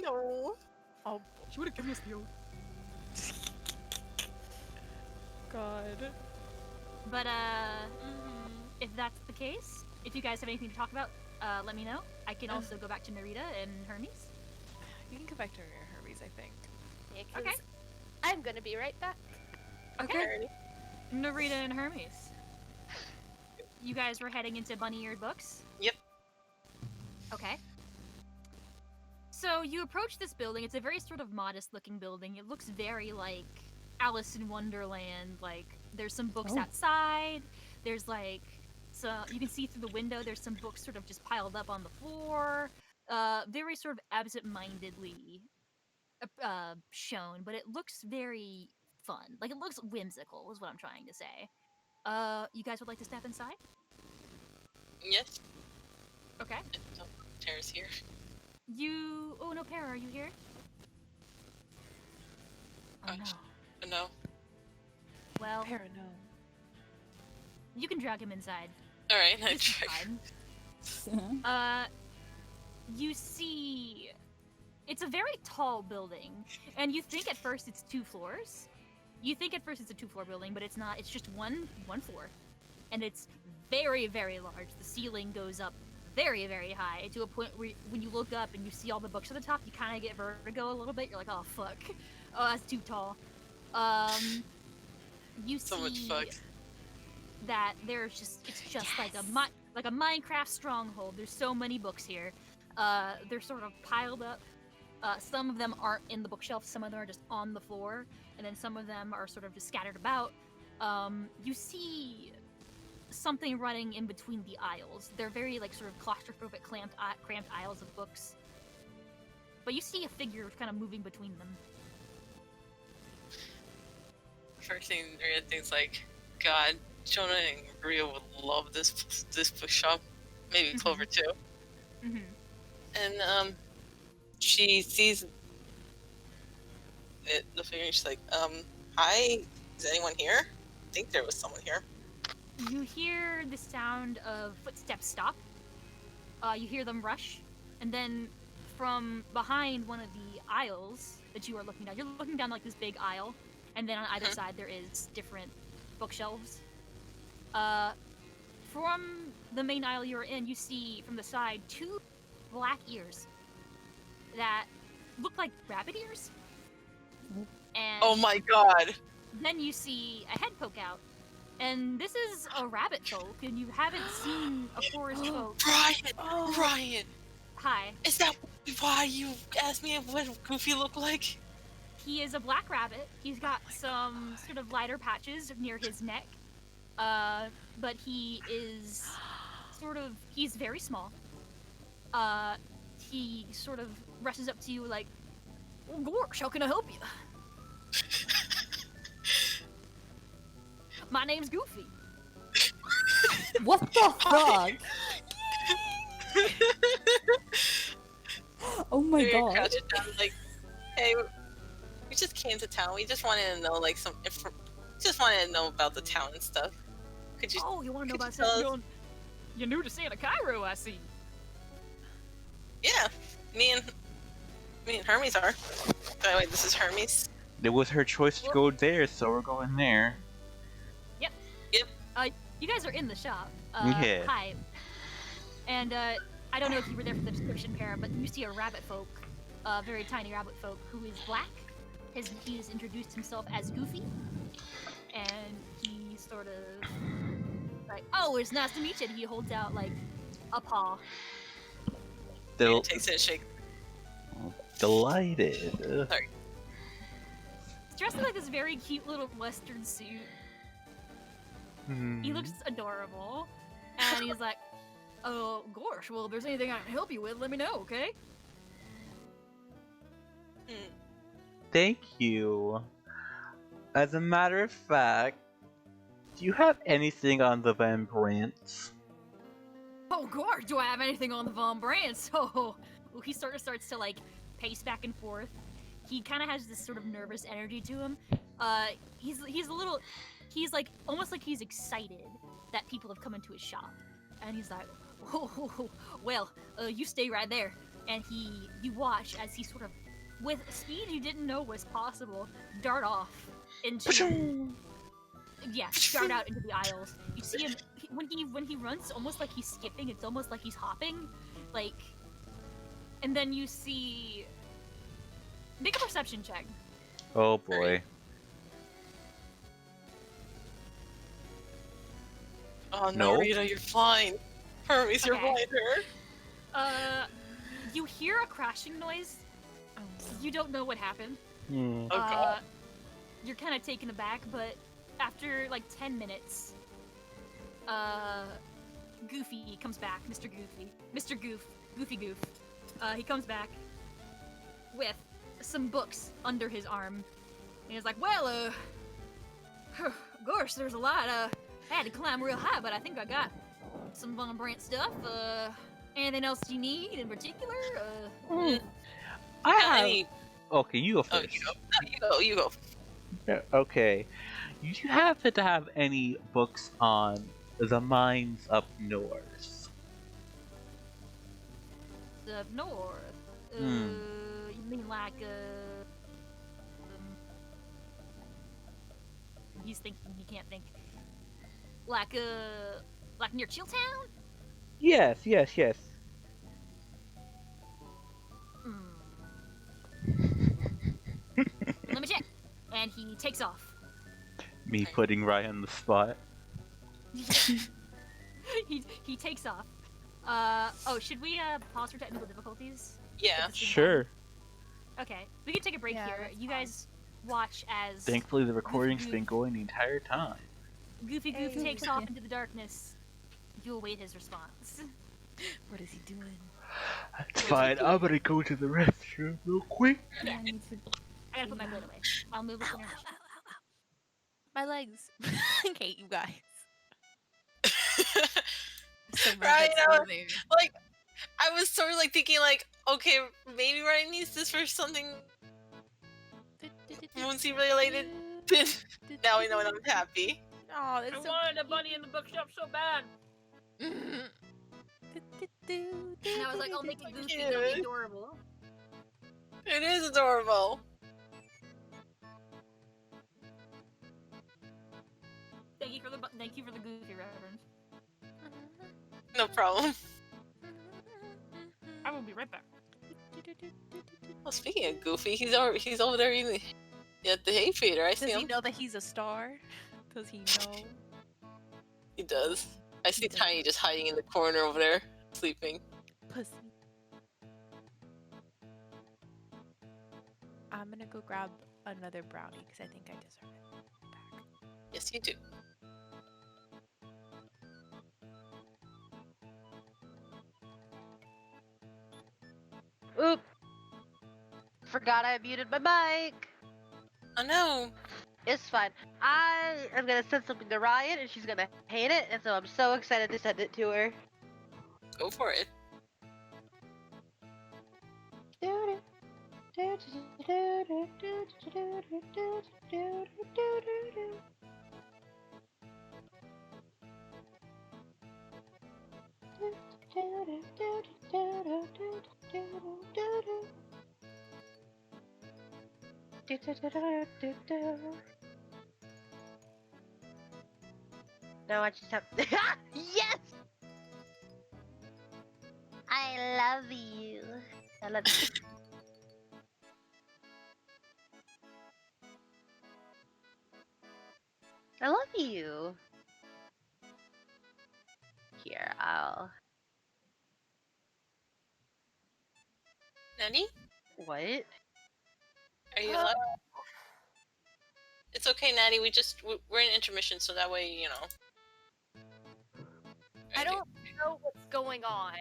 Speaker 2: No.
Speaker 8: Oh, she would have given us the oats. God.
Speaker 1: But if that's the case, if you guys have anything to talk about, let me know. I can also go back to Narita and Hermes.
Speaker 4: You can go back to Hermes, I think.
Speaker 2: Yeah, 'cause
Speaker 1: Okay.
Speaker 2: I'm gonna be right back.
Speaker 1: Okay. Narita and Hermes. You guys were heading into bunny-eared books?
Speaker 7: Yep.
Speaker 1: Okay. So you approach this building. It's a very sort of modest-looking building. It looks very like Alice in Wonderland. Like there's some books
Speaker 6: Oh.
Speaker 1: outside. There's like so you can see through the window. There's some books sort of just piled up on the floor. Very sort of absent-mindedly shown, but it looks very fun. Like it looks whimsical, is what I'm trying to say. You guys would like to step inside?
Speaker 7: Yes.
Speaker 1: Okay.
Speaker 7: Oh, Tara's here.
Speaker 1: Oh no, Para, are you here? Oh
Speaker 7: Oh,
Speaker 1: no.
Speaker 7: No.
Speaker 1: Well,
Speaker 4: Para, no.
Speaker 1: you can drag him inside.
Speaker 7: Alright, I
Speaker 1: This is
Speaker 7: check.
Speaker 1: fine. You see, it's a very tall building, and you think at first it's 2 floors. You think at first it's a 2-floor building, but it's not. It's just one floor, and it's very, very large. The ceiling goes up very, very high to a point where when you look up and you see all the books at the top, you kind of get vertigo a little bit. You're like, oh fuck, oh that's too tall. You
Speaker 7: So much
Speaker 1: see
Speaker 7: fuck.
Speaker 1: that it's just like a Minecraft stronghold. There's so many books here. They're sort of piled up. Some of them aren't in the bookshelf. Some of them are just on the floor, and then some of them are sort of just scattered about. You see something running in between the aisles. They're very like sort of claustrophobic, cramped aisles of books. But you see a figure kind of moving between them.
Speaker 7: First thing Maria thinks like, God, Jonah and Maria would love this bookshop. Maybe Clover too.
Speaker 1: Mm-hmm.
Speaker 7: And she sees the figure and she's like, hi, is anyone here? I think there was someone here.
Speaker 1: You hear the sound of footsteps stop. You hear them rush, and then from behind one of the aisles that you are looking down, you're looking down like this big aisle, and then on either side there is different bookshelves. From the main aisle you're in, you see from the side 2 black ears that look like rabbit ears. And
Speaker 7: Oh my god!
Speaker 1: then you see a head poke out. And this is a rabbit folk, and you haven't seen a forest folk.
Speaker 7: Brian! Brian!
Speaker 1: Hi.
Speaker 7: Is that why you asked me what Goofy looked like?
Speaker 1: He is a black rabbit. He's got some sort of lighter patches near his neck. But he is he's very small. He sort of rushes up to you like, oh, Gorsh, how can I help you? My name's Goofy.
Speaker 6: What the fuck? Oh my
Speaker 7: Maria
Speaker 6: god.
Speaker 7: crouches down like, hey, we just came to town. We just wanted to know like just wanted to know about the town and stuff. Could you?
Speaker 1: Oh, you want to know
Speaker 7: could
Speaker 1: about
Speaker 7: you tell
Speaker 1: something? You're new to Santa Cairo, I see.
Speaker 7: Yeah, me and Hermes are. By the way, this is Hermes.
Speaker 3: It was her choice to go there, so we're going there.
Speaker 1: You guys are in the shop.
Speaker 3: Yeah.
Speaker 1: Hi. And I don't know if you were there for the description, Para, but you see a rabbit folk, a very tiny rabbit folk who is black. He has introduced himself as Goofy, and he sort of like, oh, it's nice to meet you. And he holds out like a paw.
Speaker 7: Maria takes it and shakes.
Speaker 3: Delighted.
Speaker 7: Sorry.
Speaker 1: He's dressed in like this very cute little western suit. He looks adorable, and he's like, oh, gosh, well, if there's anything I can help you with, let me know, okay?
Speaker 3: Thank you. As a matter of fact, do you have anything on the Van Brandts?
Speaker 1: Oh, gosh, do I have anything on the Von Brandt? Oh, well, he sort of starts to, like, pace back and forth. He kind of has this sort of nervous energy to him. He's a little... He's like, almost like he's excited that people have come into his shop. And he's like, oh, well, you stay right there. And you watch as he sort of, with speed you didn't know was possible, dart off into, dart out into the aisles. You see him, when he runs, almost like he's skipping, it's almost like he's hopping, like, and then you see, make a perception check.
Speaker 3: Oh boy.
Speaker 7: Oh no,
Speaker 3: No.
Speaker 7: Rita, you're flying. Hermes, you're
Speaker 1: Okay.
Speaker 7: flying her.
Speaker 1: You hear a crashing noise. You don't know what happened.
Speaker 7: Oh god.
Speaker 1: You're kind of taken aback, but after like 10 minutes, Goofy comes back. Mr. Goofy Goof. He comes back with some books under his arm. And he's like, well, gosh, there's a lot. I had to climb real high, but I think I got some Von Brandt stuff. Anything else you need in particular?
Speaker 3: I have...
Speaker 7: Any...
Speaker 3: Okay, you go
Speaker 7: Oh,
Speaker 3: first.
Speaker 7: you go. No, you go.
Speaker 3: Yeah, okay. You happen to have any books on the mines up north.
Speaker 1: Up north.
Speaker 3: Hmm.
Speaker 1: You mean like he's thinking he can't think. Like near Chilltown?
Speaker 3: Yes, yes, yes.
Speaker 1: Let me check. And he takes off.
Speaker 3: Me putting Ryan on the spot.
Speaker 1: he takes off. Oh, should we pause for technical difficulties?
Speaker 7: Yeah.
Speaker 3: Sure.
Speaker 1: Okay, we can take a break
Speaker 4: Yeah,
Speaker 1: here.
Speaker 4: that's
Speaker 1: You
Speaker 4: fine.
Speaker 1: guys watch as
Speaker 3: Thankfully, the recording's been going the entire time.
Speaker 1: Goofy Goof
Speaker 4: Hey.
Speaker 1: takes off into the darkness. You await his response.
Speaker 4: What is he doing?
Speaker 3: It's fine. I'm gonna go to the restroom real quick.
Speaker 6: I need to.
Speaker 1: I gotta put my plate away. I'll move with intermission.
Speaker 4: My legs. Okay, you guys. So
Speaker 7: Right,
Speaker 4: Murphy's over there.
Speaker 7: like, I was sort of like thinking like, okay, maybe Ryan needs this for something Moonsea related. Now we know and I'm happy.
Speaker 4: Oh, that's so
Speaker 1: wanted a bunny in the bookshop so bad. And I was like, I'll make it goofy, it'll be adorable.
Speaker 7: It is adorable.
Speaker 1: Thank you for the goofy reference.
Speaker 7: No problem.
Speaker 1: I will be right back.
Speaker 7: Well, speaking of Goofy, he's over there eating at the hay feeder. I see
Speaker 4: Does he
Speaker 7: him.
Speaker 4: know that he's a star? Does he know?
Speaker 7: He does. I see
Speaker 4: He does.
Speaker 7: Tiny just hiding in the corner over there, sleeping.
Speaker 4: Pussy. I'm gonna go grab another brownie because I think I deserve it back.
Speaker 7: Yes, you do.
Speaker 5: Oop. Forgot I muted my mic.
Speaker 7: Oh no.
Speaker 5: It's fine. I am gonna send something to Ryan and she's gonna hate it, and so I'm so excited to send it to her.
Speaker 7: Go for it.
Speaker 5: Now I just have. Yes! I love you. I love you. I love you. Here, I'll.
Speaker 7: Nanny?
Speaker 5: What?
Speaker 7: Are you alive? It's okay, Natty. We're in intermission, so that way, you know.
Speaker 2: I don't know what's going on.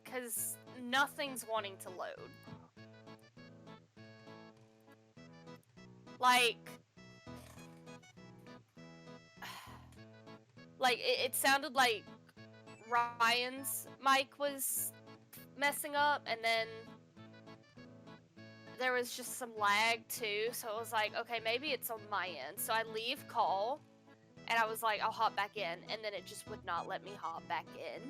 Speaker 2: Because nothing's wanting to load. Like it sounded like Ryan's mic was messing up, and then there was just some lag too, so it was like, okay, maybe it's on my end. So I leave call, and I was like, I'll hop back in, and then it just would not let me hop back in.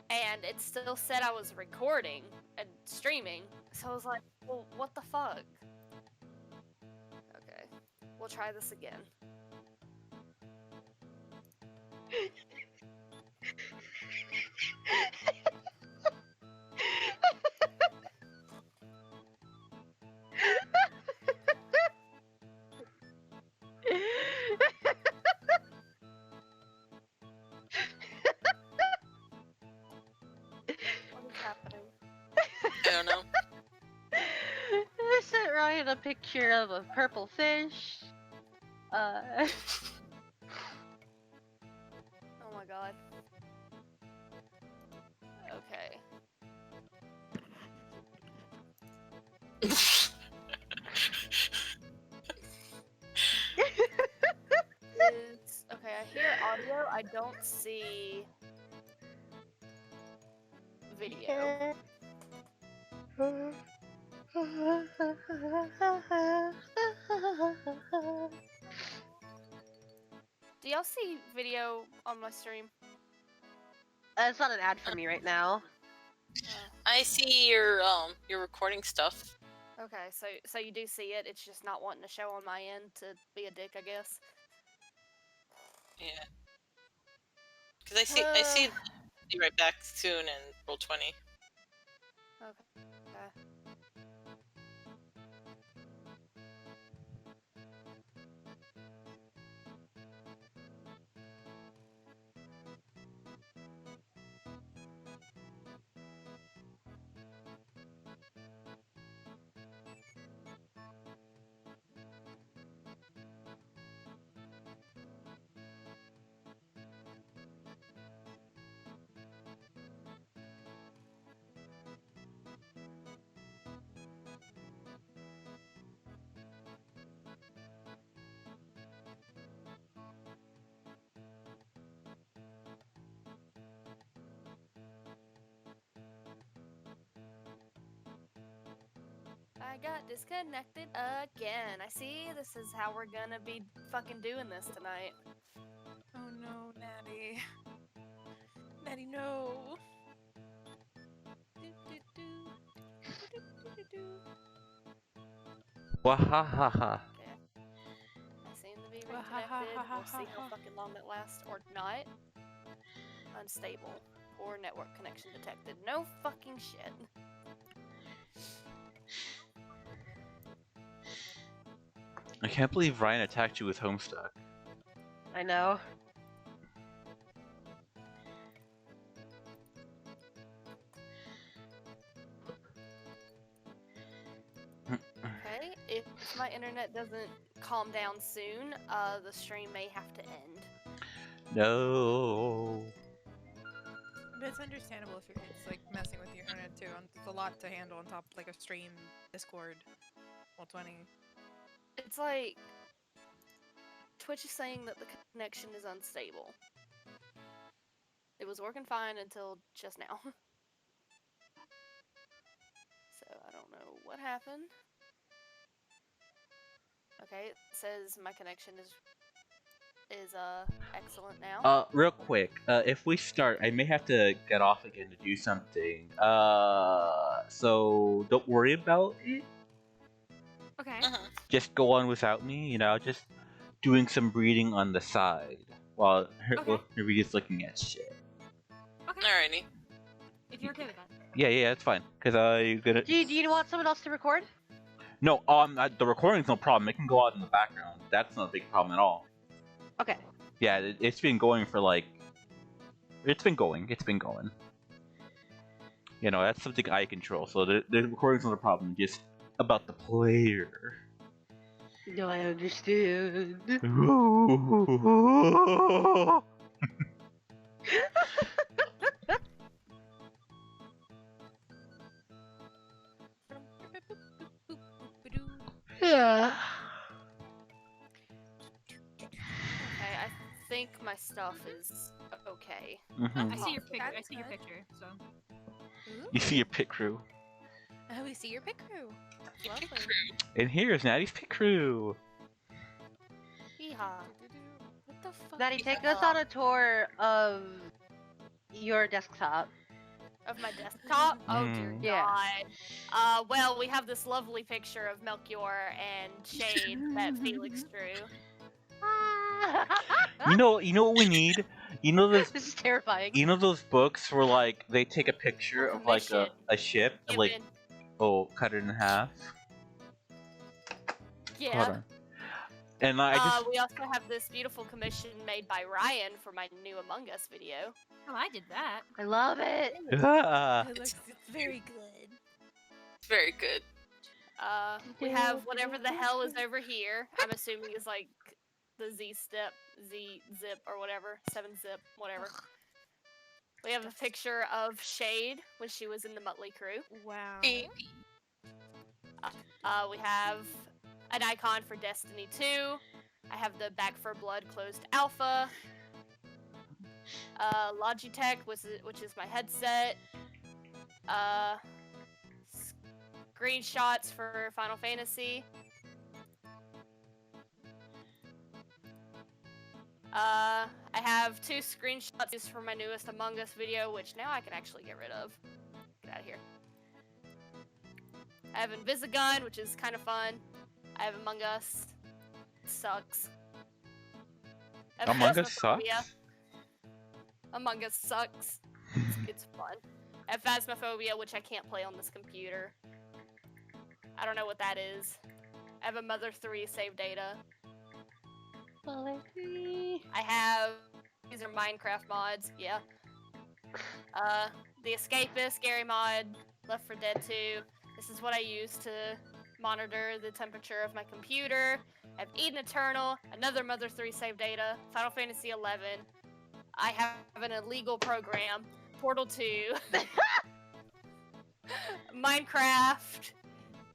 Speaker 2: And it still said I was recording and streaming, so I was like, well, what the fuck? Okay, we'll try this again. What is happening?
Speaker 7: I don't know.
Speaker 5: I sent Ryan a picture of a purple fish.
Speaker 2: Oh my god. Okay. Okay, I hear audio, I don't see video. Do y'all see video on my stream?
Speaker 5: It's not an ad for me right now.
Speaker 7: I see your recording stuff.
Speaker 2: Okay, so you do see it. It's just not wanting to show on my end to be a dick, I guess.
Speaker 7: Yeah. Because I see you right back soon and roll 20.
Speaker 2: Okay. I got disconnected again. I see this is how we're gonna be fucking doing this tonight.
Speaker 4: Oh no, Natty. Natty, no.
Speaker 3: Wahahaha.
Speaker 2: Okay. I seem to be reconnected. We'll see how fucking long that lasts or not. Unstable. Poor network connection detected. No fucking shit.
Speaker 3: I can't believe Ryan attacked you with Homestuck.
Speaker 5: I know.
Speaker 2: Okay, if my internet doesn't calm down soon, the stream may have to end.
Speaker 3: No.
Speaker 8: But it's understandable if it's like messing with your internet too. It's a lot to handle on top of like a stream, Discord, well 20.
Speaker 2: It's like Twitch is saying that the connection is unstable. It was working fine until just now. So I don't know what happened. Okay, it says my connection is excellent now.
Speaker 3: Real quick, if we start, I may have to get off again to do something. So don't worry about it.
Speaker 1: Okay.
Speaker 3: Just go on without me, you know, just doing some breeding on the side while Rita's looking at shit.
Speaker 1: Okay.
Speaker 7: Alrighty.
Speaker 1: If you're okay with that.
Speaker 3: Yeah, that's fine. Cause you're gonna.
Speaker 5: Do you want someone else to record?
Speaker 3: No, the recording's no problem. It can go out in the background. That's not a big problem at all.
Speaker 5: Okay.
Speaker 3: Yeah, it's been going for like. It's been going. You know, that's something I control. So the recording's not a problem. Just about the player.
Speaker 5: No, I understand. Yeah.
Speaker 2: Okay, I think my stuff is okay.
Speaker 3: Mhm.
Speaker 1: I see your picture. I
Speaker 4: That's
Speaker 1: see your
Speaker 4: good.
Speaker 1: picture. So.
Speaker 3: You see your pit crew.
Speaker 4: Oh, we see your pick crew. Lovely.
Speaker 3: And here's Natty's pit crew.
Speaker 2: Yeehaw.
Speaker 4: What the fuck?
Speaker 5: Natty, take us on a tour of your desktop.
Speaker 2: Of my desktop? Oh dear
Speaker 5: Yeah.
Speaker 2: god. Well, we have this lovely picture of Melchior and Shade that Felix drew.
Speaker 3: You know what we need? You know those.
Speaker 5: This is terrifying.
Speaker 3: You know those books where like they take a picture of like a ship and like cut it in half.
Speaker 2: Yeah.
Speaker 3: Hold on. And I just
Speaker 2: We also have this beautiful commission made by Ryan for my new Among Us video.
Speaker 1: Oh, I did that.
Speaker 5: I love it.
Speaker 4: It's very good.
Speaker 7: It's very good.
Speaker 2: We have whatever the hell is over here. I'm assuming is like the Z-zip, or whatever. 7-zip, whatever. We have a picture of Shade when she was in the Muttley crew.
Speaker 4: Wow.
Speaker 7: Baby.
Speaker 2: We have an icon for Destiny 2. I have the Back for Blood closed alpha. Logitech, which is my headset. Screenshots for Final Fantasy. I have 2 screenshots from my newest Among Us video, which now I can actually get rid of. Get out of here. I have Invisigun, which is kind of fun. I have Among Us. It sucks. I have
Speaker 3: Among Us
Speaker 2: Phasmophobia.
Speaker 3: sucks?
Speaker 2: Among Us sucks. It's fun. I have Phasmophobia, which I can't play on this computer. I don't know what that is. I have a Mother 3 save data.
Speaker 5: Mother 3.
Speaker 2: I have... These are Minecraft mods, yeah. The Escapist, Scary mod, Left 4 Dead 2. This is what I use to monitor the temperature of my computer. I have Eden Eternal, another Mother 3 save data, Final Fantasy 11. I have an illegal program, Portal 2, Minecraft,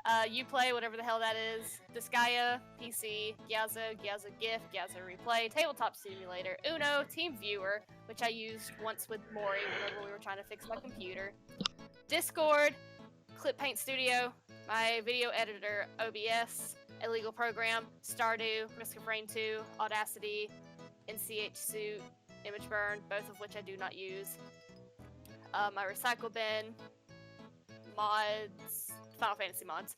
Speaker 2: Uplay, whatever the hell that is, Disgaea, PC, Gyaza, Gyaza GIF, Gyaza Replay, Tabletop Simulator, Uno, Team Viewer, which I used once with Maury whenever we were trying to fix my computer, Discord, Clip Paint Studio, my video editor, OBS, illegal program, Stardew, Risk of Rain 2, Audacity, NCH Suite, Image Burn, both of which I do not use. My recycle bin, mods, Final Fantasy mods.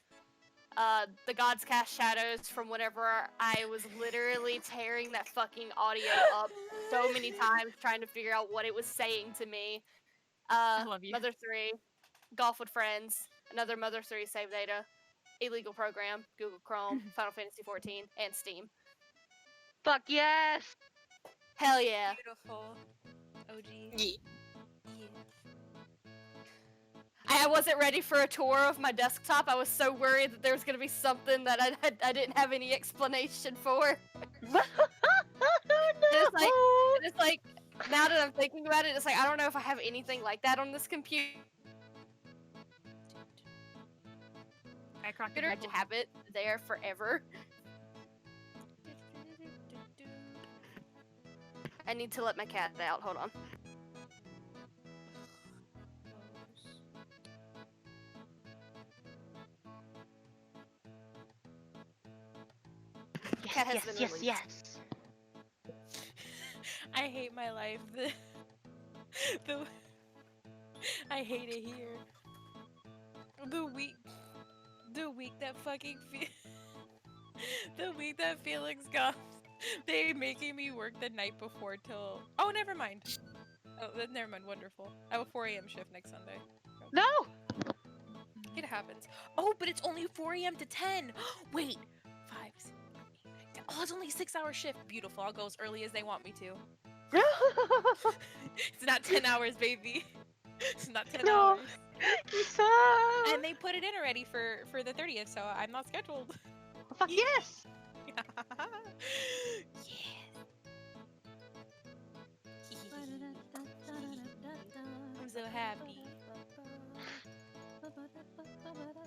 Speaker 2: The Gods Cast Shadows from whenever I was literally tearing that fucking audio up so many times trying to figure out what it was saying to me.
Speaker 1: I love you.
Speaker 2: Mother 3, Golf with Friends, another Mother 3 save data, illegal program, Google Chrome, Final Fantasy 14, and Steam.
Speaker 5: Fuck yes!
Speaker 2: Hell yeah.
Speaker 4: Beautiful. OG.
Speaker 7: Yeah.
Speaker 2: I wasn't ready for a tour of my desktop. I was so worried that there was going to be something that I didn't have any explanation for.
Speaker 5: No!
Speaker 2: It's like, now that I'm thinking about it, it's like, I don't know if I have anything like that on this computer.
Speaker 1: I cracked
Speaker 2: To have it there forever. I need to let my cat out. Hold on. Cat has been released.
Speaker 5: Yes.
Speaker 4: I hate my life. I hate it here. The week that fucking the week that Felix got, they making me work the night before till. Oh, never mind. Oh, never mind. Wonderful. I have a 4 a.m. shift next Sunday.
Speaker 5: No!
Speaker 4: It happens. Oh, but it's only 4 a.m. to 10. Wait, 5, 6, 8, 9, 10. Oh, it's only a 6-hour shift. Beautiful. I'll go as early as they want me to. It's not 10 hours, baby. It's not 10
Speaker 5: No.
Speaker 4: hours.
Speaker 5: You suck!
Speaker 4: And they put it in already for the 30th, so I'm not scheduled.
Speaker 5: Fuck yes!
Speaker 4: I'm so happy.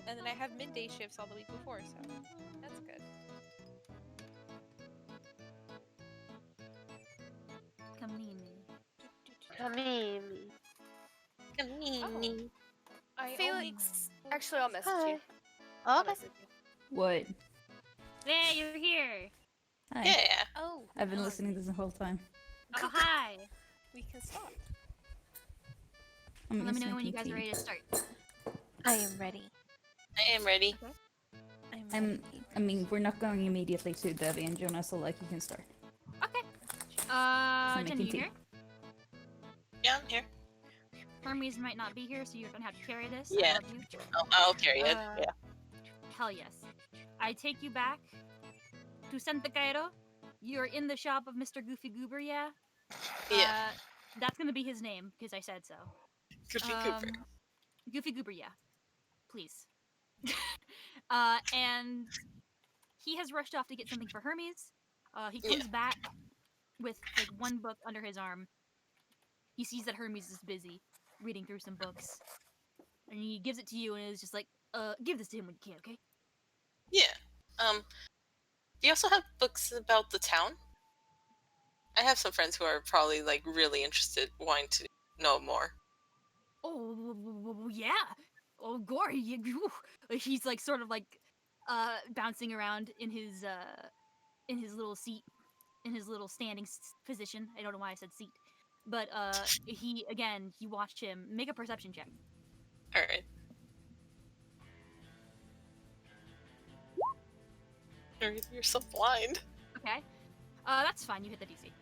Speaker 4: And then I have midday shifts all the week before, so that's good.
Speaker 5: Kamini.
Speaker 2: Felix, actually, I'll message you.
Speaker 5: Hi.
Speaker 2: I'll
Speaker 5: Okay.
Speaker 2: message you.
Speaker 6: What?
Speaker 1: There, you're here.
Speaker 6: Hi.
Speaker 7: Yeah.
Speaker 4: Oh,
Speaker 6: I've been listening this the whole time.
Speaker 1: Oh, hi.
Speaker 4: we can start.
Speaker 6: I'm
Speaker 1: Let me know
Speaker 6: listening
Speaker 1: when you
Speaker 6: to
Speaker 1: guys are
Speaker 6: tea.
Speaker 1: ready to start.
Speaker 4: I am ready.
Speaker 7: I am ready.
Speaker 6: I mean, we're not going immediately to Debbie and Jonah, so like you can start.
Speaker 1: Okay.
Speaker 6: I'm
Speaker 1: Jen,
Speaker 6: making
Speaker 1: you
Speaker 6: tea.
Speaker 1: here?
Speaker 7: Yeah, I'm here.
Speaker 1: Hermes might not be here, so you're gonna have to carry this.
Speaker 7: Yeah.
Speaker 1: I love you.
Speaker 7: I'll carry it.
Speaker 1: Uh,
Speaker 7: Yeah.
Speaker 1: Hell yes. I take you back to Santa Cairo. You're in the shop of Mr. Goofy Goober, yeah?
Speaker 7: Yeah.
Speaker 1: That's gonna be his name, because I said so.
Speaker 7: Goofy Cooper.
Speaker 1: Goofy Goober, yeah. Please. And he has rushed off to get something for Hermes. He comes back with like one book under his arm. He sees that Hermes is busy reading through some books. And he gives it to you and is just like, give this to him when you can, okay?
Speaker 7: Yeah. Do you also have books about the town? I have some friends who are probably like really interested, wanting to know more.
Speaker 1: Oh, yeah. Oh, Gory, he's like sort of like bouncing around in his little seat. in his little standing position. I don't know why I said seat. But he again, you watch him make a perception check.
Speaker 7: All right. You're so blind.
Speaker 1: Okay. That's fine. You hit the DC.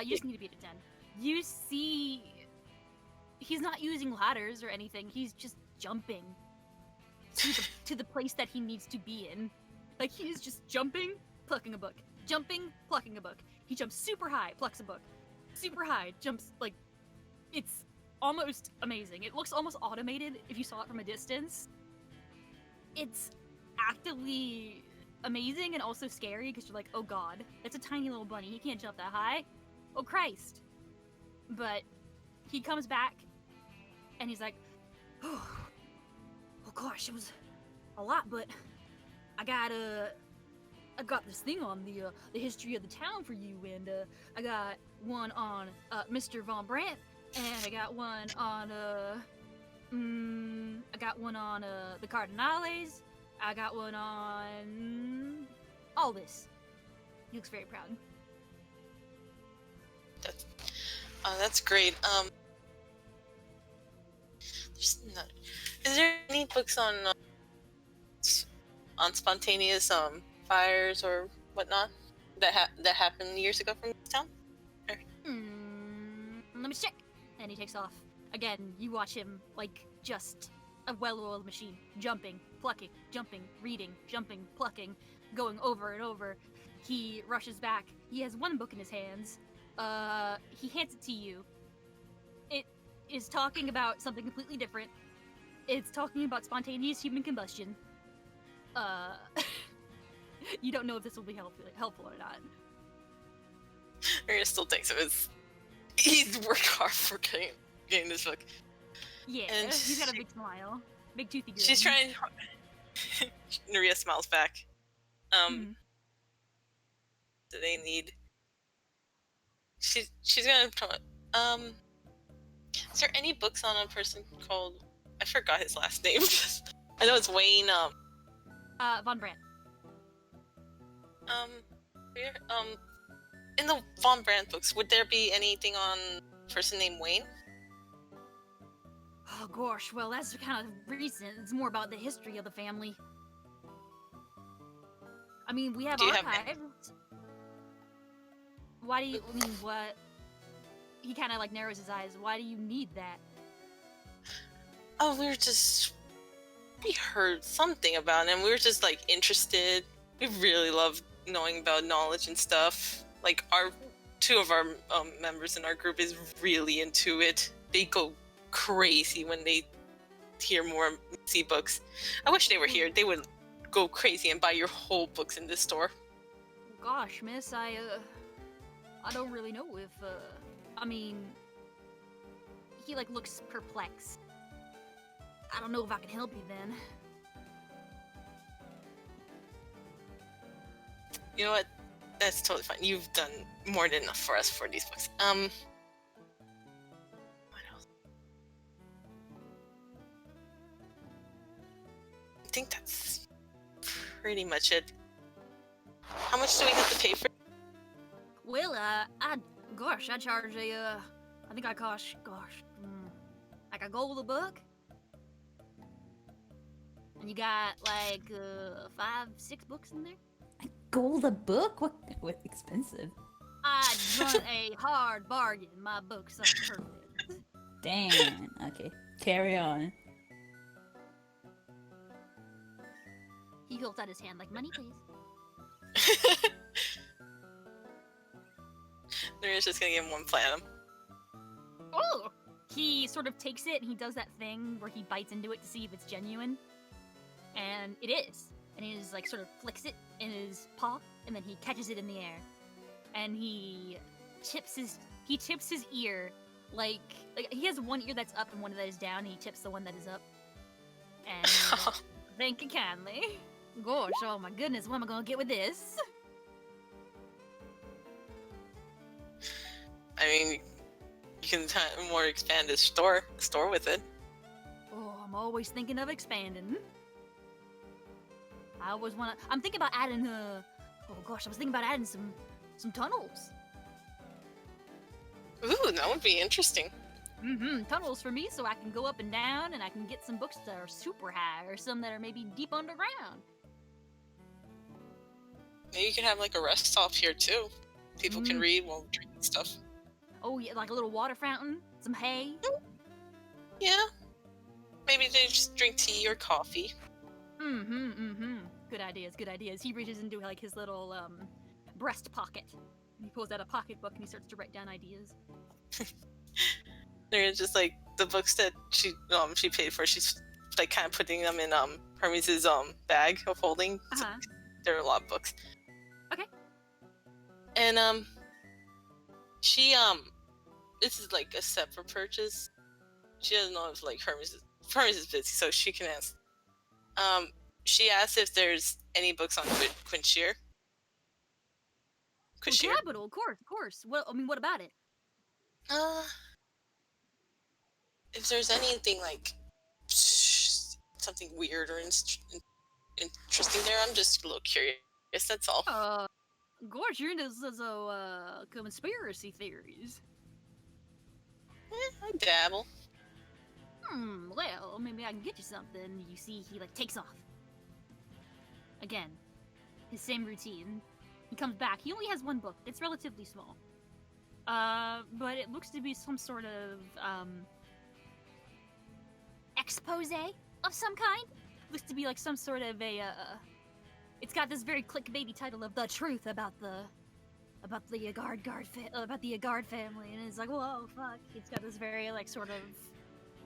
Speaker 1: You just need to beat a 10. You see, he's not using ladders or anything. He's just jumping to the place that he needs to be in. Like, he's just jumping, plucking a book. Jumping, plucking a book. He jumps super high, plucks a book. Super high, jumps, like, it's almost amazing. It looks almost automated if you saw it from a distance. It's actively amazing and also scary because you're like, oh god, that's a tiny little bunny. He can't jump that high. Oh Christ. But he comes back and he's like, oh gosh, it was a lot, but I got this thing on the history of the town for you, and I got one on Mr. Von Brandt, and I got one on the Cardinales. I got one on all this. He looks very proud.
Speaker 7: That's great. Is there any books on spontaneous fires or whatnot that happened years ago from this town?
Speaker 1: Let me check. And he takes off. Again, you watch him like just a well-oiled machine, jumping, plucking, jumping, reading, jumping, plucking, going over and over. He rushes back. He has one book in his hands. He hands it to you. It is talking about something completely different. It's talking about spontaneous human combustion. You don't know if this will be helpful or not.
Speaker 7: Maria still thinks it was. He's worked hard for getting this book.
Speaker 1: Yeah,
Speaker 7: and
Speaker 1: he's got a big smile, big toothy grin.
Speaker 7: She's trying. Maria smiles back. Do they need? She's gonna tell it. Is there any books on a person called? I forgot his last name. I know it's Wayne.
Speaker 1: Von Brandt.
Speaker 7: In the Von Brandt books, would there be anything on a person named Wayne?
Speaker 1: Oh gosh, well that's kind of recent. It's more about the history of the family. I mean, we have archives. Why do you? I mean, what? He kind of like narrows his eyes. Why do you need that?
Speaker 7: Oh, we heard something about him. We were just like interested. We really love knowing about knowledge and stuff. Like two of our members in our group is really into it. They go crazy when they hear more Moonsea books. I wish they were here. They would go crazy and buy your whole books in this store.
Speaker 1: Gosh, miss, I don't really know if I mean, he like looks perplexed. I don't know if I can help you then.
Speaker 7: You know what? That's totally fine. You've done more than enough for us for these books. What else? I think that's pretty much it. How much do we have to pay for?
Speaker 1: Well, I charge I think I cost, like a gold a book. And you got like 5-6 books in there.
Speaker 6: Gold a book? What expensive?
Speaker 1: I run a hard bargain. My books are perfect.
Speaker 6: Damn. Okay, carry on.
Speaker 1: He holds out his hand like, money, please.
Speaker 7: Maria's just gonna give him one platinum.
Speaker 1: Oh! He sort of takes it and he does that thing where he bites into it to see if it's genuine. And it is. And he just like sort of flicks it in his paw and then he catches it in the air. And he tips his ear like he has one ear that's up and one that is down and he tips the one that is up. And thank you kindly. Gosh, oh my goodness, what am I gonna get with this?
Speaker 7: I mean, you can more expand his store with it.
Speaker 1: Oh, I'm always thinking of expanding. I always I'm thinking about adding I was thinking about adding some some tunnels.
Speaker 7: Ooh, that would be interesting.
Speaker 1: Tunnels for me, so I can go up and down, and I can get some books that are super high, or some that are maybe deep underground.
Speaker 7: Maybe you could have like a rest stop here too. People can read while drinking stuff.
Speaker 1: Oh yeah, like a little water fountain, some hay.
Speaker 7: Yeah. Maybe they just drink tea or coffee.
Speaker 1: Good ideas, good ideas. He reaches into like his little breast pocket. He pulls out a pocketbook and he starts to write down ideas.
Speaker 7: They're just like the books that she paid for. She's like kind of putting them in Hermes' bag of holding. There are a lot of books.
Speaker 1: Okay.
Speaker 7: And she this is like a separate purchase. She doesn't know if like Hermes is busy, so she can ask. She asked if there's any books on Quinshir.
Speaker 1: Capital, of course. Well, I mean, what about it?
Speaker 7: If there's anything like something weird or interesting there, I'm just a little curious. That's all.
Speaker 1: Gosh, you're into conspiracy theories.
Speaker 7: I dabble.
Speaker 1: Well, maybe I can get you something. You see, he like takes off. Again, his same routine. He comes back. He only has one book. It's relatively small. But it looks to be some sort of expose of some kind. Looks to be like some sort of a it's got this very clickbaity title of The Truth about the Agard family, and it's like, whoa, fuck. It's got this very like sort of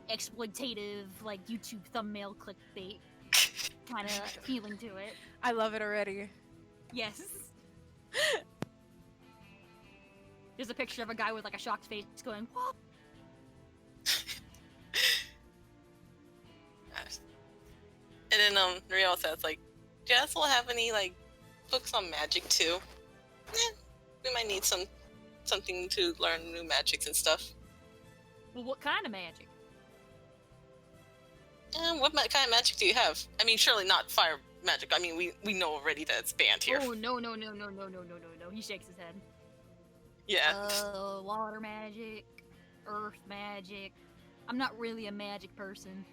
Speaker 1: exploitative like YouTube thumbnail clickbait kind of feeling to it.
Speaker 4: I love it already.
Speaker 1: Yes. There's a picture of a guy with like a shocked face going, what?
Speaker 7: And then Riel says like, do you also have any like books on magic too? We might need something to learn new magics and stuff.
Speaker 1: Well, what kind of magic?
Speaker 7: What kind of magic do you have? I mean, surely not fire magic. I mean, we know already that it's banned here.
Speaker 1: Oh, no. He shakes his head.
Speaker 7: Yeah.
Speaker 1: Water magic, earth magic. I'm not really a magic person.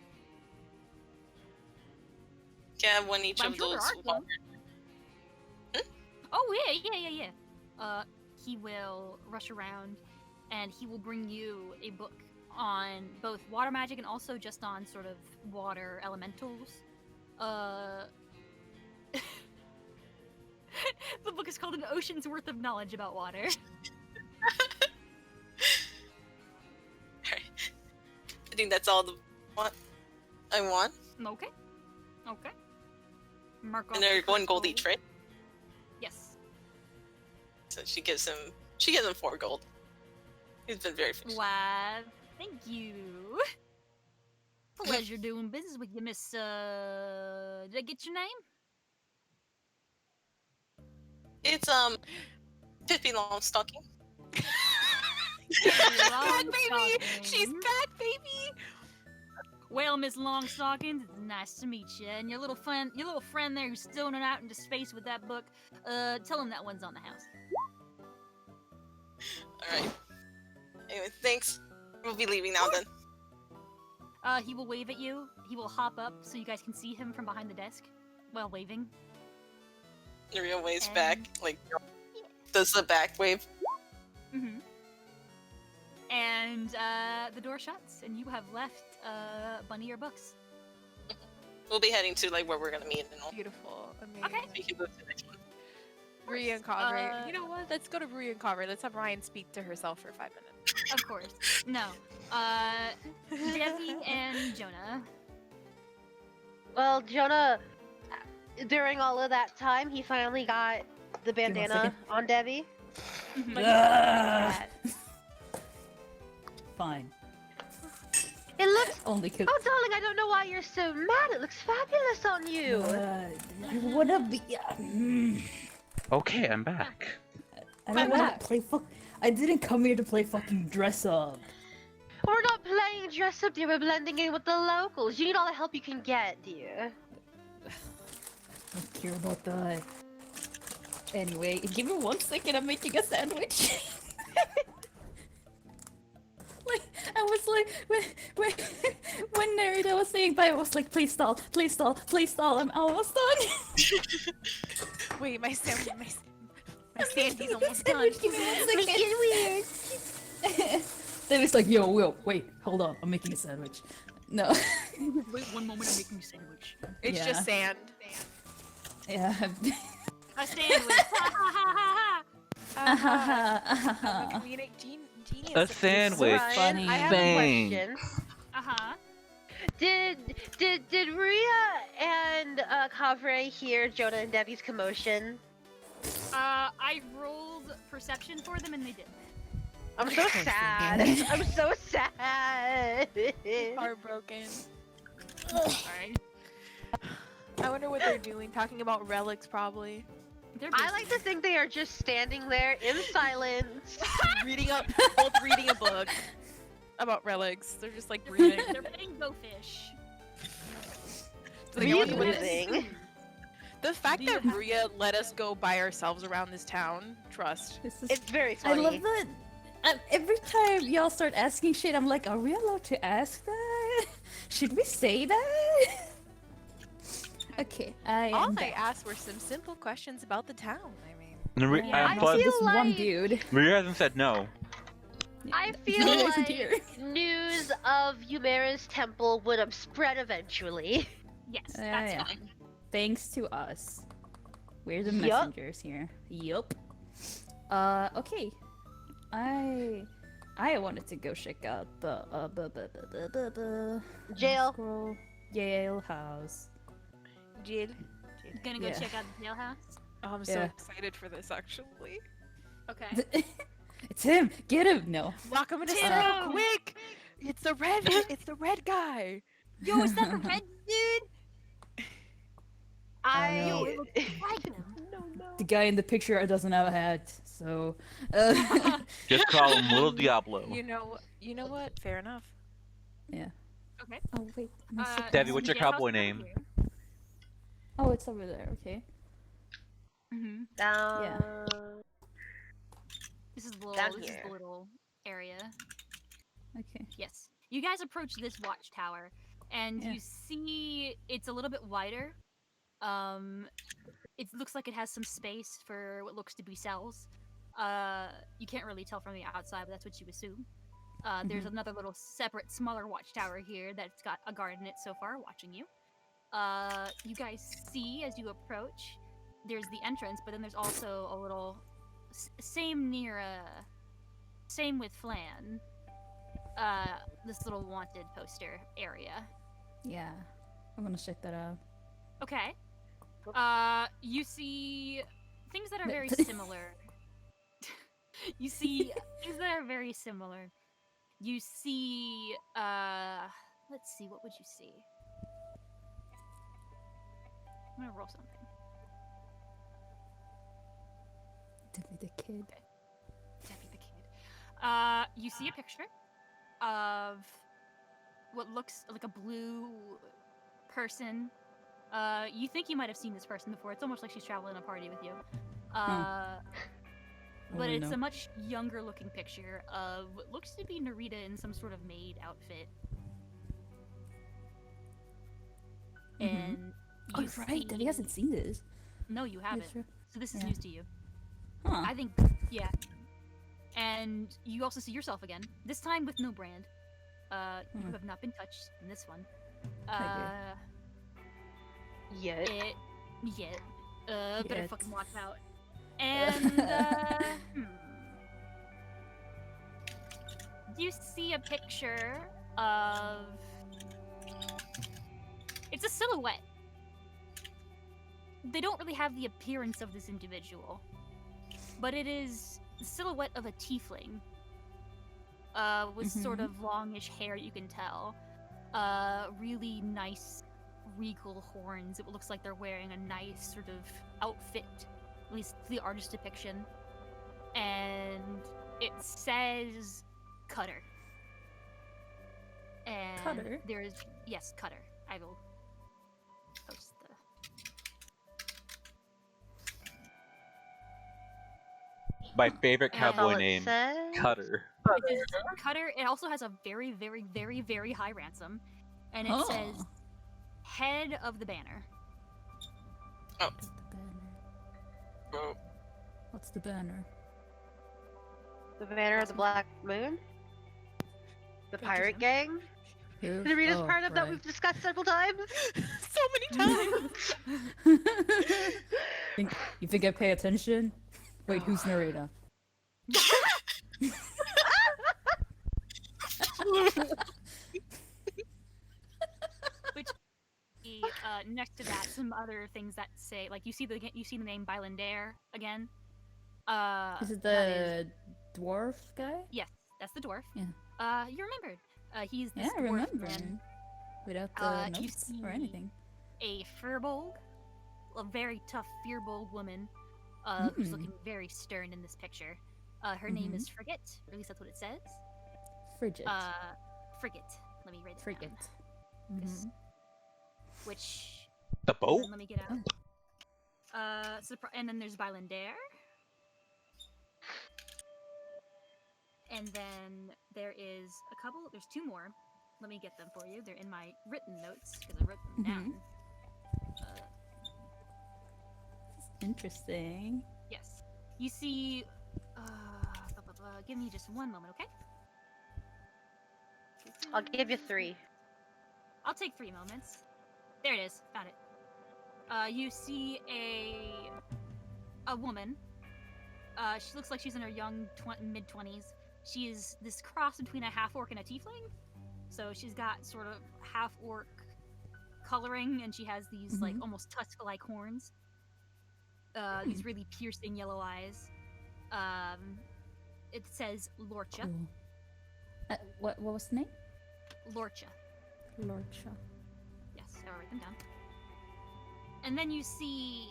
Speaker 7: Can I have one each
Speaker 1: But
Speaker 7: of
Speaker 1: I'm sure
Speaker 7: those?
Speaker 1: there are some. Oh, yeah. He will rush around, and he will bring you a book on both water magic and also just on sort of water elementals. The book is called An Ocean's Worth of Knowledge About Water.
Speaker 7: Alright. I think that's all I want.
Speaker 1: Okay. Mark off.
Speaker 7: And they're one gold each, right?
Speaker 1: Yes.
Speaker 7: So she gives him 4 gold. He's been very patient.
Speaker 1: Why, thank you. Pleasure doing business with you, Miss, did I get your name?
Speaker 7: It's Pippi Longstocking.
Speaker 4: Back, baby! She's back, baby!
Speaker 1: Well, Miss Longstockings, it's nice to meet you. And your little friend there who's stoning out into space with that book, tell him that one's on the house.
Speaker 7: Alright. Anyway, thanks. We'll be leaving now then.
Speaker 1: He will wave at you. He will hop up so you guys can see him from behind the desk while waving.
Speaker 7: Noria waves back, like, does the back wave.
Speaker 1: Mm-hmm. And the door shuts, and you have left Bunny your books.
Speaker 7: We'll be heading to like where we're gonna meet and all.
Speaker 4: Beautiful. Amazing.
Speaker 1: Okay.
Speaker 7: We can move to the next one.
Speaker 4: Bree and Cadre. You know what? Let's go to Bree and Cadre. Let's have Ryan speak to herself for 5 minutes.
Speaker 1: Of course. No. Desi and Jonah.
Speaker 5: Well, Jonah, during all of that time, he finally got the bandana on Debbie.
Speaker 6: Fine.
Speaker 5: It looks.
Speaker 6: Only cause
Speaker 5: Oh, darling, I don't know why you're so mad. It looks fabulous on you.
Speaker 6: I wanna be.
Speaker 3: Okay, I'm back.
Speaker 6: I don't wanna play I didn't come here to play fucking dress up.
Speaker 5: We're not playing dress up, dear. We're blending in with the locals. You need all the help you can get, dear.
Speaker 6: I don't care about that. Anyway, give me 1 second. I'm making a sandwich. Like I was like when Narita was saying bye, I was like, please stall, please stall, please stall. I'm almost done.
Speaker 4: Wait, my sandy's almost done.
Speaker 6: Sandwich, give me 1 second. It's weird. Then it's like, yo, wait, hold on. I'm making a sandwich. No.
Speaker 8: Wait 1 moment, I'm making a sandwich.
Speaker 4: It's
Speaker 6: Yeah.
Speaker 4: just sand.
Speaker 6: Yeah.
Speaker 1: A sandwich. Ha ha ha ha.
Speaker 4: I'm a comedic genius.
Speaker 3: A sandwich.
Speaker 5: Ryan, I have
Speaker 3: Bang.
Speaker 5: a question.
Speaker 1: Uh huh.
Speaker 5: Did Ria and Kavre hear Jonah and Debbie's commotion?
Speaker 1: I rolled perception for them and they did.
Speaker 5: I'm so sad. I'm so sad.
Speaker 4: Heartbroken.
Speaker 1: Alright.
Speaker 4: I wonder what they're doing. Talking about relics, probably.
Speaker 1: They're
Speaker 5: I
Speaker 1: busy.
Speaker 5: like to think they are just standing there in silence.
Speaker 4: both reading a book about relics. They're just like breathing.
Speaker 1: They're playing Go Fish.
Speaker 4: Like, I wonder what
Speaker 5: Breathing.
Speaker 4: the fact that Bria let us go by ourselves around this town, trust.
Speaker 6: This is
Speaker 5: It's very
Speaker 6: I
Speaker 5: funny.
Speaker 6: love that. Every time y'all start asking shit, I'm like, are we allowed to ask that? Should we say that? Okay, I
Speaker 4: All
Speaker 6: am
Speaker 4: I
Speaker 6: back.
Speaker 4: asked were some simple questions about the town. I mean,
Speaker 6: Yeah,
Speaker 5: I
Speaker 3: but
Speaker 5: feel
Speaker 6: this one
Speaker 5: like-
Speaker 6: dude.
Speaker 3: Maria hasn't said no.
Speaker 5: I
Speaker 6: He
Speaker 5: feel
Speaker 6: isn't
Speaker 5: like
Speaker 6: here.
Speaker 5: news of Yumera's temple would have spread eventually.
Speaker 1: Yes,
Speaker 6: Yeah,
Speaker 1: that's
Speaker 6: yeah.
Speaker 1: fine.
Speaker 6: Thanks to us. We're the
Speaker 5: Yup.
Speaker 6: messengers here. Yup. Okay. I wanted to go check out the
Speaker 5: Jail.
Speaker 6: Scroll Yale house.
Speaker 4: Jill.
Speaker 1: Gonna go
Speaker 6: Yeah.
Speaker 1: check out the jailhouse.
Speaker 4: Oh, I'm so
Speaker 6: Yeah.
Speaker 4: excited for this actually.
Speaker 1: Okay.
Speaker 6: It's him. Get him. No.
Speaker 4: Lock him in a
Speaker 1: Tim!
Speaker 4: cell, quick! It's the red guy.
Speaker 1: Yo, is that the red dude?
Speaker 6: know.
Speaker 1: It looks like him.
Speaker 6: The guy in the picture doesn't have a hat, so.
Speaker 3: Just call him Little Diablo.
Speaker 4: You know what? Fair enough.
Speaker 6: Yeah.
Speaker 1: Okay.
Speaker 6: Oh wait. Let me sit
Speaker 3: Debbie,
Speaker 6: down.
Speaker 3: what's your
Speaker 1: jailhouse
Speaker 3: cowboy
Speaker 1: over
Speaker 3: name?
Speaker 1: here.
Speaker 6: Oh, it's over there. Okay.
Speaker 1: Mhm.
Speaker 5: Down.
Speaker 1: This is the
Speaker 5: Down
Speaker 1: little. This is
Speaker 5: here.
Speaker 1: the little area.
Speaker 6: Okay.
Speaker 1: Yes. You guys approach this watchtower, and
Speaker 6: Yeah.
Speaker 1: you see it's a little bit wider. It looks like it has some space for what looks to be cells. You can't really tell from the outside, but that's what you assume. There's another little separate, smaller watchtower here that's got a guard in it so far, watching you. You guys see as you approach, there's the entrance, but then there's also a little same with Flan. This little wanted poster area.
Speaker 6: Yeah. I'm gonna check that out.
Speaker 1: Okay. You see things that are very
Speaker 6: Th-
Speaker 1: similar. You see things that are very similar. You see, let's see, what would you see? I'm gonna roll something.
Speaker 6: Debbie the kid.
Speaker 1: Debbie the kid. You see a picture of what looks like a blue person. You think you might have seen this person before. It's almost like she's traveling a party with you. But it's a much younger looking picture of what looks to be Narita in some sort of maid outfit. And
Speaker 6: Oh,
Speaker 1: you
Speaker 6: right. Debbie hasn't seen this.
Speaker 1: No, you haven't.
Speaker 6: true.
Speaker 1: So this is
Speaker 6: Yeah.
Speaker 1: news to you.
Speaker 6: Huh.
Speaker 1: I think, yeah. And you also see yourself again. This time with no brand. You have not been touched in this one.
Speaker 5: Yet.
Speaker 1: Better
Speaker 6: Yet.
Speaker 1: fucking watch out. And you see a picture of. It's a silhouette. They don't really have the appearance of this individual, but it is the silhouette of a tiefling. With sort of longish hair, you can tell. Really nice regal horns. It looks like they're wearing a nice sort of outfit, at least the artist depiction. And it says Cutter. And
Speaker 6: Cutter?
Speaker 1: there's yes, Cutter. I will post the
Speaker 3: My favorite
Speaker 1: And-
Speaker 3: cowboy
Speaker 5: All it
Speaker 3: name,
Speaker 5: says?
Speaker 3: Cutter.
Speaker 1: It is Cutter. It also has a very, very, very, very high ransom, and it
Speaker 6: Oh.
Speaker 1: says head of the banner.
Speaker 6: What's the banner?
Speaker 7: Oh,
Speaker 6: What's the banner?
Speaker 5: The Banner of the Black Moon? The Pirate Gang?
Speaker 6: Who?
Speaker 5: The Rita's
Speaker 6: Oh,
Speaker 5: part of that
Speaker 6: right.
Speaker 5: we've discussed several times.
Speaker 7: so many times.
Speaker 6: You think I pay attention? Wait, who's narrator?
Speaker 1: Next to that, some other things that say, like, you see the name Bylandair again.
Speaker 6: Is it
Speaker 1: that is-
Speaker 6: the dwarf guy?
Speaker 1: yes, that's the dwarf.
Speaker 6: Yeah.
Speaker 1: You remembered. He's this
Speaker 6: Yeah, I
Speaker 1: dwarf
Speaker 6: remember.
Speaker 1: man,
Speaker 6: Without the
Speaker 1: you
Speaker 6: notes
Speaker 1: see-
Speaker 6: or anything.
Speaker 1: a firbolg, a very tough firbolg woman, who's looking very stern in this picture. Her name is Frigate, or at least that's what it says.
Speaker 6: Frigid.
Speaker 1: Frigate. Let me write that
Speaker 6: Frigid.
Speaker 1: down.
Speaker 6: Mhm.
Speaker 1: Which
Speaker 3: The boat?
Speaker 1: let me get out. And then there's Bylandair. And then there's there's two more. Let me get them for you. They're in my written notes because I wrote them down.
Speaker 6: Interesting.
Speaker 1: Yes. You see, give me just one moment, okay?
Speaker 5: I'll give you 3.
Speaker 1: I'll take 3 moments. There it is. Found it. You see a woman. She looks like she's in her young mid-20s. She is this cross between a half-orc and a tiefling. So she's got sort of half-orc coloring, and she has these like almost tusk-like horns. These really piercing yellow eyes. It says Lorcha.
Speaker 6: Cool. What was the name?
Speaker 1: Lorcha.
Speaker 6: Lorcha.
Speaker 1: Yes, I'll write them down. And then you see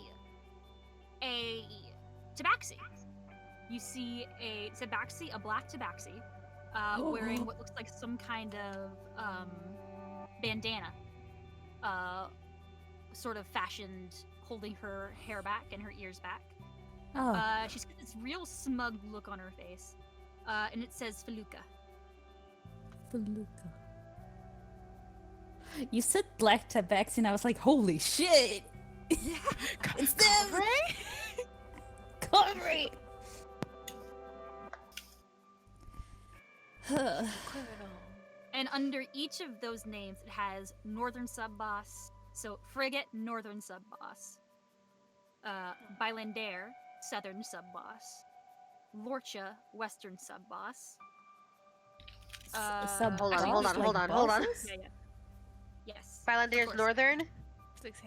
Speaker 1: a tabaxi. You see a tabaxi, a black tabaxi, wearing what looks like some kind of bandana, sort of fashioned, holding her hair back and her ears back.
Speaker 6: Oh.
Speaker 1: She's got this real smug look on her face, and it says Feluca.
Speaker 6: Feluca. You said black tabaxi and I was like, holy shit! It's them!
Speaker 4: Right?
Speaker 6: Conry!
Speaker 1: And under each of those names, it has Northern Sub-Boss. So Frigate, Northern Sub-Boss. Bylandair, Southern Sub-Boss. Lorcha, Western Sub-Boss.
Speaker 5: Hold on.
Speaker 1: Yeah. Yes.
Speaker 5: Bylandair's
Speaker 1: course.
Speaker 5: Northern?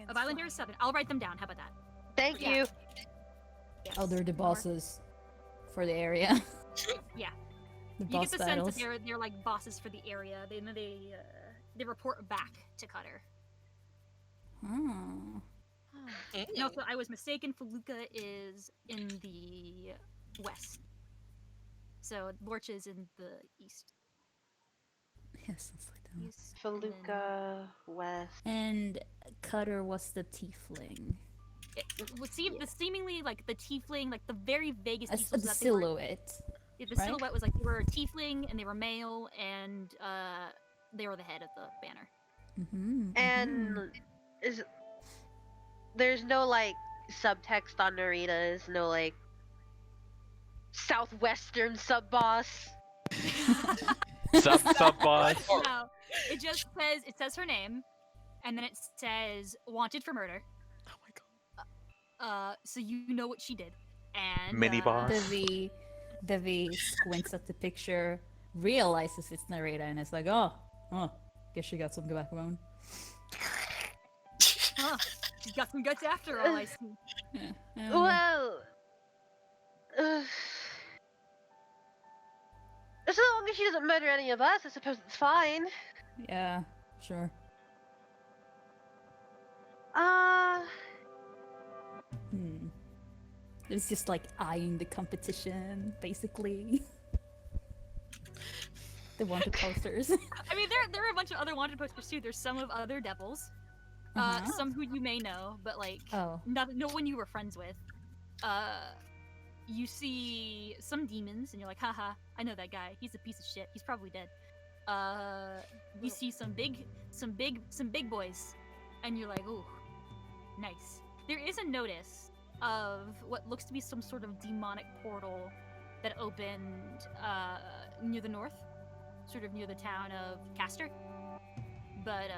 Speaker 1: Bylandair is Southern. I'll write them down. How about that?
Speaker 5: Thank
Speaker 1: Yeah.
Speaker 5: you.
Speaker 1: Yes.
Speaker 6: Oh, they're the
Speaker 1: North.
Speaker 6: bosses for the area.
Speaker 1: Yeah.
Speaker 6: The
Speaker 1: You
Speaker 6: boss
Speaker 1: get the
Speaker 6: battles.
Speaker 1: sense that they're like bosses for the area. They report back to Cutter.
Speaker 6: Oh.
Speaker 1: And also, I was mistaken. Feluca is in the west. So Lorcha is in the east.
Speaker 6: Yes, it's like that.
Speaker 1: East, and then-
Speaker 5: Feluca West.
Speaker 6: And Cutter was the tiefling.
Speaker 1: It would seem the seemingly like the tiefling, like the very vaguest
Speaker 6: As
Speaker 1: details
Speaker 6: the
Speaker 1: that they were.
Speaker 6: silhouette.
Speaker 1: Yeah, the
Speaker 6: right?
Speaker 1: silhouette was like they were a tiefling and they were male and they were the head of the banner.
Speaker 6: Mm-hmm.
Speaker 5: And there's no like subtext on Narita's, no like southwestern sub boss.
Speaker 3: Sub boss.
Speaker 1: No, it just says her name, and then it says wanted for murder.
Speaker 8: Oh my god.
Speaker 1: So you know what she did. And
Speaker 3: Mini boss.
Speaker 6: Devi squints at the picture, realizes it's Narita, and is like, oh, guess she got some backbone.
Speaker 1: Huh, she's got some guts after all. I see.
Speaker 6: Yeah.
Speaker 5: Well, as long as she doesn't murder any of us, I suppose it's fine.
Speaker 6: Yeah, sure. It's just like eyeing the competition, basically. The wanted posters.
Speaker 1: I mean, there are a bunch of other wanted posters too. There's some of other devils, some who you may know, but like
Speaker 6: Oh.
Speaker 1: no one you were friends with. you see some demons, and you're like, haha, I know that guy. He's a piece of shit. He's probably dead. You see some big boys, and you're like, ooh, nice. There is a notice of what looks to be some sort of demonic portal that opened near the north, sort of near the town of Castor. But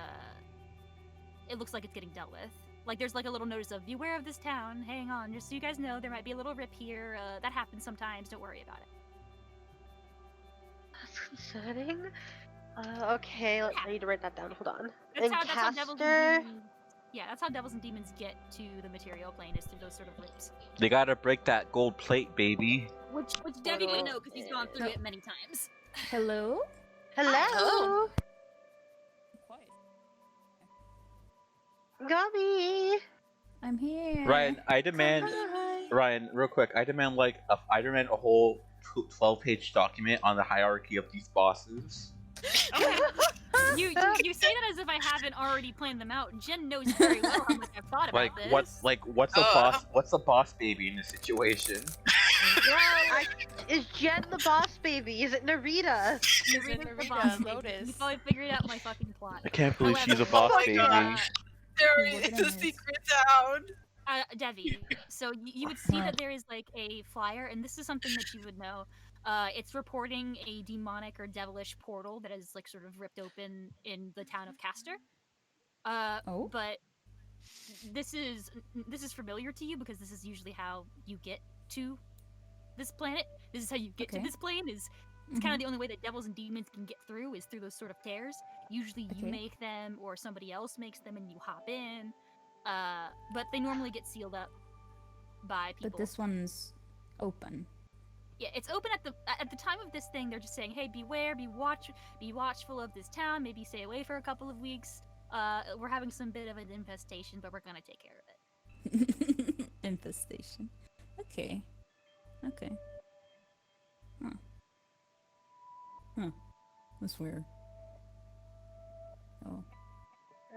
Speaker 1: it looks like it's getting dealt with. Like there's like a little notice of beware of this town. Hang on, just so you guys know, there might be a little rip here. That happens sometimes. Don't worry about it.
Speaker 5: That's concerning. Okay, I need to write that down. Hold on.
Speaker 1: That's how devils and demons. Yeah, that's how devils and demons get to the material plane, is through those sort of rips.
Speaker 3: They gotta break that gold plate, baby.
Speaker 1: Which Debbie would know because he's gone through it many times.
Speaker 6: Hello?
Speaker 5: Hello.
Speaker 6: Quiet.
Speaker 5: Gummy.
Speaker 6: I'm here.
Speaker 3: Ryan, Ryan, real quick, I demand a whole 12-page document on the hierarchy of these bosses.
Speaker 1: Okay. You say that as if I haven't already planned them out. Jen knows very well how much I've thought about this.
Speaker 3: What's the boss baby in this situation?
Speaker 5: Well, is Jen the boss baby? Is it Narita?
Speaker 1: Narita's the boss baby. You probably figured out my fucking plot.
Speaker 3: I can't believe she's a
Speaker 1: However-
Speaker 3: boss baby.
Speaker 7: It's a secret down.
Speaker 1: Devi, so you would see that there is like a flyer, and this is something that you would know. It's reporting a demonic or devilish portal that is like sort of ripped open in the town of Castor. But this is familiar to you because this is usually how you get to this planet. This is how you get to this plane. It's kind of the only way that devils and demons can get through is through those sort of tears. Usually you make them or somebody else makes them and you hop in. But they normally get sealed up by people.
Speaker 6: But this one's open.
Speaker 1: Yeah, it's open at the time of this thing. They're just saying, "Hey, beware, be watchful of this town. Maybe stay away for a couple of weeks. We're having some bit of an infestation, but we're gonna take care of it."
Speaker 6: Infestation. Okay. Huh. That's weird. Oh.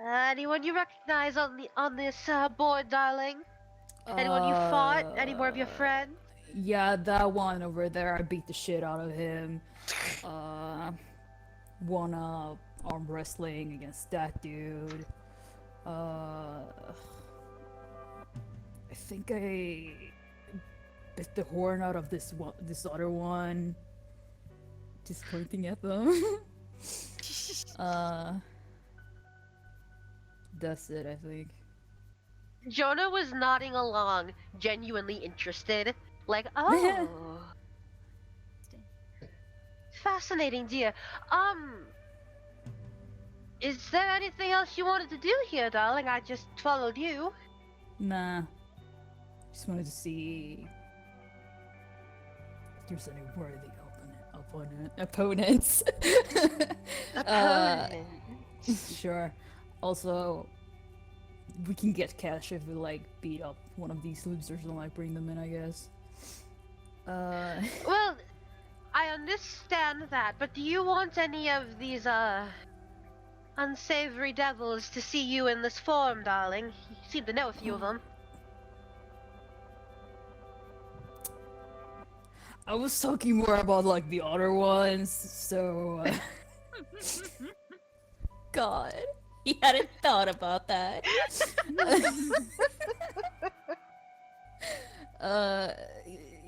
Speaker 5: Anyone you recognize on this board, darling? Anyone you fought? Any more of your friends?
Speaker 6: Yeah, that one over there, I beat the shit out of him. Won arm wrestling against that dude. I think I bit the horn out of this other one. Just pointing at them. That's it, I think.
Speaker 5: Jonah was nodding along, genuinely interested. Like, oh. Fascinating, dear. Is there anything else you wanted to do here, darling? I just followed you.
Speaker 6: Nah. Just wanted to see if there's any worthy opponents. Sure. Also, we can get cash if we like beat up one of these losers and like bring them in, I guess.
Speaker 5: Well, I understand that, but do you want any of these unsavory devils to see you in this form, darling? You seem to know a few of them.
Speaker 6: I was talking more about like the other ones, so God, he hadn't thought about that.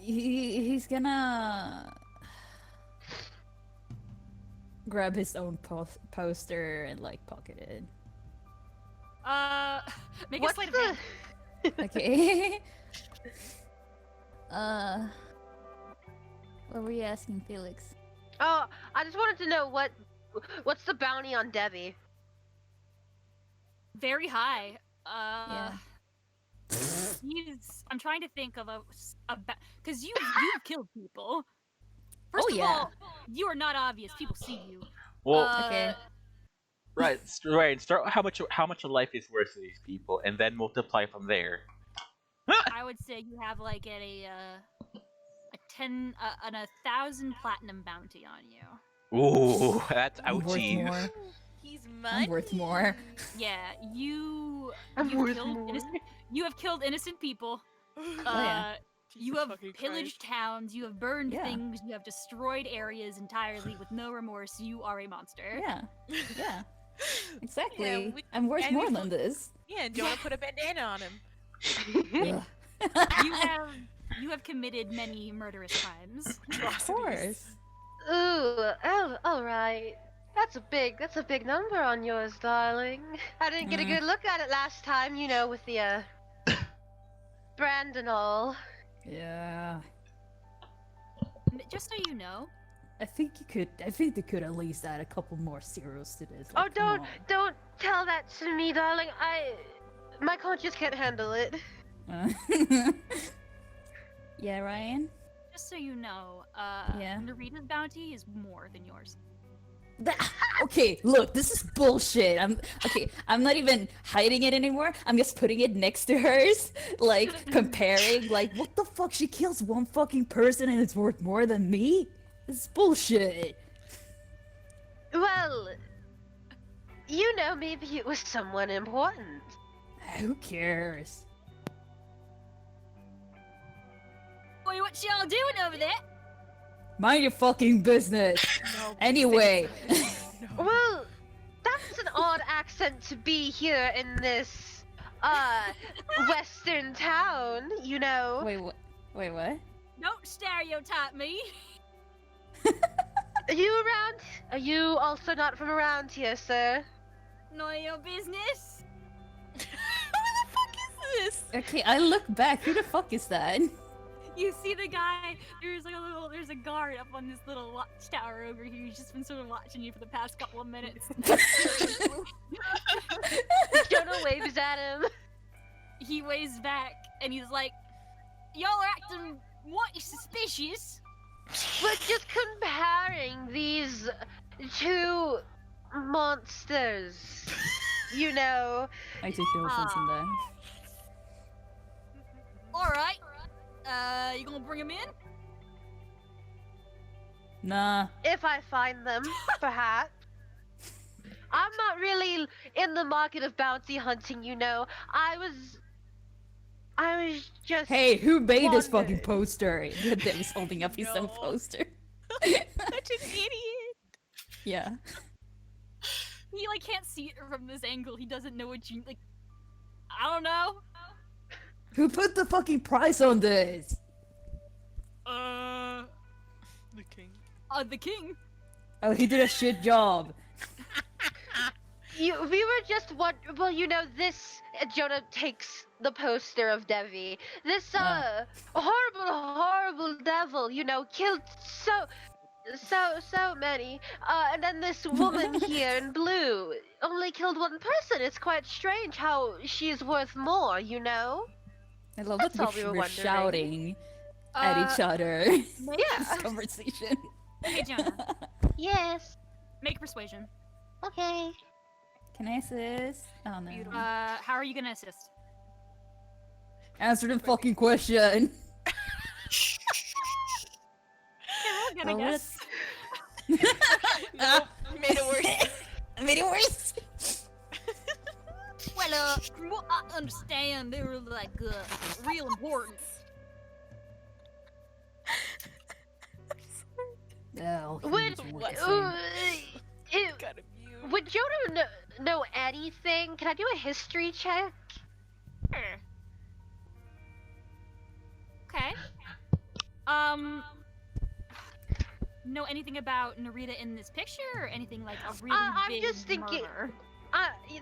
Speaker 6: He's gonna grab his own poster and like pocket it.
Speaker 1: Make
Speaker 5: What's
Speaker 1: a sleight of
Speaker 5: the-
Speaker 1: hand.
Speaker 6: Okay. What were you asking, Felix?
Speaker 5: Oh, I just wanted to know what's the bounty on Debbie?
Speaker 1: Very high.
Speaker 6: Yeah.
Speaker 1: I'm trying to think of because you've killed people. First of
Speaker 6: yeah.
Speaker 1: all, you are not obvious. People see you.
Speaker 3: Well,
Speaker 6: Okay.
Speaker 3: right. Start how much a life is worth to these people, and then multiply from there.
Speaker 1: I would say you have like a 1,000 platinum bounty on you.
Speaker 3: Ooh, that's
Speaker 6: I'm worth
Speaker 3: ouchie.
Speaker 6: more.
Speaker 4: He's
Speaker 6: I'm
Speaker 4: money.
Speaker 6: worth more.
Speaker 1: Yeah, you
Speaker 5: I'm
Speaker 1: you've
Speaker 5: worth
Speaker 1: killed
Speaker 5: more.
Speaker 1: you have killed innocent people.
Speaker 6: yeah.
Speaker 1: You
Speaker 8: Jesus
Speaker 1: have
Speaker 8: fucking
Speaker 1: pillaged towns, you have burned
Speaker 6: Yeah.
Speaker 1: things, you have destroyed areas entirely with no remorse. You are a monster.
Speaker 6: Yeah, yeah, exactly.
Speaker 4: we-
Speaker 6: I'm worth
Speaker 4: and we
Speaker 6: more
Speaker 4: fu-
Speaker 6: than this.
Speaker 4: Yeah, and Jonah put a bandana on him.
Speaker 6: Ugh.
Speaker 1: You have committed many murderous crimes.
Speaker 6: Of course.
Speaker 5: Ooh, oh, all right. That's a big number on yours, darling. I didn't get a good look at it last time, you know, with the brand and all.
Speaker 6: Yeah.
Speaker 1: Just so you know,
Speaker 6: I think they could at least add a couple more zeros to this.
Speaker 5: Oh,
Speaker 6: Like, come
Speaker 5: don't tell that to me, darling. My conscience can't handle it.
Speaker 6: on. Yeah, Ryan.
Speaker 1: just so you know,
Speaker 6: Yeah.
Speaker 1: Narita's bounty is more than yours.
Speaker 6: Okay, look, this is bullshit. I'm not even hiding it anymore. I'm just putting it next to hers, like comparing. Like, what the fuck? She kills one fucking person and it's worth more than me. This is bullshit.
Speaker 5: Well, you know, maybe it was someone important.
Speaker 6: Who cares?
Speaker 1: Boy, what y'all doing over there?
Speaker 6: Mind your fucking business.
Speaker 8: No,
Speaker 6: Anyway.
Speaker 5: Well, that's an odd accent to be here in this, western town, you know.
Speaker 6: Wait, what? Wait, what?
Speaker 1: Don't stereotype me.
Speaker 5: Are you around? Are you also not from around here, sir?
Speaker 1: None of your business.
Speaker 4: Who the fuck is this?
Speaker 6: Okay, I look back. Who the fuck is that?
Speaker 1: You see the guy? There's a guard up on this little watchtower over here. He's just been sort of watching you for the past couple of minutes.
Speaker 5: Jonah waves at him.
Speaker 1: He waves back and he's like, "Y'all are acting mighty suspicious."
Speaker 5: We're just comparing these two monsters. You know.
Speaker 6: I take no offense in that.
Speaker 1: All right. You gonna bring him in?
Speaker 6: Nah.
Speaker 5: If I find them, perhaps. I'm not really in the market of bounty hunting, you know. I was just.
Speaker 6: Hey, who made this
Speaker 5: wondered.
Speaker 6: fucking poster? He's holding up his own
Speaker 4: No.
Speaker 6: poster.
Speaker 4: Such an idiot.
Speaker 6: Yeah.
Speaker 1: He like can't see it from this angle. He doesn't know what you like. I don't know.
Speaker 6: Who put the fucking price on this?
Speaker 8: The king.
Speaker 1: The king.
Speaker 6: Oh, he did a shit job.
Speaker 5: We were just well, you know, this Jonah takes the poster of Devi. This horrible devil, you know, killed so many. And then this woman here in blue only killed one person. It's quite strange how she's worth more, you know.
Speaker 6: I love
Speaker 5: That's all
Speaker 6: that
Speaker 5: we were
Speaker 6: we're
Speaker 5: wondering.
Speaker 6: shouting at each other.
Speaker 5: Yeah.
Speaker 6: This conversation.
Speaker 1: Hey Jonah,
Speaker 5: Yes.
Speaker 1: make persuasion.
Speaker 5: Okay.
Speaker 6: Can I assist? Oh no.
Speaker 4: Beautiful.
Speaker 1: How are you gonna assist?
Speaker 6: Answer the fucking question.
Speaker 1: Okay, roll again, I
Speaker 6: Well,
Speaker 1: guess.
Speaker 4: Nope, made it worse.
Speaker 6: Made it worse.
Speaker 1: Well, from what I understand, they were like real important.
Speaker 6: Oh,
Speaker 5: Would
Speaker 6: he's
Speaker 4: What?
Speaker 6: working.
Speaker 4: Got a view.
Speaker 5: would Jonah know anything? Can I do a history check?
Speaker 1: Sure. Okay. Know anything about Narita in this picture, or anything like a really
Speaker 5: I'm
Speaker 1: big
Speaker 5: just thinking-
Speaker 1: murder?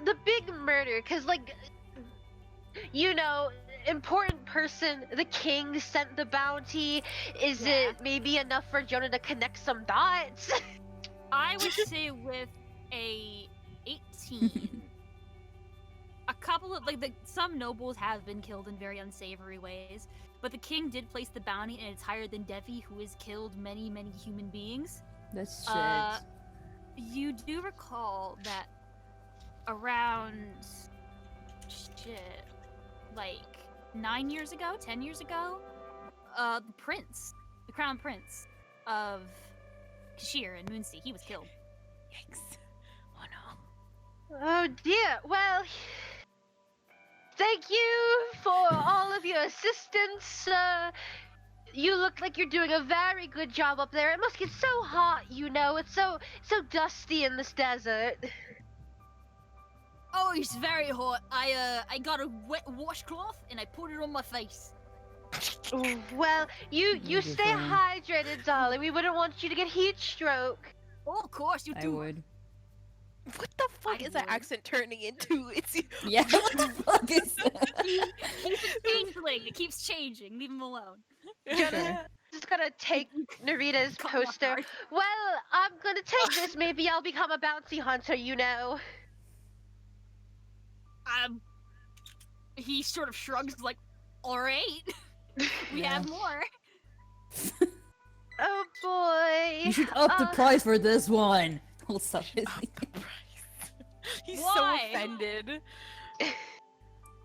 Speaker 5: The big murder, cause like, you know, important person, the king sent the bounty. Is
Speaker 1: Yeah.
Speaker 5: it maybe enough for Jonah to connect some dots?
Speaker 1: I would say with a 18. A couple of some nobles have been killed in very unsavory ways, but the king did place the bounty, and it's higher than Devi, who has killed many human beings.
Speaker 6: That's shit.
Speaker 1: You do recall that around like 9 years ago, 10 years ago, the crown prince of Kashir and Moonsea, he was killed.
Speaker 4: Yikes. Oh no.
Speaker 5: Oh dear. Well, thank you for all of your assistance. You look like you're doing a very good job up there. It must get so hot, you know. It's so dusty in this desert.
Speaker 1: Oh, it's very hot. I got a wet washcloth and I put it on my face.
Speaker 5: Well, you
Speaker 6: Beautiful.
Speaker 5: stay hydrated, darling. We wouldn't want you to get heat stroke.
Speaker 1: Oh, of course you
Speaker 6: I
Speaker 1: do.
Speaker 6: would.
Speaker 4: What the fuck
Speaker 1: I
Speaker 4: is that
Speaker 1: would.
Speaker 4: accent turning into? It's
Speaker 6: Yeah, what the fuck is that?
Speaker 1: He's a changeling. It keeps changing. Leave him alone.
Speaker 6: Sure.
Speaker 5: Just gonna take Narita's
Speaker 1: Come on,
Speaker 5: poster.
Speaker 1: Mark.
Speaker 5: Well, I'm gonna take this. Maybe I'll become a bounty hunter, you know.
Speaker 1: He sort of shrugs like, all right, we have more.
Speaker 5: Oh boy.
Speaker 6: You should up the price for this one. I'll stop it.
Speaker 4: He's
Speaker 1: Why?
Speaker 4: so offended.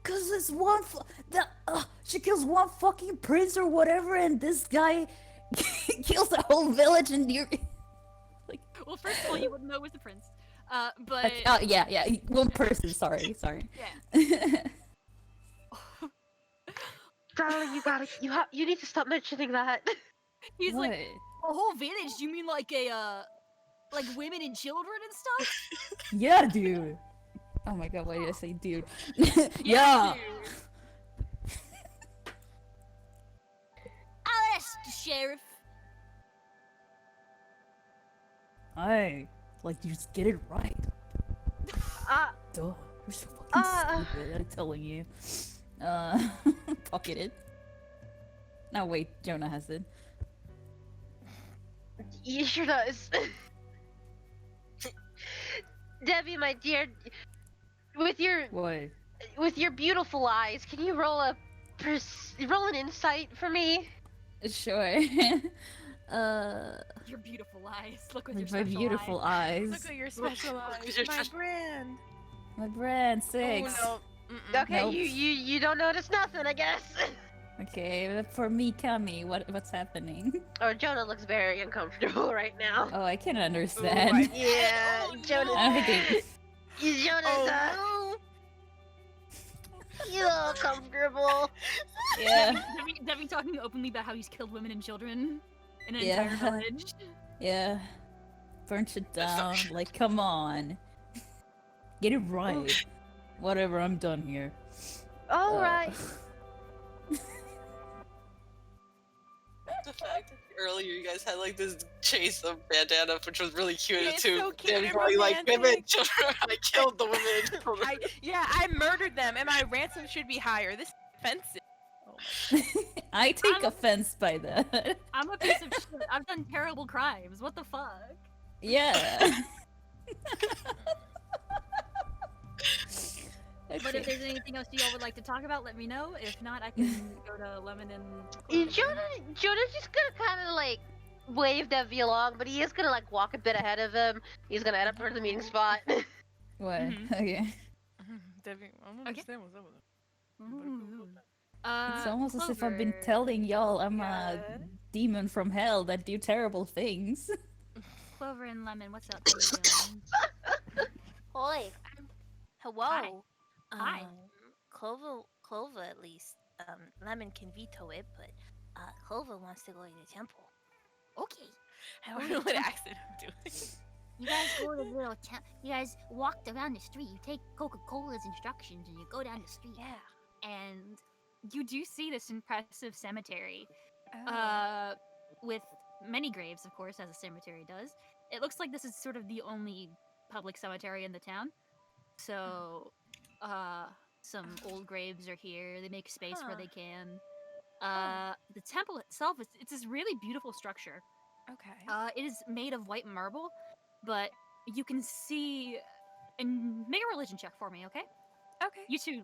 Speaker 6: Cause this one, she kills one fucking prince or whatever, and this guy kills the whole village, and you're
Speaker 1: Well, first of all, you wouldn't know it was the prince. But
Speaker 6: yeah, one person. Sorry.
Speaker 1: yeah.
Speaker 5: Darling, you need to stop mentioning that.
Speaker 1: He's
Speaker 6: What?
Speaker 1: like, a whole village? You mean like like women and children and stuff?
Speaker 6: Yeah, dude. Oh my god, why did I say dude? Yeah.
Speaker 1: dude. I'll ask the sheriff.
Speaker 6: Hey, like you just get it right. Duh, you're so fucking stupid. I'm telling you. Pocketed. No, wait, Jonah has it.
Speaker 5: He sure does. Debbie, my dear, with your
Speaker 6: What?
Speaker 5: beautiful eyes, can you roll roll an insight for me?
Speaker 6: Sure.
Speaker 1: Your beautiful eyes. Look with
Speaker 6: With
Speaker 1: your
Speaker 6: my
Speaker 1: special
Speaker 6: beautiful eyes.
Speaker 4: Look at your special eyes.
Speaker 7: your
Speaker 4: My
Speaker 7: special-
Speaker 4: brand.
Speaker 6: My brand 6.
Speaker 4: Oh no. Mm-mm.
Speaker 5: Okay,
Speaker 6: Nope.
Speaker 5: you don't notice nothing, I guess.
Speaker 6: Okay, but for me, Cami, what's happening?
Speaker 5: Oh, Jonah looks very uncomfortable right now.
Speaker 6: Oh, I can
Speaker 4: Ooh,
Speaker 6: understand.
Speaker 5: Yeah,
Speaker 4: Oh,
Speaker 5: Jonah.
Speaker 6: I'm thinking,
Speaker 5: Jonah's
Speaker 4: Oh
Speaker 5: you look uncomfortable.
Speaker 6: yeah,
Speaker 1: Debbie talking openly about how he's killed women and children in an
Speaker 6: Yeah.
Speaker 1: entire village.
Speaker 6: yeah. Burn shit down. Like, come on. Get it right. Whatever, I'm done here.
Speaker 5: All right.
Speaker 7: The fact that earlier you guys had like this chase of bandana, which was really cute
Speaker 4: Yeah, it's
Speaker 7: too.
Speaker 4: so cute
Speaker 7: Damn,
Speaker 4: and
Speaker 7: probably like women,
Speaker 4: romantic.
Speaker 7: children. I killed the women.
Speaker 4: I murdered them, and my ransom should be higher. This is offensive.
Speaker 6: I take offense by that.
Speaker 1: I'm a piece of shit. I've done terrible crimes. What the fuck?
Speaker 6: Yeah.
Speaker 1: But if there's anything else you all would like to talk about, let me know. If not, I can go to Lemon and.
Speaker 5: Jonah's just gonna kind of like wave Debbie along, but he is gonna like walk a bit ahead of him. He's gonna head up to the meeting spot.
Speaker 6: What?
Speaker 1: Mhm.
Speaker 6: Okay.
Speaker 4: Debbie, I don't understand what's up with it.
Speaker 1: Ooh.
Speaker 6: It's almost as if I've been
Speaker 1: Clover.
Speaker 6: telling y'all I'm
Speaker 4: Yeah.
Speaker 6: a demon from hell that do terrible things.
Speaker 1: Clover and Lemon, what's up? How you doing?
Speaker 10: Oi. Hello.
Speaker 1: Hi. Hi.
Speaker 10: Clover at least. Lemon can veto it, but Clover wants to go to the temple.
Speaker 1: Okay.
Speaker 4: I don't know what accent I'm doing.
Speaker 9: You guys go to the little you guys walked around the street. You take Coca-Cola's instructions and you go down the street.
Speaker 10: Yeah.
Speaker 1: And you do see this impressive cemetery.
Speaker 4: Oh.
Speaker 1: With many graves, of course, as a cemetery does. It looks like this is sort of the only public cemetery in the town. So, some old graves are here. They make space where
Speaker 4: Huh.
Speaker 1: they can. The temple itself it's this really beautiful structure.
Speaker 4: Okay.
Speaker 1: It is made of white marble, but you can see. And make a religion check for me, okay?
Speaker 4: Okay.
Speaker 1: You two,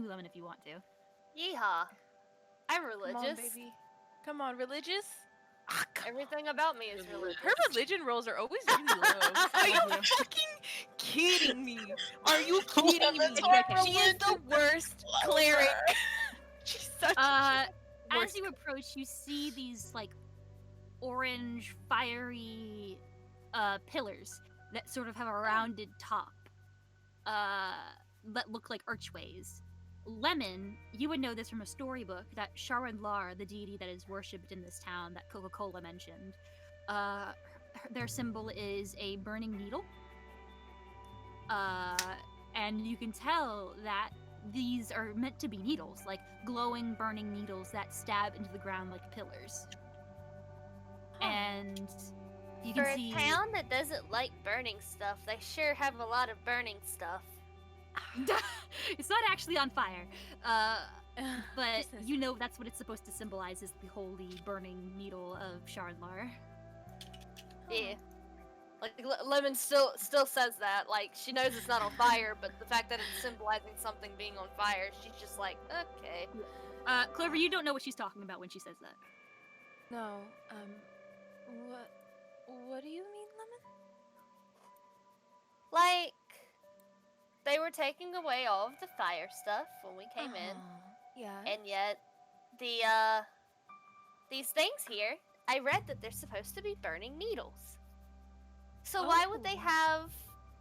Speaker 1: Lemon, if you want to.
Speaker 2: Yeehaw. I'm
Speaker 4: Come
Speaker 2: religious.
Speaker 4: on, baby. Come on, religious. Ah, come
Speaker 2: Everything about me is religious.
Speaker 4: Her religion rolls are always really low. Are you fucking kidding me? Are you kidding me?
Speaker 7: That's our
Speaker 4: She is the worst cleric. She's such
Speaker 1: As
Speaker 4: worst.
Speaker 1: you approach, you see these like orange, fiery pillars that sort of have a rounded top that look like archways. Lemon, you would know this from a storybook that Sharon Lar, the deity that is worshipped in this town that Coca-Cola mentioned, their symbol is a burning needle. And you can tell that these are meant to be needles, like glowing, burning needles that stab into the ground like pillars. And you
Speaker 2: For
Speaker 1: can
Speaker 2: a
Speaker 1: see
Speaker 2: town that doesn't like burning stuff, they sure have a lot of burning stuff.
Speaker 1: it's not actually on fire, but
Speaker 4: Just this.
Speaker 1: you know that's what it's supposed to symbolize, is the holy burning needle of Sharnlar.
Speaker 2: Yeah. Like Lemon still says that. Like she knows it's not on fire, but the fact that it's symbolizing something being on fire, she's just like, okay.
Speaker 1: Clover, you don't know what she's talking about when she says that.
Speaker 4: No. What do you mean, Lemon?
Speaker 2: Like they were taking away all of the fire stuff when we came in,
Speaker 4: Yeah.
Speaker 2: and yet these things here, I read that they're supposed to be burning needles. So why would they have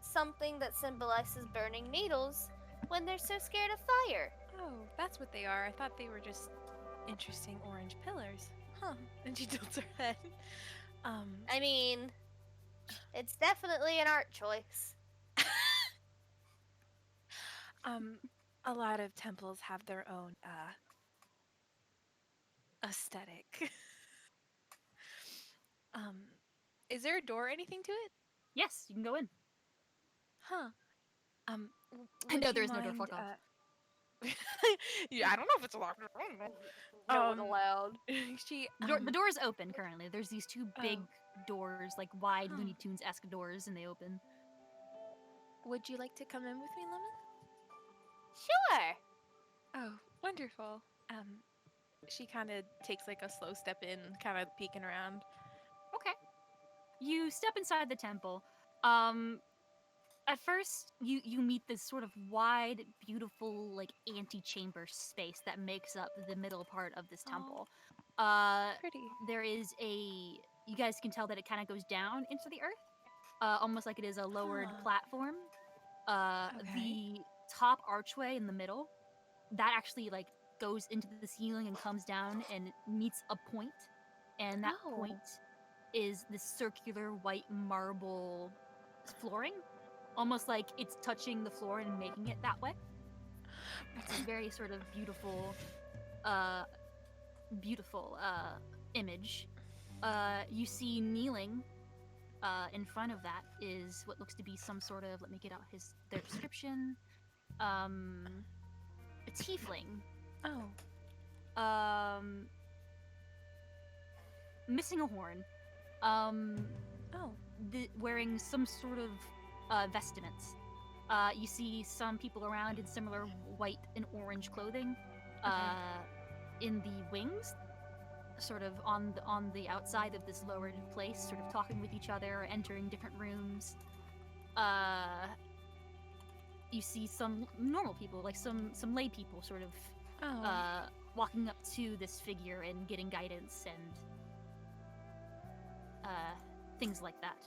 Speaker 2: something that symbolizes burning needles when they're so scared of fire?
Speaker 4: Oh, that's what they are. I thought they were just interesting orange pillars. Huh. And she tilts her head.
Speaker 2: I mean, it's definitely an art choice.
Speaker 4: A lot of temples have their own aesthetic. Is there a door or anything to it?
Speaker 1: Yes, you can go in.
Speaker 4: Huh.
Speaker 1: I
Speaker 4: would
Speaker 1: know
Speaker 4: you
Speaker 1: there is no door.
Speaker 4: mind,
Speaker 1: Fuck off.
Speaker 4: Yeah, I don't know if it's locked. I don't know.
Speaker 2: No one allowed.
Speaker 4: She
Speaker 1: The door is open currently. There's these two big doors, like wide
Speaker 4: Huh.
Speaker 1: Looney Tunes-esque doors, and they open.
Speaker 4: Would you like to come in with me, Lemon?
Speaker 2: Sure.
Speaker 4: Oh, wonderful. She kind of takes like a slow step in, kind of peeking around.
Speaker 1: Okay. You step inside the temple. At first, you meet this sort of wide, beautiful, like antechamber space that makes up the middle part of this temple.
Speaker 4: Pretty.
Speaker 1: There is you guys can tell that it kind of goes down into the earth, almost like it is a lowered
Speaker 4: Huh.
Speaker 1: platform.
Speaker 4: Okay.
Speaker 1: The top archway in the middle, that actually like goes into the ceiling and comes down and meets a point, and that
Speaker 4: Oh.
Speaker 1: point is this circular white marble flooring, almost like it's touching the floor and making it that way. It's a very sort of beautiful image. You see kneeling in front of that is what looks to be some sort of, let me get out their description, a tiefling.
Speaker 4: Oh.
Speaker 1: Missing a horn. Wearing some sort of vestments. You see some people around in similar white and orange clothing. In the wings, sort of on the outside of this lowered place, sort of talking with each other, or entering different rooms. You see some normal people, like some lay people, sort of walking up to this figure and getting guidance and things like that.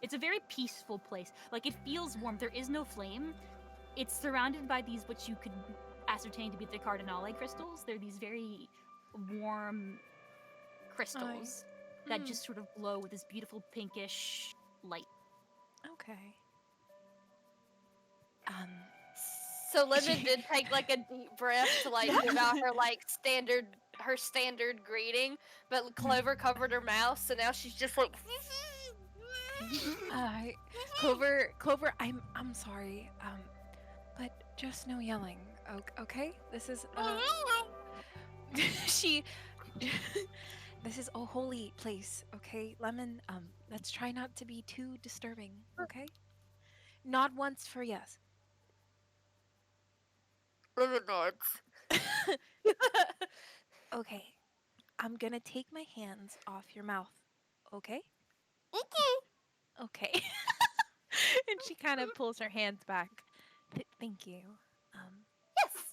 Speaker 1: It's a very peaceful place. Like, it feels warm. There is no flame. It's surrounded by these, what you could ascertain to be the cardinale crystals. They're these very warm crystals that just sort of glow with this beautiful pinkish light.
Speaker 4: Okay.
Speaker 2: So Lemon did take like a deep breath to like give out her like standard greeting, but Clover covered her mouth, so now she's just like.
Speaker 4: Clover, I'm sorry. But just no yelling. Okay? This is this is a holy place, okay? Lemon, let's try not to be too disturbing, okay? Not once for yes.
Speaker 2: Lemon nods.
Speaker 4: Okay. I'm gonna take my hands off your mouth, okay? Okay. And she kind of pulls her hands back. Thank you.
Speaker 2: Yes.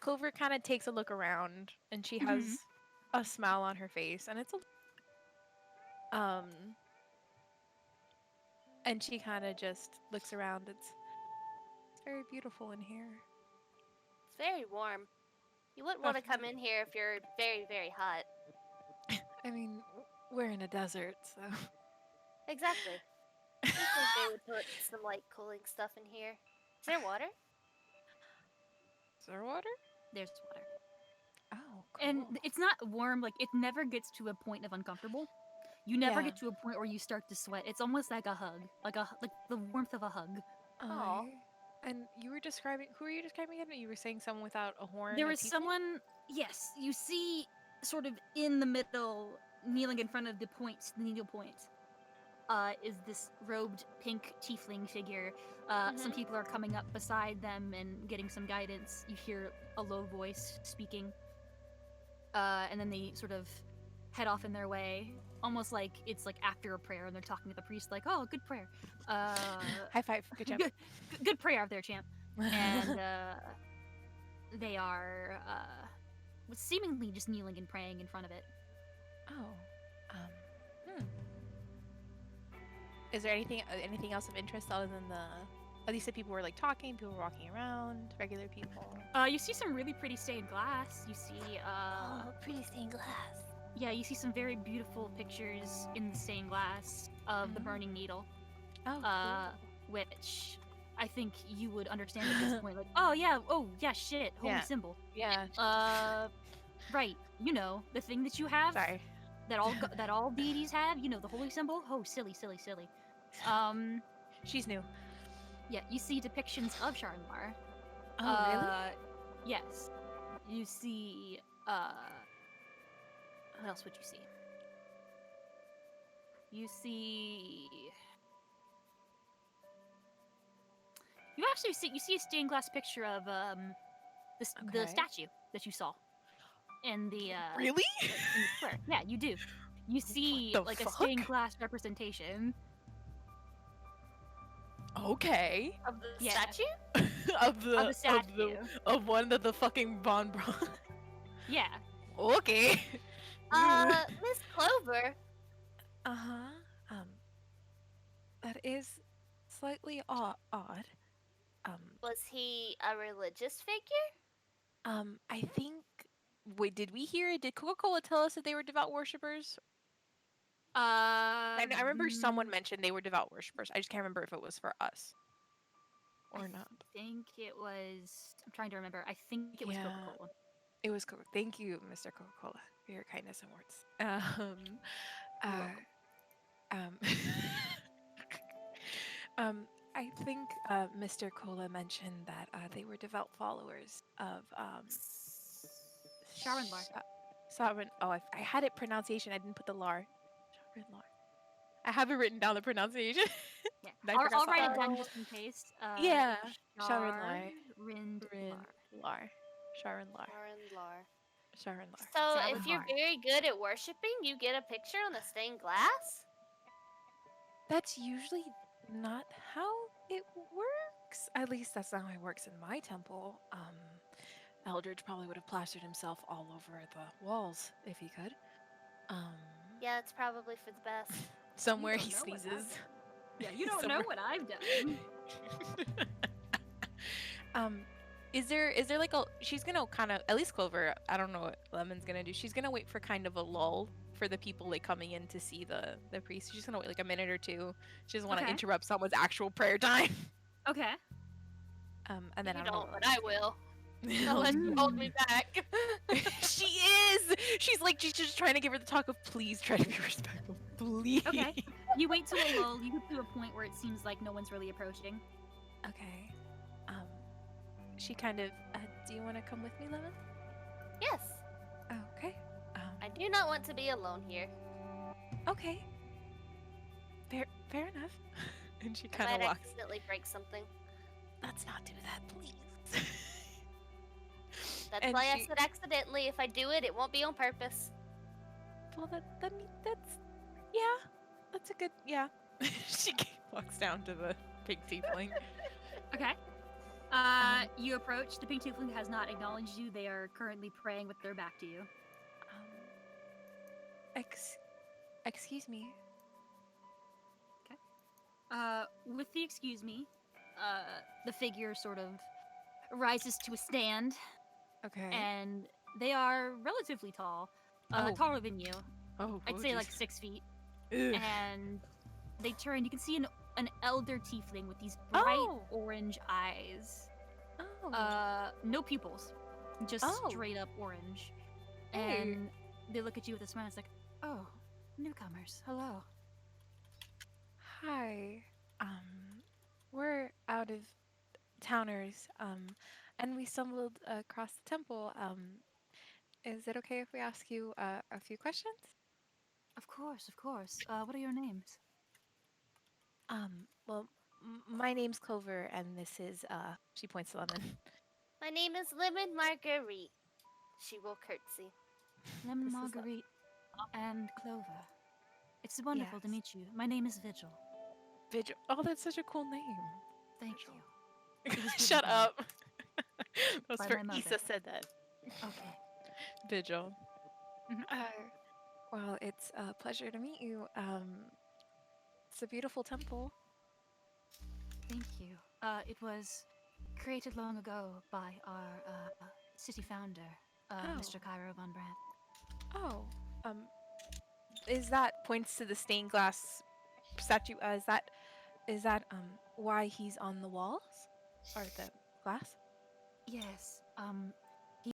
Speaker 4: Clover kind of takes a look around, and she has a smile on her face, and it's and she kind of just looks around. It's very beautiful in here.
Speaker 2: It's very warm. You wouldn't want to come in here if you're very, very hot.
Speaker 4: I mean, we're in a desert, so.
Speaker 2: Exactly. I think they would put some like cooling stuff in here. Is there water?
Speaker 4: Is there water?
Speaker 1: There's water.
Speaker 4: Oh, cool.
Speaker 1: And it's not warm, like, it never gets to a point of uncomfortable. You never
Speaker 4: Yeah.
Speaker 1: get to a point where you start to sweat. It's almost like a hug. Like the warmth of a hug.
Speaker 2: Aw.
Speaker 4: And you were describing, who were you describing again? You were saying someone without a horn?
Speaker 1: There
Speaker 4: a
Speaker 1: is
Speaker 4: tiefling?
Speaker 1: someone, yes, you see sort of in the middle, kneeling in front of the points, the needle point, is this robed pink tiefling figure. Some people are coming up beside them and getting some guidance. You hear a low voice speaking. And then they sort of head off in their way, almost like it's like after a prayer and they're talking to the priest like, oh, good prayer.
Speaker 4: High five. Good job.
Speaker 1: Good prayer out there, champ. And they are seemingly just kneeling and praying in front of it.
Speaker 4: Oh. Is there anything else of interest other than the? At least the people were like talking. People were walking around. Regular people.
Speaker 1: You see some really pretty stained glass. You see,
Speaker 10: Oh, pretty stained glass.
Speaker 1: yeah, you see some very beautiful pictures in the stained glass of the burning needle.
Speaker 4: Oh,
Speaker 1: Which I think you would understand at this point. Like, oh yeah, shit, holy
Speaker 4: Yeah.
Speaker 1: symbol.
Speaker 4: yeah.
Speaker 1: Right, you know, the thing that you have,
Speaker 4: Sorry.
Speaker 1: that all deities have, you know, the holy symbol. Oh, silly.
Speaker 4: She's new.
Speaker 1: Yeah, you see depictions of Sharnlar.
Speaker 4: Oh, really?
Speaker 1: Yes. You see, what else would you see? You see... You actually see a stained glass picture of, the statue that you saw. In the,
Speaker 4: Really?
Speaker 1: in the square. Yeah, you do. You see,
Speaker 4: the
Speaker 1: like, a
Speaker 4: fuck?
Speaker 1: stained glass representation.
Speaker 4: Okay.
Speaker 2: Of the
Speaker 1: Yeah.
Speaker 2: statue?
Speaker 4: of the
Speaker 1: statue.
Speaker 4: of one of the fucking Von Braun.
Speaker 1: Yeah.
Speaker 4: Okay.
Speaker 2: Miss Clover.
Speaker 4: Uh-huh. That is slightly odd.
Speaker 2: Was he a religious figure?
Speaker 4: I think. Wait, did we hear it? Did Coca-Cola tell us that they were devout worshippers? I remember someone mentioned they were devout worshippers. I just can't remember if it was for us or not.
Speaker 1: I think it was. I'm trying to remember. I think it was
Speaker 4: Yeah.
Speaker 1: Coca-Cola.
Speaker 4: It was Coca. Thank you, Mr. Coca-Cola, for your kindness and words. I think Mr. Cola mentioned that they were devout followers of
Speaker 1: Sharonlar.
Speaker 4: Sovereign. Oh, I had it pronunciation. I didn't put the lar. Sharonlar. I have it written down the pronunciation.
Speaker 1: Yeah.
Speaker 4: I
Speaker 1: I'll
Speaker 4: forgot
Speaker 1: write it
Speaker 4: Sovereign.
Speaker 1: down just in case.
Speaker 4: Yeah. Sharonlar.
Speaker 1: Rindlar.
Speaker 4: Lar. Sharonlar.
Speaker 2: Arendlar.
Speaker 4: Sharonlar.
Speaker 2: So,
Speaker 1: Salad
Speaker 2: if you're
Speaker 1: bar.
Speaker 2: very good at worshiping, you get a picture on the stained glass?
Speaker 4: That's usually not how it works. At least that's not how it works in my temple. Eldridge probably would have plastered himself all over the walls if he could.
Speaker 2: Yeah, it's probably for the best.
Speaker 4: Somewhere
Speaker 1: don't
Speaker 4: he
Speaker 1: know what I've
Speaker 4: sneezes.
Speaker 1: Yeah, you don't
Speaker 4: Somewhere-
Speaker 1: know what I've done.
Speaker 4: Is there like a she's gonna kind of, at least Clover, I don't know what Lemon's gonna do. She's gonna wait for kind of a lull for the people like coming in to see the priest. She's gonna wait like a minute or two. She doesn't want to
Speaker 1: Okay.
Speaker 4: interrupt someone's actual prayer time.
Speaker 1: Okay.
Speaker 4: And then
Speaker 2: You
Speaker 4: I don't
Speaker 2: don't,
Speaker 4: know.
Speaker 2: but I will. Unless you hold me back.
Speaker 4: She is. She's just trying to give her the talk of please try to be respectful, please.
Speaker 1: Okay. You wait till a lull. You get to a point where it seems like no one's really approaching.
Speaker 4: Okay. She kind of. Do you want to come with me, Lemon?
Speaker 2: Yes.
Speaker 4: Okay.
Speaker 2: I do not want to be alone here.
Speaker 4: Okay. Fair enough. And she
Speaker 2: I
Speaker 4: kind of
Speaker 2: might
Speaker 4: walks.
Speaker 2: accidentally break something.
Speaker 4: Let's not do that, please.
Speaker 2: That's
Speaker 4: And
Speaker 2: why I
Speaker 4: she-
Speaker 2: said accidentally. If I do it, it won't be on purpose.
Speaker 4: Well, that's a good she walks down to the pink tiefling.
Speaker 1: Okay. You approach. The pink tiefling has not acknowledged you. They are currently praying with their back to you.
Speaker 4: Excuse me.
Speaker 1: With the excuse me, the figure sort of rises to a stand,
Speaker 4: Okay.
Speaker 1: and they are relatively tall,
Speaker 4: Oh.
Speaker 1: taller than you.
Speaker 4: Oh,
Speaker 1: I'd say like 6 feet.
Speaker 4: Ugh.
Speaker 1: And they turn. You can see an elder tiefling with these bright
Speaker 4: Oh.
Speaker 1: orange eyes.
Speaker 4: Oh.
Speaker 1: No pupils, just
Speaker 4: Oh.
Speaker 1: straight up orange.
Speaker 4: Hey.
Speaker 1: And they look at you with a smile. It's like, oh, newcomers, hello.
Speaker 4: Hi. We're out of towners. And we stumbled across the temple. Is it okay if we ask you a few questions?
Speaker 1: Of course, of course. What are your names?
Speaker 4: Well, my name's Clover, and this is she points to Lemon.
Speaker 2: My name is Lemon Marguerite. She will curtsy.
Speaker 1: Lemon
Speaker 4: This is
Speaker 1: Marguerite and Clover. It's wonderful to
Speaker 4: Yes.
Speaker 1: meet you. My name is Vigil.
Speaker 4: Vigil. Oh, that's such a cool name.
Speaker 1: Thank
Speaker 4: Vigil.
Speaker 1: you. It was given
Speaker 4: Shut
Speaker 1: to me
Speaker 4: up. That's
Speaker 1: by
Speaker 4: for
Speaker 1: my mother.
Speaker 4: Isa said that.
Speaker 1: Okay.
Speaker 4: Vigil.
Speaker 1: Mhm.
Speaker 4: Well, it's a pleasure to meet you. It's a beautiful temple.
Speaker 1: Thank you. It was created long ago by our city founder, Mr. Cairo von Brandt.
Speaker 4: Oh, is that points to the stained glass statue? Is that why he's on the walls or the glass?
Speaker 1: Yes.